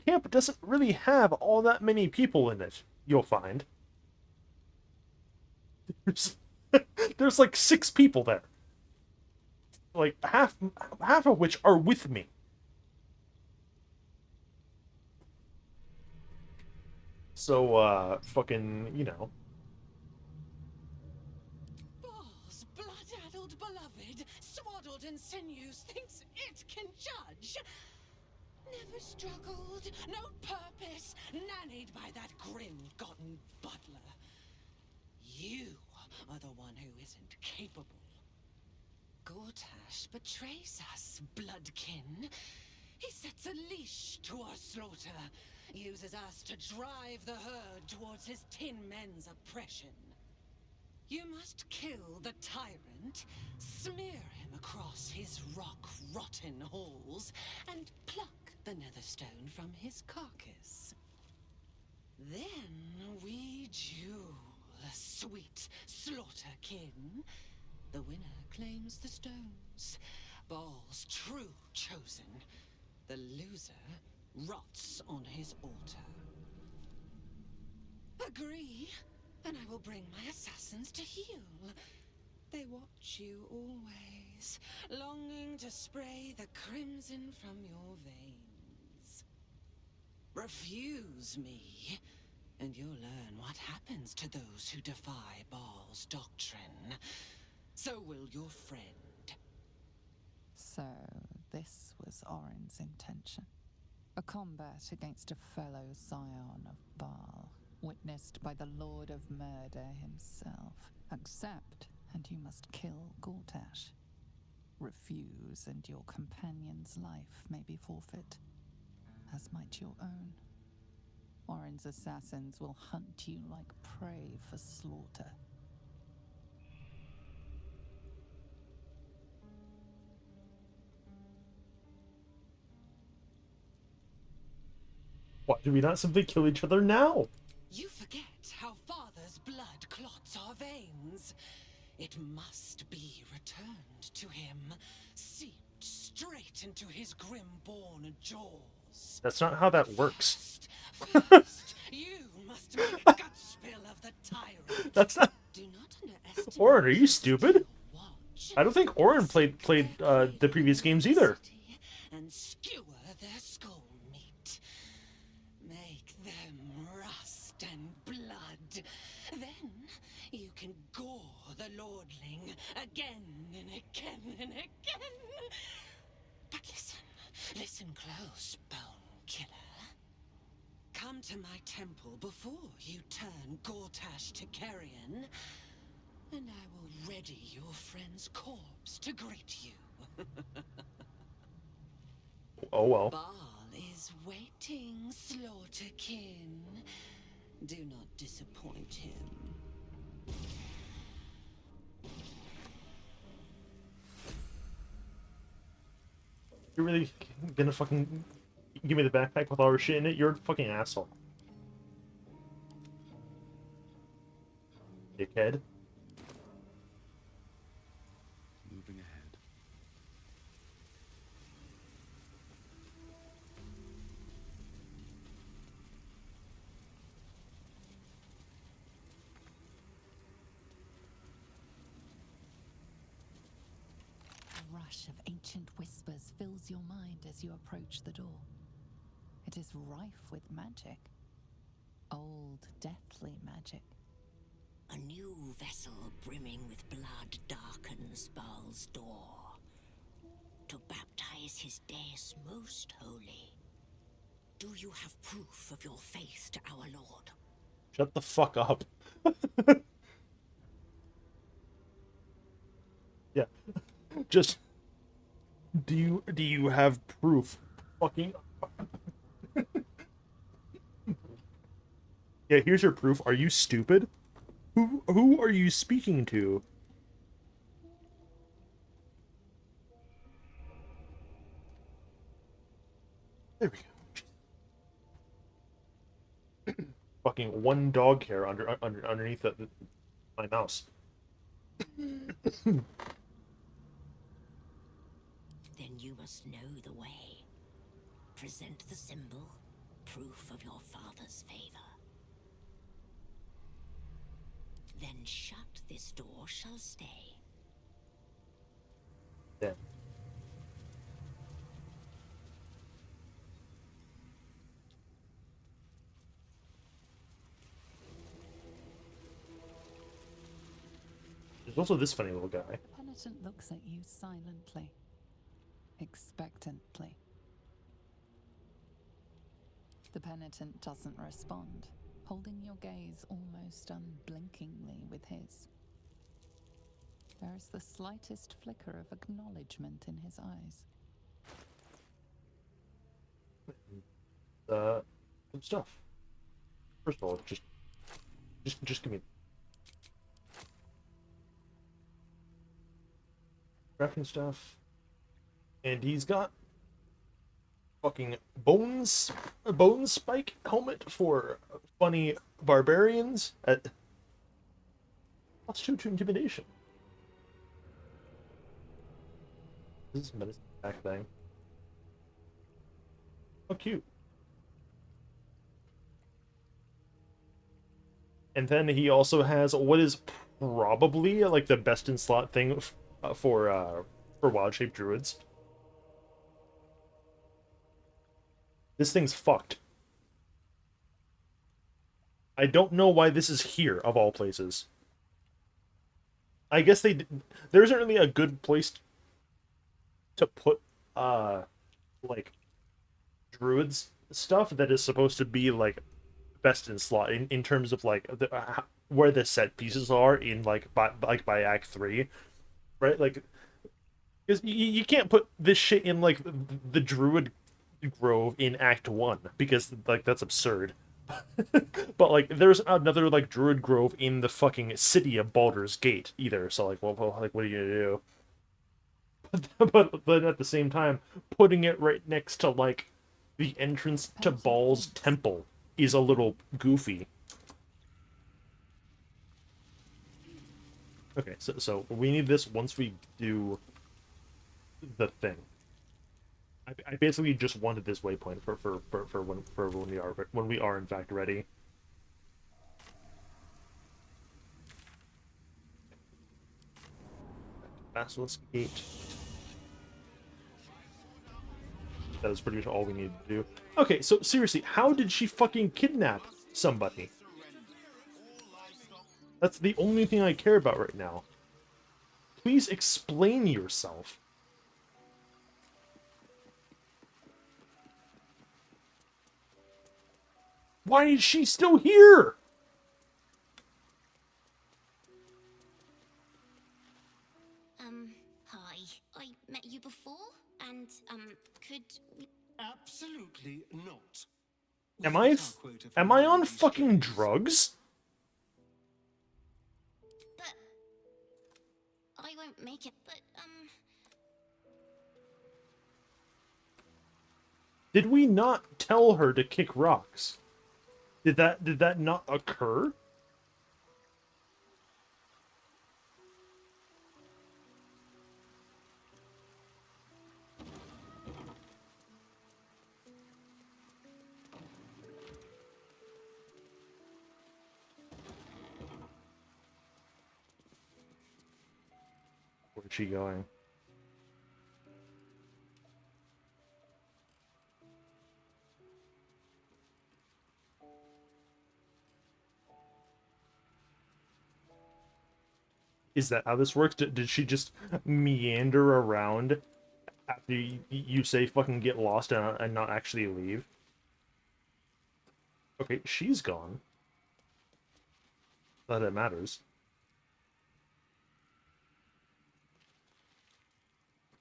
camp doesn't really have all that many people in it, you'll find. There's, there's like 6 people there. Like half of which are with me. So fucking, you know. Balls, blood-addled beloved, swaddled in sinews, thinks it can judge. Never struggled, no purpose, nannied by that grim-gotten butler. You are the one who isn't capable. Gortash betrays us, bloodkin. He sets a leash to our slaughter, uses us to drive the herd towards his tin men's oppression. You must kill the tyrant, smear him across his rock-rotten halls, and pluck the netherstone from his carcass. Then we duel, sweet slaughterkin. The winner claims the stones. Baal's true chosen. The loser rots on his altar. Agree, and I will bring my assassins to heal. They watch you always, longing to spray the crimson from your veins. Refuse me, and you'll learn what happens to those who defy Baal's doctrine. So will your friend. So, this was Orin's intention. A combat against a fellow scion of Baal, witnessed by the Lord of Murder himself. Accept, and you must kill Gortash. Refuse, and your companion's life may be forfeit, as might your own. Orin's assassins will hunt you like prey for slaughter. Why do we not simply kill each other now? You forget how father's blood clots our veins. It must be returned to him, seeped straight into his grim-born jaws. That's not how that works. First, you must make a gut spill of the tyrant. That's not. Do not underestimate. Orin, are you stupid? I don't think Orin played the previous games either. And skewer their skull meat. Make them rust and blood. Then you can gore the lordling again and again and again. But listen close, bone killer. Come to my temple before you turn Gortash to carrion, and I will ready your friend's corpse to greet you. Oh well. Baal is waiting, Slaughterkin. Do not disappoint him. You're really gonna fucking give me the backpack with all our shit in it? You're a fucking asshole. Dickhead. Moving ahead. A rush of ancient whispers fills your mind as you approach the door. It is rife with magic. Old, deathly magic. A new vessel brimming with blood darkens Baal's door. To baptize his deus most holy. Do you have proof of your faith to our Lord? Shut the fuck up. Yeah. Just do you have proof? Fucking Yeah, here's your proof. Are you stupid? Who are you speaking to? There we go. Fucking one dog hair underneath my mouse. Then you must know the way. Present the symbol, proof of your father's favor. Then shut this door shall stay. Yeah. There's also this funny little guy. Penitent looks at you silently, expectantly. The penitent doesn't respond, holding your gaze almost unblinkingly with his. There is the slightest flicker of acknowledgement in his eyes. Some stuff. First of all, just give me crafting stuff. And he's got fucking bone spike helmet for funny barbarians at +2 to intimidation. This is a medicine pack thing. How cute. And then he also has what is probably like the best in slot thing for wild shape druids. This thing's fucked. I don't know why this is here of all places. I guess there isn't really a good place to put like druids stuff that is supposed to be like best in slot in terms of like where the set pieces are in by Act 3, right? Like, because you can't put this shit in like the druid grove in Act 1 because like that's absurd. But like there's another like druid grove in the fucking city of Baldur's Gate either, so like well like what are you gonna do? but at the same time putting it right next to like the entrance to Baal's temple is a little goofy. Okay, so we need this once we do the thing. I basically just wanted this waypoint for when we are in fact ready. Basilisk Gate. That is pretty much all we need to do. Okay, so seriously, how did she fucking kidnap somebody? That's the only thing I care about right now. Please explain yourself. Why is she still here? Hi. I met you before, and, could Absolutely not. Am I on fucking drugs? But I won't make it. But Did we not tell her to kick rocks? Did that not occur? Where's she going? Is that how this works? Did she just meander around after you say fucking get lost and not actually leave? Okay, she's gone. Not that it matters.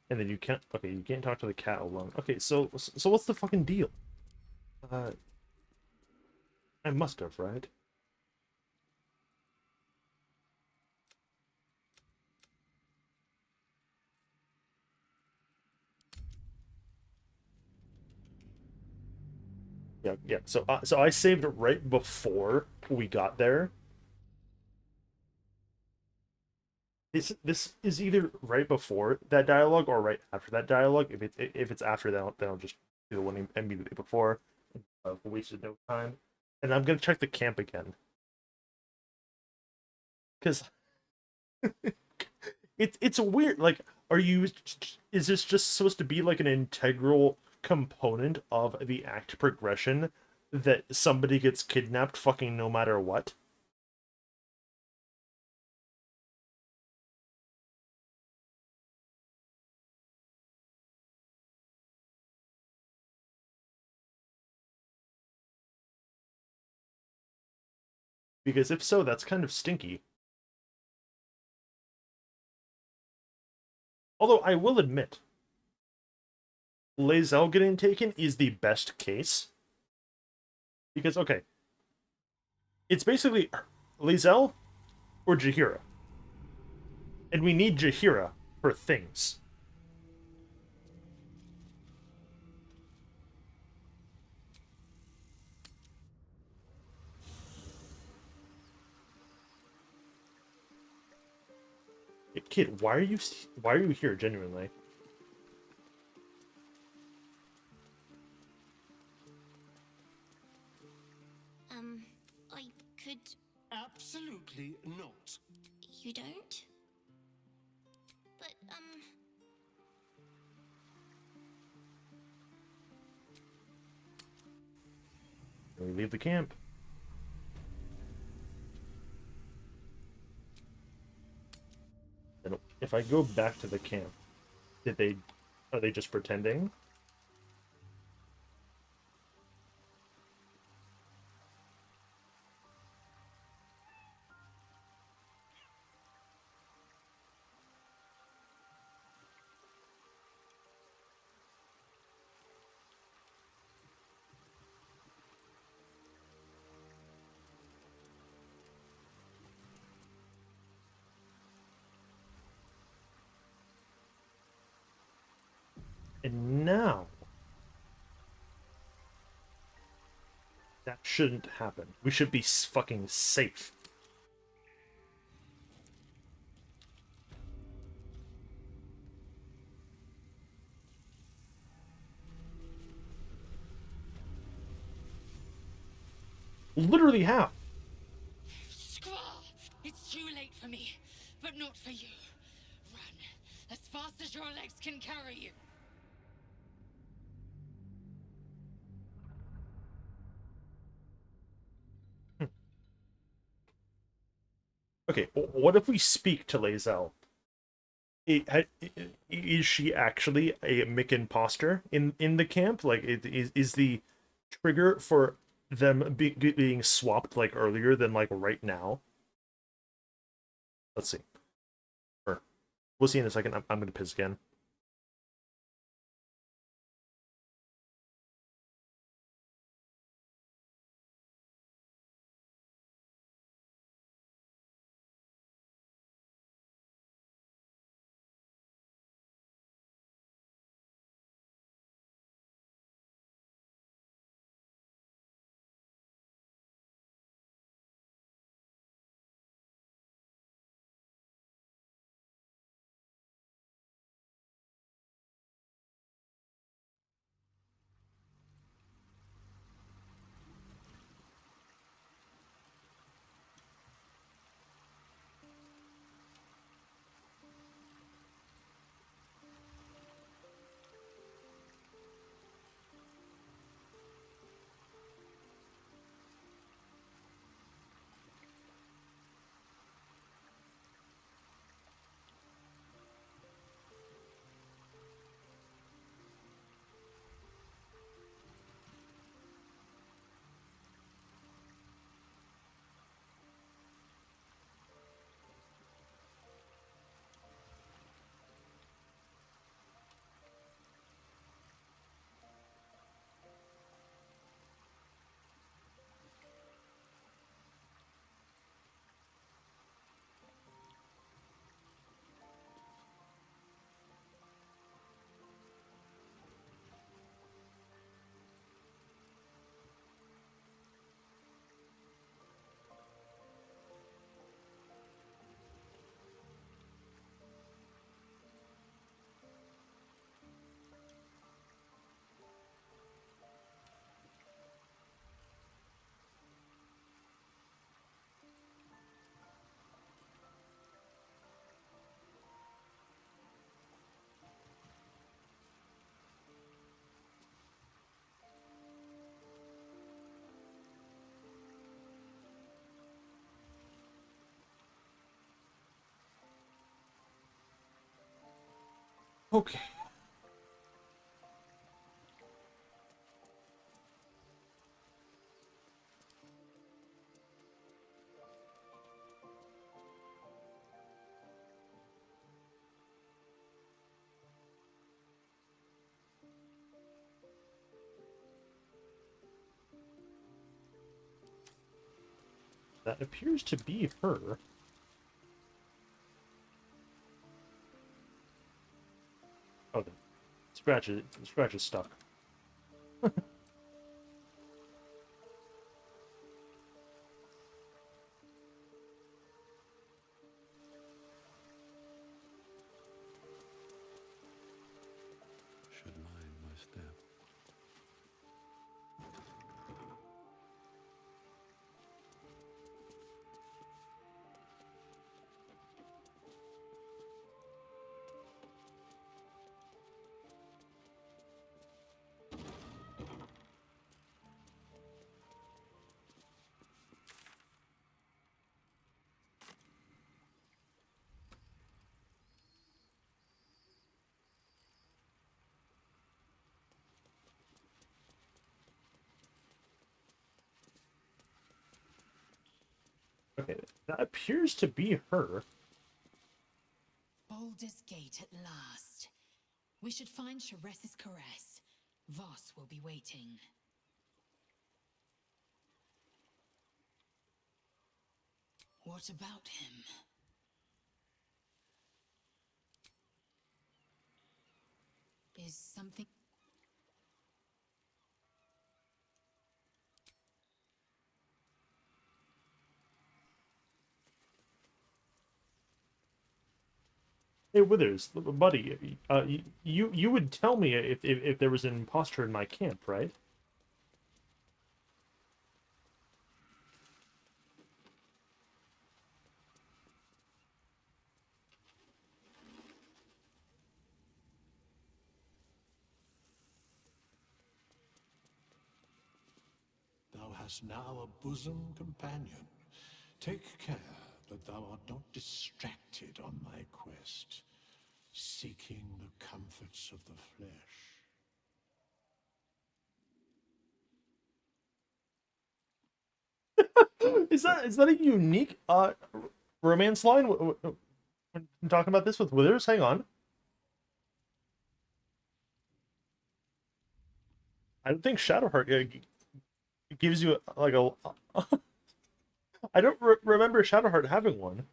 And then you can't. Okay, you can't talk to the cat alone. Okay, so what's the fucking deal? I must have, right? Yeah, yeah. So I saved it right before we got there. This is either right before that dialogue or right after that dialogue. If it's after, then I'll just do the one immediately before. Wasted no time. And I'm gonna check the camp again. Because it's weird. Like, is this just supposed to be like an integral component of the act progression that somebody gets kidnapped fucking no matter what? Because if so, that's kind of stinky. Although I will admit, Lae'zel getting taken is the best case. Because, okay, it's basically Lae'zel or Jaheira. And we need Jaheira for things. Kid, why are you here genuinely? I could. Absolutely not. You don't? But We leave the camp. And if I go back to the camp, are they just pretending? And now that shouldn't happen. We should be fucking safe. Literally how? Squall! It's too late for me, but not for you. Run as fast as your legs can carry you. Okay, what if we speak to Lae'zel? Is she actually a Mick imposter in the camp? Like, is the trigger for them being swapped like earlier than like right now? Let's see. Or we'll see in a second. I'm gonna piss again. Okay. That appears to be her. Oh, the scratch is stuck. Should mind my step. Okay, that appears to be her. Baldur's Gate at last. We should find Sharess's caress. Voss will be waiting. What about him? Is something... Hey, Withers, buddy, you would tell me if there was an imposter in my camp, right? Thou hast now a bosom companion. Take care that thou art not distracted on thy quest, seeking the comforts of the flesh. Is that a unique romance line? I'm talking about this with Withers. Hang on. I don't think Shadowheart gives you like a. I don't remember Shadowheart having one.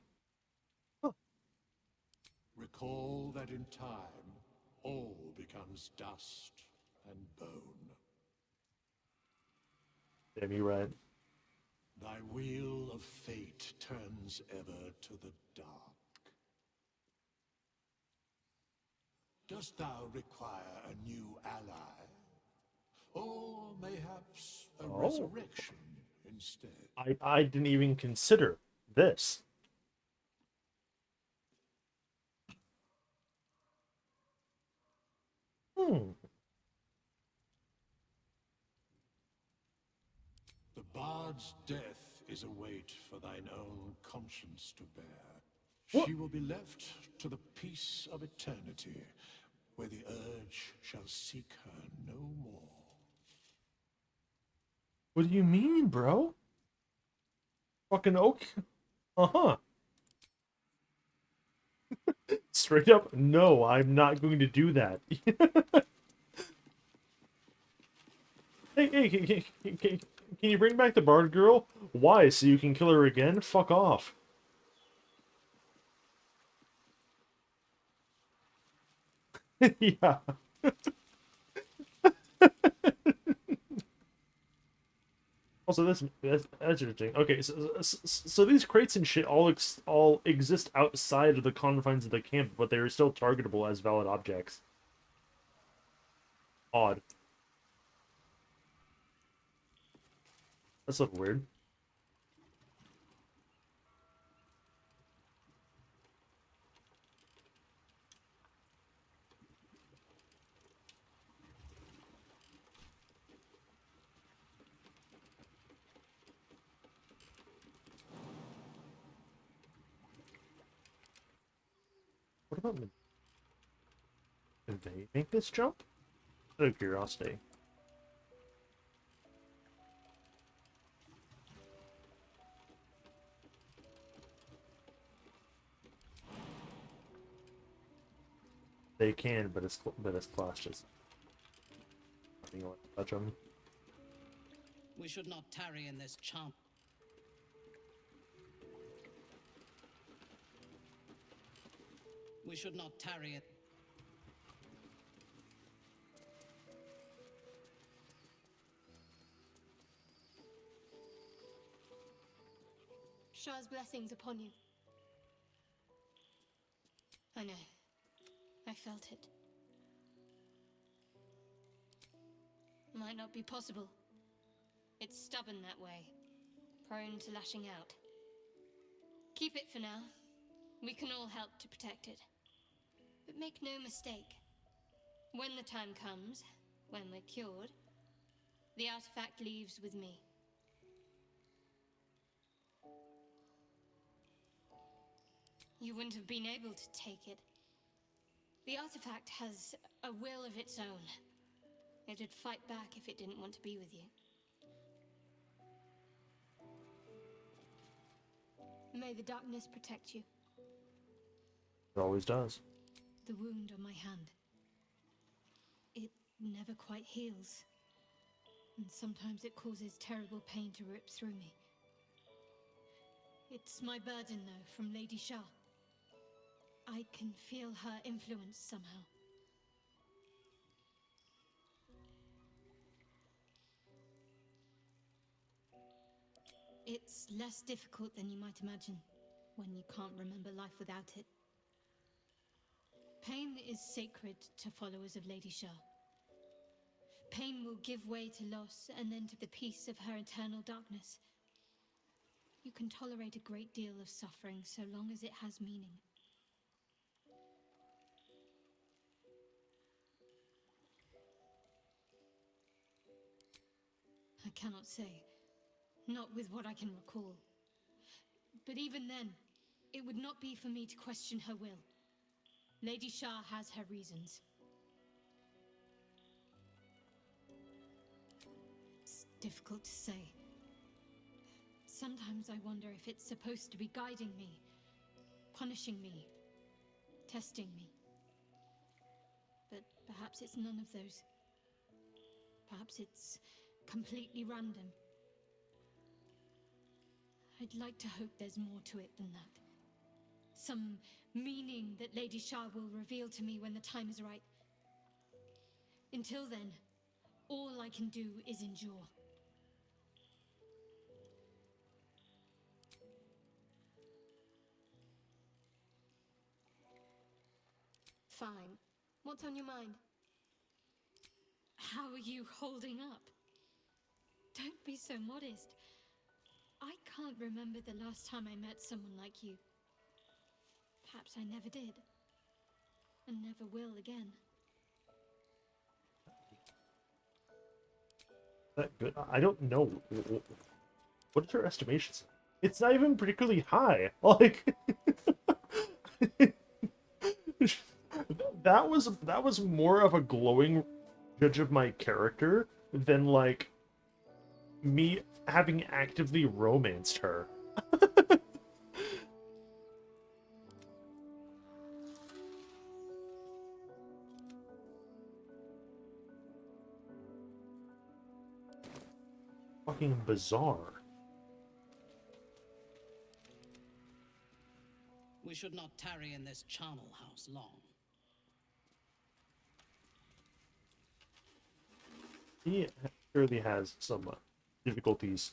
Recall that in time, all becomes dust and bone. Damn, you right. Thy wheel of fate turns ever to the dark. Dost thou require a new ally? Or mayhaps a resurrection instead? I didn't even consider this. Hmm. The bard's death is a weight for thine own conscience to bear. She will be left to the peace of eternity, where the urge shall seek her no more. What do you mean, bro? Fucking okay. Uh-huh. Straight up, no, I'm not going to do that. Hey, can you bring back the bard girl? Why, so you can kill her again? Fuck off. Yeah. Also, that's interesting. Okay, so these crates and shit all exist outside of the confines of the camp, but they are still targetable as valid objects. Odd. That's look weird. What about they make this jump? Out of curiosity. They can, but it's class just. You want to touch them. We should not tarry in this charm. We should not tarry in. Shah's blessings upon you. I know. I felt it. Might not be possible. It's stubborn that way. Prone to lashing out. Keep it for now. We can all help to protect it. But make no mistake. When the time comes, when we're cured, the artifact leaves with me. You wouldn't have been able to take it. The artifact has a will of its own. It'd fight back if it didn't want to be with you. May the darkness protect you. It always does. The wound on my hand. It never quite heals. And sometimes it causes terrible pain to rip through me. It's my burden, though, from Lady Shah. I can feel her influence somehow. It's less difficult than you might imagine when you can't remember life without it. Pain is sacred to followers of Lady Shah. Pain will give way to loss and then to the peace of her eternal darkness. You can tolerate a great deal of suffering so long as it has meaning. I cannot say. Not with what I can recall. But even then, it would not be for me to question her will. Lady Shah has her reasons. It's difficult to say. Sometimes I wonder if it's supposed to be guiding me, punishing me, testing me. But perhaps it's none of those. Perhaps it's completely random. I'd like to hope there's more to it than that. Some meaning that Lady Shah will reveal to me when the time is right. Until then, all I can do is endure. Fine. What's on your mind? How are you holding up? Don't be so modest. I can't remember the last time I met someone like you. Perhaps I never did. And never will again. That good? I don't know. What is your estimations? It's not even particularly high. Like that was more of a glowing judge of my character than like me having actively romanced her. Fucking bizarre. We should not tarry in this charnel house long. He surely has some difficulties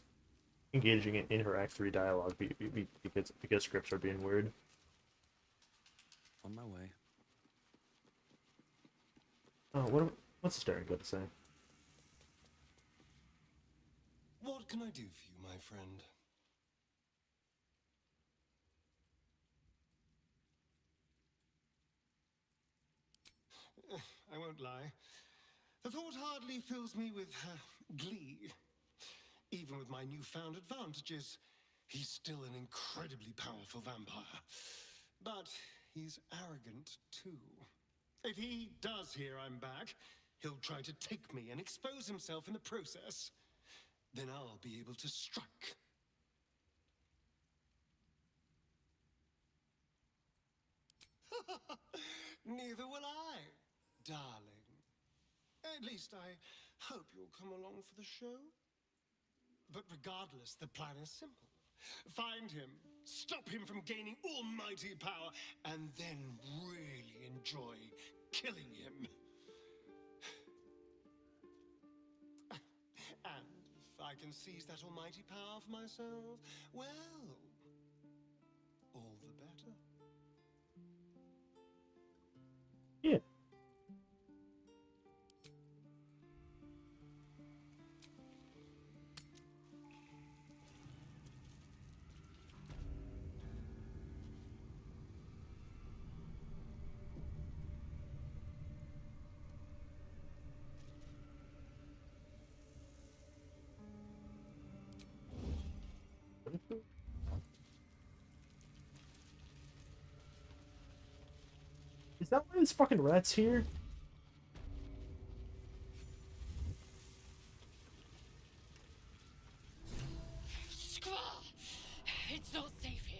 engaging in her Act 3 dialogue because scripts are being weird. On my way. Oh, what's the staring got to say? What can I do for you, my friend? I won't lie. The thought hardly fills me with glee. Even with my newfound advantages, he's still an incredibly powerful vampire. But he's arrogant, too. If he does hear I'm back, he'll try to take me and expose himself in the process. Then I'll be able to strike. Neither will I, darling. At least I hope you'll come along for the show. But regardless, the plan is simple. Find him, stop him from gaining almighty power, and then really enjoy killing him. And if I can seize that almighty power for myself, well, all the better. Yeah. Is that why this fucking rat's here? Squall! It's not safe here.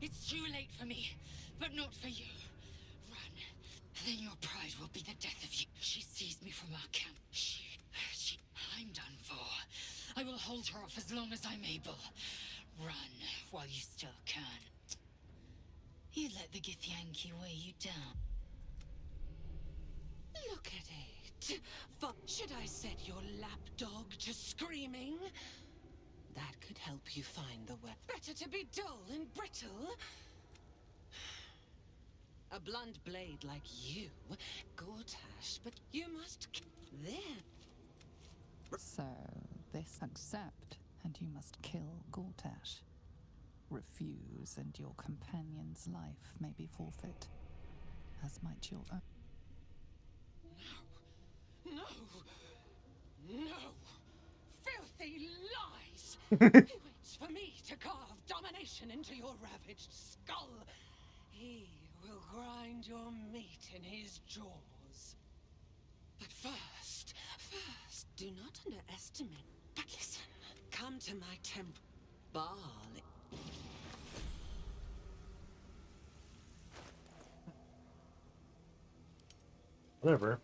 It's too late for me, but not for you. Run. Then your pride will be the death of you. She seized me from our camp. I'm done for. I will hold her off as long as I'm able. Run while you still can. You let the Githyanki weigh you down. Look at it. Should I set your lapdog to screaming? That could help you find the way. Better to be dull and brittle. A blunt blade like you, Gortash, but you must... There. So, this accept, and you must kill Gortash. Refuse, and your companion's life may be forfeit, as might your own. No! No! Filthy lies! He waits for me to carve domination into your ravaged skull. He will grind your meat in his jaws. But first, do not underestimate. But listen, come to my temple. Baal. Whatever.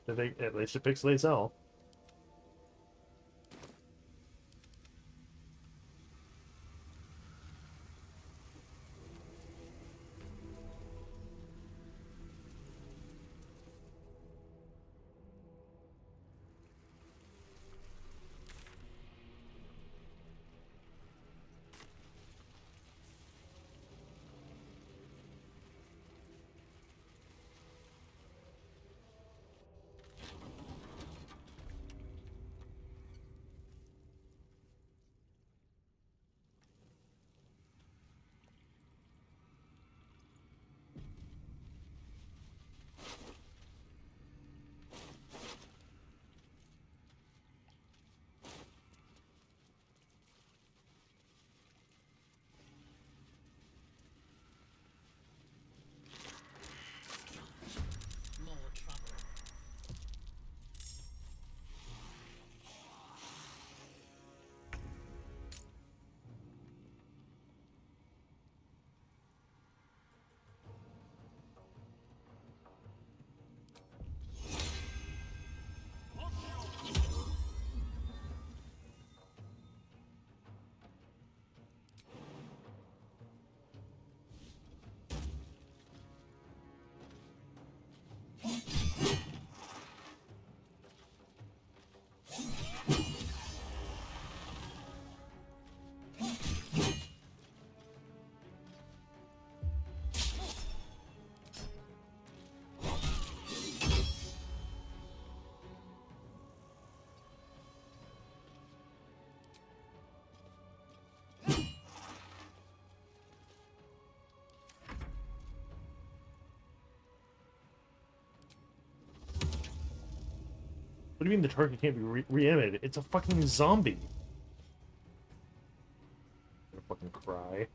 At least it pixelates hell. What do you mean the target can't be reanimated? It's a fucking zombie. I'm gonna fucking cry.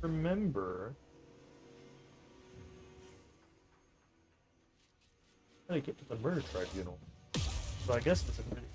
remember how to get to the murder tribunal. So I guess it's a pretty...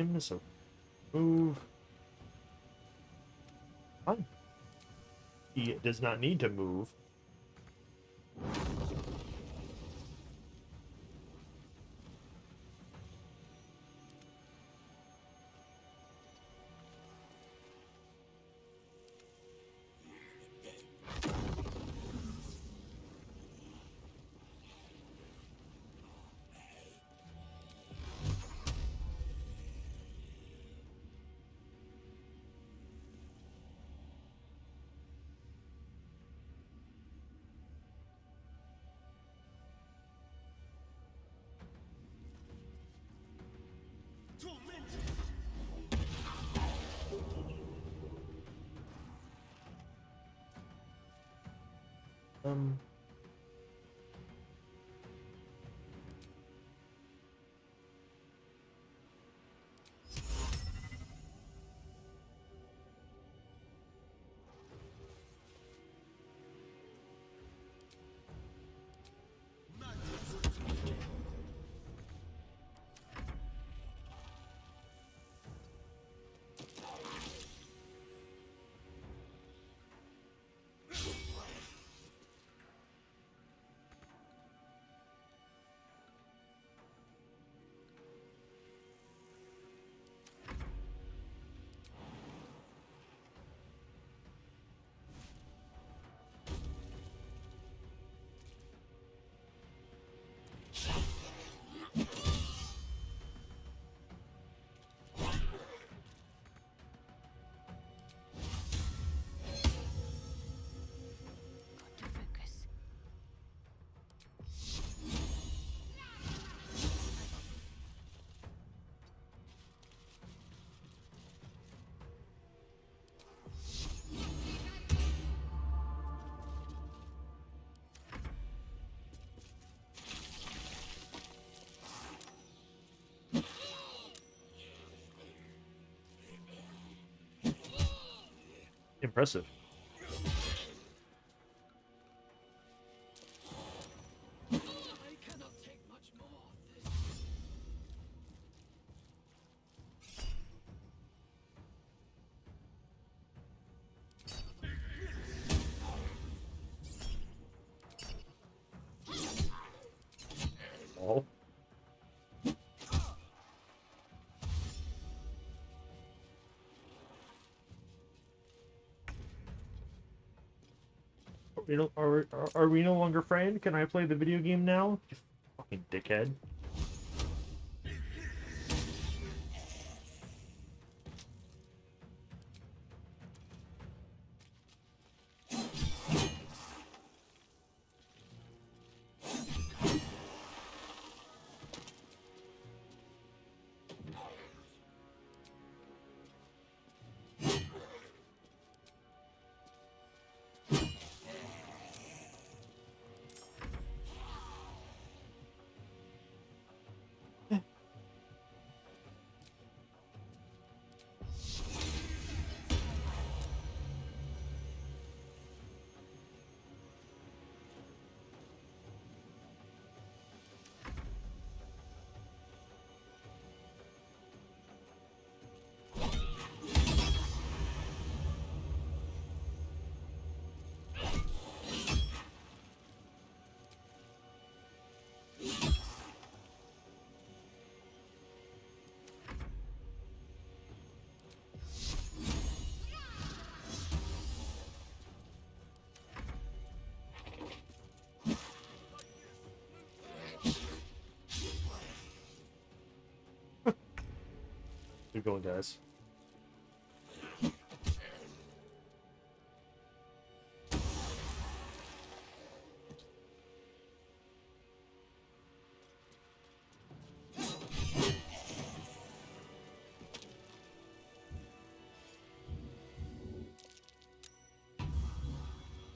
him, so move. Fine. He does not need to move. Um... Impressive. Oh. Are we no longer friends? Can I play the video game now? You fucking dickhead. Keep going, guys.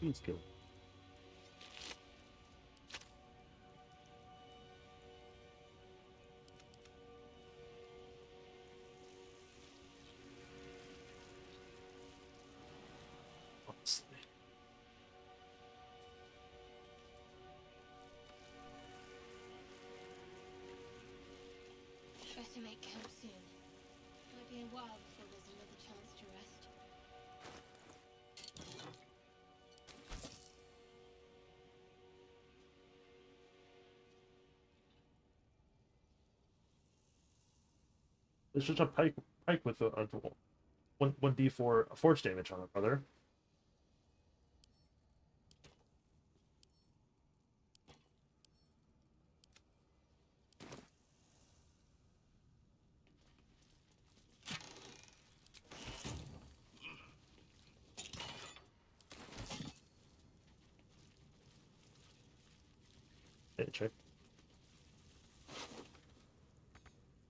Please kill. Better make camp soon. Might be a while before there's another chance to rest. It's just a pike with a one d4 force damage on it, brother. Hey, check.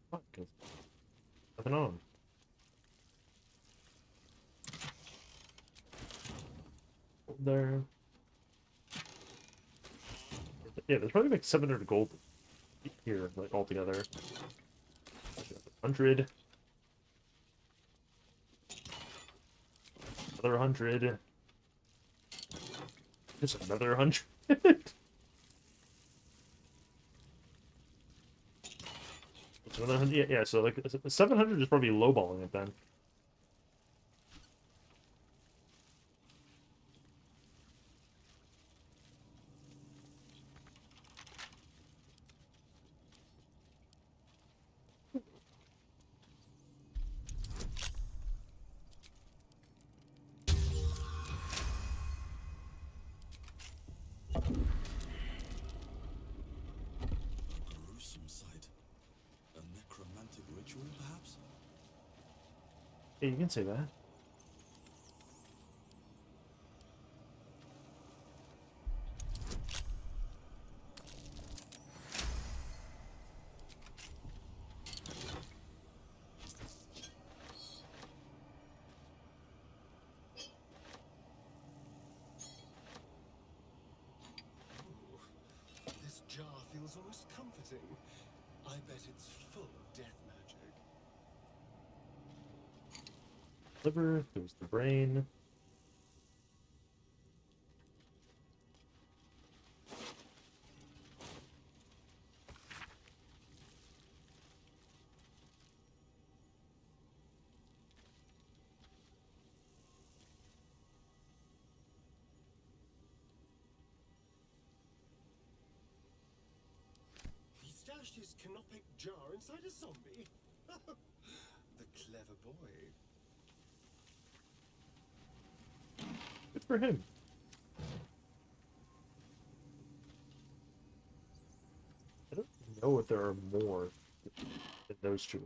Fuck, nothing on. There. Yeah, there's probably like 700 gold here, like altogether. 100. Another 100. Just another 100. It's another 100. Yeah, so like 700 is probably lowballing it then. Gruesome sight. A necromantic ritual, perhaps? Yeah, you can say that. This jar feels almost comforting. I bet it's full of death magic. Liver, there's the brain. He stashed his canopic jar inside a zombie. The clever boy. Good for him. I don't know if there are more than those two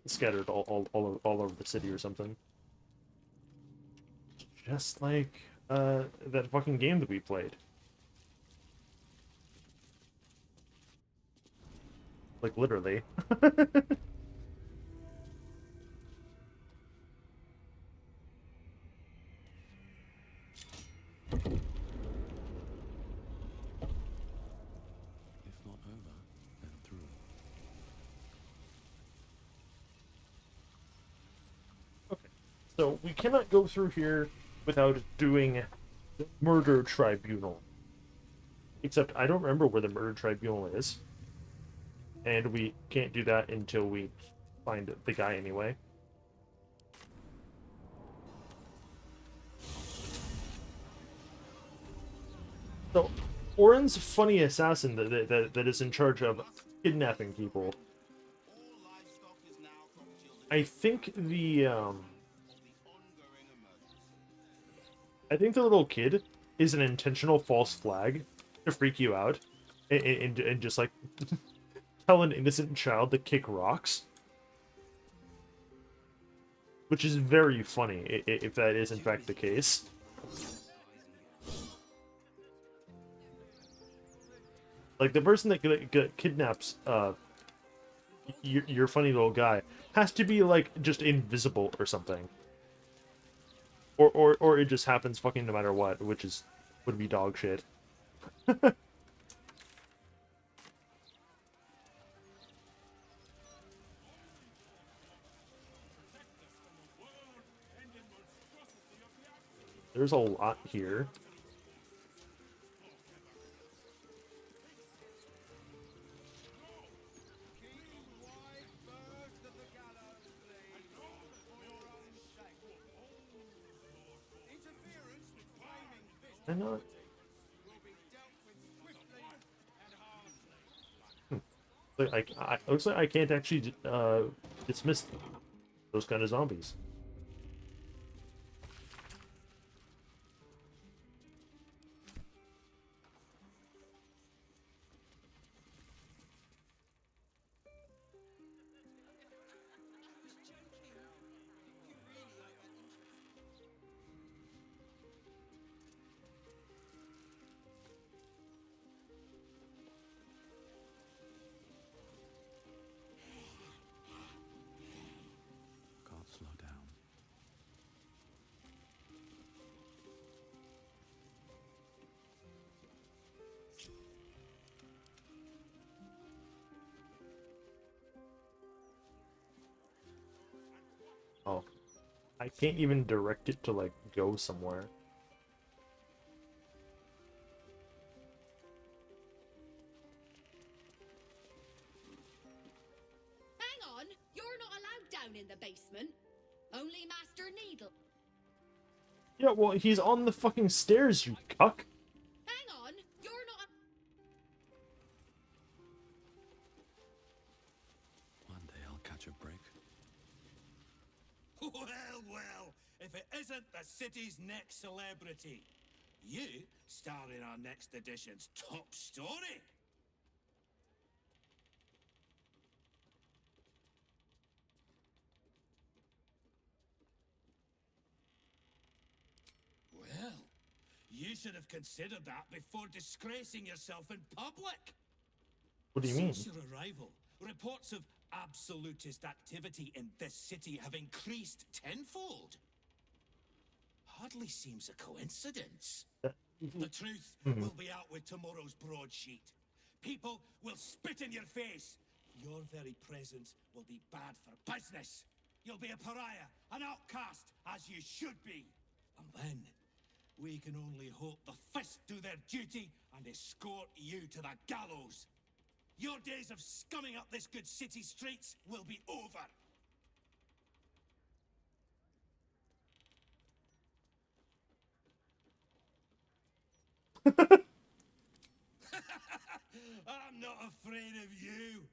scattered all over the city or something. Just like that fucking game that we played. Like literally. If not over, then through. So we cannot go through here without doing the murder tribunal. Except I don't remember where the murder tribunal is. And we can't do that until we find the guy anyway. So, Orin's funny assassin that is in charge of kidnapping people. I think the little kid is an intentional false flag to freak you out and just like tell an innocent child to kick rocks. Which is very funny if that is in fact the case. Like the person that kidnaps your funny little guy has to be like just invisible or something. Or it just happens fucking no matter what, which would be dog shit. There's a lot here. I know. Looks like I can't actually dismiss those kind of zombies. Can't slow down. Oh, I can't even direct it to like go somewhere. Hang on, you're not allowed down in the basement. Only Master Needle. Yeah, well, he's on the fucking stairs, you cuck. Hang on, you're not. One day I'll catch a break. Well, well, if it isn't the city's next celebrity. You star in our next edition's top story. Well, you should have considered that before disgracing yourself in public. What do you mean? Since your arrival, reports of absolutist activity in this city have increased tenfold. Hardly seems a coincidence. The truth will be out with tomorrow's broadsheet. People will spit in your face. Your very presence will be bad for business. You'll be a pariah, an outcast, as you should be. And then, we can only hope the fist do their duty and escort you to the gallows. Your days of scumming up this good city streets will be over. I'm not afraid of you.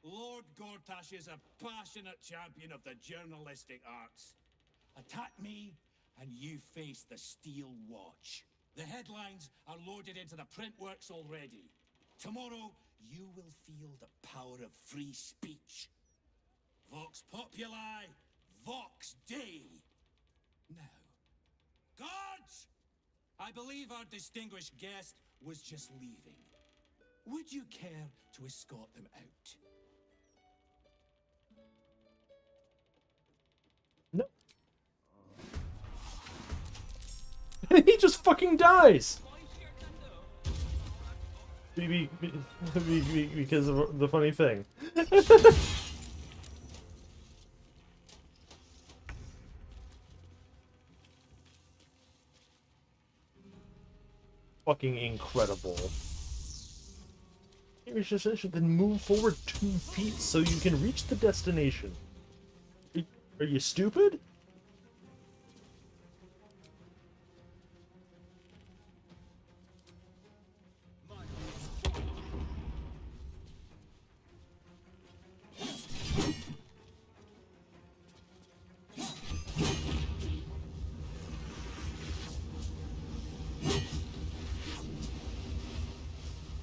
Lord Gortash is a passionate champion of the journalistic arts. Attack me, and you face the Steel Watch. The headlines are loaded into the print works already. Tomorrow, you will feel the power of free speech. Vox Populi, Vox Dei. Now, guards! I believe our distinguished guest was just leaving. Would you care to escort them out? No. He just fucking dies! Because of the funny thing. Fucking incredible. Then move forward 2 feet so you can reach the destination. Are you stupid?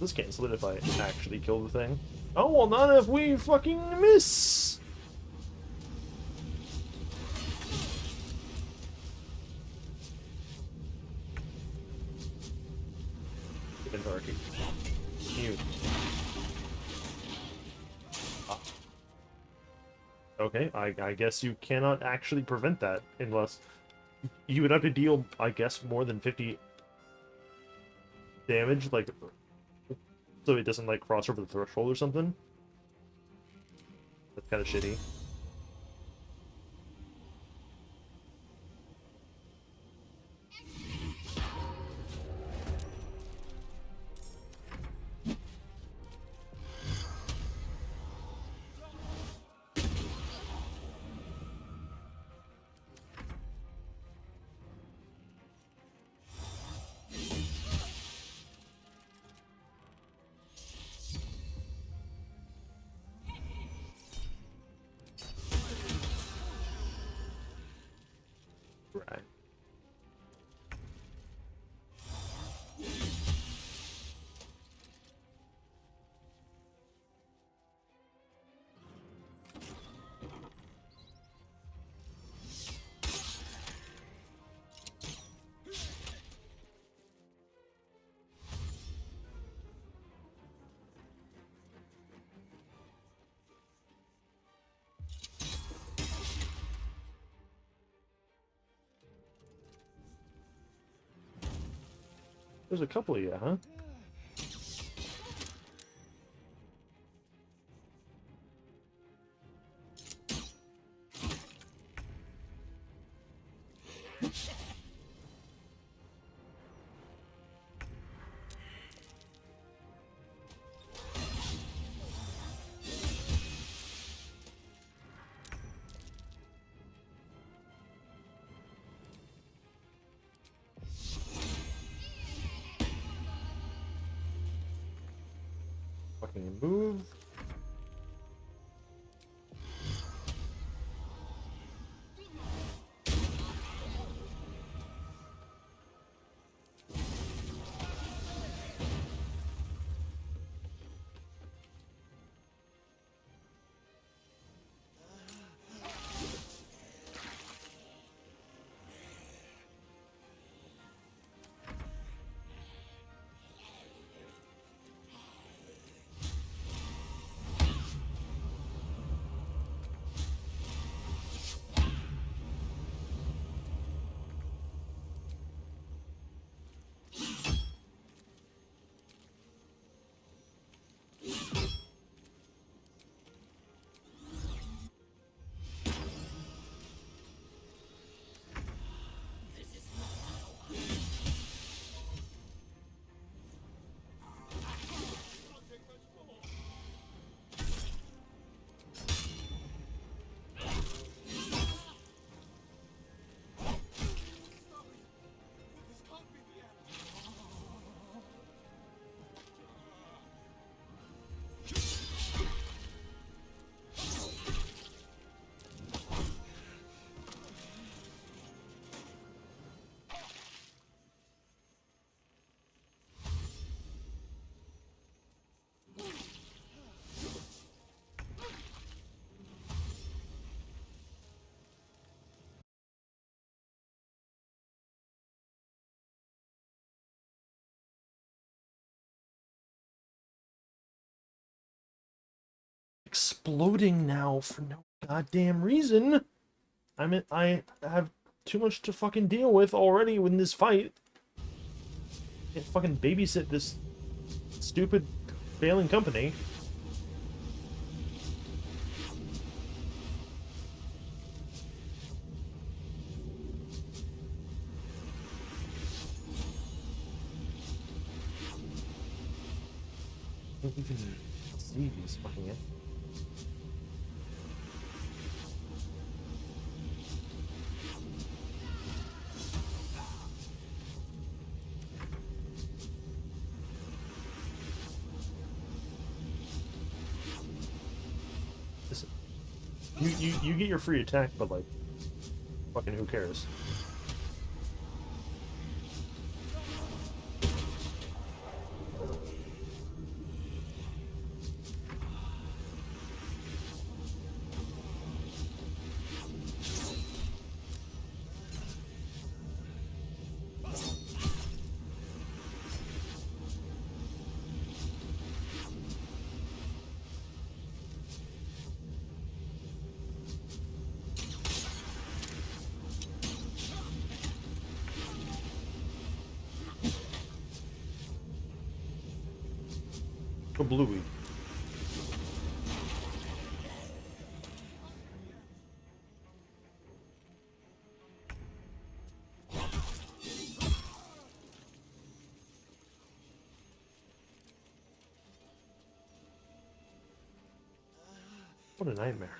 This cancel it if I actually kill the thing. Oh, well, not if we fucking miss! Inverted. You. Ah. Okay, I guess you cannot actually prevent that unless you would have to deal, I guess, more than 50 damage, like, so it doesn't, like, cross over the threshold or something. That's kind of shitty. Right. There's a couple of you, huh? Fucking move. Exploding now for no goddamn reason. I have too much to fucking deal with already in this fight. Can't fucking babysit this stupid failing company. I don't even see these fucking. You get your free attack, but like, fucking who cares? A bluey. What a nightmare.